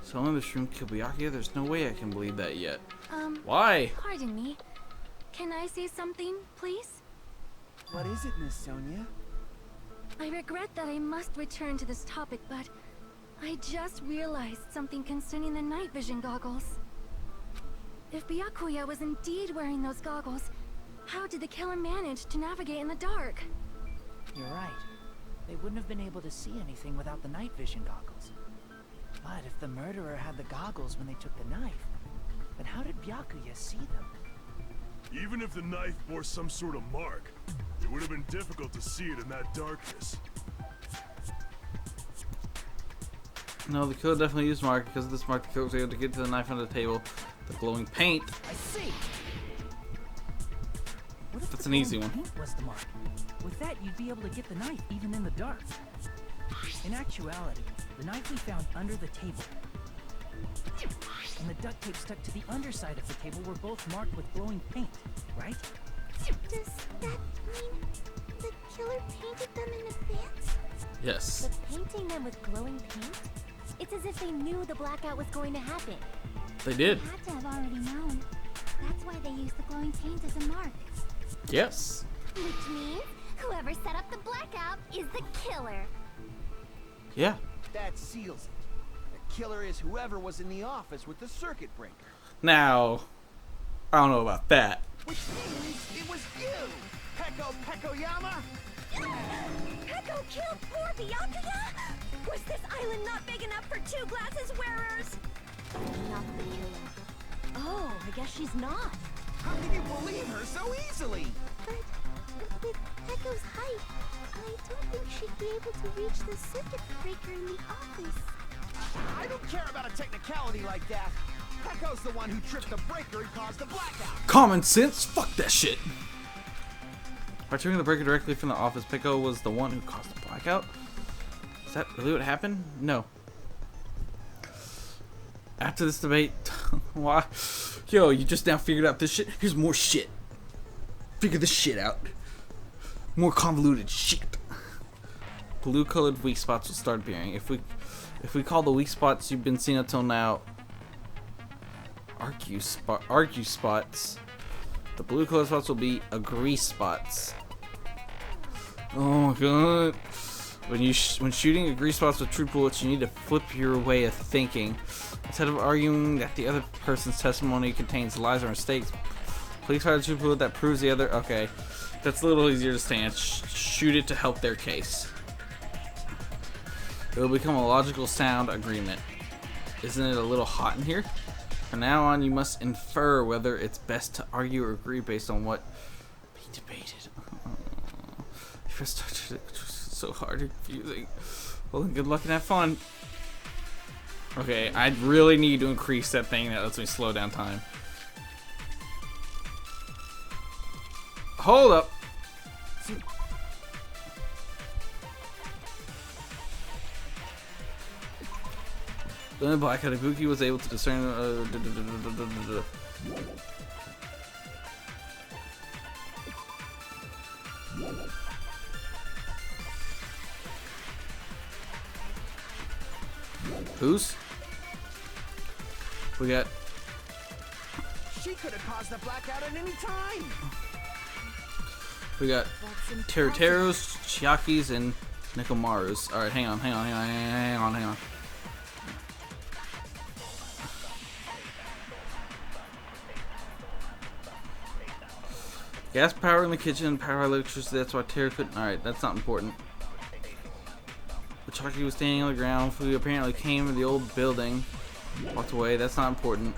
Someone in this room killed Byakuya? There's no way I can believe that yet. Why? Pardon me. Can I say something, please? What is it, Miss Sonia? I regret that I must return to this topic, but I just realized something concerning the night vision goggles. If Byakuya was indeed wearing those goggles, how did the killer manage to navigate in the dark? You're right. They wouldn't have been able to see anything without the night vision goggles. But if the murderer had the goggles when they took the knife, then how did Byakuya see them? Even if the knife bore some sort of mark, it would have been difficult to see it in that darkness. No, the killer definitely used mark. Because of this mark, the killer was able to get to the knife under the table. The glowing paint. I see. What if That's the an easy glowing one. paint was the mark? With that, you'd be able to get the knife even in the dark. In actuality, the knife we found under the table and the duct tape stuck to the underside of the table were both marked with glowing paint, right? Does that mean the killer painted them in advance? Yes. But painting them with glowing paint? It's as if they knew the blackout was going to happen. They did. They had to have already known. That's why they used the glowing paint as a mark. Yes. Which means whoever set up the blackout is the killer. Yeah. That seals it. The killer is whoever was in the office with the circuit breaker. Now, I don't know about that. Which means it was you, Peko Pekoyama! Peko killed poor Byakuya? Was this island not big enough for two glasses wearers? Not the killer. Oh, I guess she's not. How can you believe her so easily? But with Peko's height, I don't think she'd be able to reach the circuit breaker in the office. I don't care about a technicality like that. Peko's the one who tripped the breaker and caused the blackout. Common sense? Fuck that shit. By turning the breaker directly from the office, Peko was the one who caused the blackout? Is that really what happened? No. After this debate, why? Yo, you just now figured out this shit? Here's more shit. Figure this shit out. More convoluted shit. Blue colored weak spots will start appearing. If we call the weak spots you've been seeing up till now argue spots, the blue colored spots will be agree spots. Oh my god. When shooting agree spots with true bullets, you need to flip your way of thinking. Instead of arguing that the other person's testimony contains lies or mistakes, please find a true bullet that proves the other. Okay, that's a little easier to stand. Shoot it to help their case. It will become a logical sound agreement. Isn't it a little hot in here? From now on, you must infer whether it's best to argue or agree based on what being debated. First started, it was so hard and confusing. Well, then good luck and have fun. Okay, I really need to increase that thing that lets me slow down time. Hold up. Then Black Hanabuki was able to discern. Who's? We got. She could have caused the blackout at any time. We got Teruteros, Chiakis, and Nekomarus. Alright, hang on. Gas power in the kitchen, power electricity, that's why Terra couldn't. Alright, that's not important. The Chiaki was standing on the ground. Fu apparently came to the old building. Walked away, that's not important.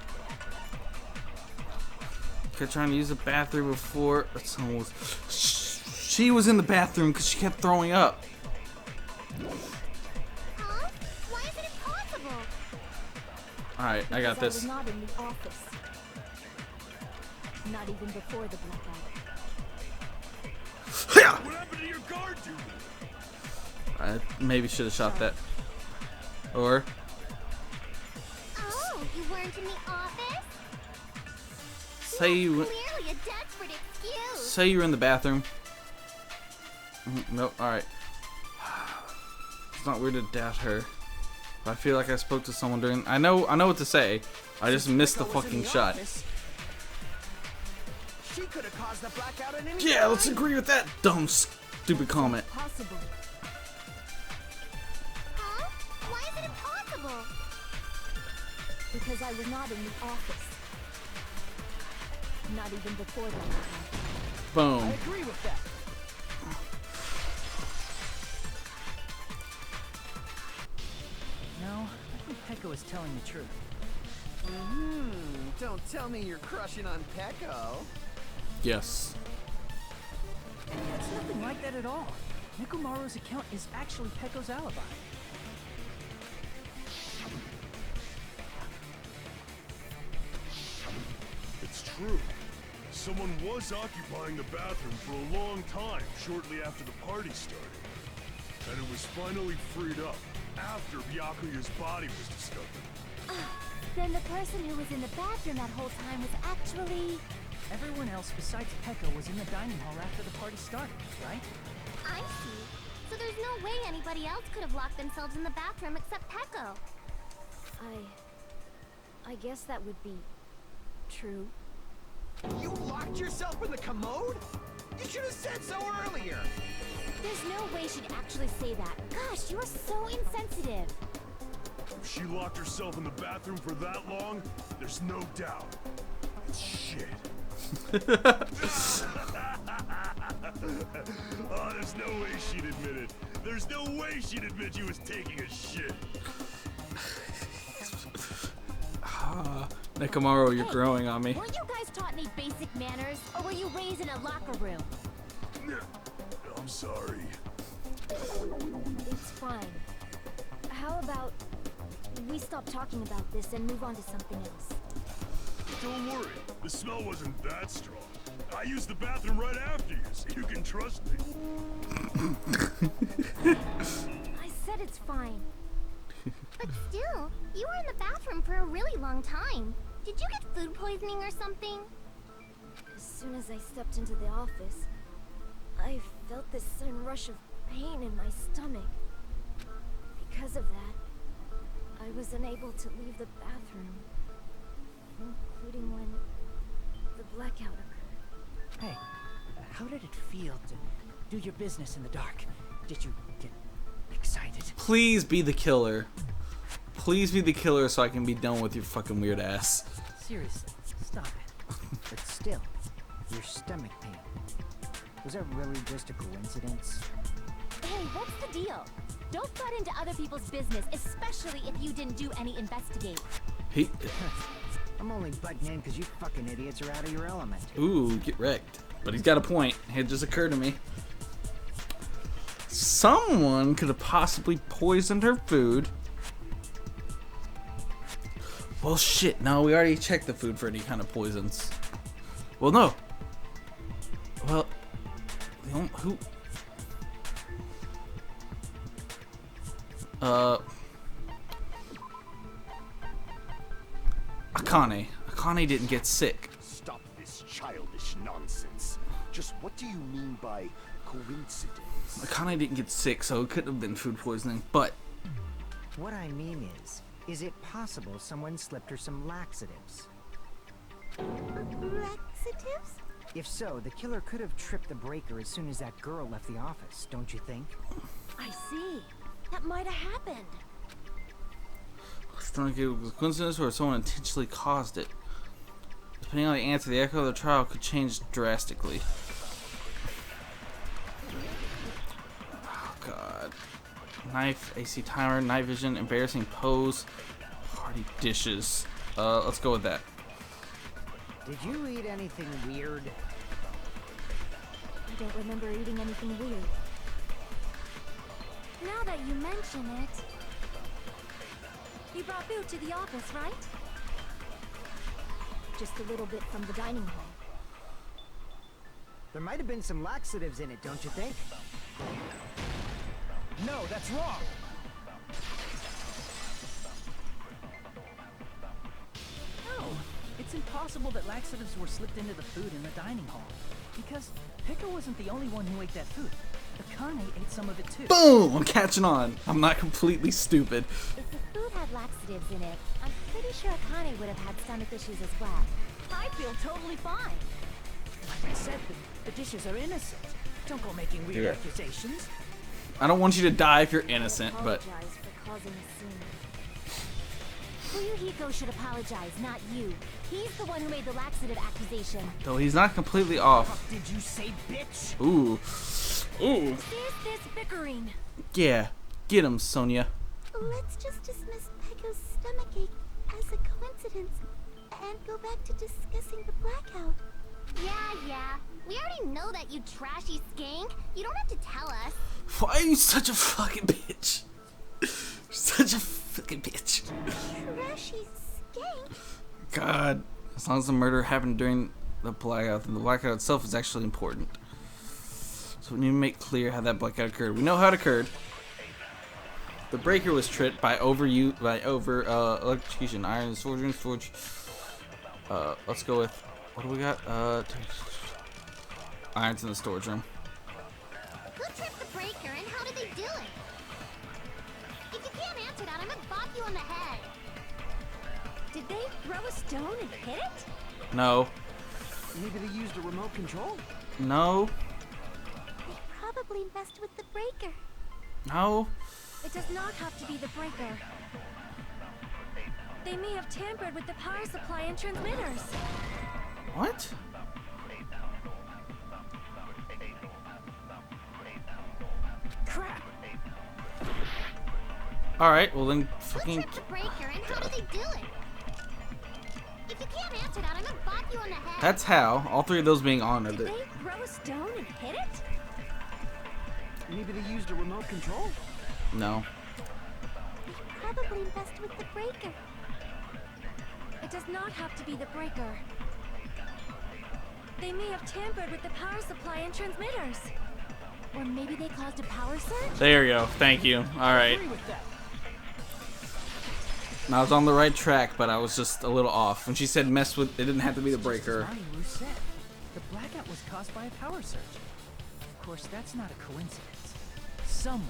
Kept trying to use the bathroom before. She was in the bathroom because she kept throwing up. Huh? Why is it impossible? Alright, I got this. I was not in the office. Not even before the blackout. What happened to your guard duty? I maybe should have shot that. Or Oh, you weren't in the office? say you Clearly a desperate excuse. say you were in the bathroom. Nope. All right. It's not weird to doubt her. But I feel like I spoke to someone during. I know what to say. I just missed the fucking shot. She could have caused the blackout at any Yeah, time. let's agree with that dumb, stupid comment. Possible. Huh? Why is it impossible? Because I was not in the office. Not even before that. Boom. I agree with that. No, I think Peko is telling the truth. Don't tell me you're crushing on Peko. Yes. It's nothing like that at all. Nekomaru's account is actually Peko's alibi. It's true. Someone was occupying the bathroom for a long time shortly after the party started. And it was finally freed up after Byakuya's body was discovered. Then the person who was in the bathroom that whole time was actually... Everyone else besides Peko was in the dining hall after the party started, right? I see. So there's no way anybody else could have locked themselves in the bathroom except Peko. I guess that would be... true. You locked yourself in the commode? You should have said so earlier. There's no way she'd actually say that. Gosh, you're so insensitive. If she locked herself in the bathroom for that long, there's no doubt. It's shit. Oh, there's no way she'd admit it. There's no way she'd admit she was taking a shit. Nekomaru, you're growing on me. Weren't you guys taught any basic manners, or were you raised in a locker room? I'm sorry. It's fine. How about we stop talking about this and move on to something else? Don't worry, the smell wasn't that strong. I used the bathroom right after you, so you can trust me. I said it's fine. But still, you were in the bathroom for a really long time. Did you get food poisoning or something? As soon as I stepped into the office, I felt this sudden rush of pain in my stomach. Because of that, I was unable to leave the bathroom, including when the blackout occurred. Hey, how did it feel to do your business in the dark? Did you get excited? Please be the killer. Please be the killer so I can be done with your fucking weird ass. Seriously, stop it. But still, your stomach pain. Was that really just a coincidence? Hey, what's the deal? Don't butt into other people's business, especially if you didn't do any investigating. He, I'm only butting in because you fucking idiots are out of your element. ooh, get wrecked. But he's got a point. It just occurred to me. Someone could have possibly poisoned her food. Well, shit. No, we already checked the food for any kind of poisons. Well, no. Well, who? Akane. Akane didn't get sick. Stop this childish nonsense. Just what do you mean by coincidence? Akane didn't get sick, so it couldn't have been food poisoning. But What I mean is it possible someone slipped her some laxatives? Laxatives? If so, the killer could have tripped the breaker as soon as that girl left the office, don't you think? I see. That might have happened. It's not like it was a coincidence or someone intentionally caused it. Depending on the answer, the echo of the trial could change drastically. Oh god. Knife, AC timer, night vision, embarrassing pose, party dishes. Let's go with that. Did you eat anything weird? I don't remember eating anything weird. Now that you mention it... You brought food to the office, right? Just a little bit from the dining hall. There might have been some laxatives in it, don't you think? No, that's wrong. No, it's impossible that laxatives were slipped into the food in the dining hall. Because Picker wasn't the only one who ate that food. Akane ate some of it too. Boom! I'm catching on. I'm not completely stupid. If the food had laxatives in it, I'm pretty sure Akane would have had stomach issues as well. I feel totally fine. Like I said, the dishes are innocent. Don't go making weird Yeah. accusations. I don't want you to die if you're innocent, but Apologize for causing a scene. Fuyuhiko should apologize, not you. He's the one who made the laxative accusation. though he's not completely off. Did you say bitch? Ooh. Ooh. Is this bickering? Yeah. Get him, Sonia. Let's just dismiss Pecco's stomachache as a coincidence and go back to discussing the blackout. Yeah. We already know that, you trashy skank. You don't have to tell us. Why are you such a fucking bitch? Such a fucking bitch. Trashy skank? God. As long as the murder happened during the blackout, then the blackout itself is actually important. So we need to make clear how that blackout occurred. We know how it occurred. The breaker was tripped by electrocution. Iron in the storage room. Let's go with, what do we got? Irons in the storage room. Who tripped the breaker and how did they do it? If you can't answer that, I'm gonna bop you on the head. Did they throw a stone and hit it? No. Maybe they used a remote control? No. They probably messed with the breaker. No. It does not have to be the breaker. They may have tampered with the power supply and transmitters. What? Crap! Alright, well then Who fucking... tripped the breaker and how did they do it? If you can't answer that, I'm gonna bop you on the head. That's how. All three of those being on are Did the... they throw a stone and hit it? Maybe they used a remote control? No. They probably messed with the breaker. It does not have to be the breaker. They may have tampered with the power supply and transmitters. Or maybe they caused a power surge? There you go. Thank you. Alright. Agree with that. I was on the right track, but I was just a little off. When she said mess with... It didn't have to be the breaker. Maru said the blackout was caused by a power surge. Of course, that's not a coincidence. Someone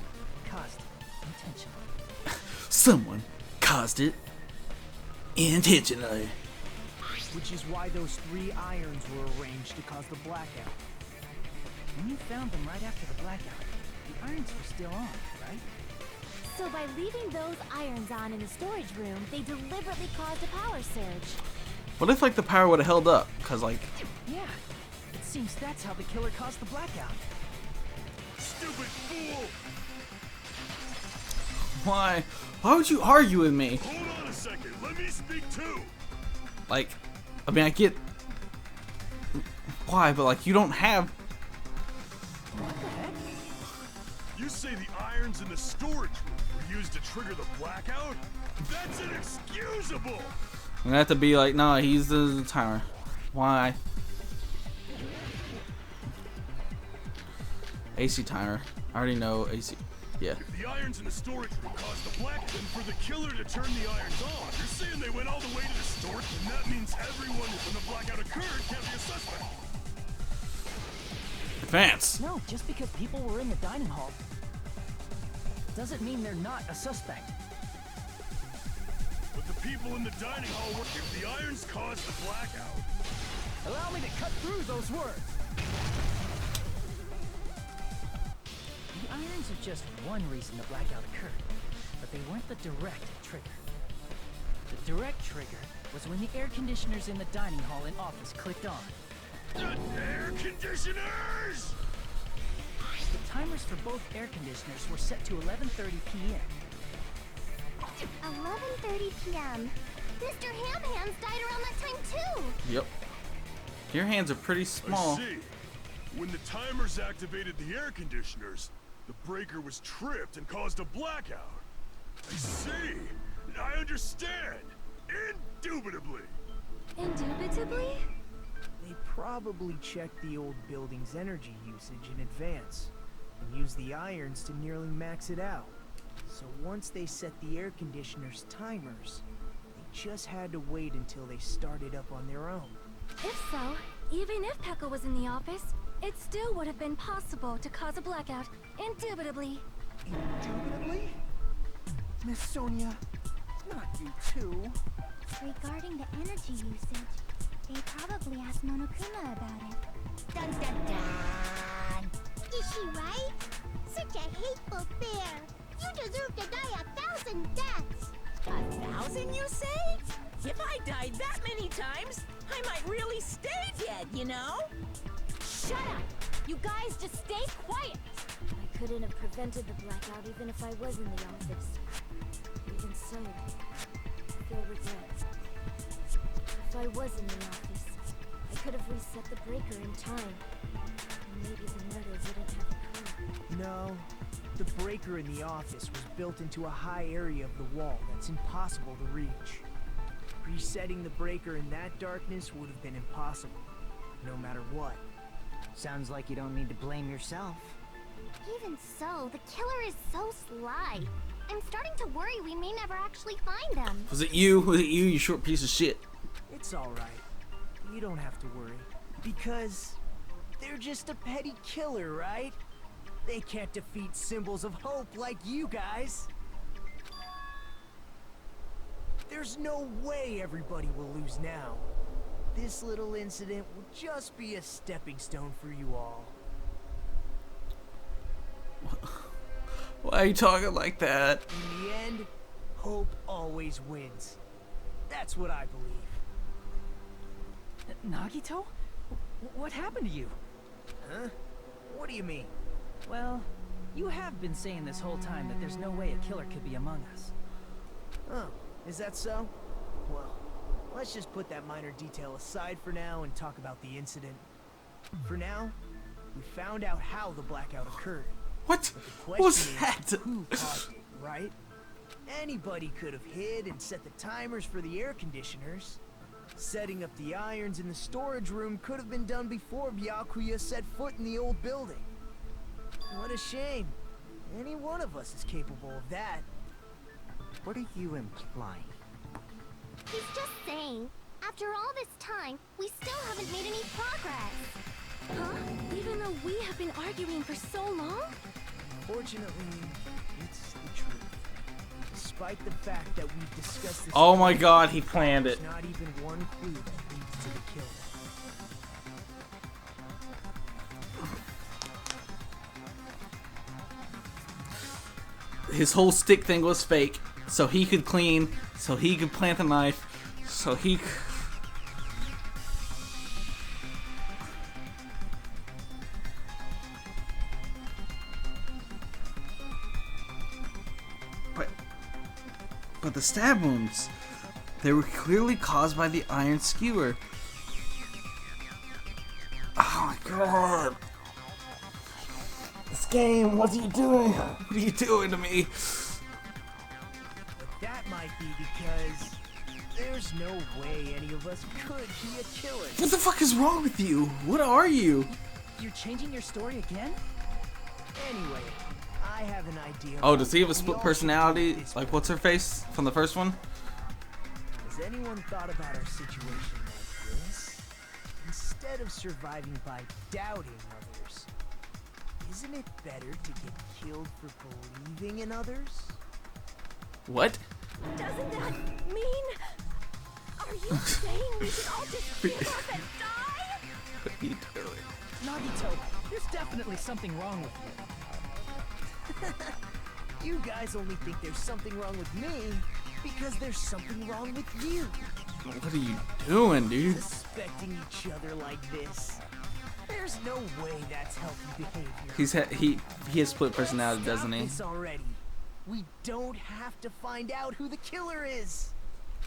caused it intentionally. Someone caused it intentionally. Which is why those 3 irons were arranged to cause the blackout. When you found them right after the blackout, the irons were still on, right? So by leaving those irons on in the storage room, they deliberately caused a power surge. What if, like, the power would have held up? Because, like... Yeah. It seems that's how the killer caused the blackout. Stupid fool! Why? Why would you argue with me? Hold on a second, let me speak too! Like, I mean, I get... Why, but, like, you don't have... What the heck? You say the irons in the storage room were used to trigger the blackout? That's inexcusable! I'm gonna have to be like, no, he's the timer. Why? AC timer. I already know AC. Yeah. If the irons in the storage room caused the blackout, then for the killer to turn the irons on, you're saying they went all the way to the storage, and that means everyone when the blackout occurred can't be a suspect. Advance. No, just because people were in the dining hall doesn't mean they're not a suspect. But the people in the dining hall were... If the irons caused the blackout, Allow me to cut through those words. The irons are just one reason the blackout occurred, but they weren't the direct trigger. The direct trigger was when the air conditioners in the dining hall and office clicked on. The air conditioners! The timers for both air conditioners were set to 11:30 p.m. 11:30 p.m. Mr. Ham Hands died around that time too. Yep. Your hands are pretty small. I see. When the timers activated the air conditioners, the breaker was tripped and caused a blackout. I see. I understand. Indubitably. Indubitably? They probably checked the old building's energy usage in advance and used the irons to nearly max it out. So once they set the air conditioner's timers, they just had to wait until they started up on their own. If so, even if Pekka was in the office, it still would have been possible to cause a blackout. Indubitably. Indubitably? Miss Sonia, not you too. Regarding the energy usage, they probably asked Monokuma about it. Dun dun dun! Is she right? Such a hateful bear! You deserve to die 1,000 deaths! 1,000, you say? If I died that many times, I might really stay dead, you know? Shut up! You guys just stay quiet! I couldn't have prevented the blackout even if I was in the office. Even so, I feel regret. If I was in the office, I could have reset the breaker in time. And maybe the murder wouldn't have occurred. No, the breaker in the office was built into a high area of the wall that's impossible to reach. Resetting the breaker in that darkness would have been impossible, no matter what. Sounds like you don't need to blame yourself. Even so, the killer is so sly. I'm starting to worry we may never actually find them. Was it you? Was it you, you short piece of shit? It's alright. You don't have to worry. Because they're just a petty killer, right? They can't defeat symbols of hope like you guys. There's no way everybody will lose now. This little incident will just be a stepping stone for you all. Why are you talking like that? In the end, hope always wins. That's what I believe. Nagito? What happened to you? Huh? What do you mean? Well, you have been saying this whole time that there's no way a killer could be among us. Oh, is that so? Well, let's just put that minor detail aside for now and talk about the incident. For now, we found out how the blackout occurred. What? But What was the that? question is, who caused it, right? Anybody could have hid and set the timers for the air conditioners. Setting up the irons in the storage room could have been done before Byakuya set foot in the old building. What a shame. Any one of us is capable of that. What are you implying? He's just saying, after all this time, we still haven't made any progress. Huh? Even though we have been arguing for so long? Fortunately, it's the truth. Despite the fact that we've discussed this... Oh my god, he planned it. There's not even one clue that leads to the kill. His whole stick thing was fake, so he could clean, so he could plant the knife, so he could... But the stab wounds, they were clearly caused by the iron skewer. Oh my god. This game, what are you doing? What are you doing to me? But that might be because there's no way any of us could be a killer. What the fuck is wrong with you? What are you? You're changing your story again? Anyway, I have an idea. Oh, does he have a We split all personality? should do this Like, way. what's her face from the first one? Has anyone thought about our situation like this? Instead of surviving by doubting others, isn't it better to get killed for believing in others? What? Doesn't that mean... Are you saying we should all just give up and die? Nagito, there's definitely something wrong with you. You guys only think there's something wrong with me because there's something wrong with you. What are you doing, dude? Suspecting each other like this. There's no way that's healthy behavior. He has split personality, doesn't he? Stop this already. We don't have to find out who the killer is.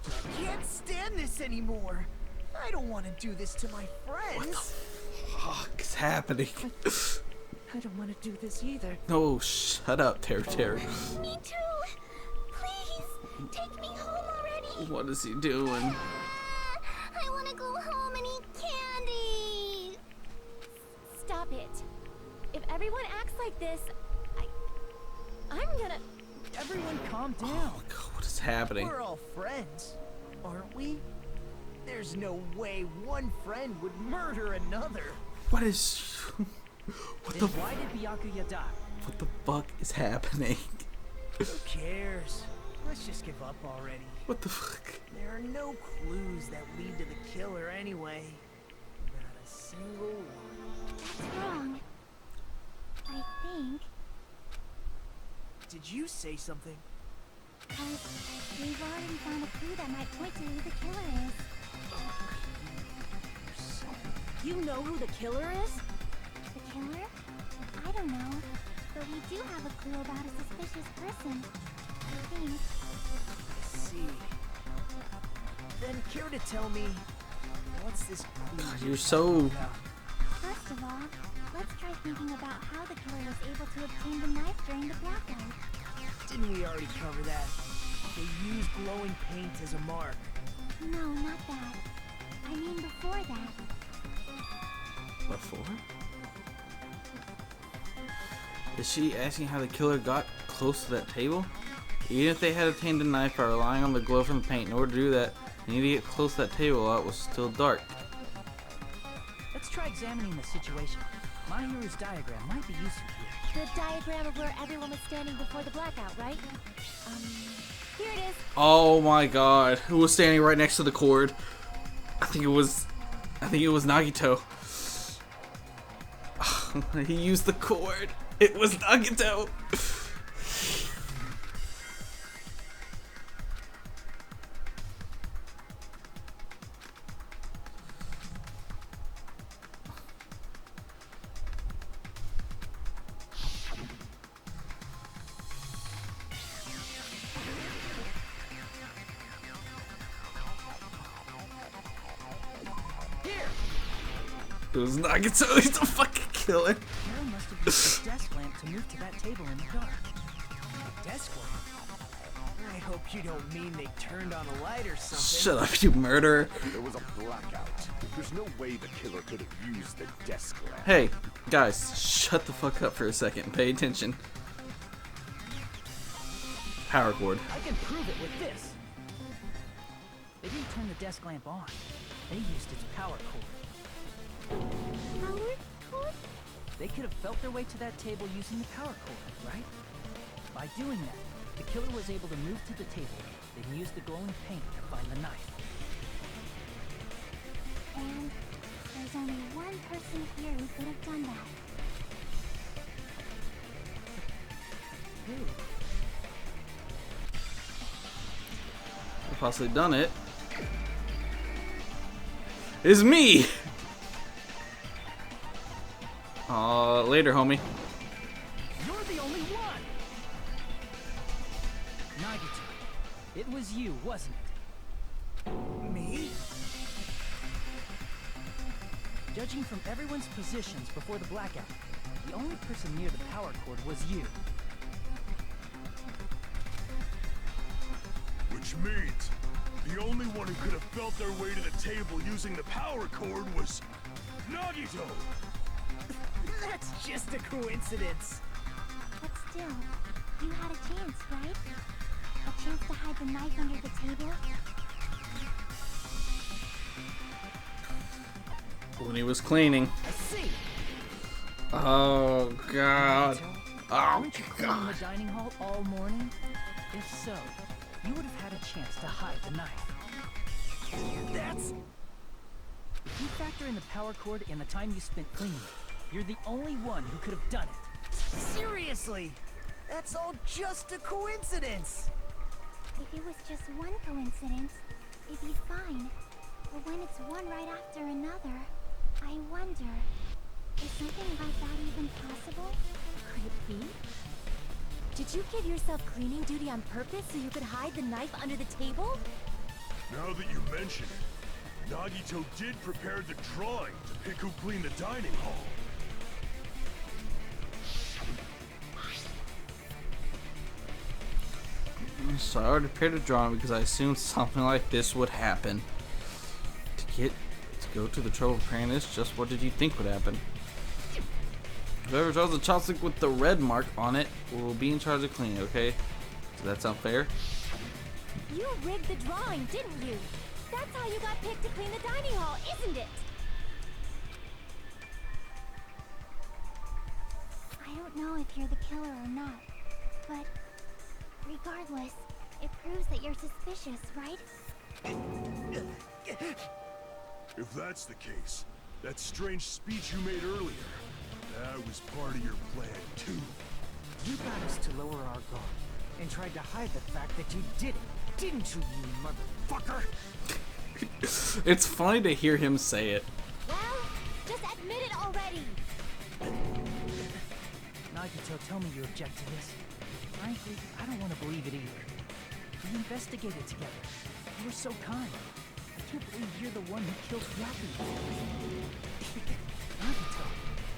I can't stand this anymore. I don't want to do this to my friends. What the fuck is happening? I don't want to do this either. No, shut up, Terry. Me too. Please, take me home already. What is he doing? I want to go home and eat candy. Stop it. If everyone acts like this, I'm gonna... Everyone calm down. Oh God, what is happening? We're all friends, aren't we? There's no way one friend would murder another. What is... What the... Why did Byakuya die? What the fuck is happening? Who cares? Let's just give up already. What the fuck? There are no clues that lead to the killer anyway. Not a single one. That's wrong. I think... Did you say something? We've already found a clue that might point to who the killer is. You know who the killer is? The killer? I don't know. But we do have a clue about a suspicious person. I think. I see. Then care to tell me, what's this clue? God, you're so... First of all, let's try thinking about how the killer was able to obtain the knife during the blackout. Didn't we already cover that? They used glowing paint as a mark. No, not that. I mean before that. Before? Is she asking how the killer got close to that table? Even if they had obtained a knife by relying on the glow from the paint, in order to do that, they need to get close to that table while it was still dark. Let's try examining the situation. Mahiru's diagram might be useful here. The diagram of where everyone was standing before the blackout, right? Here it is. Oh my God! Who was standing right next to the cord? I think it was Nagito. He used the cord. It was Nagito. It was Nagito. He's a fucking killer. Killer must have used the desk lamp to move to that table in the dark. A desk lamp? I hope you don't mean they turned on a light or something. Shut up, you murderer. There was a blackout. There's no way the killer could have used the desk lamp. Hey, guys, shut the fuck up for a second and pay attention. Power cord. I can prove it with this. They didn't turn the desk lamp on. They used its power cord. Power cord? They could have felt their way to that table using the power cord, right? By doing that, the killer was able to move to the table, then use the glowing paint to find the knife. And there's only one person here who could have done that. Who? I've possibly done it. It's me! Later, homie. You're the only one! Nagito, it was you, wasn't it? Me? Judging from everyone's positions before the blackout, the only person near the power cord was you. Which means the only one who could have felt their way to the table using the power cord was Nagito! That's just a coincidence. But still, you had a chance, right? A chance to hide the knife under the table? When he was cleaning. I see! Oh God. Oh Weren't you cleaning the dining hall all morning? If so, you would have had a chance to hide the knife. That's... If you factor in the power cord and the time you spent cleaning, you're the only one who could have done it. Seriously? That's all just a coincidence. If it was just one coincidence, it'd be fine. But when it's one right after another, I wonder, is something like that even possible? Could it be? Did you give yourself cleaning duty on purpose so you could hide the knife under the table? Now that you mention it, Nagito did prepare the drawing to pick who cleaned the dining hall. So I already prepared a drawing because I assumed something like this would happen. To go to the trouble of preparing this, just what did you think would happen? Whoever draws the chopstick with the red mark on it will be in charge of cleaning, okay? Does that sound fair? You rigged the drawing, didn't you? That's how you got picked to clean the dining hall, isn't it? I don't know if you're the killer or not, but regardless, it proves that you're suspicious, right? If that's the case, that strange speech you made earlier, that was part of your plan too. You got us to lower our guard and tried to hide the fact that you did it, didn't you, you motherfucker? It's funny to hear him say it. Well, just admit it already. Nagito, tell me you object to this. Frankly, I don't want to believe it either. We investigated together. You were so kind. I can't believe you're the one who killed Yaku. Nagito,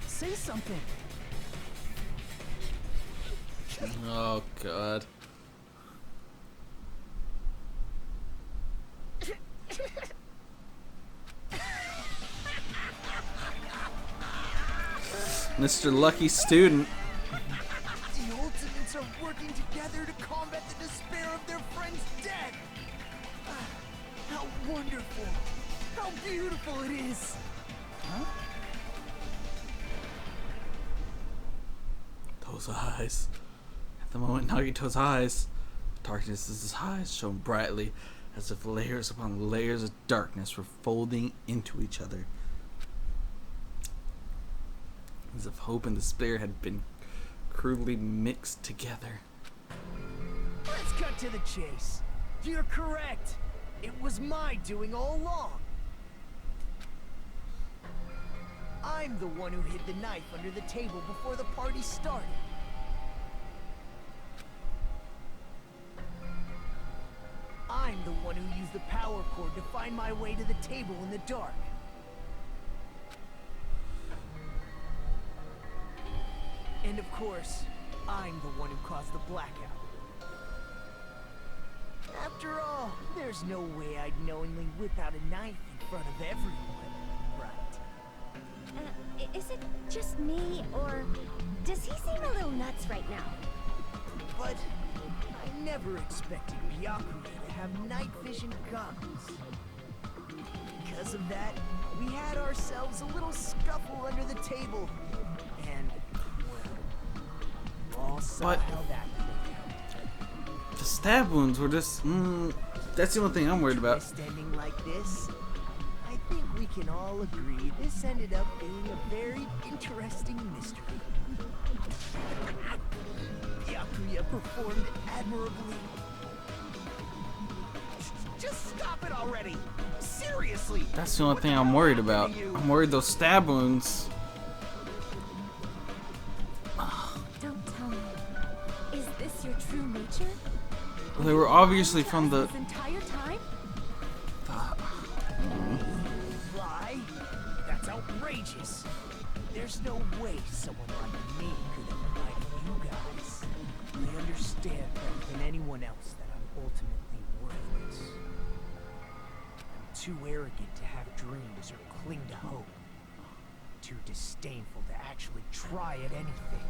say something. Oh god. Mr. Lucky Student. The Ultimates are working together to combat the despair of their friend's death. How wonderful. How beautiful it is. Huh? Those eyes. At the moment, Nagito's eyes. Darkness in his eyes shone brightly, as if layers upon layers of darkness were folding into each other. As if hope and despair had been crudely mixed together. Let's cut to the chase. You're correct. It was my doing all along. I'm the one who hid the knife under the table before the party started. I'm the one who used the power cord to find my way to the table in the dark. And of course, I'm the one who caused the blackout. After all, there's no way I'd knowingly whip out a knife in front of everyone, right? Is it just me, or does he seem a little nuts right now? But I never expected Byakuya to have night vision goggles. Because of that, we had ourselves a little scuffle under the table. And, well, all saw What? how that played out. The stab wounds were just. That's the only thing I'm worried about. Just ending like this, I think we can all agree this ended up being a very interesting mystery. Byakuya performed admirably. Just stop it already! Seriously! That's the only thing I'm worried about. I'm worried those stab wounds. Don't tell me. Is this your true nature? Well, they were obviously from the. This entire time? Lie? That's outrageous. There's no way someone like me could have lied to you guys. I understand better than anyone else that I'm ultimately worthless. I'm too arrogant to have dreams or cling to hope. Too disdainful to actually try at anything.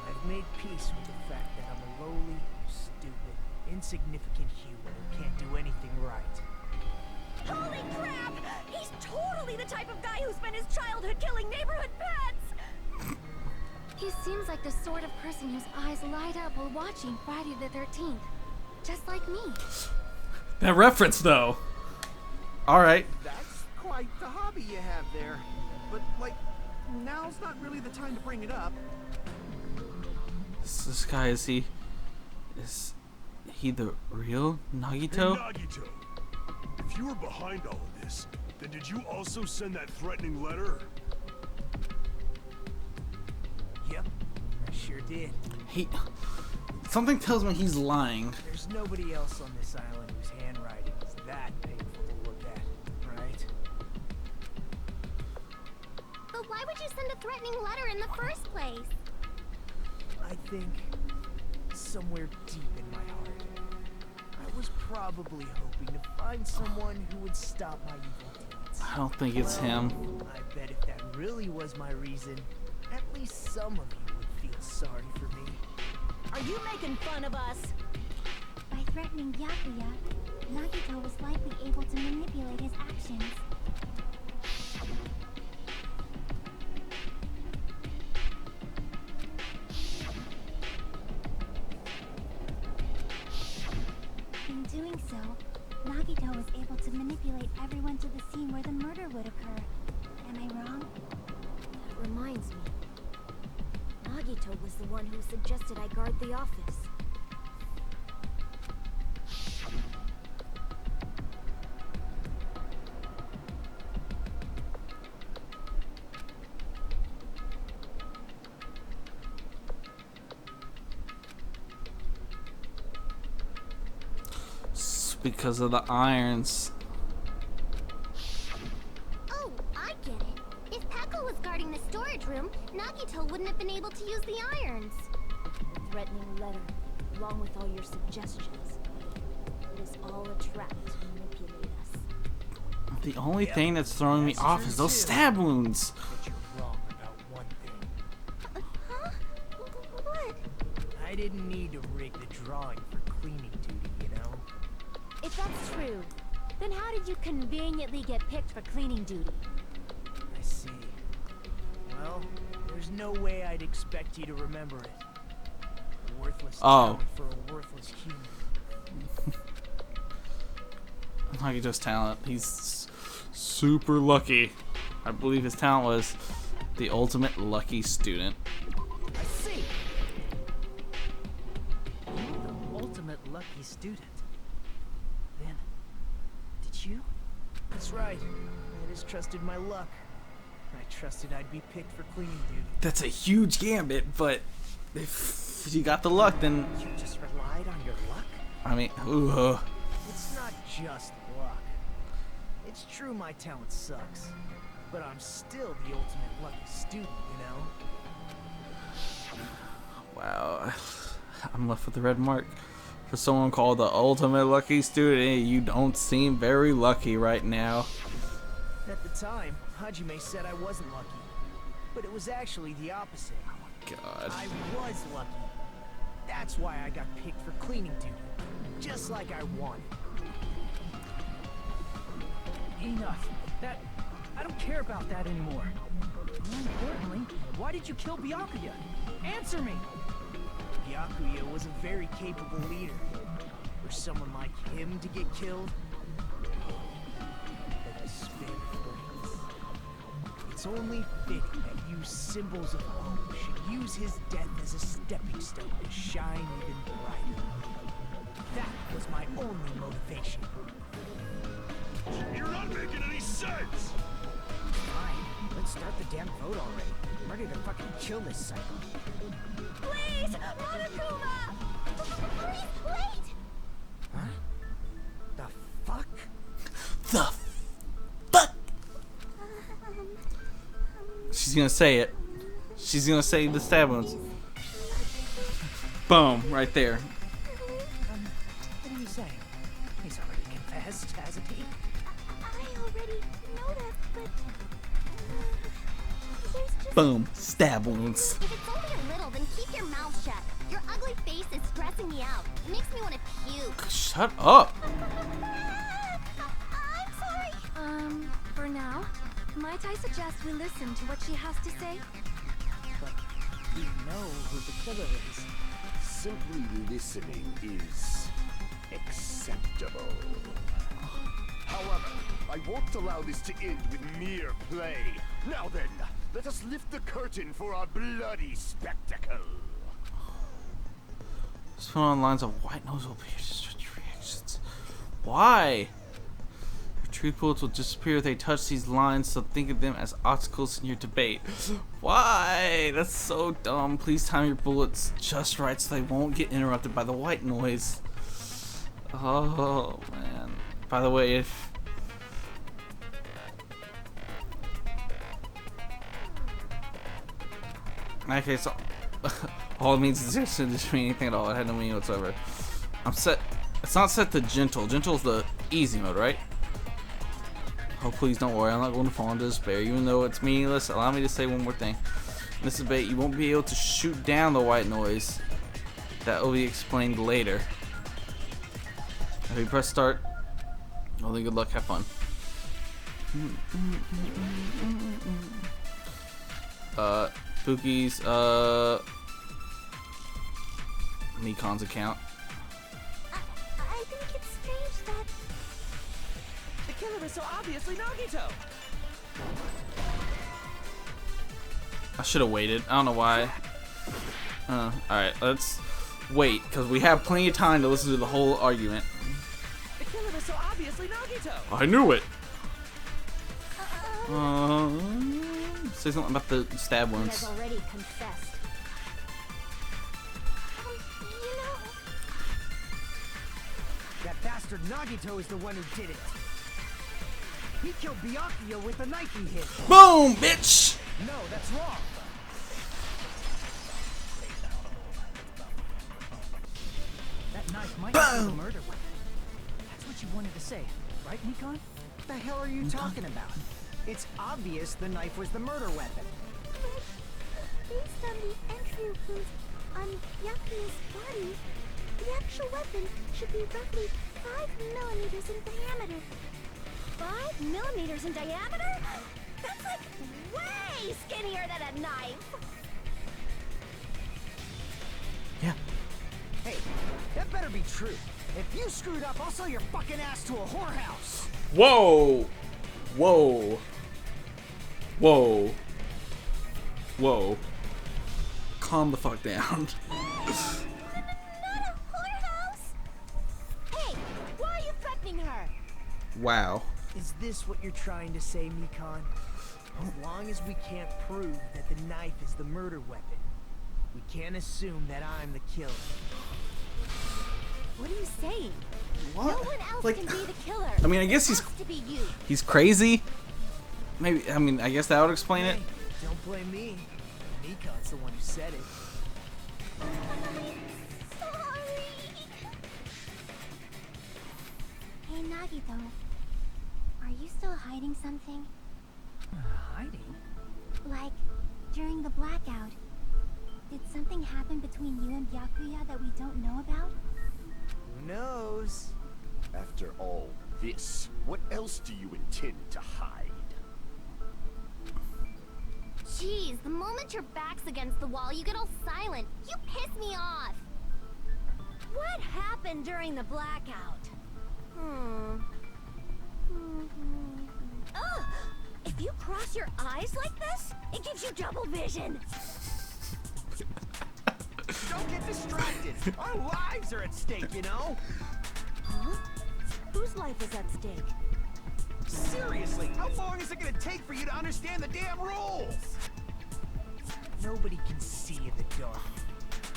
I've made peace with the fact that I'm a lowly, stupid, insignificant human who can't do anything right. Holy crap! He's totally the type of guy who spent his childhood killing neighborhood pets! He seems like the sort of person whose eyes light up while watching Friday the 13th. Just like me. That reference, though. All right. That's quite the hobby you have there. But, like, now's not really the time to bring it up. This guy, is he the real Nagito? Hey, Nagito, if you were behind all of this, then did you also send that threatening letter? Yep, I sure did. Something tells me he's lying. There's nobody else on this island whose handwriting is that painful to look at, right? But why would you send a threatening letter in the first place? I think somewhere deep in my heart, I was probably hoping to find someone who would stop my evil deeds. I don't think it's him. I bet if that really was my reason, at least some of you would feel sorry for me. Are you making fun of us? By threatening Byakuya, Nagito was likely able to manipulate his actions. In doing so, Nagito was able to manipulate everyone to the scene where the murder would occur. Am I wrong? That reminds me. Nagito was the one who suggested I guard the office. It's because of the irons. Oh, I get it. If Peko was guarding the storage room, Nagito wouldn't have been able to use the irons. The threatening letter, along with all your suggestions. It is all a trap to manipulate us. The only thing that's throwing me off is those stab wounds. But you're wrong about one thing. Huh? What? I didn't need to rig the drawing for cleaning duty, you know? If that's true, then how did you conveniently get picked for cleaning duty? I see. Well, there's no way I'd expect you to remember it. A worthless talent for a worthless human. Nagito's talent. He's super lucky. I believe his talent was the ultimate lucky student. I see. The ultimate lucky student. Then, did you? That's right. I just trusted my luck. I trusted I'd be picked for cleaning duty. That's a huge gambit, but if you got the luck, then You just relied on your luck? I mean, ooh. It's not just luck. It's true my talent sucks, but I'm still the ultimate lucky student, you know? Wow. I'm left with the red mark. For someone called the ultimate lucky student, you don't seem very lucky right now. At the time, Hajime said I wasn't lucky, but it was actually the opposite. God. I was lucky. That's why I got picked for cleaning duty, just like I wanted. Enough. I don't care about that anymore. More importantly, why did you kill Byakuya? Answer me! Byakuya was a very capable leader. For someone like him to get killed, the despair brings. It's only fitting that you symbols of hope should use his death as a stepping stone to shine even brighter. That was my only motivation. You're not making any sense! Fine, let's start the damn vote already. I'm ready to fucking kill this cycle. Please, Monokuma! Please, wait! Huh? The fuck? The fuck? She's gonna say it. She's gonna say the stab wounds. Boom, right there. What are you saying? He's already confessed, hasn't he? I already know that, but there's just Boom, stab wounds. If it's only a little, then keep your mouth shut. Your ugly face is stressing me out. It makes me want to puke. Shut up. I'm sorry. For now, might I suggest we listen to what she has to say? But you know who the killer is. Simply listening is acceptable. However, I won't allow this to end with mere play. Now then, let us lift the curtain for our bloody spectacle. Just put on lines of white nose will appear to stretch reactions. Why? Your true bullets will disappear if they touch these lines, so think of them as obstacles in your debate. Why? That's so dumb. Please time your bullets just right so they won't get interrupted by the white noise. Oh man. By the way, if okay, so all it means is it doesn't mean anything at all. It had no meaning whatsoever. I'm set. It's not set to gentle. Gentle's the easy mode, right? Oh, please don't worry. I'm not going to fall into despair, even though it's meaningless. Allow me to say one more thing. In this debate, you won't be able to shoot down the white noise. That will be explained later. If you press start, well then good luck, have fun. Pookie's, Nikon's account. I think it's strange that... The killer is so obviously Nagito. I should have waited. I don't know why. Alright, let's wait, because we have plenty of time to listen to the whole argument. The killer is so obviously Nagito. I knew it! Say something about the stab He wounds. has already confessed. You know... That bastard Nagito is the one who did it. He killed Byakuya with the knife he hit. Boom, bitch! No, that's wrong. That knife might be a murder weapon. That's what you wanted to say, right, Nikon? What the hell are you talking about? It's obvious the knife was the murder weapon. But based on the entry wounds on Byakuya's body, the actual weapon should be roughly 5 millimeters in diameter. 5 millimeters in diameter? That's like way skinnier than a knife! Yeah. Hey, that better be true. If you screwed up, I'll sell your fucking ass to a whorehouse. Whoa! Whoa! Whoa! Whoa! Calm the fuck down. Not a whorehouse! Hey, why are you threatening her? Wow. Is this what you're trying to say, Nikon? As long as we can't prove that the knife is the murder weapon, we can't assume that I'm the killer. What are you saying? What? No one else Like, can be the killer. I mean, I guess It he's has to be you. he's crazy. Maybe, I mean, I guess that would explain it. Hey, don't blame me. Nikon's the one who said it. Sorry. Hey, Nagito. Are you still hiding something? Hiding? Like, during the blackout, did something happen between you and Byakuya that we don't know about? Who knows? After all this, what else do you intend to hide? Jeez, the moment your back's against the wall, you get all silent. You piss me off. What happened during the blackout? Ugh! If you cross your eyes like this, it gives you double vision. Don't get distracted. Our lives are at stake, you know? Huh? Whose life is at stake? Seriously, how long is it gonna take for you to understand the damn rules? Nobody can see in the dark,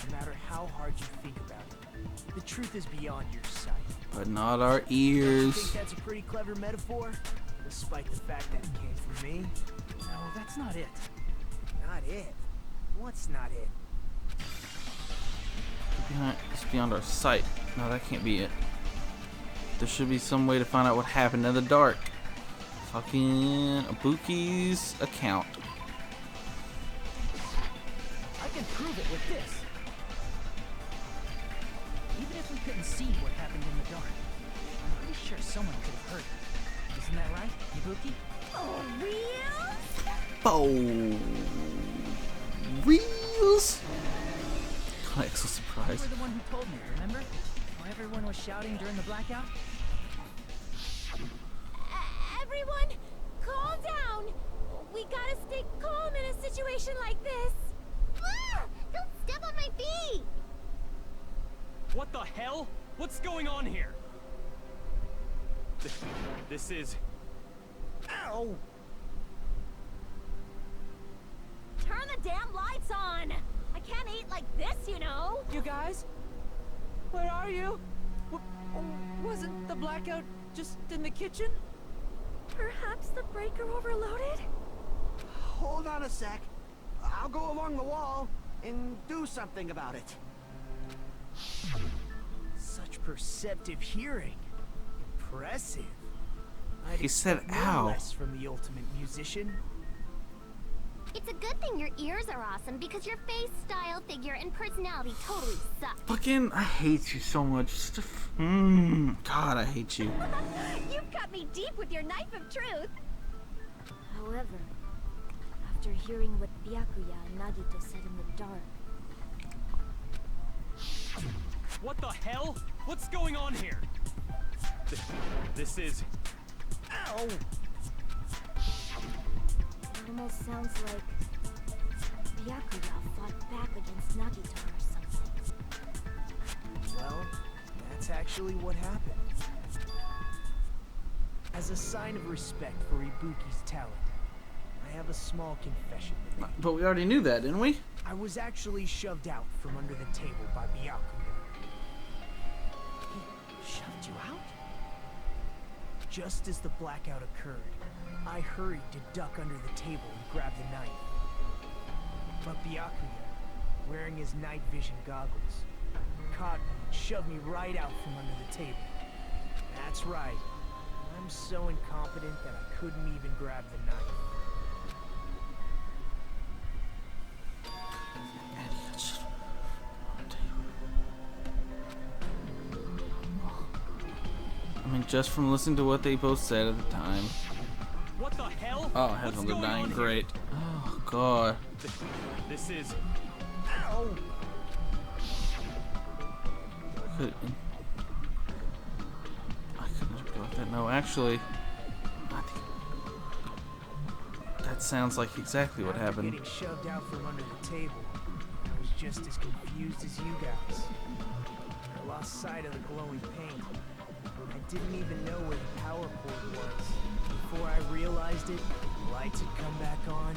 no matter how hard you think about it. The truth is beyond your sight. But not our Don't you ears. think that's a pretty clever metaphor? Despite the fact that it came from me? No, that's not it. Not it. What's not it? It's beyond our sight. No, that can't be it. There should be some way to find out what happened in the dark. Fucking Abuki's account. I can prove it with this. Even if we couldn't see what happened in the dark, I'm pretty sure someone could have heard it. Isn't that right, Ibuki? Oh, real? Oh, reels. God, I'm so You surprised. were the one who told me, remember? How everyone was shouting during the blackout? Everyone, calm down. We gotta stay calm in a situation like this. Ah! Don't step on my feet! What the hell? What's going on here? This is... Ow! Turn the damn lights on! I can't eat like this, you know! You guys? Where are you? Wasn't the blackout just in the kitchen? Perhaps the breaker overloaded? Hold on a sec. I'll go along the wall and do something about it. Such perceptive hearing. Impressive. I'd He said, expect no ow. less from the ultimate musician. It's a good thing your ears are awesome because your face, style, figure, and personality totally suck. Fucking, I hate you so much. God, I hate you. You've cut me deep with your knife of truth. However, after hearing what Byakuya and Nagito said in the dark, What the hell? What's going on here? This is... Ow! it almost sounds like Byakuya fought back against Nagito or something. Well, that's actually what happened. As a sign of respect for Ibuki's talent, I have a small confession to make. But we already knew that, didn't we? I was actually shoved out from under the table by Byakuya. He shoved you out? Just as the blackout occurred, I hurried to duck under the table and grab the knife. But Byakuya, wearing his night vision goggles, caught me and shoved me right out from under the table. That's right. I'm so incompetent that I couldn't even grab the knife. I mean, just from listening to what they both said at the time. What the hell? Oh, What's heavens, they're going dying. on here? Great. Oh, God. This is... Ow! I couldn't go with that. No, actually, I think that sounds like exactly what After happened. getting shoved out from under the table, I was just as confused as you guys. I lost sight of the glowing paint. I didn't even know where the power cord was. Before I realized it, the lights had come back on,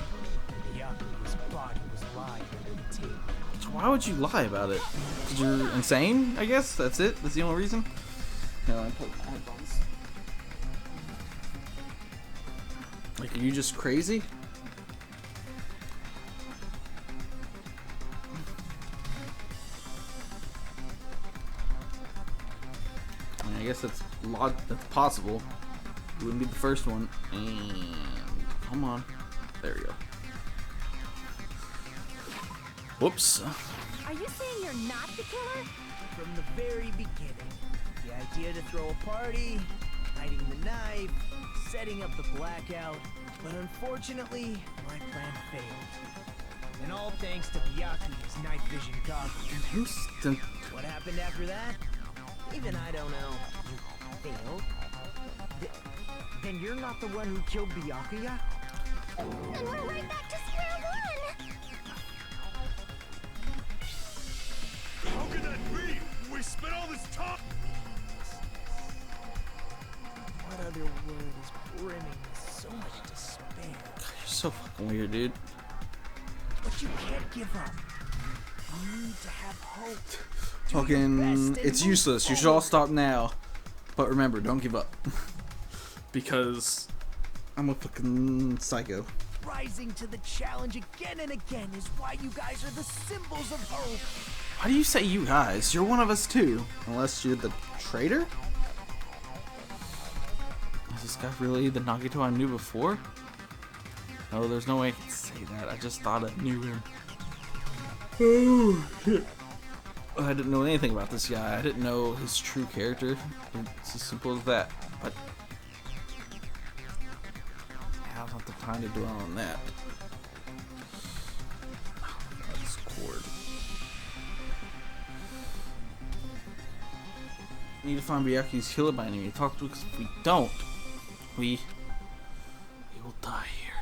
and Byakuya's body was lying under the table. So why would you lie about it? 'Cause you're insane, I guess? That's it? That's the only reason? No, I put my headphones. Like, are you just crazy? I mean, I guess that's that's possible. It wouldn't be the first one. And come on. There we go. Whoops. are you saying you're not the killer? From the very beginning, the idea to throw a party, hiding the knife, setting up the blackout, but unfortunately, my plan failed. And all thanks to Byakuya's night vision goggles. Who's the... What happened after that? Even I don't know. You failed? Then you're not the one who killed Byakuya? Then we're right back to square one! How could that be? We spent all this time. What other word is brimming with so much despair? You're so fucking weird, dude. But you can't give up. You need to have hope. Do your Fucking, best and it's move useless. You should all forward. stop now. But remember, don't give up. Because I'm a fucking psycho. Rising to the challenge again and again is why you guys are the symbols of hope. Why do you say you guys? You're one of us too. Unless you're the traitor? Is this guy really the Nagito I knew before? No, there's no way I can say that. I just thought I knew him. Oh, shit. I didn't know anything about this guy. I didn't know his true character. It's as simple as that. But now's not the time to dwell on that. Oh, God, this cord. Need to find Byakuya's killer by enemy. Talk to us. If we don't, we die here.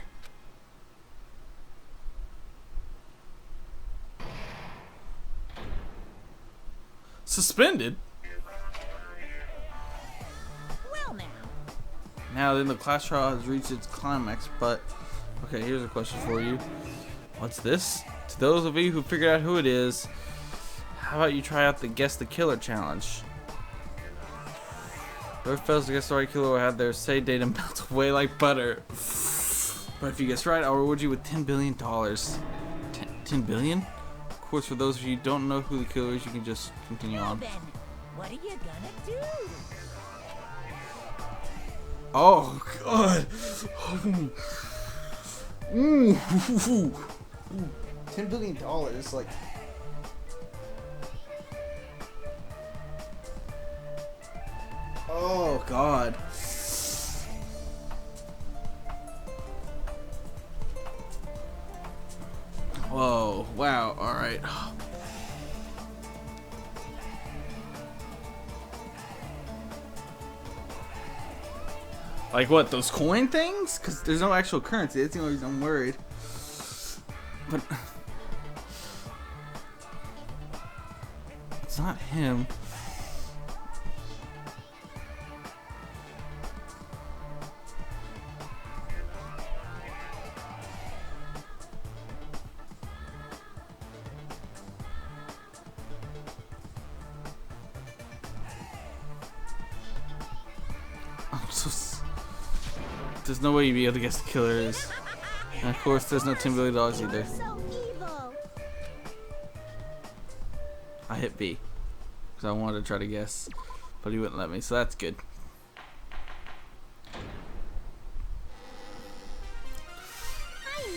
Suspended? Well now. Now then, the class trial has reached its climax, but... Okay, here's a question for you. What's this? To those of you who figured out who it is, how about you try out the Guess the Killer challenge? Whoever fails to guess the right killer will have their say data melt away like butter. But if you guess right, I'll reward you with $10 billion. 10 billion? Of course, for those of you who don't know who the killer is, you can just continue on. Ben, what are you gonna do? Oh, God. $10 billion, like... Oh, God. Whoa, wow, alright. Like what, those coin things? Because there's no actual currency, that's the only reason I'm worried. But... It's not him. There's no way you'd be able to guess the killer is. And of course, there's no $10 billion either. So evil. I hit B. Because I wanted to try to guess. But he wouldn't let me, so that's good. I'm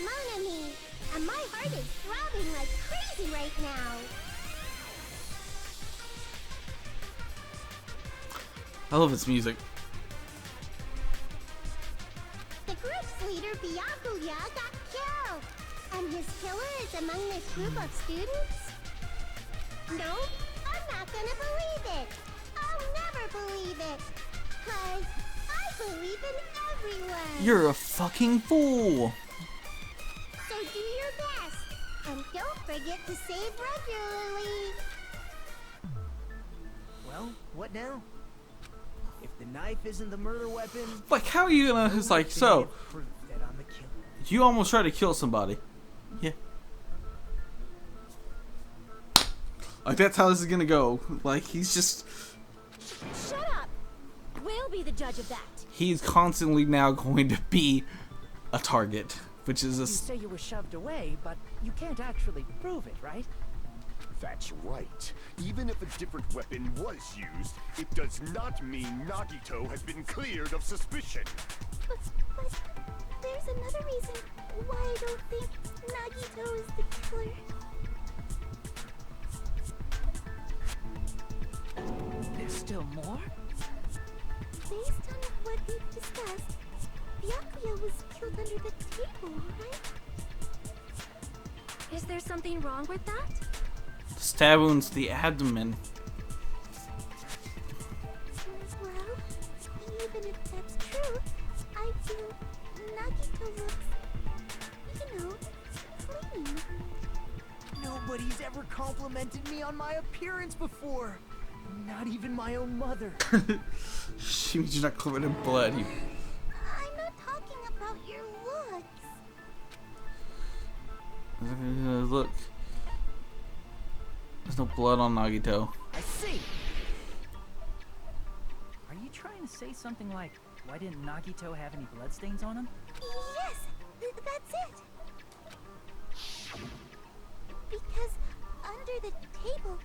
mon ami, and my heart is throbbing like crazy right now. I love its music. The group's leader, Byakuya, got killed. And his killer is among this group of students? No, I'm not gonna believe it. I'll never believe it. 'Cause I believe in everyone. You're a fucking fool. So do your best. And don't forget to save regularly. Well, what now? If the knife isn't the murder weapon, Like, how are you gonna... It's like, then I so, have proof that I'm the killer. you almost tried to kill somebody. Yeah. Like, that's how this is gonna go. Like, he's just... Shut up. We'll be the judge of that. He's constantly now going to be a target. Which is You a... say you were shoved away, but you can't actually prove it, right? That's right. Even if a different weapon was used, it does not mean Nagito has been cleared of suspicion. But there's another reason why I don't think Nagito is the killer. There's still more? Based on what we've discussed, Byakuya was killed under the table, right? Is there something wrong with that? Stab wounds to the abdomen. Well, even if that's true, I feel Nagito looks, clean. Nobody's ever complimented me on my appearance before. Not even my own mother. She means you're not covered in blood. You... I'm not talking about your looks. Look. There's no blood on Nagito. I see. Are you trying to say something like, why didn't Nagito have any bloodstains on him? Yes, that's it. Because under the table,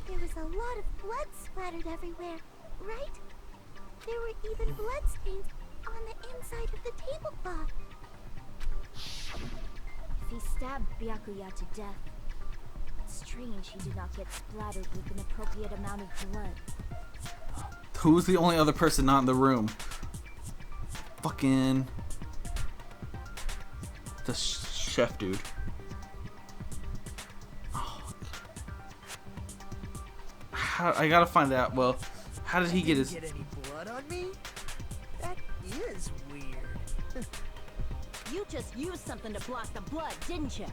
there was a lot of blood splattered everywhere, right? There were even bloodstains on the inside of the tablecloth. If he stabbed Byakuya to death, it's strange he did not get splattered with an appropriate amount of blood. Who's the only other person not in the room? Fucking... the chef dude. Oh. How, I gotta find out, well, how did he get his... Get any blood on me? That is weird. just used something to block the blood, didn't you?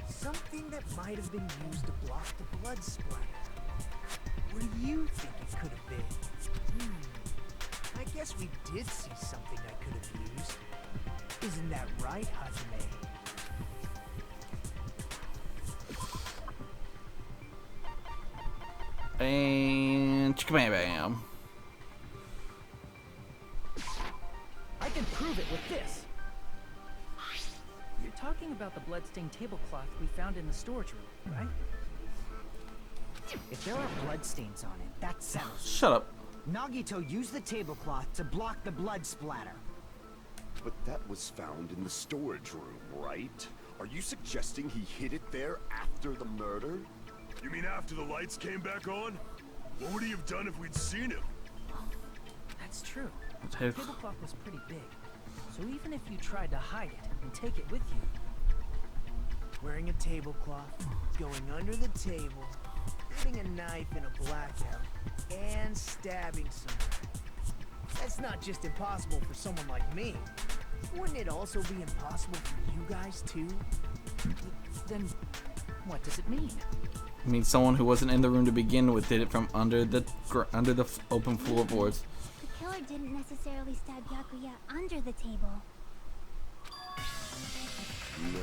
Something that might have been used to block the blood splatter. What do you think it could have been? I guess we did see something I could have used. Isn't that right, Hajime? And chicka bam. I can prove it with this. You're talking about the bloodstained tablecloth we found in the storage room, right? If there are bloodstains on it, that settles it. Shut up. Nagito used the tablecloth to block the blood splatter. But that was found in the storage room, right? Are you suggesting he hid it there after the murder? You mean after the lights came back on? What would he have done if we'd seen him? That's true. The tablecloth was pretty big, so even if you tried to hide it and take it with you... Wearing a tablecloth, going under the table, putting a knife in a blackout, and stabbing someone. That's not just impossible for someone like me. Wouldn't it also be impossible for you guys too? Then what does it mean? I mean, someone who wasn't in the room to begin with did it from under the open floorboards. The killer didn't necessarily stab Byakuya under the table. No,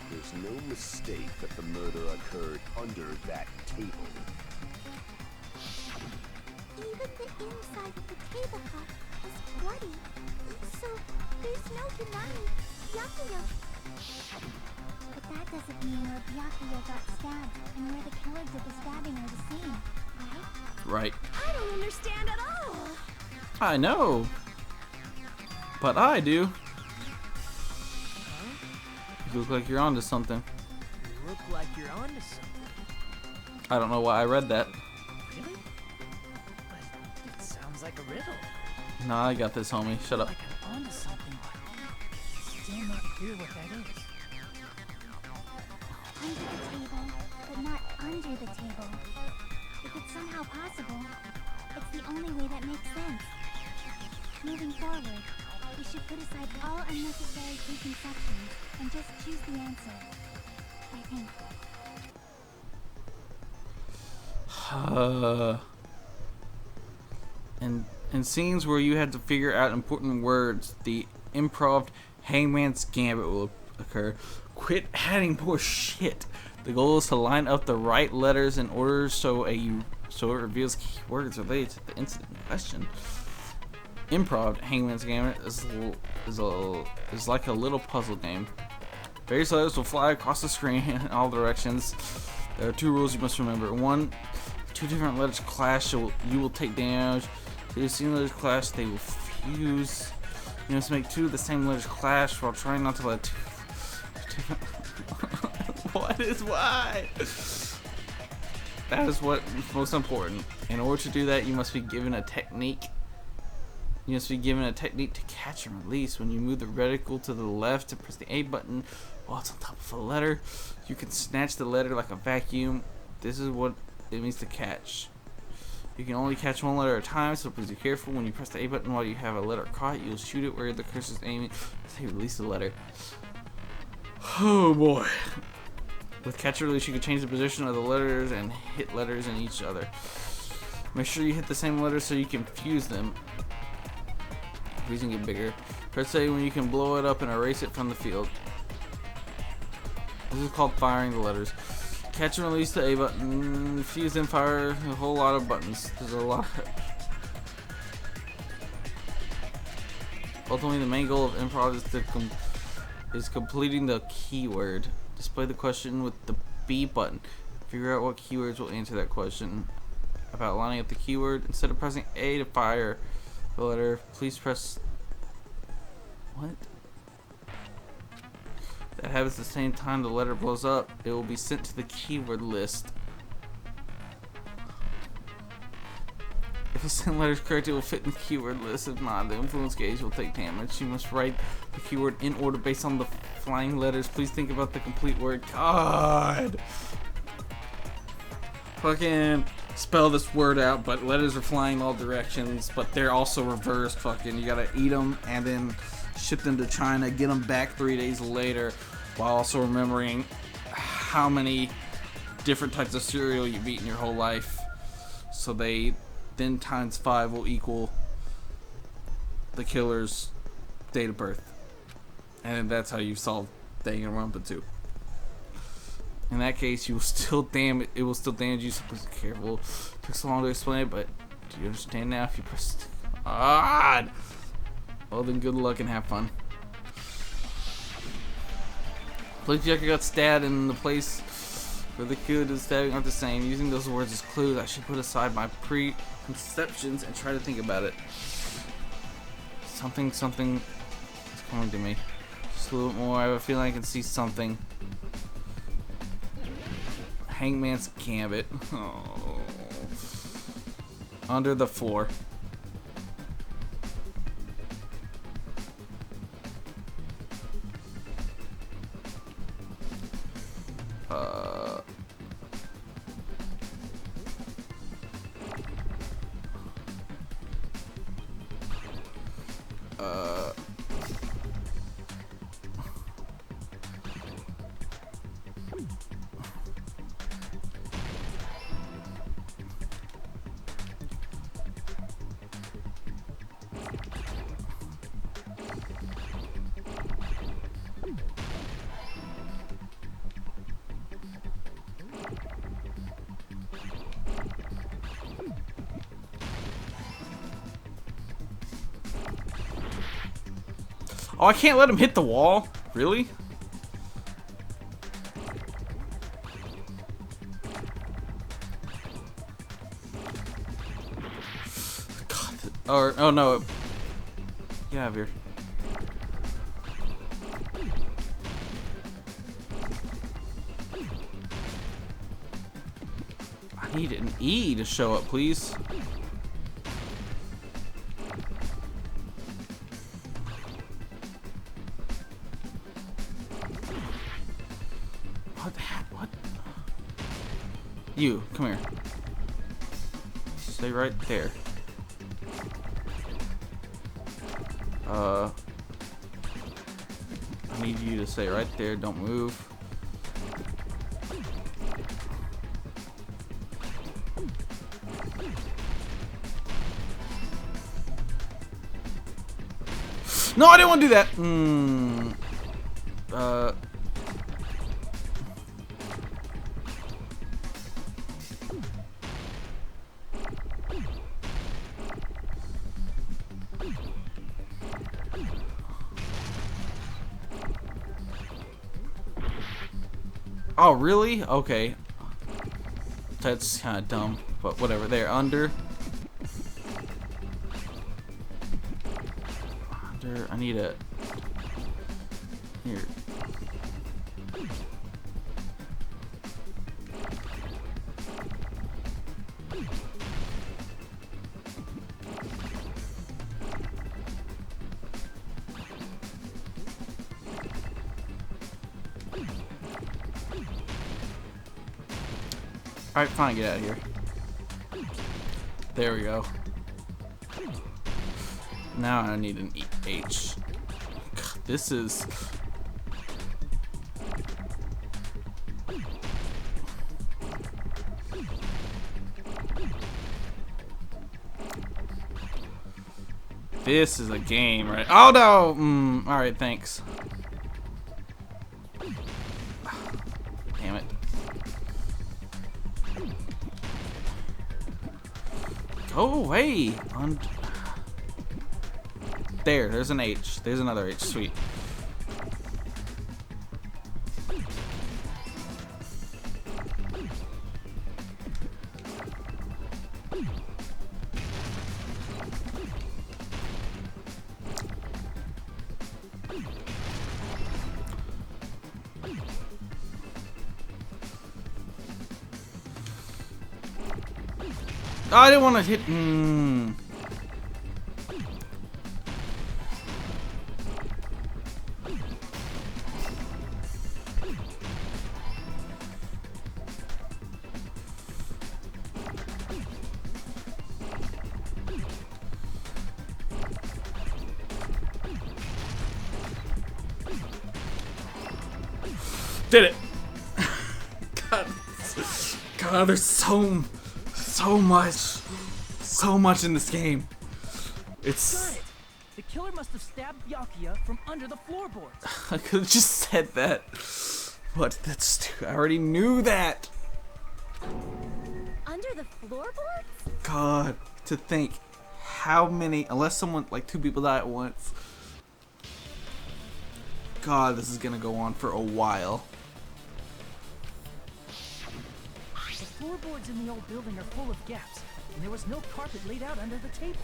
there's no mistake that the murder occurred under that table. Even the inside of the tablecloth was bloody, so there's no denying Byakuya. But that doesn't mean where Byakuya got stabbed and where the killer did the stabbing are the same, right? Right. I don't understand at all. I know. But I do. You look like you're onto something. You look like you're onto something. I don't know why I read that. Really? But it sounds like a riddle. Nah, I got this, homie. Shut up. Like I'm onto something, but still not clear what that is. Under the table, but not under the table. If it's somehow possible, it's the only way that makes sense. Moving forward, we should put aside all unnecessary preconceptions and just choose the answer. I think. In scenes where you had to figure out important words, the improv hangman's gambit will occur. Quit adding more shit. The goal is to line up the right letters in order so it reveals key words related to the incident in question. Improv hangman's gambit is like a little puzzle game. Various letters will fly across the screen in all directions. There are 2 rules you must remember. 1, 2 different letters clash, so you will take damage. 2, same letters clash, they will fuse. You must make 2 of the same letters clash while trying not to let 2 different... What is why? That is what's most important. In order to do that, you must be given a technique. You must be given a technique to catch and release. When you move the reticle to the left and press the A button while it's on top of a letter, you can snatch the letter like a vacuum. This is what it means to catch. You can only catch 1 letter at a time, so please be careful. When you press the A button while you have a letter caught, you'll shoot it where the cursor is aiming as you release the letter. Oh boy. With catch and release, you can change the position of the letters and hit letters in each other. Make sure you hit the same letters so you can fuse them. Fusing it bigger. Press A when you can blow it up and erase it from the field. This is called firing the letters. Catch and release the A button. Fuse and fire a whole lot of buttons. There's a lot. Ultimately, the main goal of improv is completing the keyword. Display the question with the B button. Figure out what keywords will answer that question. About lining up the keyword, instead of pressing A to fire the letter, please press... What? That happens at the same time the letter blows up. It will be sent to the keyword list. If the same letter is correct, it will fit in the keyword list. If not, the influence gauge will take damage. You must write the keyword in order based on the flying letters. Please think about the complete word. God! Fucking spell this word out, but letters are flying all directions, but they're also reversed. Fucking, you gotta eat them and then ship them to China, get them back 3 days later, while also remembering how many different types of cereal you've eaten your whole life. So they then times 5 will equal the killer's date of birth. And that's how you solve Danganronpa 2. In that case, it will still damage you, so please be careful. It took so long to explain it, but do you understand now? If you press God, well then good luck and have fun. Police Jacker got stabbed in the place where the killer did the stabbing aren't the same. Using those words as clues, I should put aside my preconceptions and try to think about it. Something is coming to me. Just a little more. I have a feeling I can see something. Hangman's Gambit. Oh. Under the floor. Oh, I can't let him hit the wall? Really? God. Or, oh no. Get out of here. I need an E to show up, please. What? You, come here. Stay right there. I need you to stay right there. Don't move. No, I didn't want to do that. Oh, really? Okay. That's kind of dumb, but whatever. There, under. I need a... Here. Alright, fine, get out of here. There we go. Now I need an H. God, this is... This is a game, right? Oh no! Alright, thanks. Damn it. Go away! There's an H. There's another H. Sweet. Oh, I didn't want to hit. Did it! God, there's so much in this game. It's. Got it. The killer must have stabbed Byakuya from under the floorboards. I could have just said that, but I already knew that. Under the floorboards? God, to think how many, unless someone, like 2 people die at once. God, this is gonna go on for a while. The floorboards in the old building are full of gaps, and there was no carpet laid out under the table.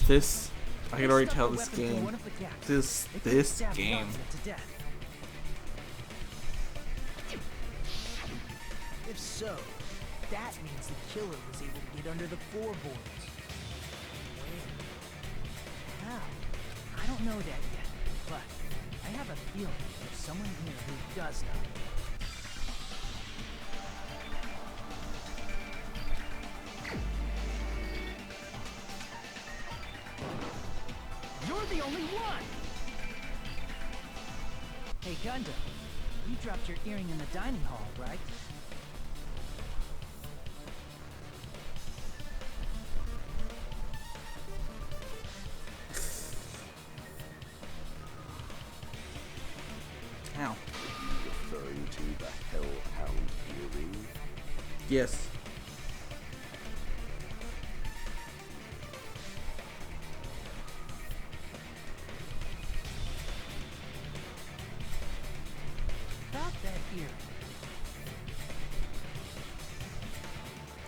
This, I can already Stuck tell the this weapon through game. one of the gaps. This They could have stabbed game. Byakuya to death. If so, that means the killer was able to get under the floorboards. How? I don't know that yet, but I have a feeling there's someone here who does know. You're the only one! Hey, Gundam, you dropped your earring in the dining hall, right? Ow. Referring to the Hellhound earring? Yes. About that earring.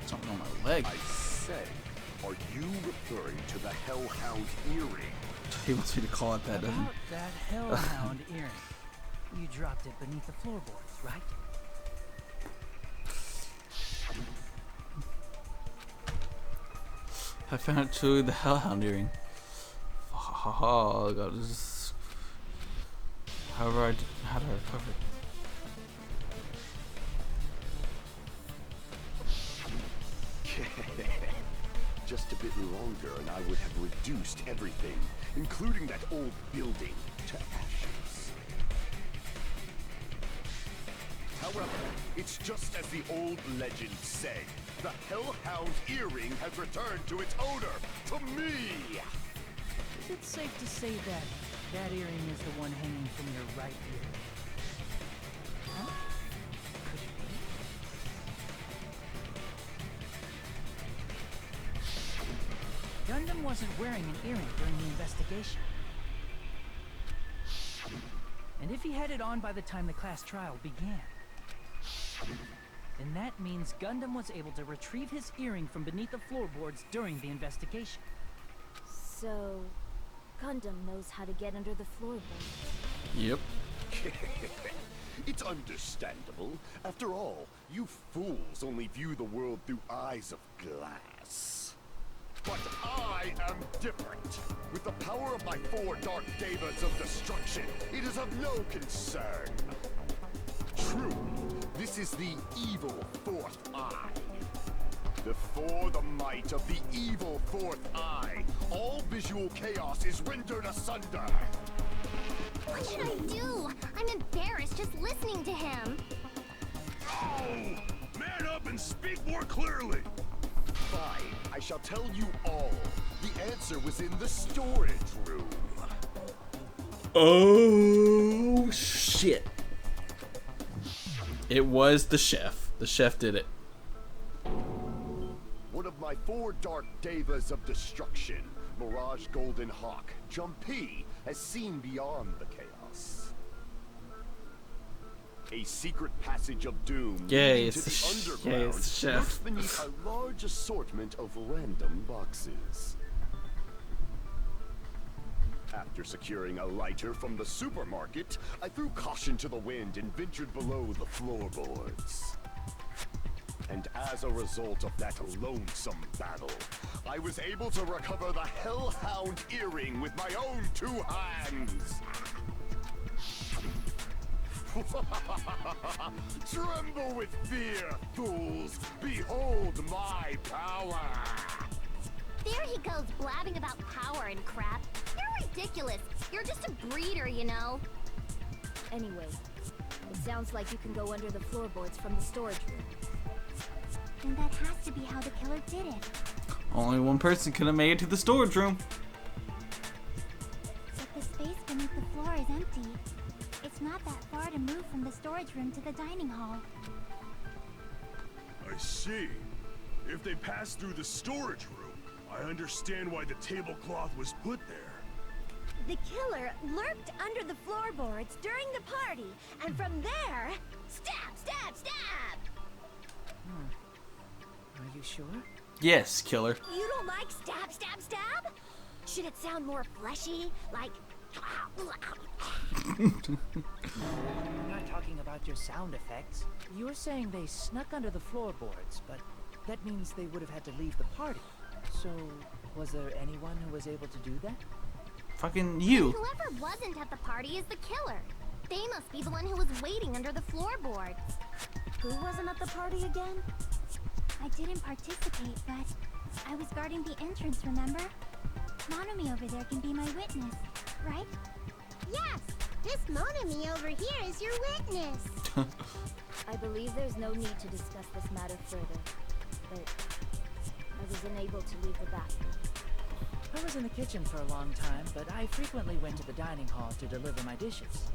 Something on my leg. I said, are you referring to the Hellhound earring? He wants me to call it that, doesn't he? About that hellhound earring. You dropped it beneath the floorboards, right? I found it to the Hellhound earring. Oh, God, this is... How do I recover it? Just a bit longer and I would have reduced everything, including that old building, to ashes. However, it's just as the old legends say. The Hellhound earring has returned to its owner, to me! Is it safe to say that that earring is the one hanging from your right ear? Huh? Could it be? Gundam wasn't wearing an earring during the investigation. And if he had it on by the time the class trial began, then that means Gundam was able to retrieve his earring from beneath the floorboards during the investigation. So, Gundam knows how to get under the floorboards. Yep. It's understandable. After all, you fools only view the world through eyes of glass. But I am different. With the power of my 4 dark devas of destruction, it is of no concern. True, this is the evil 4th eye. Before the might of the evil 4th eye, all visual chaos is rendered asunder. What should I do? I'm embarrassed just listening to him. Oh! Man up and speak more clearly! Fine, I shall tell you all. The answer was in the storage room. Oh, shit. It was the chef. The chef did it. One of my 4 dark devas of destruction, Mirage Golden Hawk, Jumpy, has seen beyond the chaos. A secret passage of doom leading to the underground it's the chef. lurks beneath a large assortment of random boxes. After securing a lighter from the supermarket, I threw caution to the wind and ventured below the floorboards. And as a result of that lonesome battle, I was able to recover the Hellhound earring with my own 2 hands. Tremble with fear, fools! Behold my power! There he goes blabbing about power and crap. You're ridiculous. You're just a breeder, you know. Anyway, it sounds like you can go under the floorboards from the storage room. Then that has to be how the killer did it. Only one person could have made it to the storage room. But the space beneath the floor is empty. It's not that far to move from the storage room to the dining hall. I see. If they passed through the storage room, I understand why the tablecloth was put there. The killer lurked under the floorboards during the party, and from there, stab, stab, stab! Are you sure? Yes, killer. You don't like stab, stab, stab? Should it sound more fleshy, like... I'm not talking about your sound effects. You were saying they snuck under the floorboards, but that means they would have had to leave the party. So, was there anyone who was able to do that? Fucking you. Whoever wasn't at the party is the killer. They must be the one who was waiting under the floorboards. Who wasn't at the party again? I didn't participate, but I was guarding the entrance, remember? Monomi over there can be my witness, right? Yes! This Monomi over here is your witness! I believe there's no need to discuss this matter further, but I was unable to leave the bathroom. I was in the kitchen for a long time, but I frequently went to the dining hall to deliver my dishes.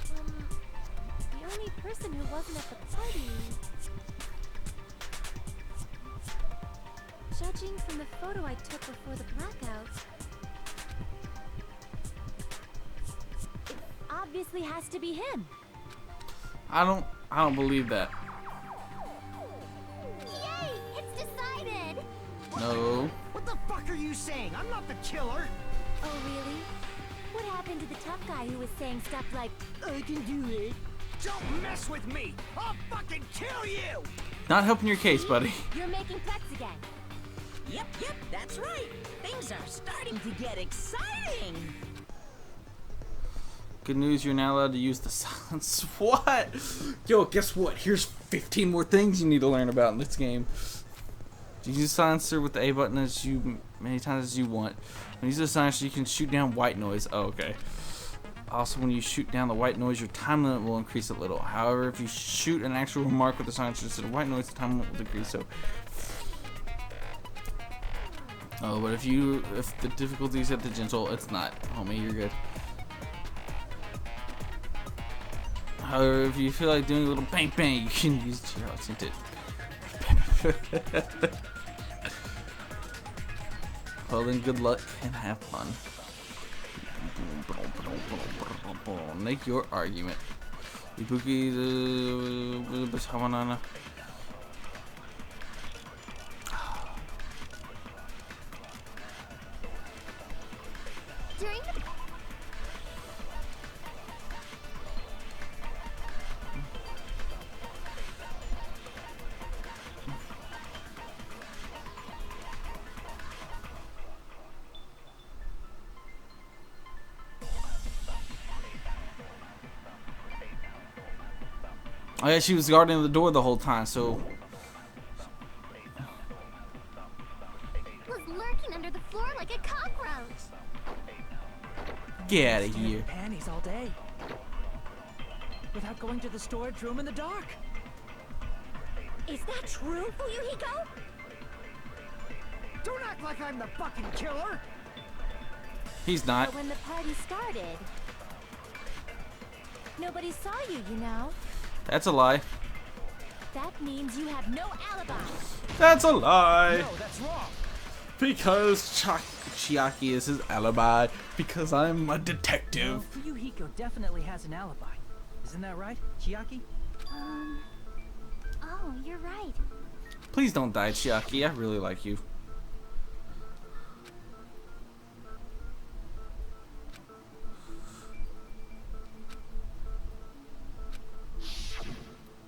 The only person who wasn't at the party... Judging from the photo I took before the blackout... It obviously has to be him. I don't believe that. Yay! It's decided! No. What the fuck are you saying? I'm not the killer. Oh, really? What happened to the tough guy who was saying stuff like, I can do it? Don't mess with me. I'll fucking kill you. Not helping your case, buddy. You're making threats again. Yep, that's right. Things are starting to get exciting. Good news, you're not allowed to use the silence. What? Yo, guess what? Here's 15 more things you need to learn about in this game. You use the silencer with the A button as many times as you want. When you use the silencer, you can shoot down white noise. Oh, okay. Also, when you shoot down the white noise, your time limit will increase a little. However, if you shoot an actual remark with the silencer instead of white noise, the time limit will decrease. So, oh, but if the difficulty is at the gentle, it's not, homie. You're good. However, if you feel like doing a little bang bang, you can use your tinted. Well then, good luck and have fun. Make your argument. Ibuki During the... Oh yeah, she was guarding the door the whole time, so... was lurking under the floor like a cockroach. Get out of here. Panties all day. Without going to the storage room in the dark. Is that true, Fuyuhiko? Don't act like I'm the fucking killer. He's not. But when the party started, nobody saw you, you know? That's a lie. That means you have no alibi. That's a lie. No, that's wrong. Because Chiaki is his alibi. Because I'm a detective. Well, Fuyuhiko definitely has an alibi. Isn't that right, Chiaki? Oh, you're right. Please don't die, Chiaki. I really like you.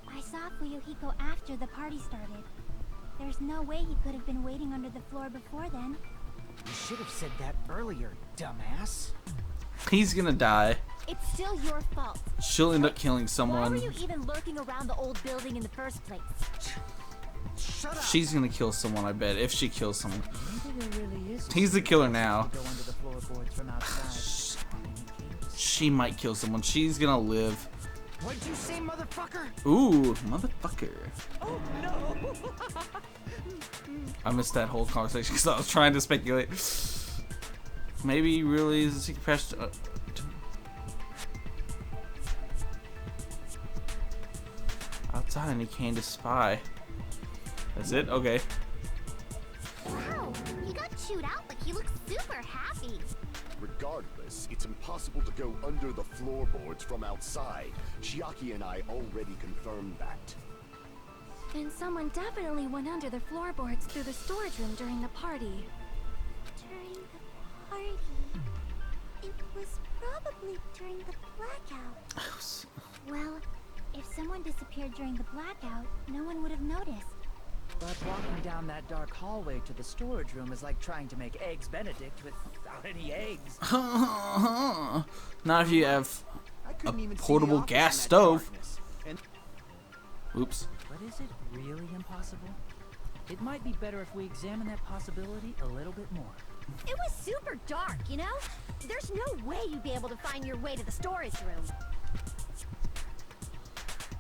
I saw Fuyuhiko after the party started. There's no way he could have been waiting under the floor before then. You should have said that earlier, dumbass. He's gonna die. It's still your fault. She'll end up killing Why someone. were you even lurking around the old building in the first place? Shut up. She's gonna kill someone, I bet, if she kills someone. Maybe there really is. He's the killer now. Go under the floorboards from outside. And he came to She might kill someone. She's gonna live. What'd you say, motherfucker? Ooh, motherfucker. Oh no! I missed that whole conversation because I was trying to speculate. Maybe really is a secret passage. Outside, and he came to spy. That's it? Okay. Wow, he got chewed out, but he looks super happy. Regardless, it's impossible to go under the floorboards from outside. Chiaki and I already confirmed that. And someone definitely went under the floorboards through the storage room during the party. During the party? It was probably during the blackout. Well, if someone disappeared during the blackout, no one would have noticed. But walking down that dark hallway to the storage room is like trying to make eggs Benedict without any eggs. Not if you have a portable gas stove. Oops. But is it really impossible? It might be better if we examine that possibility a little bit more. It was super dark, you know? There's no way you'd be able to find your way to the storage room.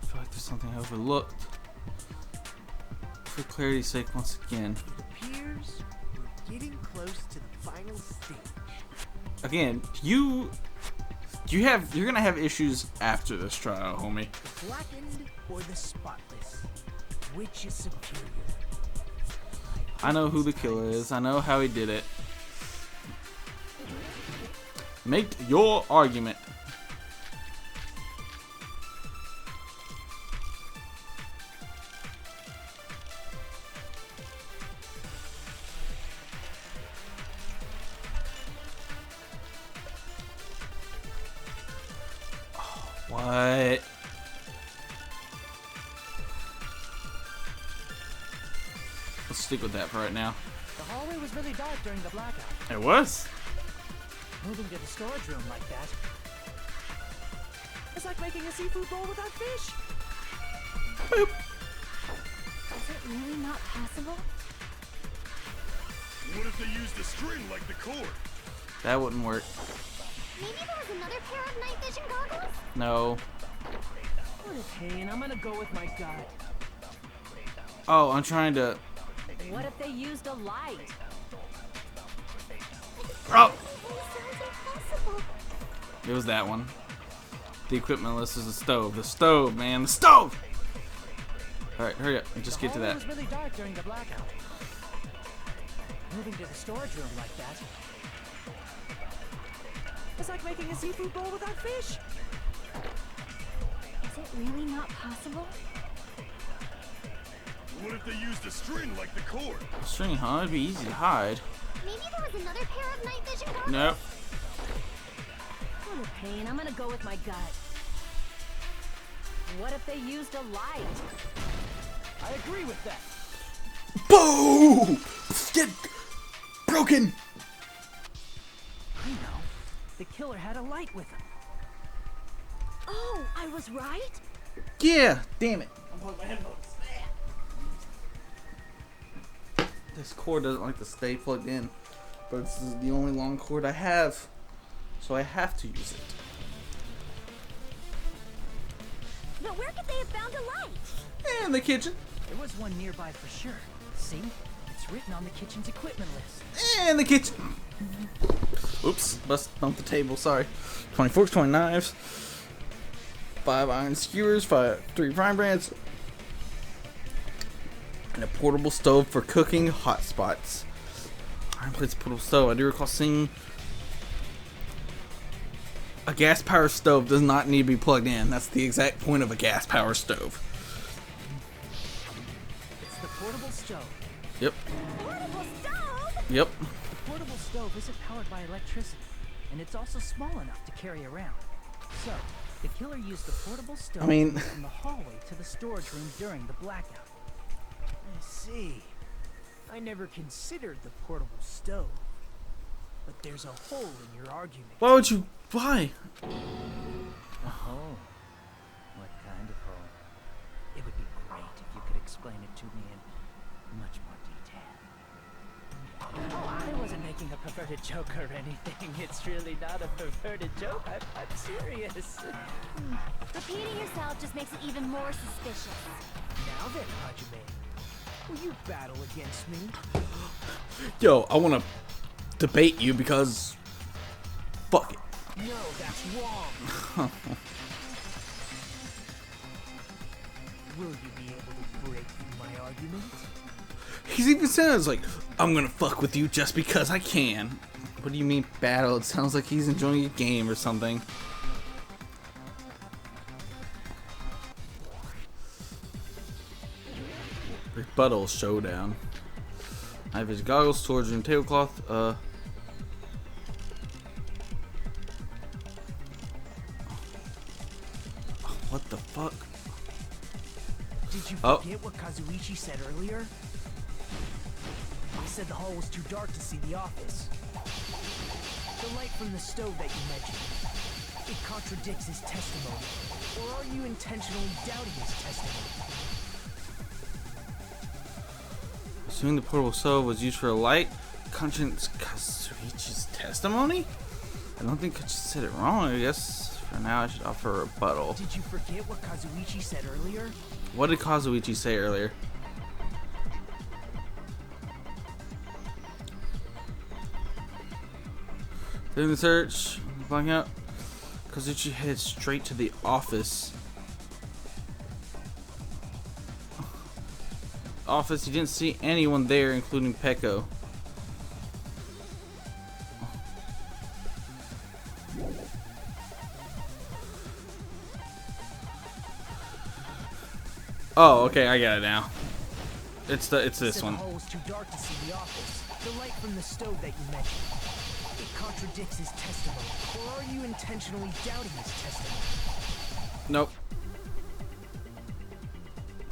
I feel like there's something I overlooked. For clarity's sake, once again. It appears we're getting close to the final stage. Again, you're gonna have issues after this trial, homie. The blackened or the spotless? Which is superior? I know who the killer is. I know how he did it. Make your argument. What? Let's stick with that for right now. The hallway was really dark during the blackout. It was? Moving to the storage room like that. It's like making a seafood bowl without fish. Boop. Is it really not possible? What if they used a string like the cord? That wouldn't work. Maybe there was another pair of night vision goggles? No. What a pain. I'm gonna go with my gut. Oh, I'm trying to... What if they used a light? Oh! Sounds impossible. It was that one. The equipment list is the stove. The stove, man. The stove! Alright, hurry up. Just get to The that. hallway was really dark during the blackout. Moving to the storage room like that. It's like making a seafood bowl without fish. Is it really not possible? What if they used a string like the cord? String, huh? It'd be easy to hide. Maybe there was another pair of night vision goggles? Nope. What a pain. I'm gonna go with my gut. What if they used a light? I agree with that. Boom! Get broken! I know. The killer had a light with him. Oh, I was right? Yeah, damn it. This cord doesn't like to stay plugged in, but this is the only long cord I have, so I have to use it. But where could they have found a light? In the kitchen. There was one nearby for sure. See? It's written on the kitchen's equipment list. In the kitchen. Oops, bumped the table, sorry. 20 forks, 20 knives, 5 iron skewers, 3 frying pans, and a portable stove for cooking hot spots. Iron plates, portable stove. I do recall seeing a gas powered stove does not need to be plugged in. That's the exact point of a gas powered stove. It's the portable stove. Yep. Portable stove? Yep. The portable stove isn't powered by electricity, and it's also small enough to carry around. So, the killer used the portable stove from the hallway to the storage room during the blackout. I see. I never considered the portable stove. But there's a hole in your argument. Why would you? Why? A hole? What kind of hole? It would be great if you could explain it to me in much more detail. Oh, I wasn't making a perverted joke or anything. It's really not a perverted joke. I'm serious. Repeating yourself just makes it even more suspicious. Now then, Hajime, will you battle against me? Yo, I want to debate you because fuck it. No, that's wrong. Will you be able to break through my argument? He's even sounds like, I'm gonna fuck with you just because I can. What do you mean battle? It sounds like he's enjoying a game or something. Rebuttal showdown. I have his goggles, swords, and tablecloth. What the fuck? Did you forget what Kazuichi said earlier? He said the hall was too dark to see the office. The light from the stove that you mentioned, it contradicts his testimony. Or are you intentionally doubting his testimony? Assuming the portable stove was used for a light, contradicts Kazuichi's testimony? I don't think Kazuichi said it wrong. I guess for now I should offer a rebuttal. Did you forget what Kazuichi said earlier? What did Kazuichi say earlier? During the search, blacking out, Kazuichi headed straight to the office. He didn't see anyone there, including Peko. Oh, okay, I got it now. It's this one. The hall was too dark to see the office. The light from the stove that you mentioned, it contradicts his testimony. Or are you intentionally doubting his testimony? Nope.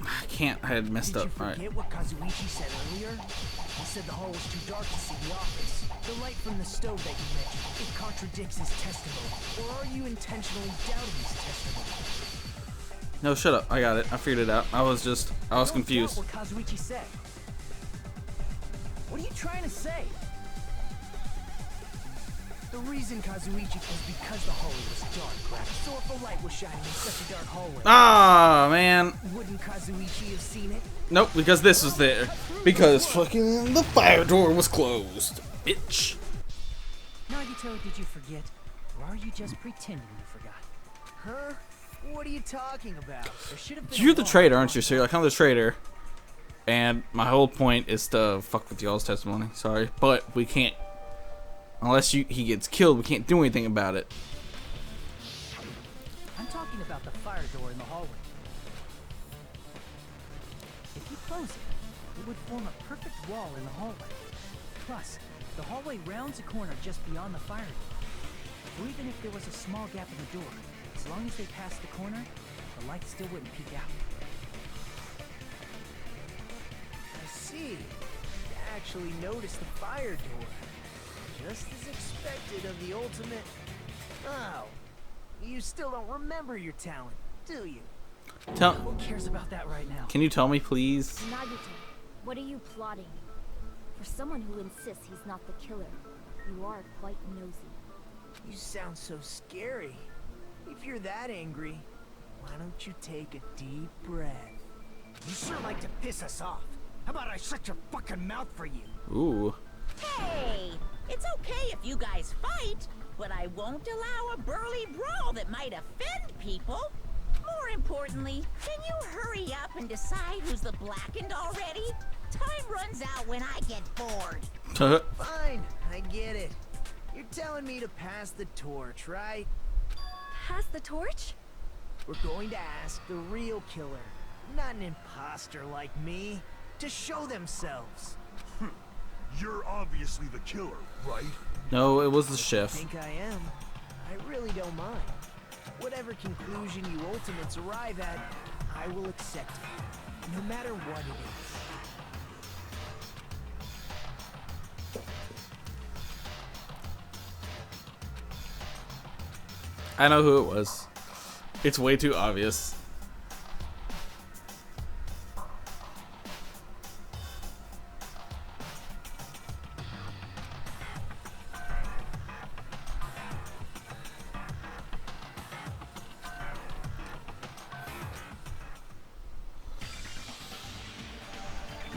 I can't. I had messed up. All right. Did you forget what Kazuichi said earlier? He said the hall was too dark to see the office. The light from the stove that you mentioned, it contradicts his testimony. Or are you intentionally doubting his testimony? No, shut up. I got it. I figured it out. I was confused. What Kazuichi said. What are you trying to say? The reason Kazuichi was because the hallway was dark, right? So if a light was shining in such a dark hallway. Ah, man. Wouldn't Kazuichi have seen it? Nope, because this was there. Because fucking the fire door was closed. Bitch. Nagito, did you forget? Or are you just pretending you forgot? Huh? What are you talking about? There should have been You're the traitor, aren't you? So you're like, I'm the traitor. And my whole point is to fuck with y'all's testimony. Sorry. But we can't. Unless he gets killed, we can't do anything about it. I'm talking about the fire door in the hallway. If you close it, it would form a perfect wall in the hallway. Plus, the hallway rounds a corner just beyond the fire door. So even if there was a small gap in the door, as long as they passed the corner, the light still wouldn't peek out. I see. You actually noticed the fire door. Just as expected of the ultimate. Oh, you still don't remember your talent, do you? Who cares about that right now? Can you tell me, please? Nagito, what are you plotting? For someone who insists he's not the killer, you are quite nosy. You sound so scary. If you're that angry, why don't you take a deep breath? You sure like to piss us off. How about I shut your fucking mouth for you? Ooh. Hey, it's okay if you guys fight, but I won't allow a burly brawl that might offend people. More importantly, can you hurry up and decide who's the blackened already? Time runs out when I get bored. Fine, I get it. You're telling me to pass the torch, right? Pass the torch? We're going to ask the real killer, not an imposter like me, to show themselves. You're obviously the killer, right? No, it was the chef. I think I am. I really don't mind. Whatever conclusion you ultimates arrive at, I will accept it, no matter what it is. I know who it was. It's way too obvious.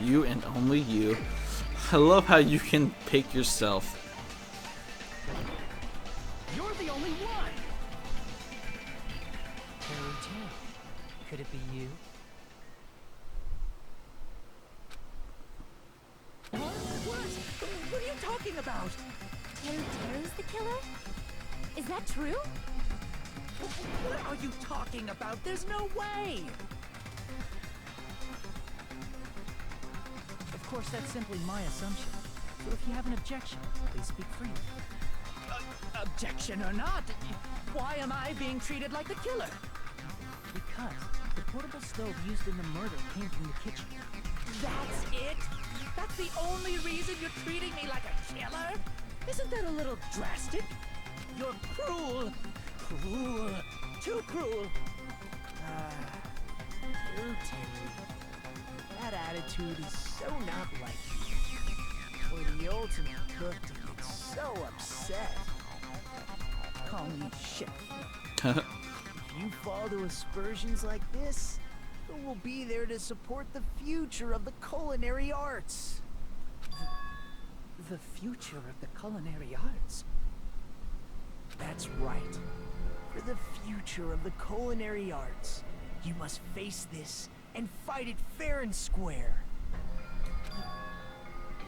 You and only you. I love how you can pick yourself. You're the only one! Teru, could it be you? What are you talking about? Teru's the killer? Is that true? What are you talking about? There's no way! Of course, that's simply my assumption. So if you have an objection, please speak freely. Objection or not, why am I being treated like the killer? Because the portable stove used in the murder came from the kitchen. That's it? That's the only reason you're treating me like a killer? Isn't that a little drastic? You're cruel. Cruel. Too cruel. Teru. That attitude is so not like you. For the ultimate cook to get so upset. Call me shit. If you fall to aspersions like this, who will be there to support the future of the culinary arts? The future of the culinary arts? That's right. For the future of the culinary arts, you must face this and fight it fair and square.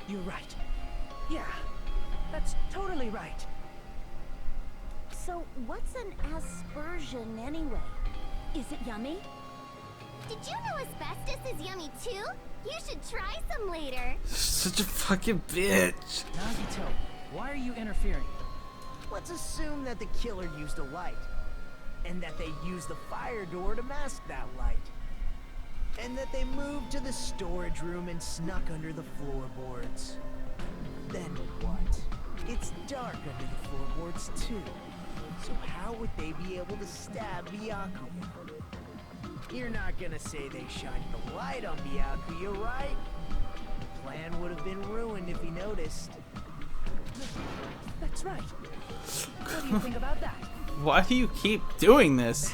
You're right. Yeah, that's totally right. So what's an aspersion anyway? Is it yummy? Did you know asbestos is yummy too? You should try some later. Such a fucking bitch. Nagito, why are you interfering? Let's assume that the killer used a light, and that they used the fire door to mask that light, and that they moved to the storage room and snuck under the floorboards. Then what? It's dark under the floorboards too, so how would they be able to stab Byakuya? You're not gonna say they shined the light on Byakuya, right? The plan would have been ruined if he noticed. That's right. What do you think about that? Why do you keep doing this?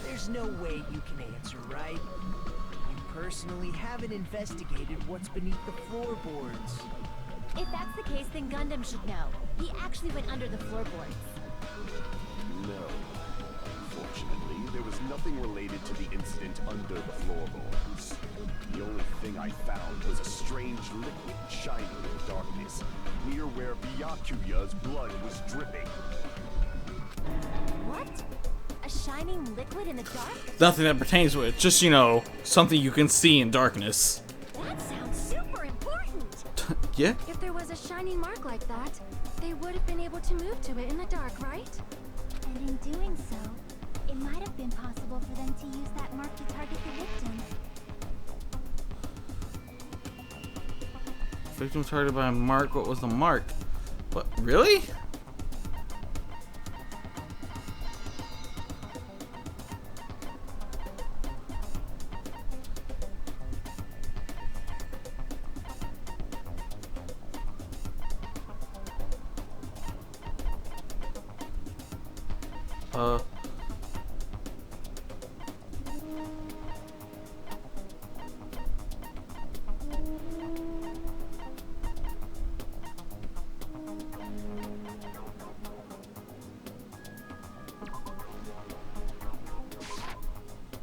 There's no way you can answer, right? You personally haven't investigated what's beneath the floorboards. If that's the case, then Gundam should know. He actually went under the floorboards. No. Fortunately, there was nothing related to the incident under the floorboards. The only thing I found was a strange liquid shining in the darkness, near where Byakuya's blood was dripping. What? A shining liquid in the dark? Nothing that pertains to it. Just, you know, something you can see in darkness. That sounds super important! Yeah? If there was a shining mark like that, they would have been able to move to it in the dark, right? And in doing so, it might have been possible for them to use that mark to target the victim. Victim targeted by a mark. What was the mark? What? Really?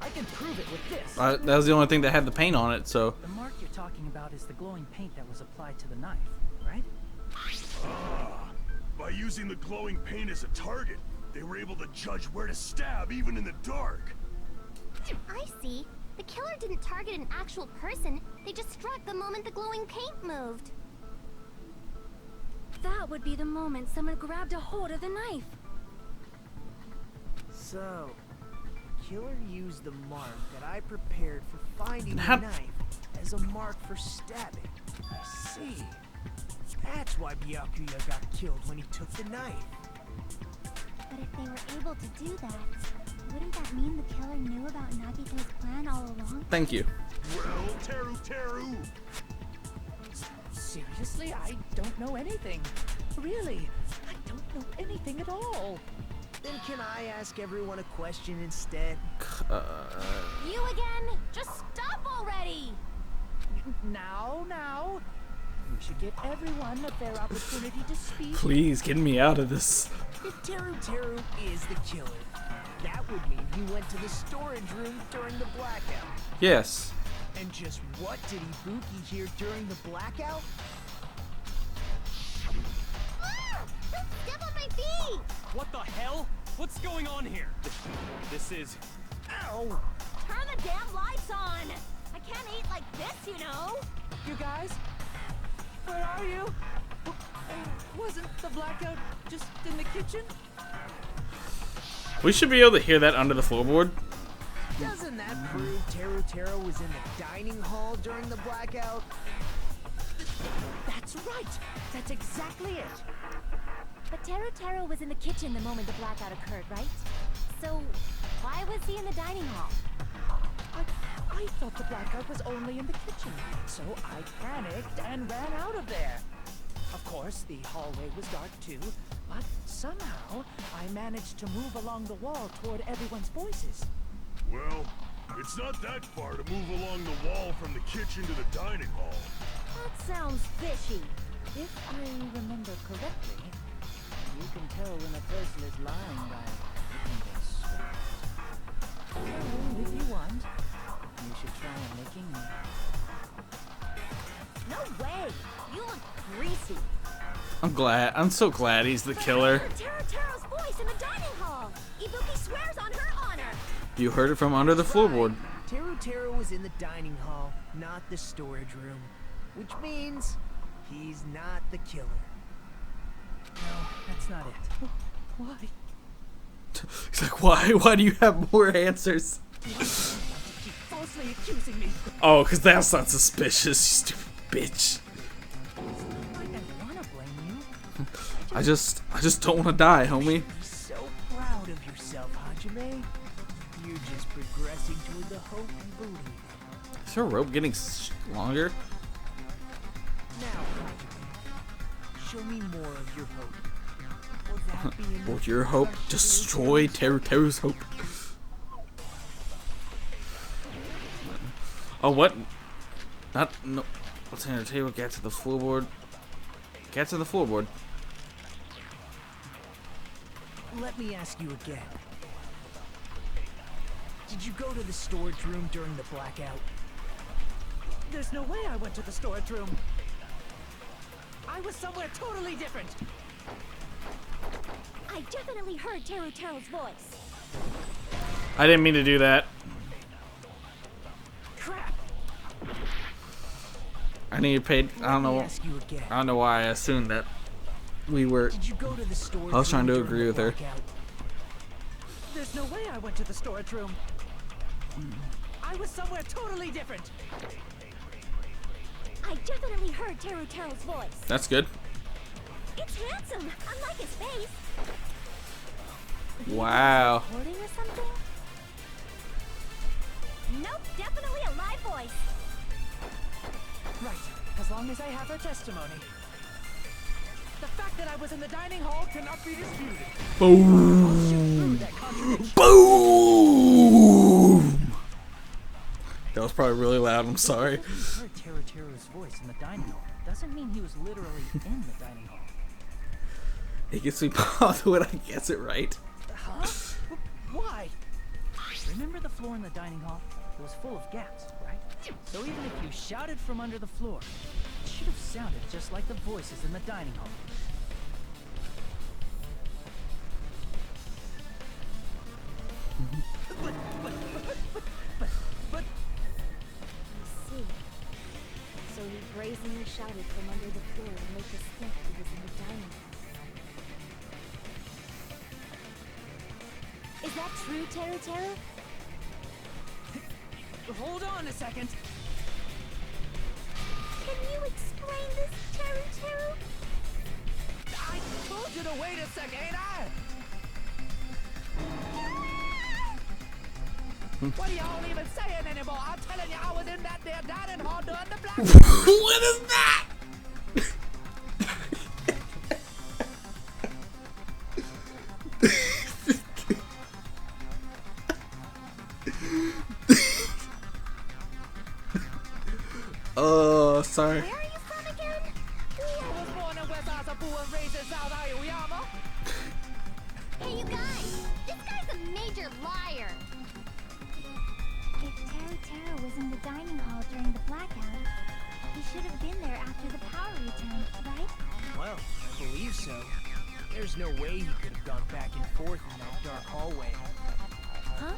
I can prove it with this. That was the only thing that had the paint on it, so. The mark you're talking about is the glowing paint that was applied to the knife, right? Ah, by using the glowing paint as a target, they were able to judge where to stab even in the dark. I see. The killer didn't target an actual person. They just struck the moment the glowing paint moved. That would be the moment someone grabbed a hold of the knife. So, the killer used the mark that I prepared for finding the How- knife as a mark for stabbing. I see. That's why Byakuya got killed when he took the knife. But if they were able to do that, wouldn't that mean the killer knew about Nagito's plan all along? Thank you. Well, Teru! Seriously, I don't know anything. Really, I don't know anything at all. Then can I ask everyone a question instead? You again? Just stop already! Now. We should give everyone a fair opportunity to speak. Please get me out of this. If Teru is the killer, that would mean he went to the storage room during the blackout. Yes. And just what did Ibuki hear during the blackout? Step on my feet! What the hell? What's going on here? This is... Ow! Turn the damn lights on! I can't eat like this, you know! You guys? Where are you? Wasn't the blackout just in the kitchen? We should be able to hear that under the floorboard. Doesn't that prove Teru was in the dining hall during the blackout? That's right! That's exactly it! But Teru was in the kitchen the moment the blackout occurred, right? So, why was he in the dining hall? I thought the blackout was only in the kitchen, so I panicked and ran out of there. Of course, the hallway was dark too, but somehow I managed to move along the wall toward everyone's voices. Well, it's not that far to move along the wall from the kitchen to the dining hall. That sounds fishy. If I remember correctly, you can tell when a person is lying by looking their sweat. So, if you want, you should try licking me. No way! You look greasy. I'm so glad he's the killer. Teru's voice in the dining hall. Ibuki swears on her honor. You heard it from under the floorboard. Teru was in the dining hall, not the storage room. Which means he's not the killer. No, that's not it. Why? He's like, why? Why do you have more answers? You keep falsely accusing me. Oh, because that's not suspicious, you stupid bitch. I don't want to blame you. I just don't want to die, homie. Be so proud of yourself, Hajime. You're just progressing toward the hope and belief. Is her rope getting longer? Now, Hajime, show me more of your hope. Will that be enough? Will your hope destroy Teru's hope? Oh, what? No. What's on the table? Get to the floorboard. Get to the floorboard. Let me ask you again. Did you go to the storage room during the blackout? There's no way I went to the storage room. I was somewhere totally different. I definitely heard Teru's voice. I didn't mean to do that. Crap. I need to pay. I don't know. Ask you again. I don't know why I assumed that we were. Did you go to the storage I was trying to room agree during with the her. blackout? There's no way I went to the storage room. I was somewhere totally different. I definitely heard Teru's voice. That's good. It's handsome, unlike his face. Wow. Recording or something? Nope, definitely a live voice. Right, as long as I have her testimony. The fact that I was in the dining hall cannot be disputed. Boom. That contradiction. Boom. That was probably really loud. I'm sorry. You heard Teru's voice in the dining hall. Doesn't mean he was literally in the dining hall. It gets me bothered when I guess it right. Huh? Why? Remember the floor in the dining hall? It was full of gaps, right? So even if you shouted from under the floor, it should have sounded just like the voices in the dining hall. But I see. So he brazenly shouted from under the floor to make us think he was in the dining hall. Is that true, Teru? Hold on a second. Can you explain this, Teru? I told you to wait a second, ain't I? What are y'all even saying anymore? I'm telling you, I was in that there dining hall during the blackout. What is that? Sorry. Where are you from again? I was born in West Asabu and raised in South Aoyama. Hey, you guys! This guy's a major liar! If Teru was in the dining hall during the blackout, he should have been there after the power returned, right? Well, I believe so. There's no way he could have gone back and forth in that dark hallway. Huh?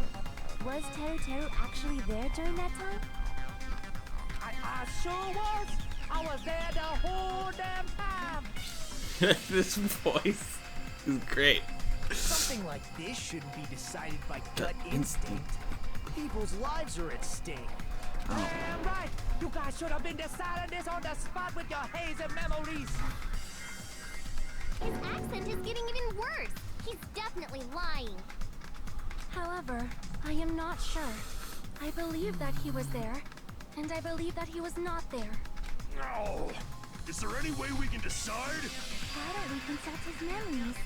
Was Teru actually there during that time? I sure was. I was there the whole damn time. This voice is great. Something like this shouldn't be decided by gut instinct. People's lives are at stake. Damn right. You guys should have been deciding this on the spot with your hazy memories. His accent is getting even worse. He's definitely lying. However, I am not sure. I believe that he was there, and I believe that he was not there. No! Is there any way we can decide? Why don't we consult his memories?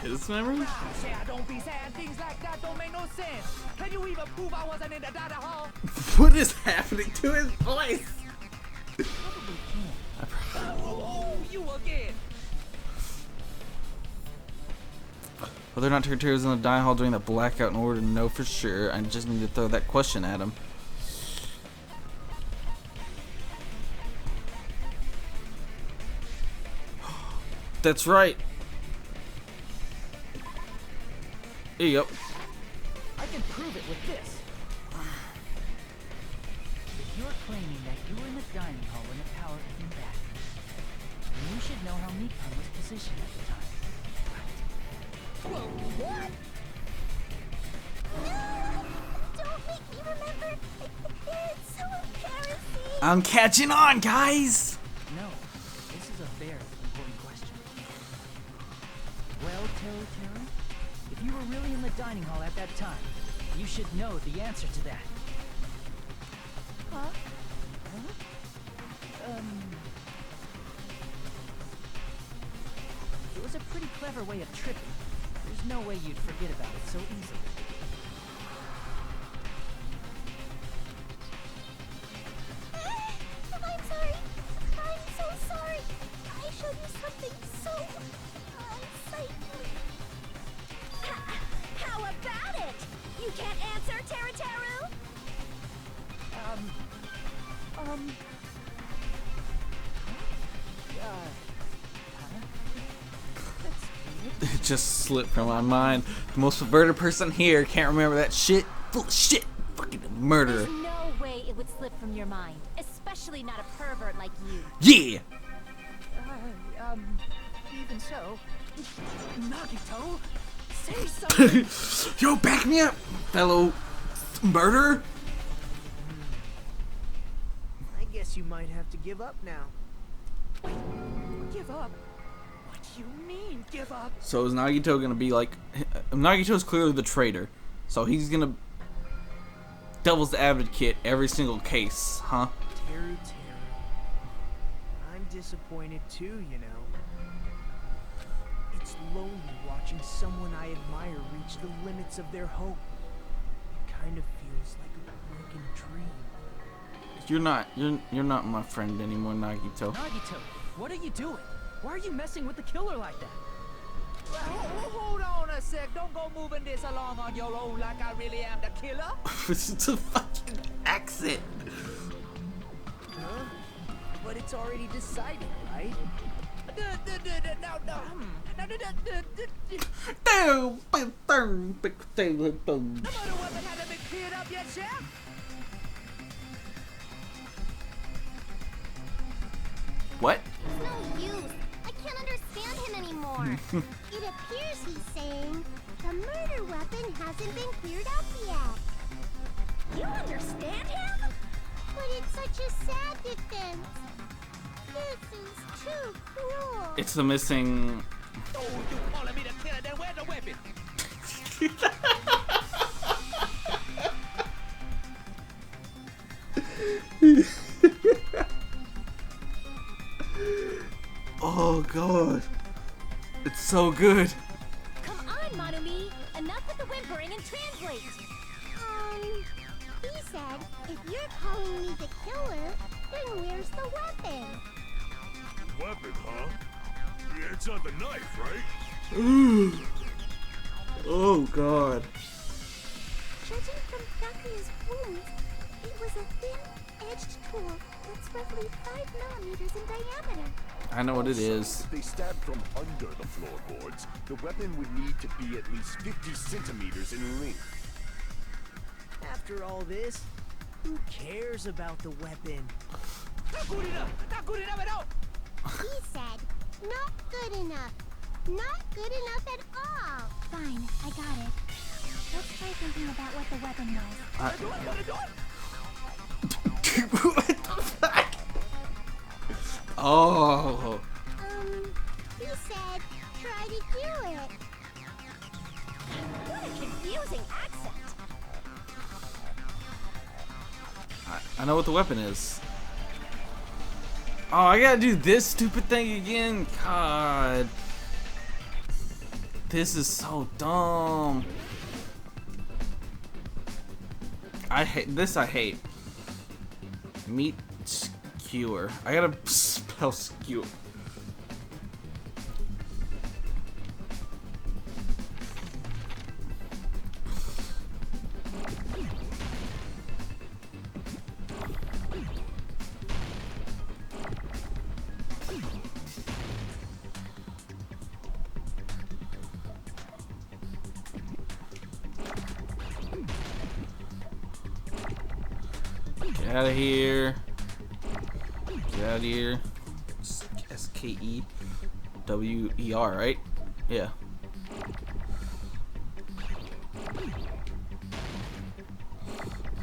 His memory? Yeah, don't be saying things like that. Don't make no sense. Can you even prove I wasn't in the dining hall? What is happening to his voice? Oh, you again. Whether or not Teru was in the dining hall during the blackout, in order to know for sure, I just need to throw that question at him. That's right. Here you go. I can prove it with this. If you're claiming that you were in the dining hall when the power came back, then you should know how Mikan was positioned at the time. Whoa, what? No! Don't make me remember! It's so embarrassing! I'm catching on, guys! No, this is a very important question. Well, Teru, if you were really in the dining hall at that time, you should know the answer to that. Huh? It was a pretty clever way of tripping. There's no way you'd forget about it so easily. I'm sorry. I'm so sorry. I showed you something so unsightly. How about it? You can't answer, Teru? It just slipped from my mind. The most perverted person here can't remember that shit. Full of shit. Fucking murderer. There's no way it would slip from your mind, especially not a pervert like you. Yeah! Even so, Nagito, say something. Yo, back me up, fellow murderer. I guess you might have to give up now. Give up? What do you mean, give up? So is Nagito gonna be like... Nagito's clearly the traitor. So he's gonna... devil's advocate every single case, huh? Teru. I'm disappointed too, you know. It's lonely watching someone I admire reach the limits of their hope. It kind of feels like a broken dream. You're not my friend anymore, Nagito. Nagito, what are you doing? Why are you messing with the killer like that? Hold on a sec. Don't go moving this along on your own like I really am the killer. It's a fucking accent. Huh? But it's already decided, right? No murder weapon hasn't been cleared up yet, Chef. What? It's no use. I can't understand him anymore. It appears he's saying the murder weapon hasn't been cleared up yet. You understand him? But it's such a sad defense. This is too cruel. It's the missing... Oh, you calling me the killer, then where's the weapon? Oh god. It's so good. Come on, Monumi. Enough with the whimpering and translate. He said if you're calling me the killer, then where's the weapon? Weapon, huh? It's not the knife, right? Oh god. Judging from Byakuya's wounds, it was a thin-edged tool that's roughly 5 millimeters in diameter. I know what it is. If they stabbed from under the floorboards, the weapon would need to be at least 50 centimeters in length. After all this, who cares about the weapon? Not good enough! Not good enough at all! He said, not good enough. Not good enough at all. Fine, I got it. Let's try thinking about what the weapon was. What the fuck? Oh. He said, try to do it. What a confusing accent. I know what the weapon is. Oh, I gotta do this stupid thing again. God. This is so dumb. I hate this. I hate meat skewer. I gotta spell skewer. Get out of here. Get out of here. S-K-E-W-E-R, right? Yeah.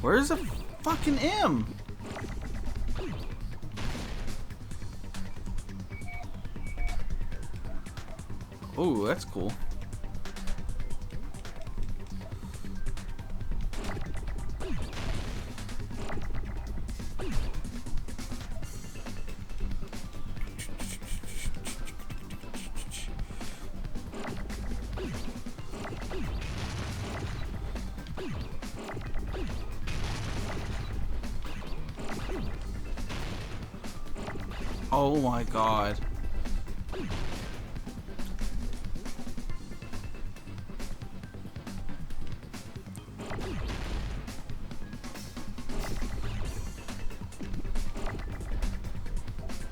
Where's the fucking M? Oh, that's cool. Oh my god.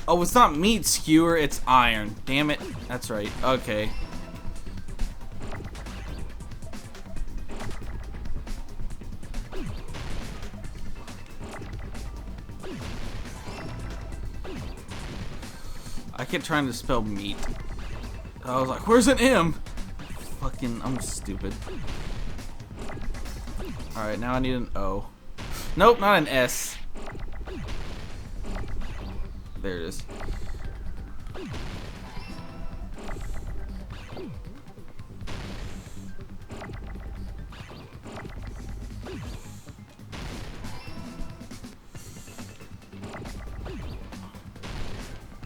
Oh, it's not meat skewer, it's iron. Damn it. That's right. Okay. I kept trying to spell meat. I was like, where's an M? Fucking, I'm stupid. Alright, now I need an O. Nope, not an S. There it is.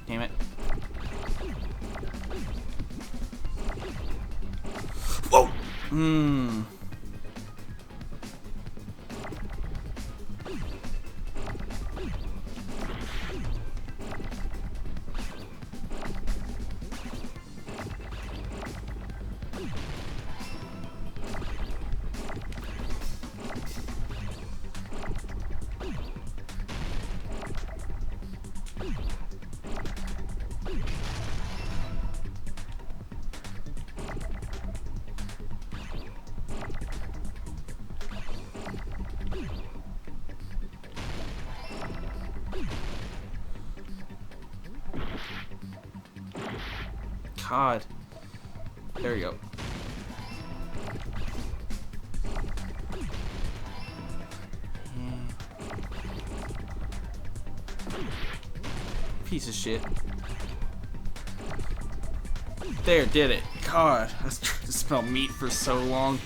Damn it. Whoa! God. There you go. Piece of shit. There, did it. God, I was trying to spell meat for so long.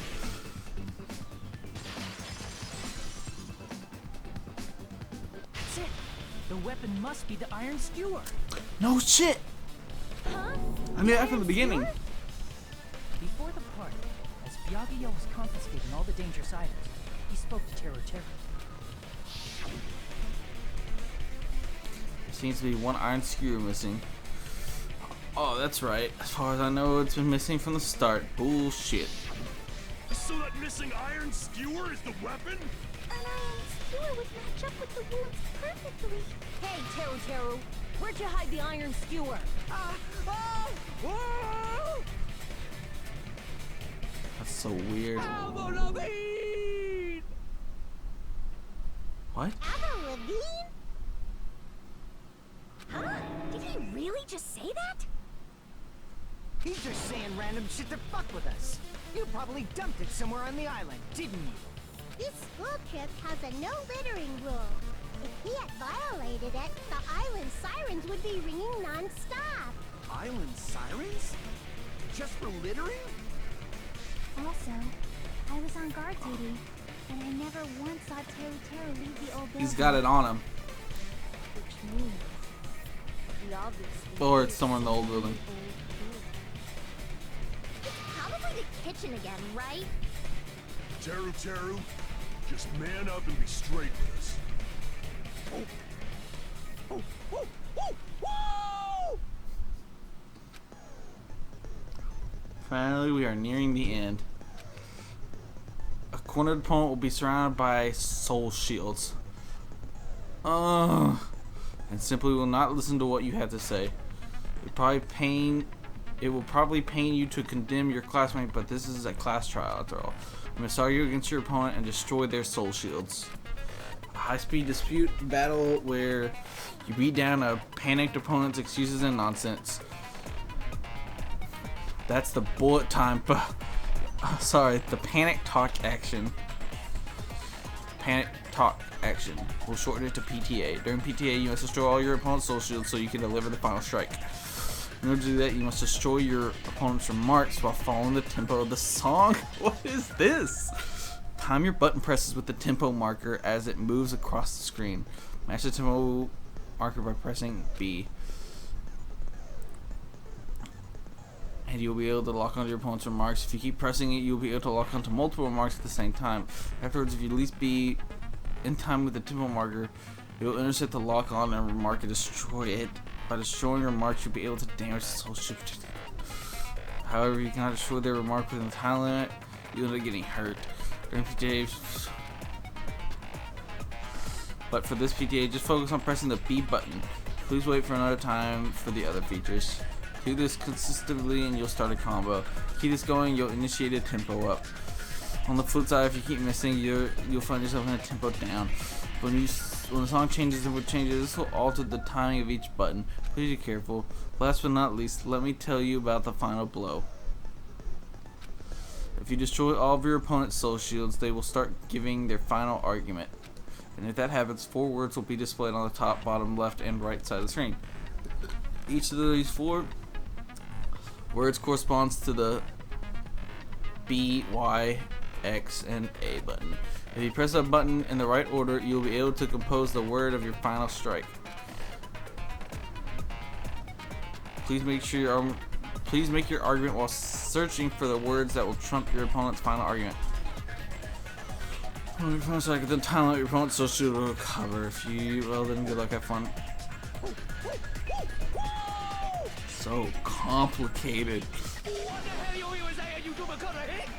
That's it. The weapon must be the iron skewer. No shit. Huh? I knew that from the beginning. Before the party, as Byakuya was confiscating all the dangerous items, he spoke to Terror. Seems to be one iron skewer missing. Oh, that's right. As far as I know, it's been missing from the start. Bullshit. So that missing iron skewer is the weapon? An iron skewer would match up with the wounds perfectly. Hey, Teru, where'd you hide the iron skewer? That's so weird. What? Avril Lavigne? Huh? Did he really just say that? He's just saying random shit to fuck with us. You probably dumped it somewhere on the island, didn't you? This school trip has a no littering rule. If he had violated it, the island sirens would be ringing non-stop. Island sirens? Just for littering? Also, I was on guard duty, and I never once saw Teru leave the old building. He's got it on him. Which means he obviously... Or it's somewhere in the old building. It's probably the kitchen again, right? Teru, just man up and be straight with us. Finally, we are nearing the end. A cornered opponent will be surrounded by soul shields. And simply will not listen to what you have to say. It will probably pain you to condemn your classmate, but this is a class trial after all. You must argue against your opponent and destroy their soul shields. A high-speed dispute battle where you beat down a panicked opponent's excuses and nonsense. That's the bullet time. Sorry, the panic talk action. Panic talk action. We'll shorten it to PTA. During PTA, you must destroy all your opponent's soul shields so you can deliver the final strike. In order to do that, you must destroy your opponent's remarks while following the tempo of the song. What is this? Time your button presses with the tempo marker as it moves across the screen. Match the tempo marker by pressing B. And you'll be able to lock onto your opponent's remarks. If you keep pressing it, you'll be able to lock onto multiple remarks at the same time. Afterwards, if you at least be in time with the tempo marker, you'll intercept the lock on and remark and destroy it. By destroying remarks, you'll be able to damage the soul shift. However, you cannot destroy their remark within the time limit. You'll end up getting hurt. During PTA, but for this PTA, just focus on pressing the B button. Please wait for another time for the other features. Do this consistently and you'll start a combo. Keep this going, you'll initiate a tempo up. On the flip side, if you keep missing, you'll find yourself in a tempo down. When the song changes, this will alter the timing of each button. Please be careful. Last but not least, let me tell you about the final blow. If you destroy all of your opponent's soul shields, they will start giving their final argument. And if that happens, 4 words will be displayed on the top, bottom, left, and right side of the screen. Each of these 4 words corresponds to the B, Y, X, and A button. If you press a button in the right order, you'll be able to compose the word of your final strike. Please make your argument while searching for the words that will trump your opponent's final argument. When your opponent's like, then time out your opponent's so shield will recover. If you, well then good luck, have fun. So complicated. What the hell you even saying, you do because of it?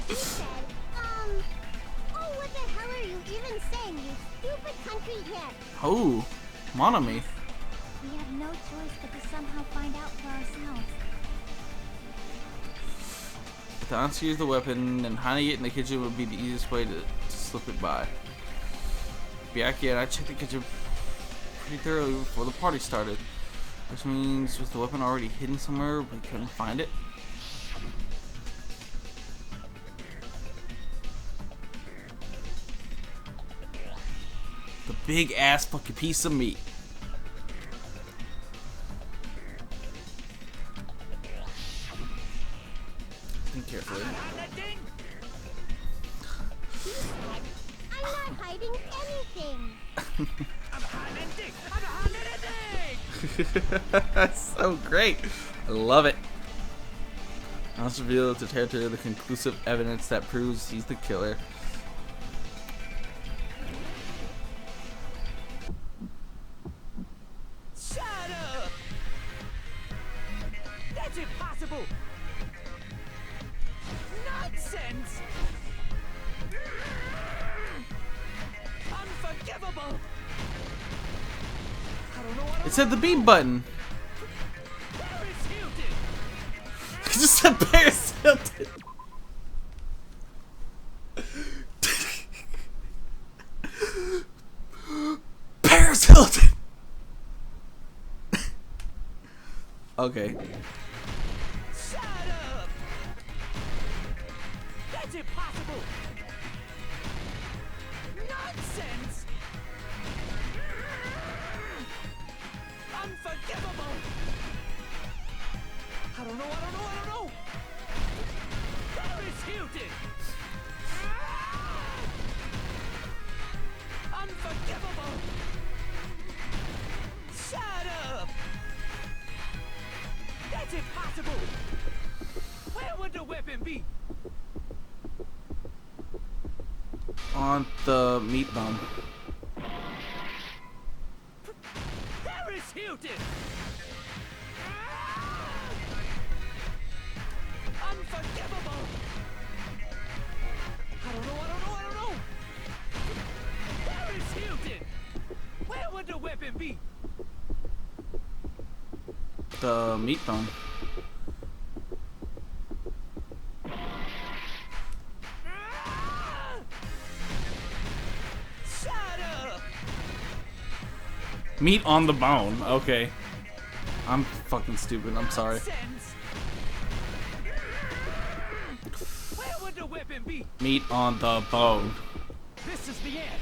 He said, oh, what the hell are you even saying, you stupid country kid? Oh, Monami. We have no choice but to somehow find out for ourselves. To unseal the weapon and hiding it in the kitchen would be the easiest way to slip it by. Byakuya and I checked the kitchen pretty thoroughly before the party started. Which means, was the weapon already hidden somewhere but we couldn't find it? The big ass fucking piece of meat. Think carefully. I'm not hiding anything. That's so great. I love it. I also revealed to Teru the conclusive evidence that proves he's the killer. It said the B button. It just said Paris Hilton. Paris Hilton. Okay. Shut up! That's impossible! Nonsense! Unforgivable! I don't know! Paris Hilton! Unforgivable! Shut up! That's impossible! Where would the weapon be? On the meat bone. Paris Hilton! Unforgivable! I don't know! Paris Hilton! Where would the weapon be? The meat bone. Shut up! Meat on the bone. Okay. I'm fucking stupid. I'm sorry. Nonsense! Where would the weapon be? Meat on the bone. This is the end.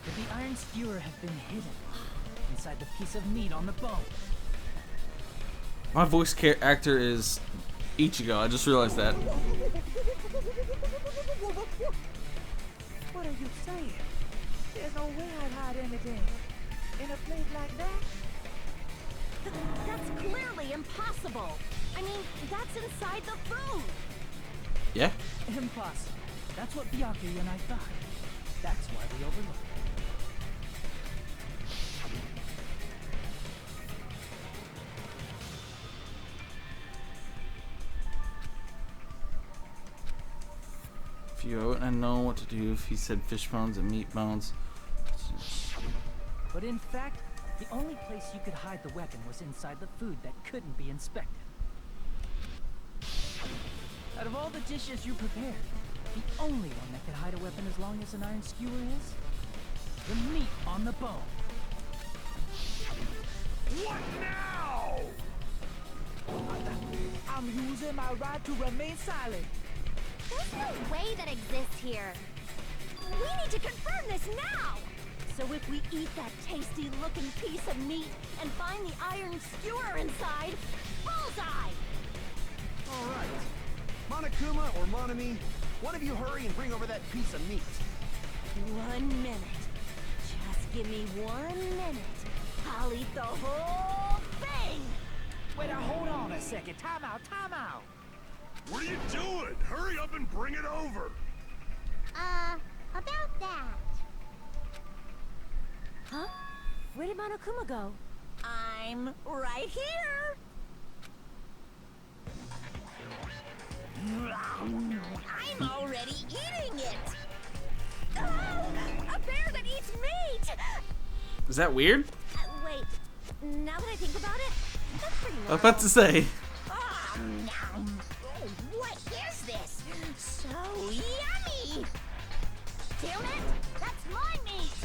Could the iron skewer have been hidden inside the piece of meat on the bone? My voice actor is Ichigo. I just realized that. What are you saying? There's no way I'd hide anything in a place like that. That's clearly impossible. I mean, that's inside the food. Yeah. Impossible. That's what Byakuya and I thought. That's why we overlooked it. If you wouldn't know what to do if he said fish bones and meat bones. But in fact, the only place you could hide the weapon was inside the food that couldn't be inspected. Out of all the dishes you prepared, the only one that could hide a weapon as long as an iron skewer is the meat on the bone. What now? I'm using my right to remain silent. There's no way that exists here. We need to confirm this now! So if we eat that tasty-looking piece of meat and find the iron skewer inside, bullseye! All right. Monokuma or Monami, one of you hurry and bring over that piece of meat. 1 minute. Just give me 1 minute. I'll eat the whole thing! Wait, now hold on a second. Time out. What are you doing? Hurry up and bring it over! About that. Huh? Where did Monokuma go? I'm right here! I'm already eating it! A bear that eats meat! Is that weird? Wait, now that I think about it, that's pretty I normal. was about to say. What is this? So yummy! Damn it! That's my meat!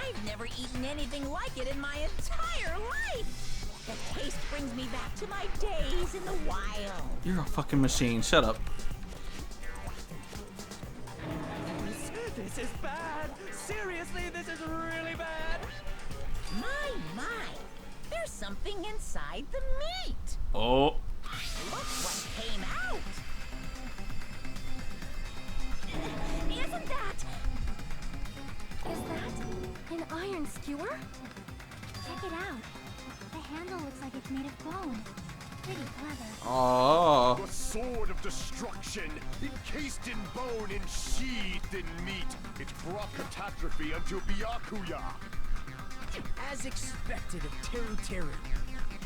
I've never eaten anything like it in my entire life! The taste brings me back to my days in the wild. You're a fucking machine. Shut up. This is bad. Seriously, this is really bad. My! There's something inside the meat! Oh. Look what came out! Isn't that... Is that an iron skewer? Check it out. The handle looks like it's made of bone. Pretty clever. Oh. The sword of destruction, encased in bone and sheathed in meat. It brought catastrophe unto Byakuya. As expected of Teru.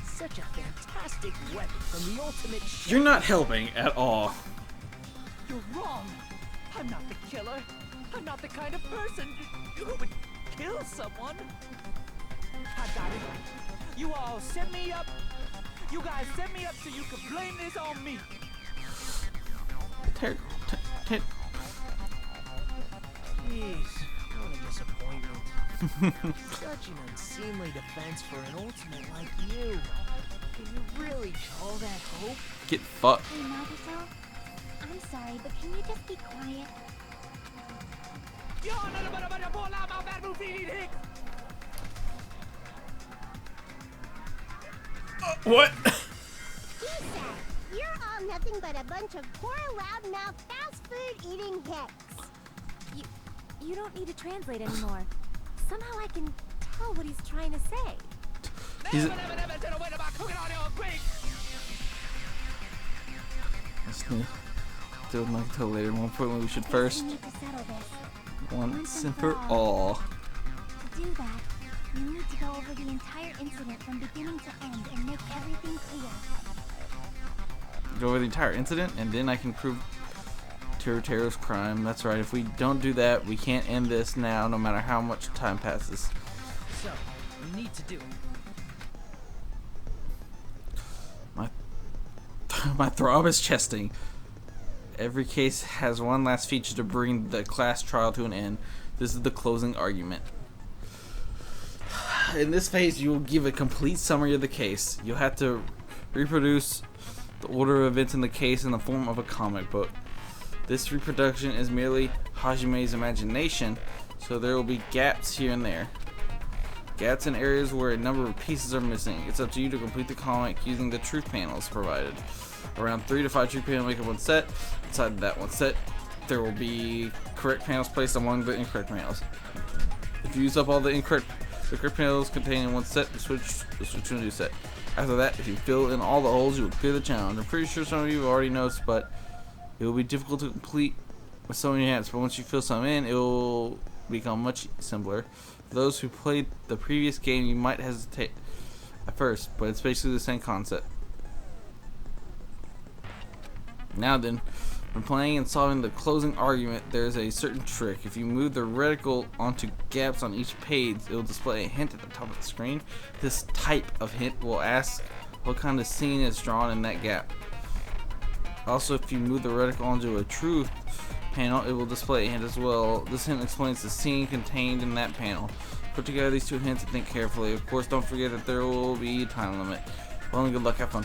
Such a fantastic weapon from the ultimate chef. You're not helping at all. You're wrong. I'm not the killer. I'm not the kind of person who would kill someone. I got it. You all set me up. You guys set me up so you could blame this on me. Jeez, what a disappointment. Such an unseemly defense for an ultimate like you. Can you really call that hope? Get fucked. Hey, Nagito. I'm sorry, but can you just be quiet? What? He said, you're all nothing but a bunch of poor, loudmouth, fast food eating hicks. You don't need to translate anymore. Somehow I can tell what he's trying to say. He's do Nagito later. More importantly, we should first We need to settle this. once and for all. To do that, you need to go over the entire incident from beginning to end and make everything clear. Go over the entire incident, and then I can prove Teruteru's crime. That's right. If we don't do that, we can't end this now, no matter how much time passes. So, you need to do it. My throb is chesting. Every case has one last feature to bring the class trial to an end. This is the closing argument. In this phase, you will give a complete summary of the case. You'll have to reproduce the order of events in the case in the form of a comic book. This reproduction is merely Hajime's imagination, so there will be gaps here and there. Gaps in areas where a number of pieces are missing. It's up to you to complete the comic using the truth panels provided. Around 3 to 5 truth panels make up one set. Inside that one set, there will be correct panels placed among the incorrect panels. If you use up all the correct panels contained in one set, you'll switch to a new set. After that, if you fill in all the holes, you will clear the challenge. I'm pretty sure some of you have already noticed, but it will be difficult to complete with so many hands. But once you fill some in, it will become much simpler. For those who played the previous game, you might hesitate at first, but it's basically the same concept. Now then, when playing and solving the closing argument, there's a certain trick. If you move the reticle onto gaps on each page, it will display a hint at the top of the screen. This type of hint will ask what kind of scene is drawn in that gap. Also, if you move the reticle onto a truth panel, it will display a hint as well. This hint explains the scene contained in that panel. Put together these two hints and think carefully. Of course, don't forget that there will be a time limit. Well, and good luck, have fun.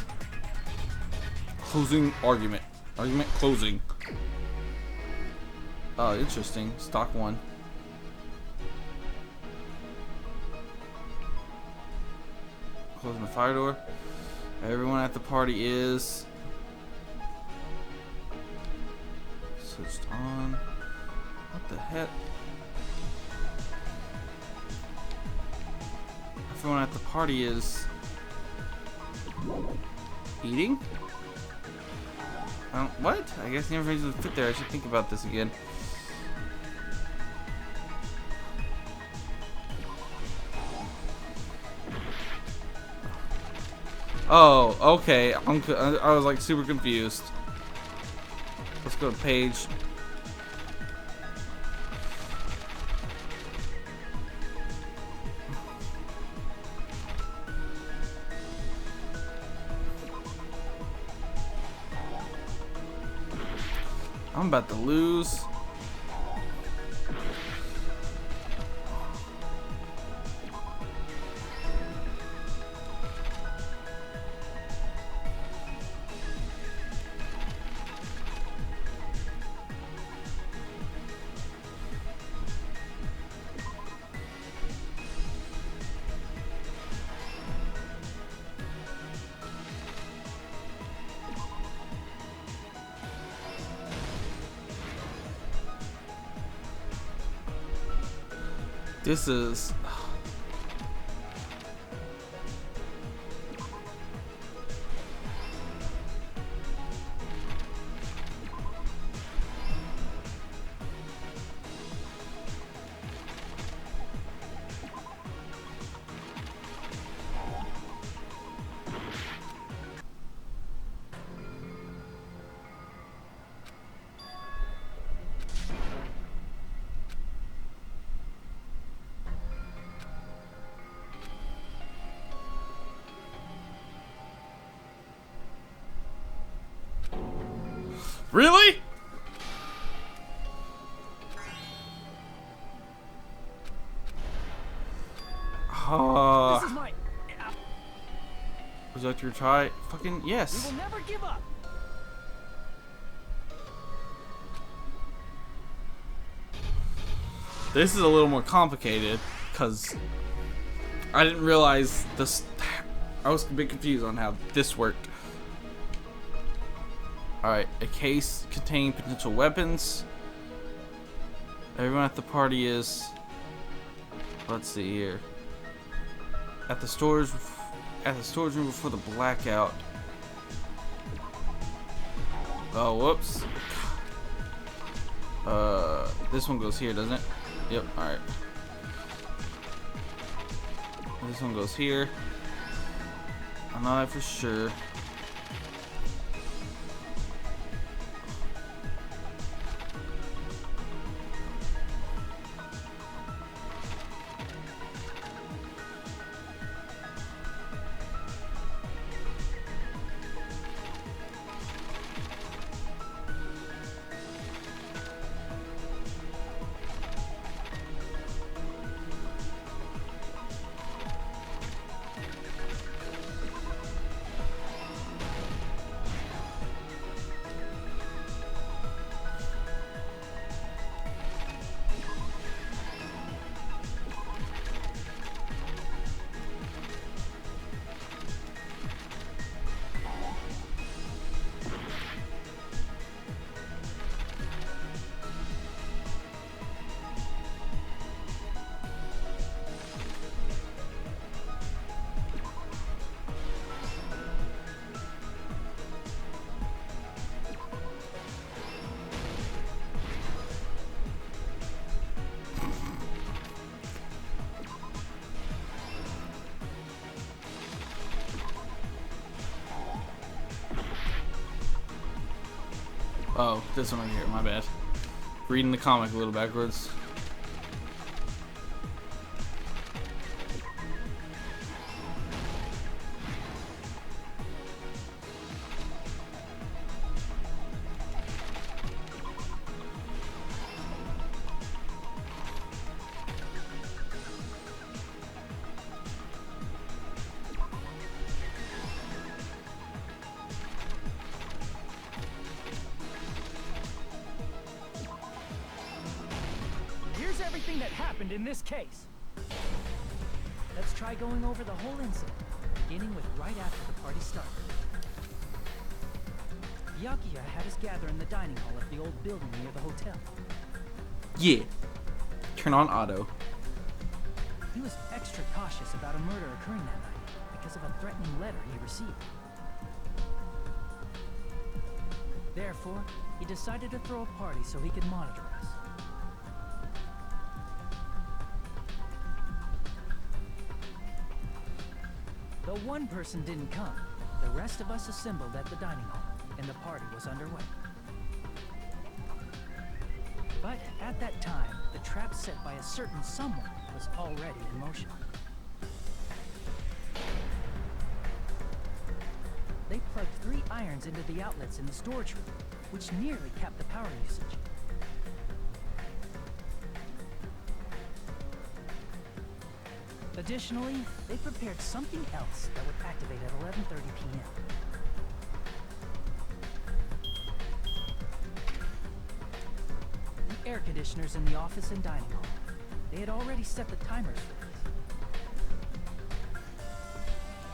Closing argument. Argument closing. Oh, interesting. Stock 1. Closing the fire door. Everyone at the party is switched on. What the heck? Everyone at the party is eating? What? I guess the information doesn't fit there. I should think about this again. Oh, okay. I was like super confused. Let's go to page. I'm about to lose. This is Really? This is my... Would you like to try? Fucking We yes. will never give up. This is a little more complicated because I didn't realize this. I was a bit confused on how this worked. Alright, a case containing potential weapons. Everyone at the party is. Let's see here. At the storage room before the blackout. Oh, whoops. This one goes here, doesn't it? Yep, alright. This one goes here. I know that for sure. Oh, this one right here, my bad. Reading the comic a little backwards. Everything that happened in this case. Let's try going over the whole incident, beginning with right after the party started. Byakuya had us gather in the dining hall of the old building near the hotel. Yeah. Turn on auto. He was extra cautious about a murder occurring that night because of a threatening letter he received. Therefore, he decided to throw a party so he could monitor us. Though one person didn't come, the rest of us assembled at the dining hall, and the party was underway. But at that time, the trap set by a certain someone was already in motion. They plugged 3 irons into the outlets in the storage room, which nearly capped the power usage. Additionally, they prepared something else that would activate at 11:30 p.m. The air conditioners in the office and dining hall. They had already set the timers for this.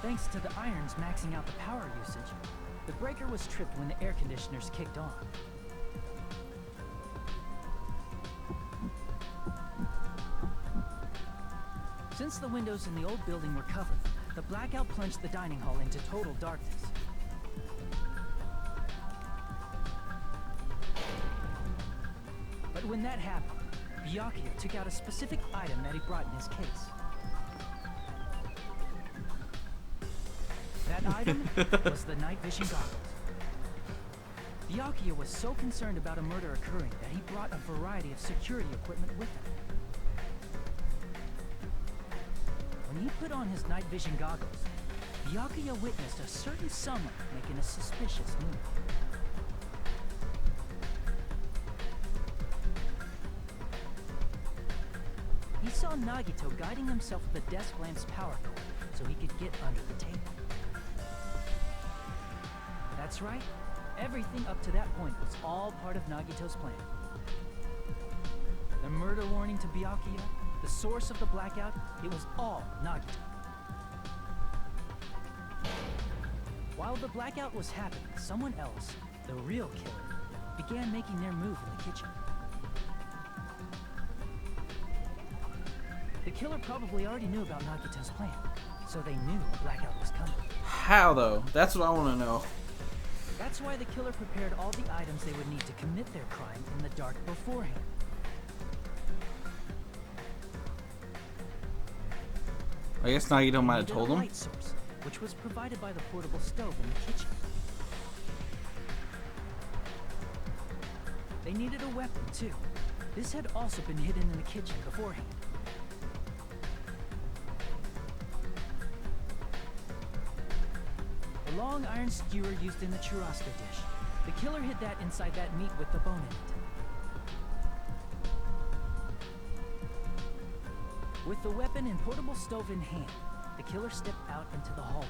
Thanks to the irons maxing out the power usage, the breaker was tripped when the air conditioners kicked on. Since the windows in the old building were covered, the blackout plunged the dining hall into total darkness. But when that happened, Byakuya took out a specific item that he brought in his case. That item was the night vision goggles. Byakuya was so concerned about a murder occurring that he brought a variety of security equipment with him. When he put on his night vision goggles, Byakuya witnessed a certain someone making a suspicious move. found Nagito guiding himself with the desk lamp's power cord so he could get under the table. That's right. Everything up to that point was all part of Nagito's plan. The murder warning to Byakuya, the source of the blackout, it was all Nagito. While the blackout was happening, someone else, the real killer, began making their move in the kitchen. The killer probably already knew about Nagito's plan, so they knew a blackout was coming. How though? That's what I want to know. That's why the killer prepared all the items they would need to commit their crime in the dark beforehand. I guess Nagito might have They told needed a him. light source, which was provided by the portable stove in the kitchen. They needed a weapon too. This had also been hidden in the kitchen beforehand. The long iron skewer used in the churrasco dish. The killer hid that inside that meat with the bone in it. With the weapon and portable stove in hand, the killer stepped out into the hallway.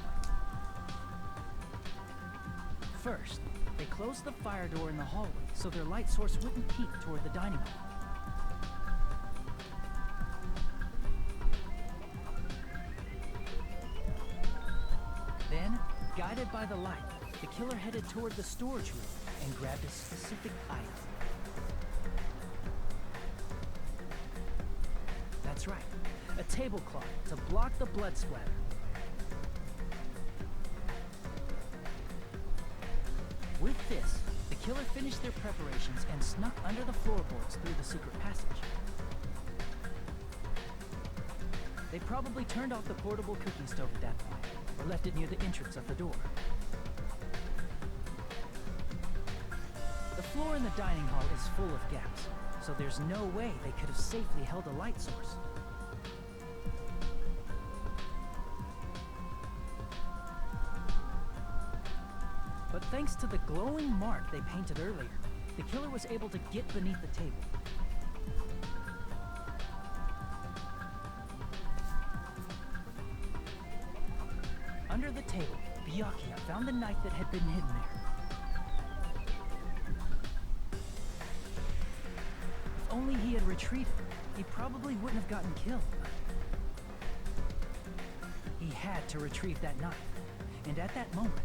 First, they closed the fire door in the hallway so their light source wouldn't peek toward the dining hall. Then, guided by the light, the killer headed toward the storage room and grabbed a specific item. That's right, a tablecloth to block the blood splatter. With this, the killer finished their preparations and snuck under the floorboards through the secret passage. They probably turned off the portable cooking stove at that point, or left it near the entrance of the door. The floor in the dining hall is full of gaps, so there's no way they could have safely held a light source. But thanks to the glowing mark they painted earlier, the killer was able to get beneath the table. Under the table, Byakuya found the knife that had been hidden there. If only he had retreated, he probably wouldn't have gotten killed. He had to retrieve that knife, and at that moment,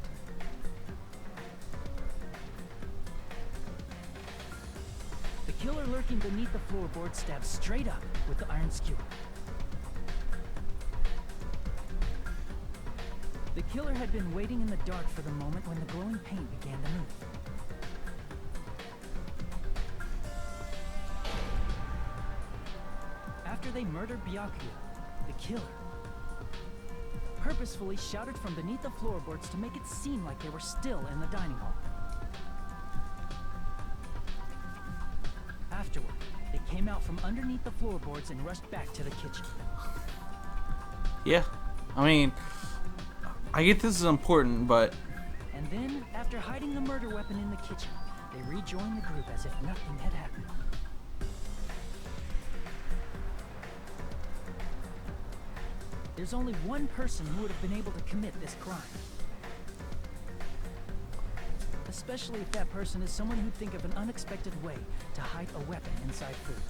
the killer lurking beneath the floorboard stabbed straight up with the iron skewer. The killer had been waiting in the dark for the moment when the glowing paint began to move. After they murdered Byakuya, the killer purposefully shouted from beneath the floorboards to make it seem like they were still in the dining hall. Afterward, they came out from underneath the floorboards and rushed back to the kitchen. Yeah, I mean, I get this is important, but... And then, after hiding the murder weapon in the kitchen, they rejoined the group as if nothing had happened. There's only one person who would have been able to commit this crime. Especially if that person is someone who'd think of an unexpected way to hide a weapon inside food.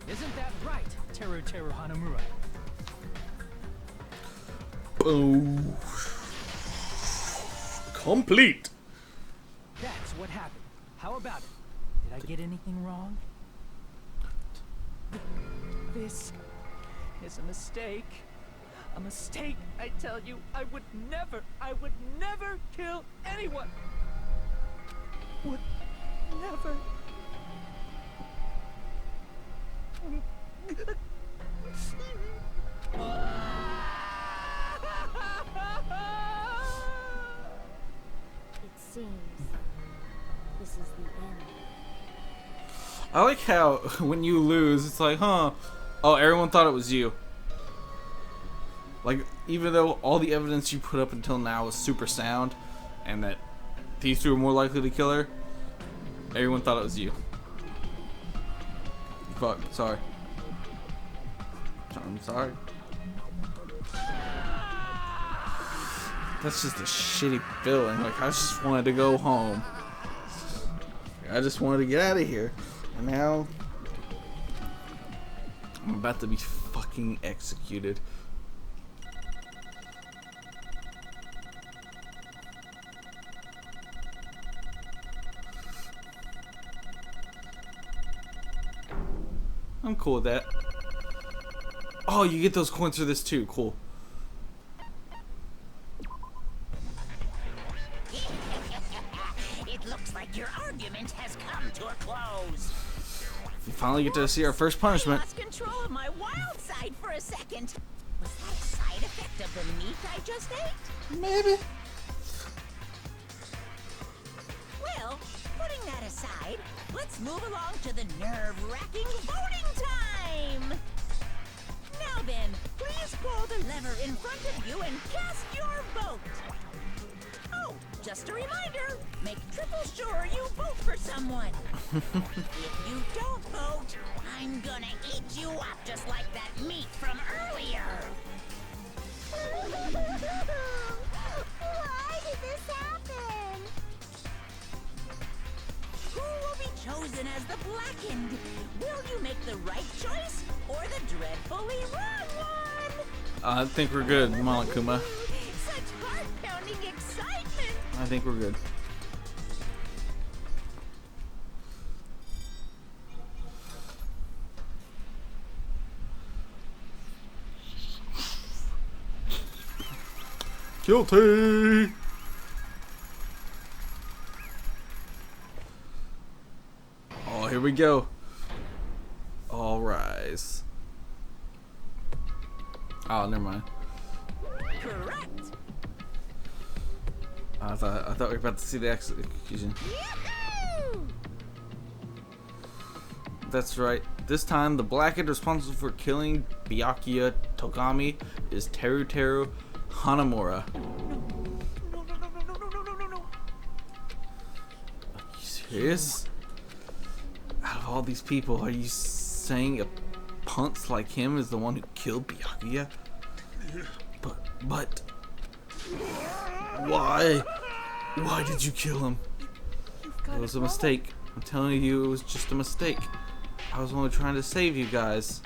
Isn't that right, Teru Hanamura? Boom. Complete. That's what happened. How about it? Did I get anything wrong? This is a mistake. A mistake, I tell you. I would never kill anyone. Would never. It seems this is the end. I like how when you lose, it's like, huh? Oh, everyone thought it was you. Like, even though all the evidence you put up until now is super sound, and that These two are more likely to kill her. Everyone thought it was you. Fuck, sorry. I'm sorry. That's just a shitty feeling. Like, I just wanted to go home. I just wanted to get out of here. And now I'm about to be fucking executed. I'm cool with that. Oh, you get those coins for this too. Cool. It looks like your argument has come to a close. We finally get to see our first punishment. I lost control of my wild side for a second. Was that a side effect of the meat I just ate? Maybe. Well, putting that aside, let's move along to the nerve-wracking voting time! Now then, please pull the lever in front of you and cast your vote! Oh, just a reminder, make triple sure you vote for someone. If you don't vote, I'm gonna eat you up just like that meat from earlier! Why did this happen? Who will be chosen as the Blackened? Will you make the right choice or the dreadfully wrong one? I think we're good, Monokuma. Such heart-pounding excitement! I think we're good. Guilty! Oh, here we go. All rise. Oh, never mind. Correct! I thought we were about to see the execution. Yahoo! That's right. This time, the Blackened responsible for killing Byakuya Togami is Teruteru Hanamura. No. Are you serious? Out of all these people, are you saying a punce like him is the one who killed Byakuya? But why? Why did you kill him? It was a mistake. I'm telling you, it was just a mistake. I was only trying to save you guys.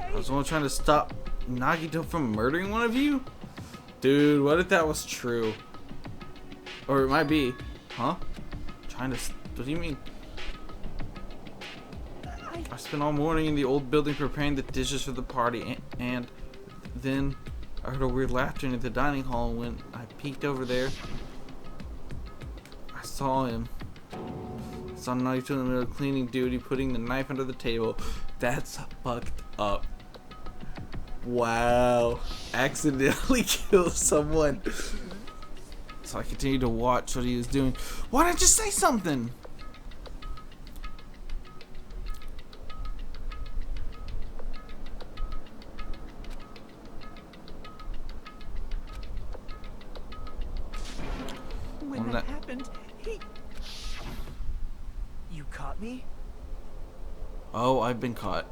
I was only trying to stop Nagito from murdering one of you? Dude, what if that was true? Or it might be. Huh? Trying to... What do you mean? I spent all morning in the old building preparing the dishes for the party, and then I heard a weird laughter in the dining hall. When I peeked over there, I saw him. I saw Nagito in the middle of cleaning duty, putting the knife under the table. That's fucked up. Wow. Accidentally killed someone. So I continued to watch what he was doing. Why didn't you say something? When that happened, You caught me? Oh, I've been caught.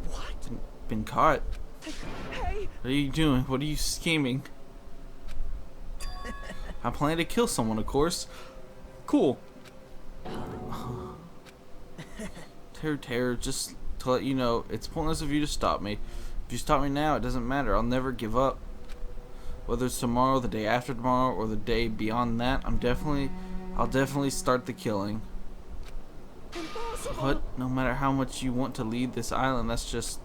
What? Been caught? Hey! What are you doing? What are you scheming? I plan to kill someone, of course. Cool. Terror, just to let you know, it's pointless of you to stop me. If you stop me now, it doesn't matter. I'll never give up. Whether it's tomorrow, the day after tomorrow, or the day beyond that, I'll definitely start the killing. But no matter how much you want to leave this island, that's just...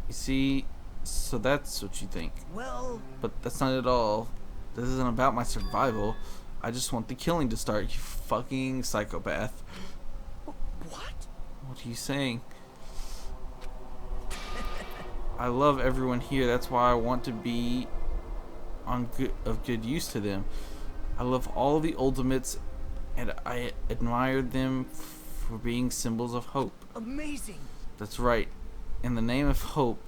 You see, so that's what you think. Well... But that's not at all. This isn't about my survival. I just want the killing to start, you fucking psychopath. What? What are you saying? I love everyone here. That's why I want to be of good use to them. I love all the ultimates, and I admire them for being symbols of hope. Amazing. That's right. In the name of hope,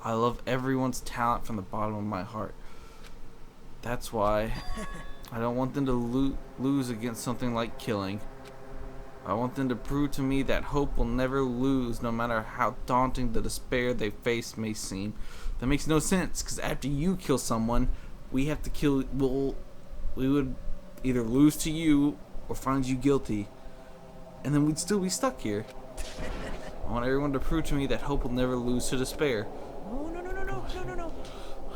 I love everyone's talent from the bottom of my heart. That's why I don't want them to lose against something like killing. I want them to prove to me that hope will never lose, no matter how daunting the despair they face may seem. That makes no sense, because after you kill someone, we have to kill. We would either lose to you or find you guilty, and then we'd still be stuck here. I want everyone to prove to me that hope will never lose to despair. No.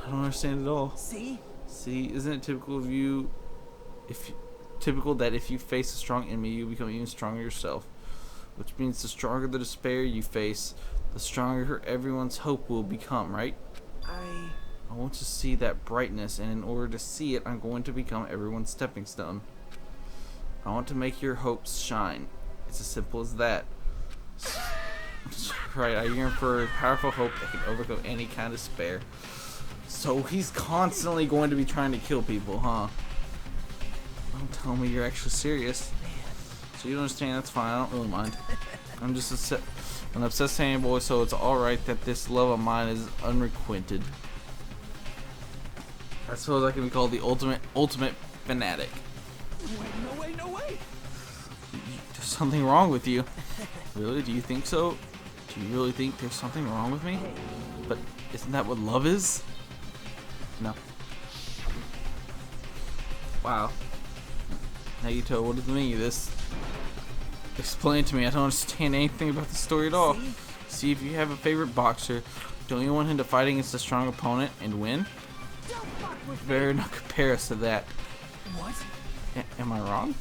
I don't understand at all. See? See, isn't it typical of you? Typical that if you face a strong enemy, you become even stronger yourself. Which means the stronger the despair you face, the stronger everyone's hope will become, right? I want to see that brightness, and in order to see it, I'm going to become everyone's stepping stone. I want to make your hopes shine. It's as simple as that. Right, I yearn for a powerful hope that can overcome any kind of despair. So he's constantly going to be trying to kill people, huh? Don't tell me you're actually serious. So you don't understand, that's fine, I don't really mind. I'm just an obsessed fanboy, so it's alright that this love of mine is unrequited. I suppose I can be called the ultimate fanatic. No way! There's something wrong with you. Really? Do you think so? Do you really think there's something wrong with me? But isn't that what love is? No. Wow. Nagito, what does the meaning of this? Explain to me. I don't understand anything about the story at all. See if you have a favorite boxer. Don't you want him to fight against a strong opponent and win? You better not compare us to that. What? Am I wrong?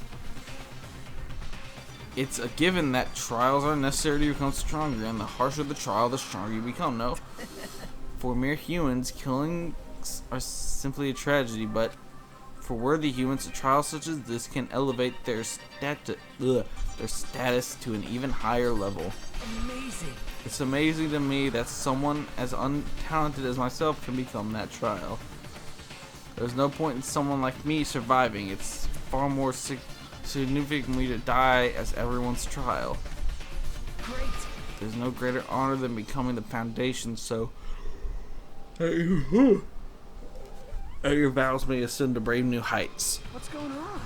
It's a given that trials are necessary to become stronger, and the harsher the trial, the stronger you become, no? For mere humans, killings are simply a tragedy, but for worthy humans, a trial such as this can elevate their status to an even higher level. Amazing. It's amazing to me that someone as untalented as myself can become that trial. There's no point in someone like me surviving. It's far more significant for me to die as everyone's trial. Great. There's no greater honor than becoming the foundation, so your vows may ascend to brave new heights. What's going on?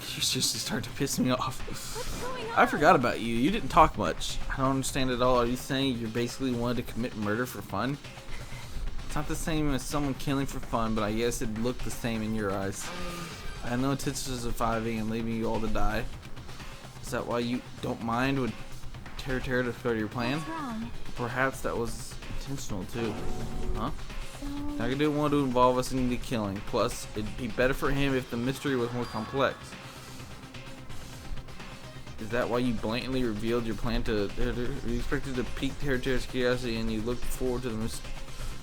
You just start to piss me off. What's going on? I forgot about you. You didn't talk much. I don't understand at all. Are you saying you basically wanted to commit murder for fun? It's not the same as someone killing for fun, but I guess it looked the same in your eyes. I had no intention of surviving and leaving you all to die. Is that why you don't mind when Terra discovered your plan? What's wrong? Perhaps that was intentional too. Huh? I didn't want to involve us in the killing. Plus, it'd be better for him if the mystery was more complex. Is that why you blatantly revealed your plan to you expected to pique Terra's curiosity and you looked forward to the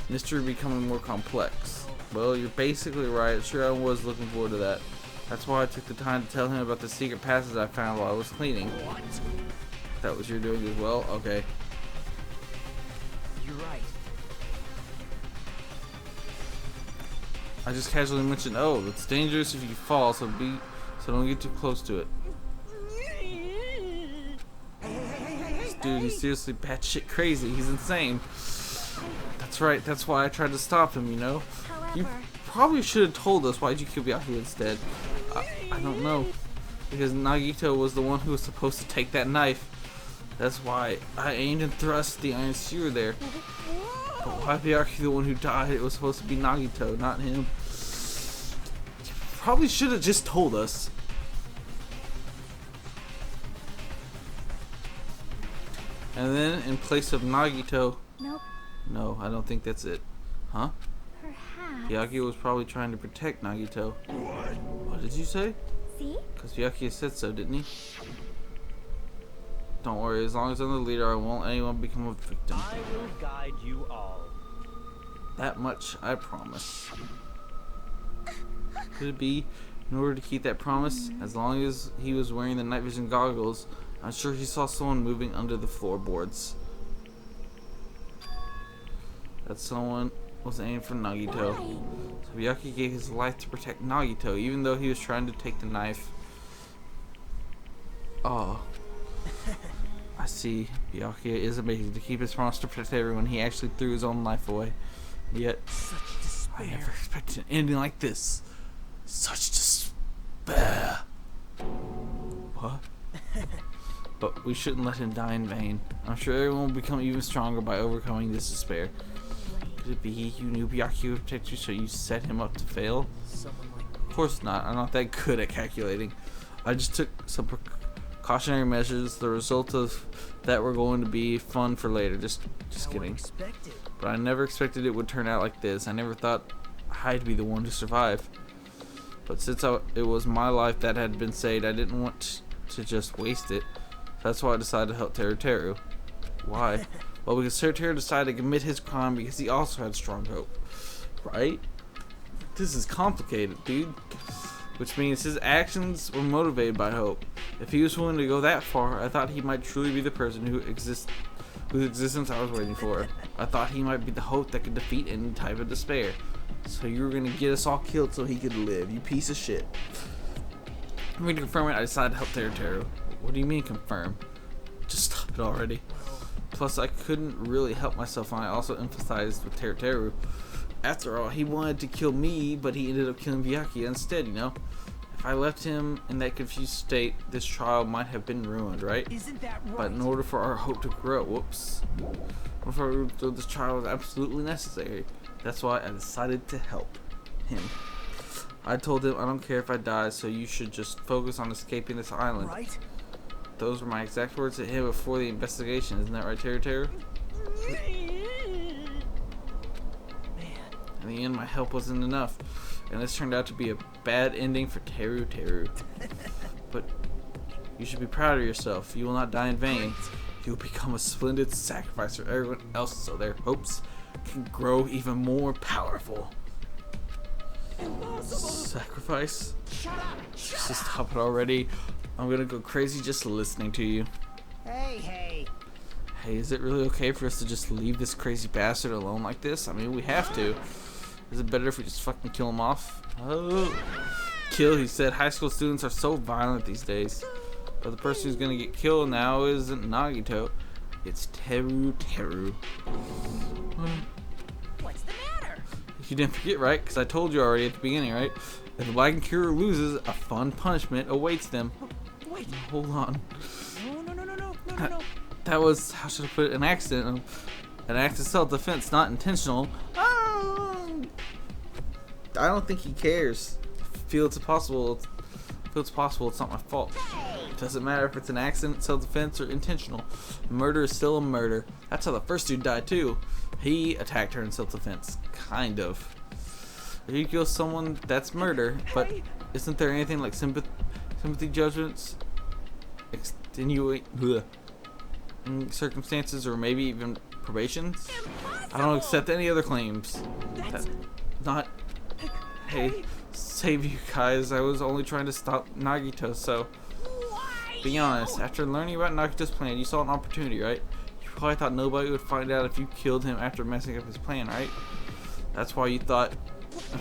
mystery becoming more complex? Well, you're basically right. Sure, I was looking forward to that. That's why I took the time to tell him about the secret passes I found while I was cleaning. What? That was you're doing as well? Okay. You're right. I just casually mentioned, oh, it's dangerous if you fall, so don't get too close to it. This dude, he's seriously batshit crazy. He's insane. That's right. That's why I tried to stop him, you know? You probably should have told us. Why'd you kill Byakuya instead? I don't know. Because Nagito was the one who was supposed to take that knife. That's why I aimed and thrust the iron skewer there. But why Byakuya the one who died? It was supposed to be Nagito, not him. You probably should have just told us. And then, in place of Nagito... Nope. No, I don't think that's it. Huh? Perhaps. Byakuya was probably trying to protect Nagito. What did you say? See? Because Byakuya said so, didn't he? Don't worry, as long as I'm the leader, I won't let anyone become a victim. I will guide you all. That much, I promise. Could it be, in order to keep that promise, as long as he was wearing the night vision goggles, I'm sure he saw someone moving under the floorboards. That someone was aiming for Nagito. So Byakuya gave his life to protect Nagito, even though he was trying to take the knife. Oh. I see. Byakuya is amazing. To keep his promise to protect everyone, he actually threw his own life away. Yet, Such I never expected an ending like this. Such despair. What? But we shouldn't let him die in vain. I'm sure everyone will become even stronger by overcoming this despair. Could it be you knew Byakuya would protect you, so you set him up to fail? Of course not. I'm not that good at calculating. I just took some precautionary measures. The result of that were going to be fun for later. Just kidding. But I never expected it would turn out like this. I never thought I'd be the one to survive. But since it was my life that had been saved, I didn't want to just waste it. That's why I decided to help Teru. Why? Well, because Teru decided to commit his crime because he also had strong hope. Right? This is complicated, dude. Which means his actions were motivated by hope. If he was willing to go that far, I thought he might truly be the person whose existence I was waiting for. I thought he might be the hope that could defeat any type of despair. So you were gonna get us all killed so he could live, you piece of shit. For me to confirm it, I decided to help Teru. What do you mean confirm? Just stop it already. Plus, I couldn't really help myself, and I also emphasized with Teru. After all, he wanted to kill me, but he ended up killing Byakuya instead, you know? If I left him in that confused state, this trial might have been ruined, right? Isn't that right? But in order for our hope to grow, this trial was absolutely necessary. That's why I decided to help him. I told him, I don't care if I die, so you should just focus on escaping this island. Right? Those were my exact words to him before the investigation. Isn't that right, Teru? In the end, my help wasn't enough, and this turned out to be a bad ending for Teru. But you should be proud of yourself. You will not die in vain. You will become a splendid sacrifice for everyone else, so their hopes can grow even more powerful. Sacrifice? Just stop it already. I'm gonna go crazy just listening to you. Hey. Hey, is it really okay for us to just leave this crazy bastard alone like this? I mean, we have to. Is it better if we just fucking kill him off? Oh. Kill, he said. High school students are so violent these days. But the person who's gonna get killed now isn't Nagito. It's Teru. What's the matter? You didn't forget, right? Because I told you already at the beginning, right? If the Black Kira loses, a fun punishment awaits them. Wait. Hold on. No. That was, how should I put it, an accident. An act of self-defense, not intentional. I don't think he cares. Feel it's possible. It's not my fault. It doesn't matter if it's an accident, self-defense, or intentional. Murder is still a murder. That's how the first dude died too. He attacked her in self-defense. Kind of. If you kill someone, that's murder. But isn't there anything like sympathy judgments, extenuating circumstances, or maybe even probations? I don't accept any other claims. That's not. Hey, save you guys. I was only trying to stop Nagito, so. Be honest, after learning about Nagito's plan, you saw an opportunity, right? You probably thought nobody would find out if you killed him after messing up his plan, right? That's what you thought,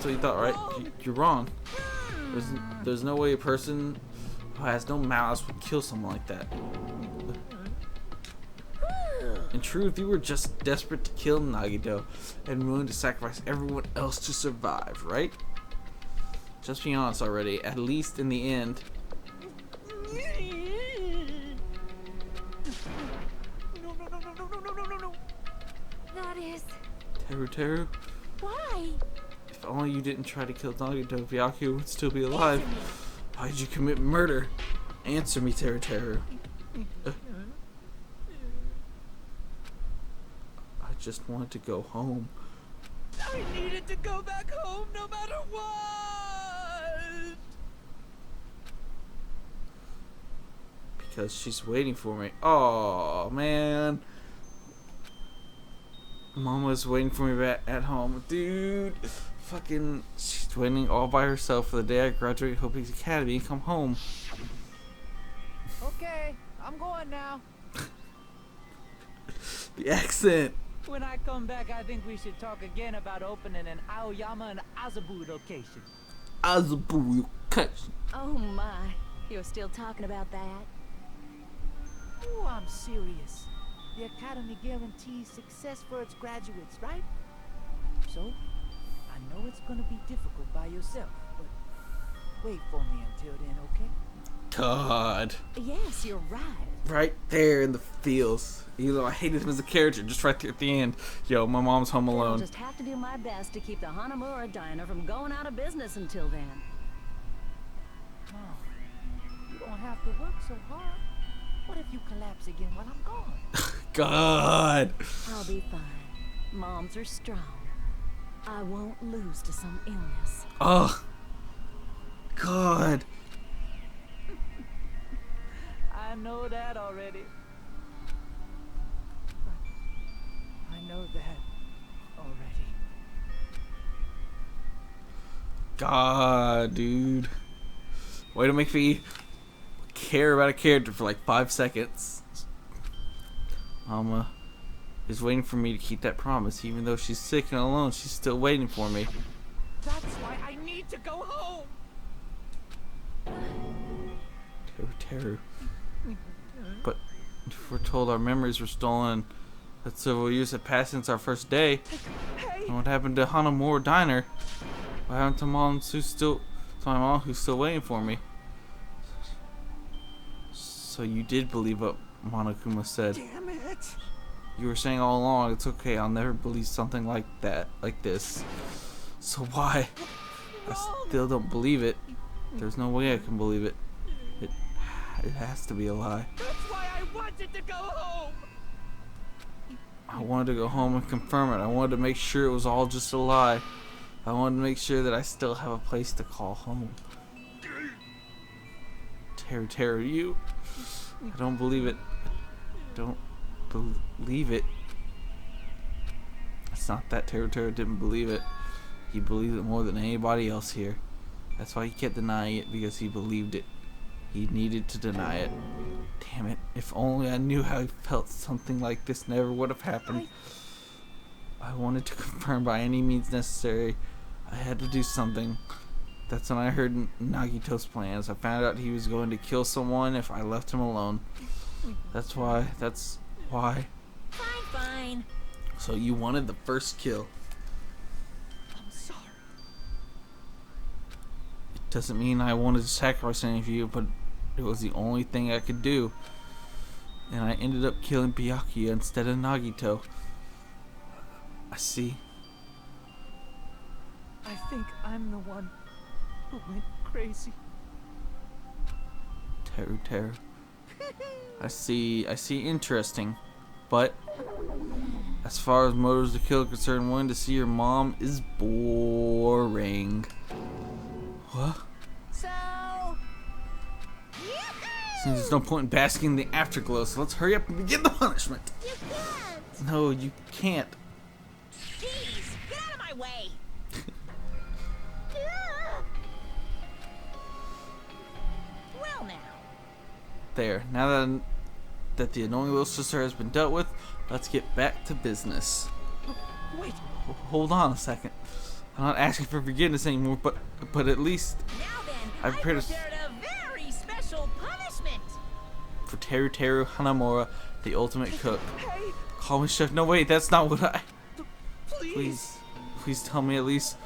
right? You're wrong. There's no way a person who has no malice would kill someone like that. In truth, you were just desperate to kill Nagito and willing to sacrifice everyone else to survive, right? Just be honest already, at least in the end. No. That is... Teru? Why? If only you didn't try to kill Nagito, Byakuya would still be alive. Why did you commit murder? Answer me, Teru. I just wanted to go home. I needed to go back home no matter what! Because she's waiting for me. Oh man. Mama's waiting for me back at home. Dude. Fucking, she's waiting all by herself for the day I graduate Hope's Academy and come home. Okay, I'm going now. The accent. When I come back, I think we should talk again about opening an Aoyama and Azabu location. Azabu location. Oh my. You're still talking about that? Oh, I'm serious. The Academy guarantees success for its graduates, right? So, I know know it's gonna be difficult by yourself, but wait for me until then, okay? God. Yes, you're right. Right there in the feels. Even though I hated him as a character, just right there at the end. Yo, my mom's home I'll alone. just have to do my best to keep the Hanamura Diner from going out of business until then. Mom, you don't have to work so hard. What if you collapse again while I'm gone? God. I'll be fine. Moms are strong. I won't lose to some illness. Oh. God. I know that already. I know that already. God, dude. Way to make me care about a character for like 5 seconds. Mama is waiting for me to keep that promise. Even though she's sick and alone, she's still waiting for me. That's why I need to go home. Terror. But if we're told our memories were stolen, that several years have passed since our first day. And what happened to Hanamura Diner? What happened to my mom who's still waiting for me? So you did believe what Monokuma said. Damn it! You were saying all along, it's okay, I'll never believe something like that, like this. So why? I still don't believe it. There's no way I can believe it. It has to be a lie. That's why I wanted to go home. I wanted to go home and confirm it. I wanted to make sure it was all just a lie. I wanted to make sure that I still have a place to call home. Terror, you. I don't believe it. I don't believe it. It's not that Terror didn't believe it. He believed it more than anybody else here. That's why he kept denying it, because he believed it. He needed to deny it. Damn it. If only I knew how he felt, something like this never would have happened. I wanted to confirm by any means necessary. I had to do something. That's when I heard Nagito's plans. I found out he was going to kill someone if I left him alone. That's why. Fine. So you wanted the first kill. I'm sorry. It doesn't mean I wanted to sacrifice any of you, but it was the only thing I could do. And I ended up killing Byakuya instead of Nagito. I see. I think I'm the one who went crazy. Terror. I see interesting. But as far as motives to kill are concerned, wanting to see your mom is boring. What? So, Seems there's no point in basking in the afterglow, so let's hurry up and begin the punishment. you can't. No, you can't. Jeez, get out of my way! Well now. There. Now that the annoying little sister has been dealt with, let's get back to business. Wait. Hold on a second. I'm not asking for forgiveness anymore, but at least Now then, I've I prepared prepared a very special punishment. for Teru Hanamura, the ultimate cook. Hey, Call me chef. No, wait, that's not what I. please. Please tell me at least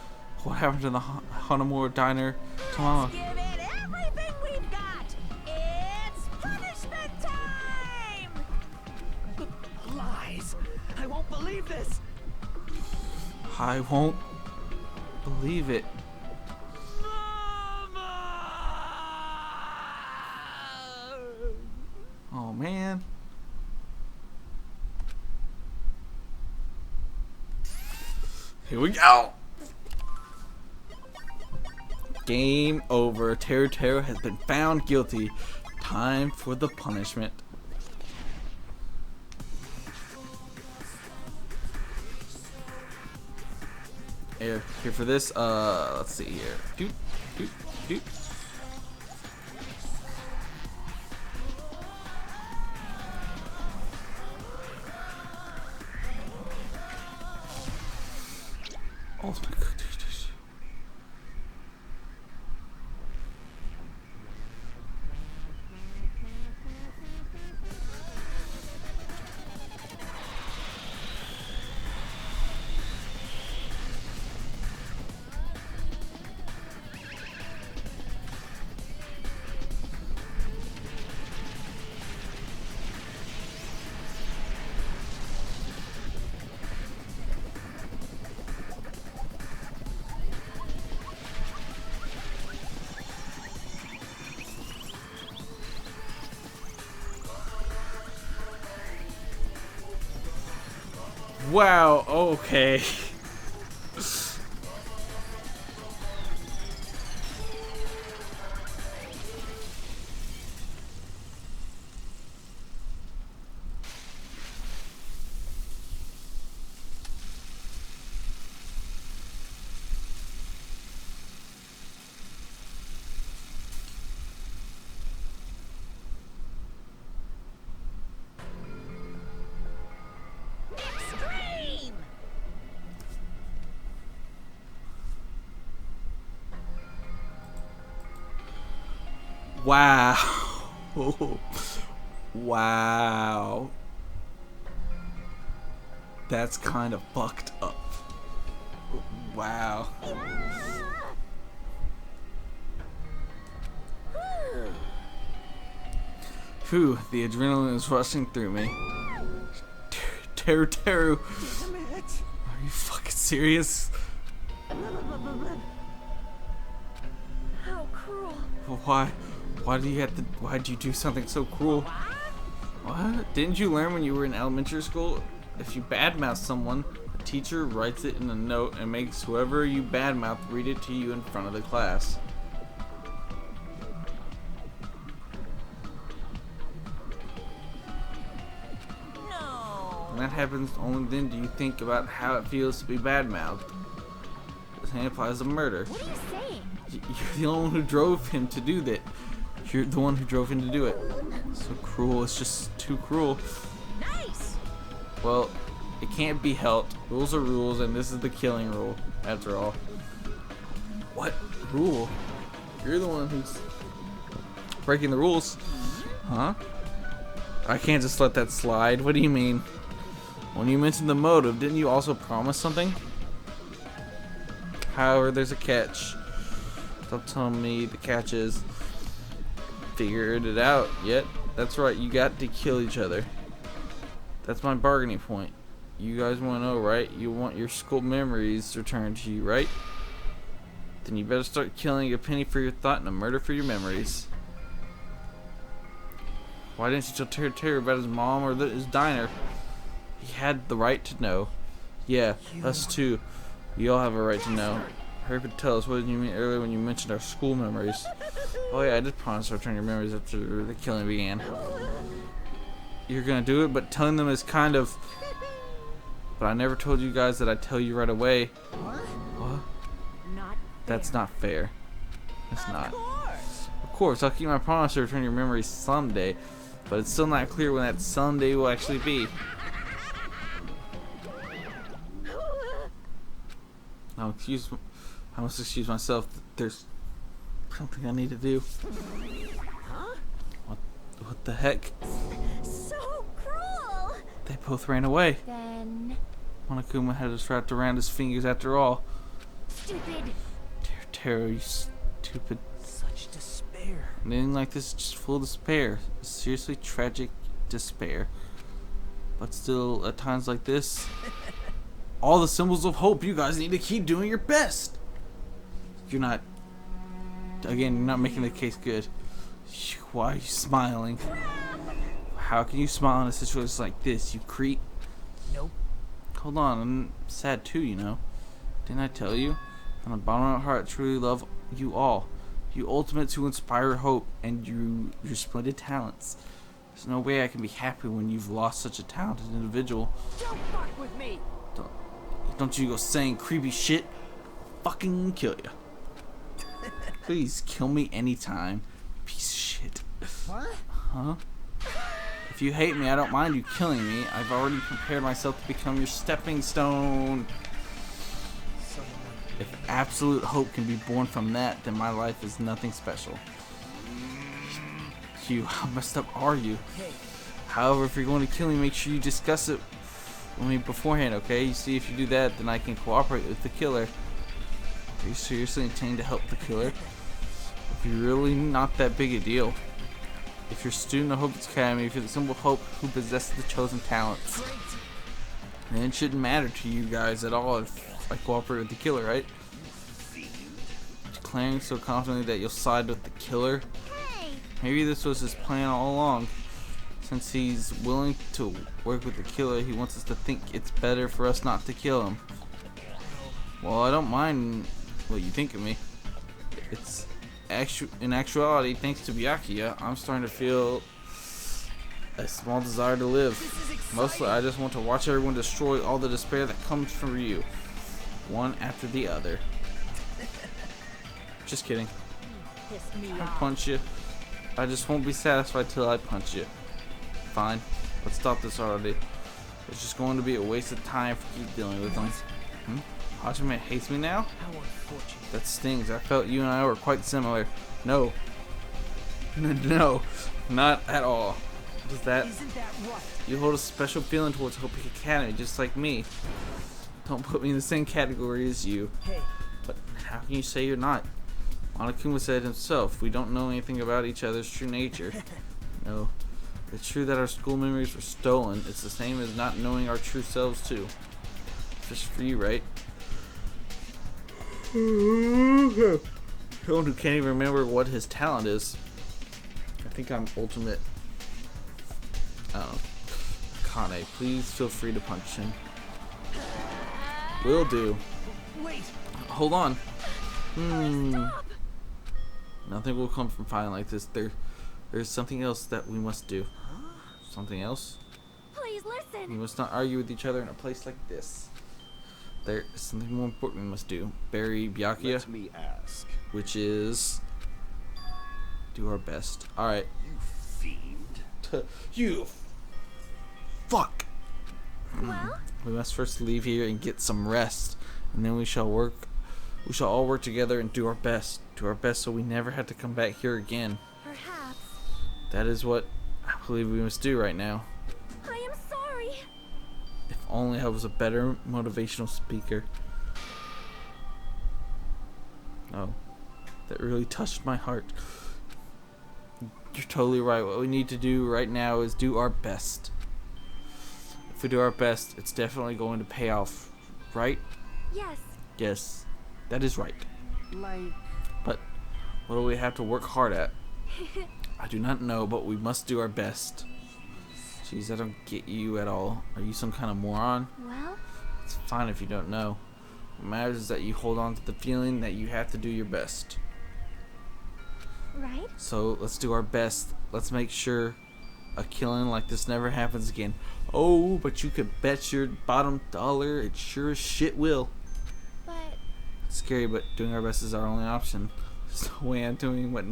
what happened to the Hanamura Diner tomorrow. Give it everything we've got. It's punishment time. Lies. I won't believe this. I won't believe it. Oh man. Here we go. Game over. Teru has been found guilty. Time for the punishment. Here for this. Let's see here. Doot. Ultimate cook dish. Wow, okay. Extreme! Wow. Wow. That's kind of fucked up. Wow. Phew, the adrenaline is rushing through me. Teru. Are you fucking serious? How cruel. Why'd you do something so cruel? What? Didn't you learn when you were in elementary school? If you badmouth someone, a teacher writes it in a note and makes whoever you badmouth read it to you in front of the class. When that happens, only then do you think about how it feels to be badmouthed. The same applies to murder. What are you saying? You're the only one who drove him to do that. You're the one who drove him to do it. So cruel. It's just too cruel. Nice. Well, it can't be helped. Rules are rules, and this is the killing rule, after all. What rule? You're the one who's breaking the rules. Huh? I can't just let that slide. What do you mean? When you mentioned the motive, didn't you also promise something? However, there's a catch. Stop telling me the catch is figured it out yet. That's right, you got to kill each other. That's my bargaining point. You guys want to know, right? You want your school memories returned to you, right? Then you better start killing a penny for your thought and a murder for your memories. Why didn't you tell Terry about his mom or his diner? He had the right to know. Yeah, us too. We all have a right to know. Hurry up and tell us, what did you mean earlier when you mentioned our school memories? Oh yeah, I did promise to return your memories after the killing began. You're gonna do it, but telling them is kind of... But I never told you guys that I'd tell you right away. What? That's not fair. It's not. Of course, I'll keep my promise to return your memories someday, but it's still not clear when that someday will actually be. I must excuse myself. There's something I need to do. Huh? What the heck? So cruel. They both ran away. Then Monokuma had us wrapped around his fingers after all. stupid. Taro, you stupid. Such despair. Anything like this is just full of despair. Seriously tragic despair. But still, at times like this, all the symbols of hope, you guys need to keep doing your best. You're not making the case good. Why are you smiling? How can you smile in a situation like this, you creep? Nope. Hold on, I'm sad too, you know. Didn't I tell you? From the bottom of my heart, I truly love you all. You ultimates who inspire hope and your splendid talents. There's no way I can be happy when you've lost such a talented individual. Don't fuck with me. Don't you go saying creepy shit. Fucking kill you. Please kill me anytime. Piece of shit. What? Huh? If you hate me, I don't mind you killing me. I've already prepared myself to become your stepping stone. If absolute hope can be born from that, then my life is nothing special. You, how messed up are you? However, if you're going to kill me, make sure you discuss it with me beforehand, okay? You see, if you do that, then I can cooperate with the killer. Are you seriously intending to help the killer? If you're really not that big a deal. If you're a student of Hope's Academy, if you're the symbol of hope who possesses the chosen talents, then it shouldn't matter to you guys at all if I cooperate with the killer, right? Declaring so confidently that you'll side with the killer. Maybe this was his plan all along. Since he's willing to work with the killer, he wants us to think it's better for us not to kill him. Well, I don't mind what you think of me. It's in actuality, thanks to Byakuya, I'm starting to feel a small desire to live. Mostly, I just want to watch everyone destroy all the despair that comes from you, one after the other. Just kidding. I'll punch you. I just won't be satisfied till I punch you. Fine. Let's stop this already. It's just going to be a waste of time if you keep dealing with him. Hajime hates me now? How unfortunate. That stings. I felt you and I were quite similar. No. No. Not at all. Does that? Isn't that right? You hold a special feeling towards Hope Academy, just like me. Don't put me in the same category as you. Hey. But how can you say you're not? Monokuma said himself, we don't know anything about each other's true nature. No. It's true that our school memories were stolen. It's the same as not knowing our true selves too. Just for you, right? Someone who can't even remember what his talent is. I think I'm ultimate. I don't know. Kane, please feel free to punch him. Will do. Wait. Hold on. Nothing will come from fighting like this. There's something else that we must do. Something else? Please listen. We must not argue with each other in a place like this. There is something more important we must do. Bury Byakuya. Let me ask. Which is do our best. Alright. You fiend. You fuck. Well? We must first leave here and get some rest. And then we shall all work together and do our best. Do our best so we never have to come back here again. Perhaps. That is what I believe we must do right now. I am sorry. If only I was a better motivational speaker. Oh, that really touched my heart. You're totally right. What we need to do right now is do our best. If we do our best, it's definitely going to pay off, right? Yes. Yes, that is right. Like. But what do we have to work hard at? I do not know, but we must do our best. Jeez, I don't get you at all. Are you some kind of moron? Well? It's fine if you don't know. What matters is that you hold on to the feeling that you have to do your best. Right? So let's do our best. Let's make sure a killing like this never happens again. Oh, but you could bet your bottom dollar it sure as shit will. But It's scary, but doing our best is our only option. There's no way I'm doing what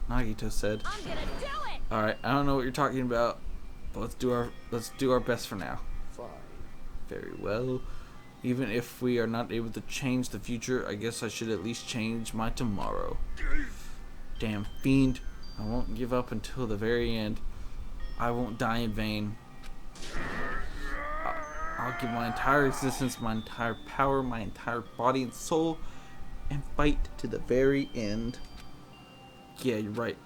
Nagito said. I'm gonna do it! Alright, I don't know what you're talking about, but let's do our best for now. Fine. Very well. Even if we are not able to change the future, I guess I should at least change my tomorrow. Damn fiend. I won't give up until the very end. I won't die in vain. I'll give my entire existence, my entire power, my entire body and soul, and fight to the very end. Yeah, you're right.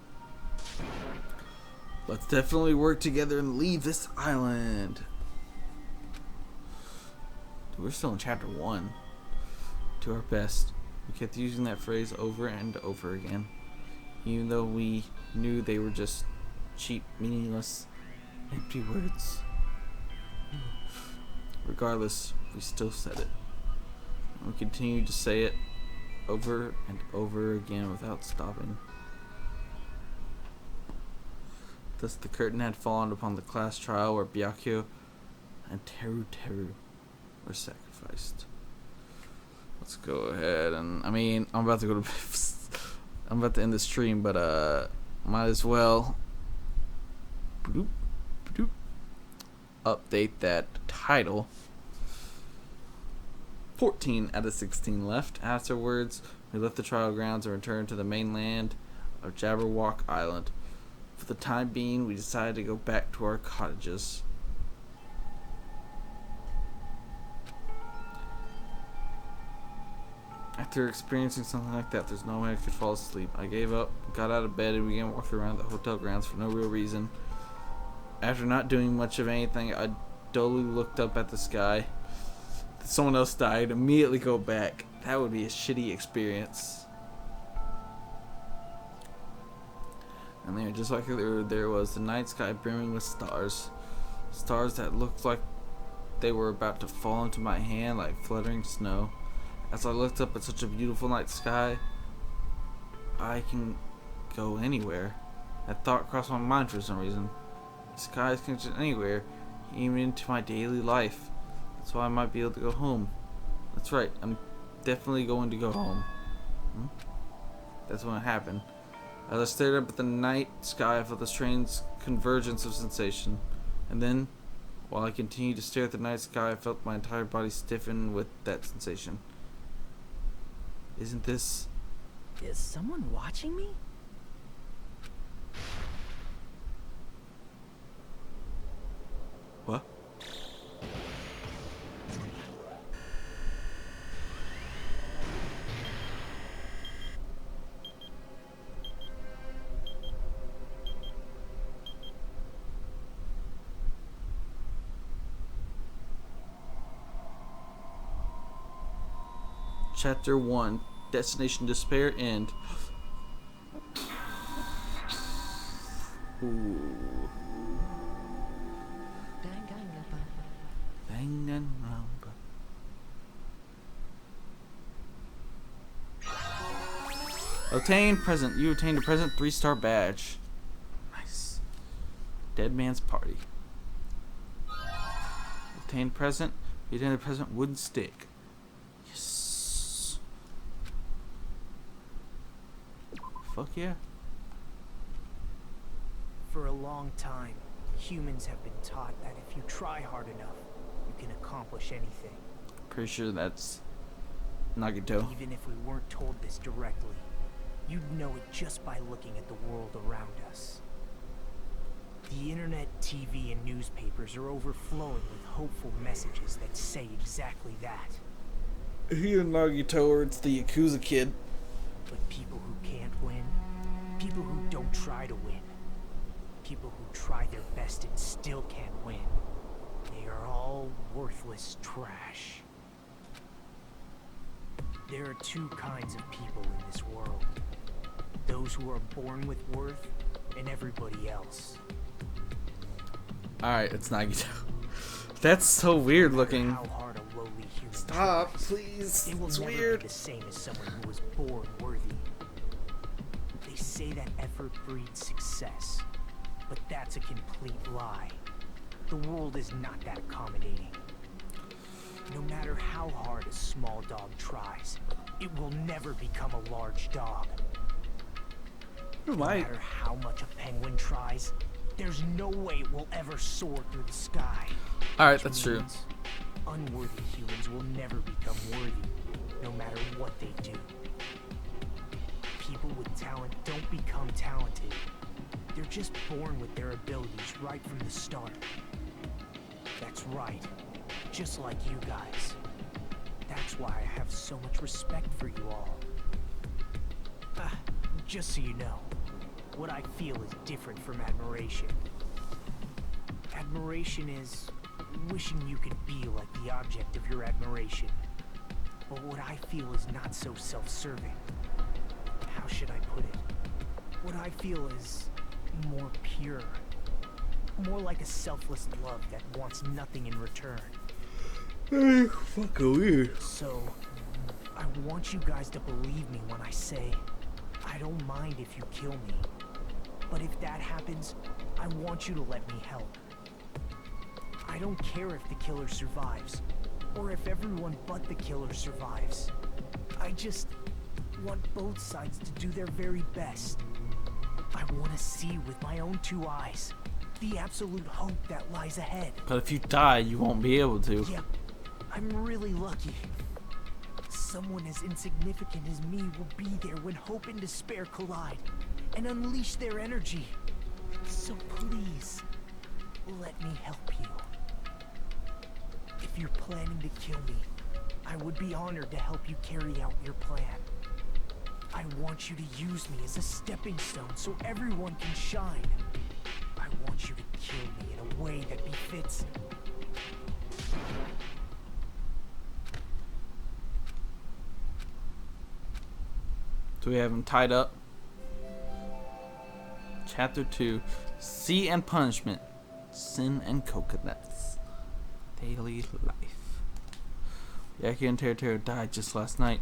Let's definitely work together and leave this island. Dude, we're still in chapter 1. Do our best. We kept using that phrase over and over again, even though we knew they were just cheap, meaningless, empty words. Regardless, we still said it. And we continued to say it over and over again without stopping. Thus the curtain had fallen upon the class trial where Byakuya and Teru were sacrificed. Let's go ahead and I'm about to go to I'm about to end the stream, but might as well update that title. 14 out of 16 left. Afterwards, we left the trial grounds and returned to the mainland of Jabberwock Island. For the time being, we decided to go back to our cottages. After experiencing something like that, there's no way I could fall asleep. I gave up, got out of bed, and began walking around the hotel grounds for no real reason. After not doing much of anything, I dully looked up at the sky. If someone else died, immediately go back. That would be a shitty experience. And there, just like there was the night sky brimming with stars. Stars that looked like they were about to fall into my hand like fluttering snow. As I looked up at such a beautiful night sky, I can go anywhere. That thought crossed my mind for some reason. The sky is connected anywhere, even into my daily life. That's why I might be able to go home. That's right, I'm definitely going to go home. That's when it happened. As I stared up at the night sky, I felt a strange convergence of sensation. And then, while I continued to stare at the night sky, I felt my entire body stiffen with that sensation. Isn't this... Is someone watching me? What? Chapter 1, Destination Despair End. Ooh. Danganronpa. Obtain present. You obtained a present 3-star badge. Nice. Dead Man's Party. Obtain present. You obtained a present wooden stick. Yes. Fuck yeah. For a long time, humans have been taught that if you try hard enough, you can accomplish anything. Pretty sure that's Nagito. Even if we weren't told this directly, you'd know it just by looking at the world around us. The internet, TV, and newspapers are overflowing with hopeful messages that say exactly that. He and Nagito, or it's the Yakuza kid. But people who can't win, people who don't try to win, people who try their best and still can't win, they are all worthless trash. There are two kinds of people in this world. Those who are born with worth, and everybody else. Alright, it's Nagito. That's so weird looking. How hard a lowly human Stop, tries, please. they will It's never weird. be the same as someone who was born worthy. They say that effort breeds success, but that's a complete lie. The world is not that accommodating. No matter how hard a small dog tries, it will never become a large dog. No matter how much a penguin tries, there's no way it will ever soar through the sky. Alright, that's true. Unworthy humans will never become worthy, no matter what they do. People with talent don't become talented. They're just born with their abilities right from the start. That's right. Just like you guys. That's why I have so much respect for you all. Just so you know, what I feel is different from admiration. Admiration is wishing you could be like the object of your admiration. But what I feel is not so self-serving. How should I put it? What I feel is more pure. More like a selfless love that wants nothing in return. Fucking weird. So, I want you guys to believe me when I say, I don't mind if you kill me. But if that happens, I want you to let me help. I don't care if the killer survives, or if everyone but the killer survives. I just want both sides to do their very best. I want to see with my own two eyes the absolute hope that lies ahead. But if you die, you won't be able to. Yep, I'm really lucky. Someone as insignificant as me will be there when hope and despair collide and unleash their energy. So please, let me help you. If you're planning to kill me, I would be honored to help you carry out your plan. I want you to use me as a stepping stone so everyone can shine. I want you to kill me in a way that befits. Do we have him tied up? Chapter 2, Sea and Punishment, Sin and Coconuts, Daily Life. Yaki and Teru died just last night.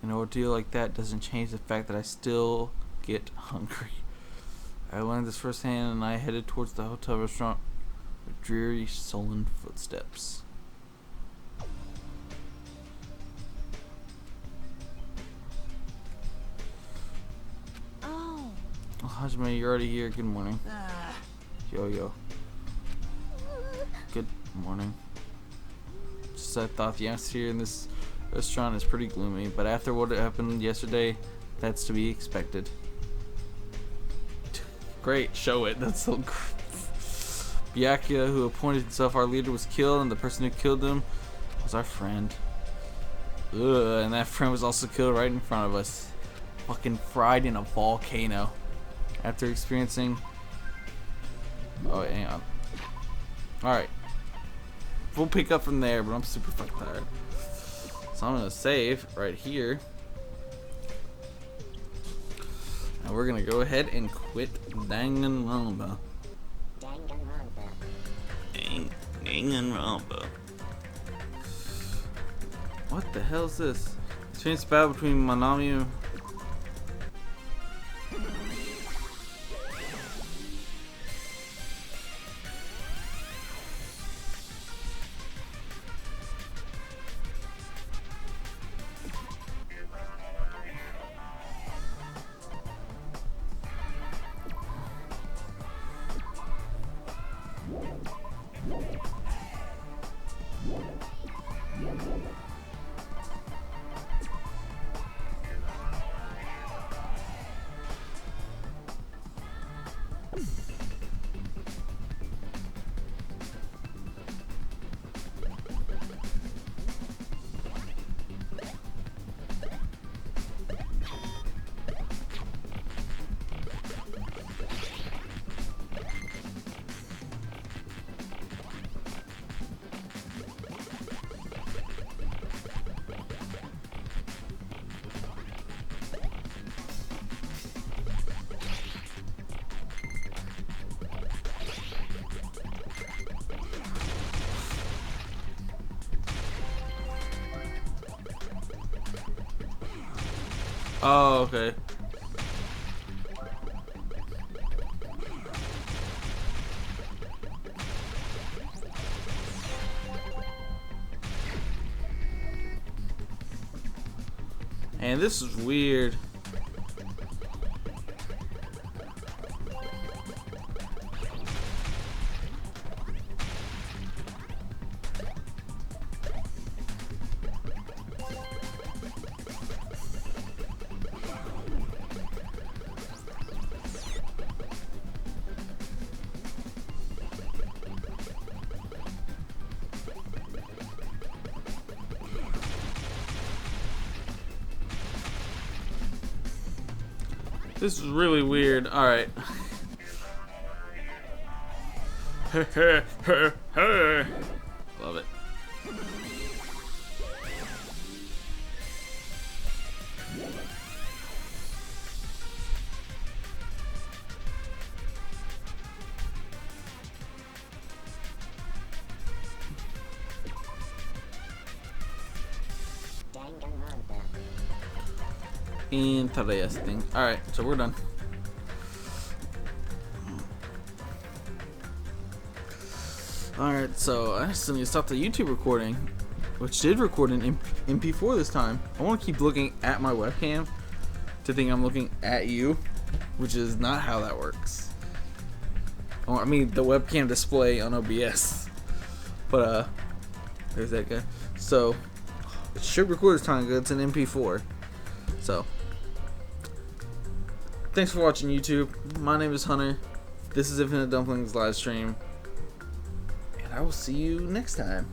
An ordeal like that doesn't change the fact that I still get hungry. I learned this firsthand and I headed towards the hotel restaurant with dreary, sullen footsteps. Oh. Oh, Hajime, you're already here. Good morning. Yo. Good morning. Just I thought the atmosphere in this restaurant is pretty gloomy, but after what happened yesterday, that's to be expected. Great, show it. That's so great. Byakuya, who appointed himself our leader, was killed, and the person who killed him was our friend. Ugh, and that friend was also killed right in front of us. Fucking fried in a volcano. After experiencing... Oh, wait, hang on. Alright. We'll pick up from there, but I'm super fucking tired. So I'm gonna save right here. And we're gonna go ahead and quit Danganronpa. Danganronpa. What the hell is this? Experience battle between Manami and... Oh, okay. And this is weird. This is really weird. Alright. Love it. Interesting. Alright, so we're done. Alright, so I still need to stop the YouTube recording, which did record in MP4 this time. I want to keep looking at my webcam to think I'm looking at you, which is not how that works. Oh, I mean, the webcam display on OBS. But, there's that guy. So, it should record this time, it's an MP4. So, thanks for watching YouTube. My name is Hunter. This is Infinite Dumplings live stream. And I will see you next time.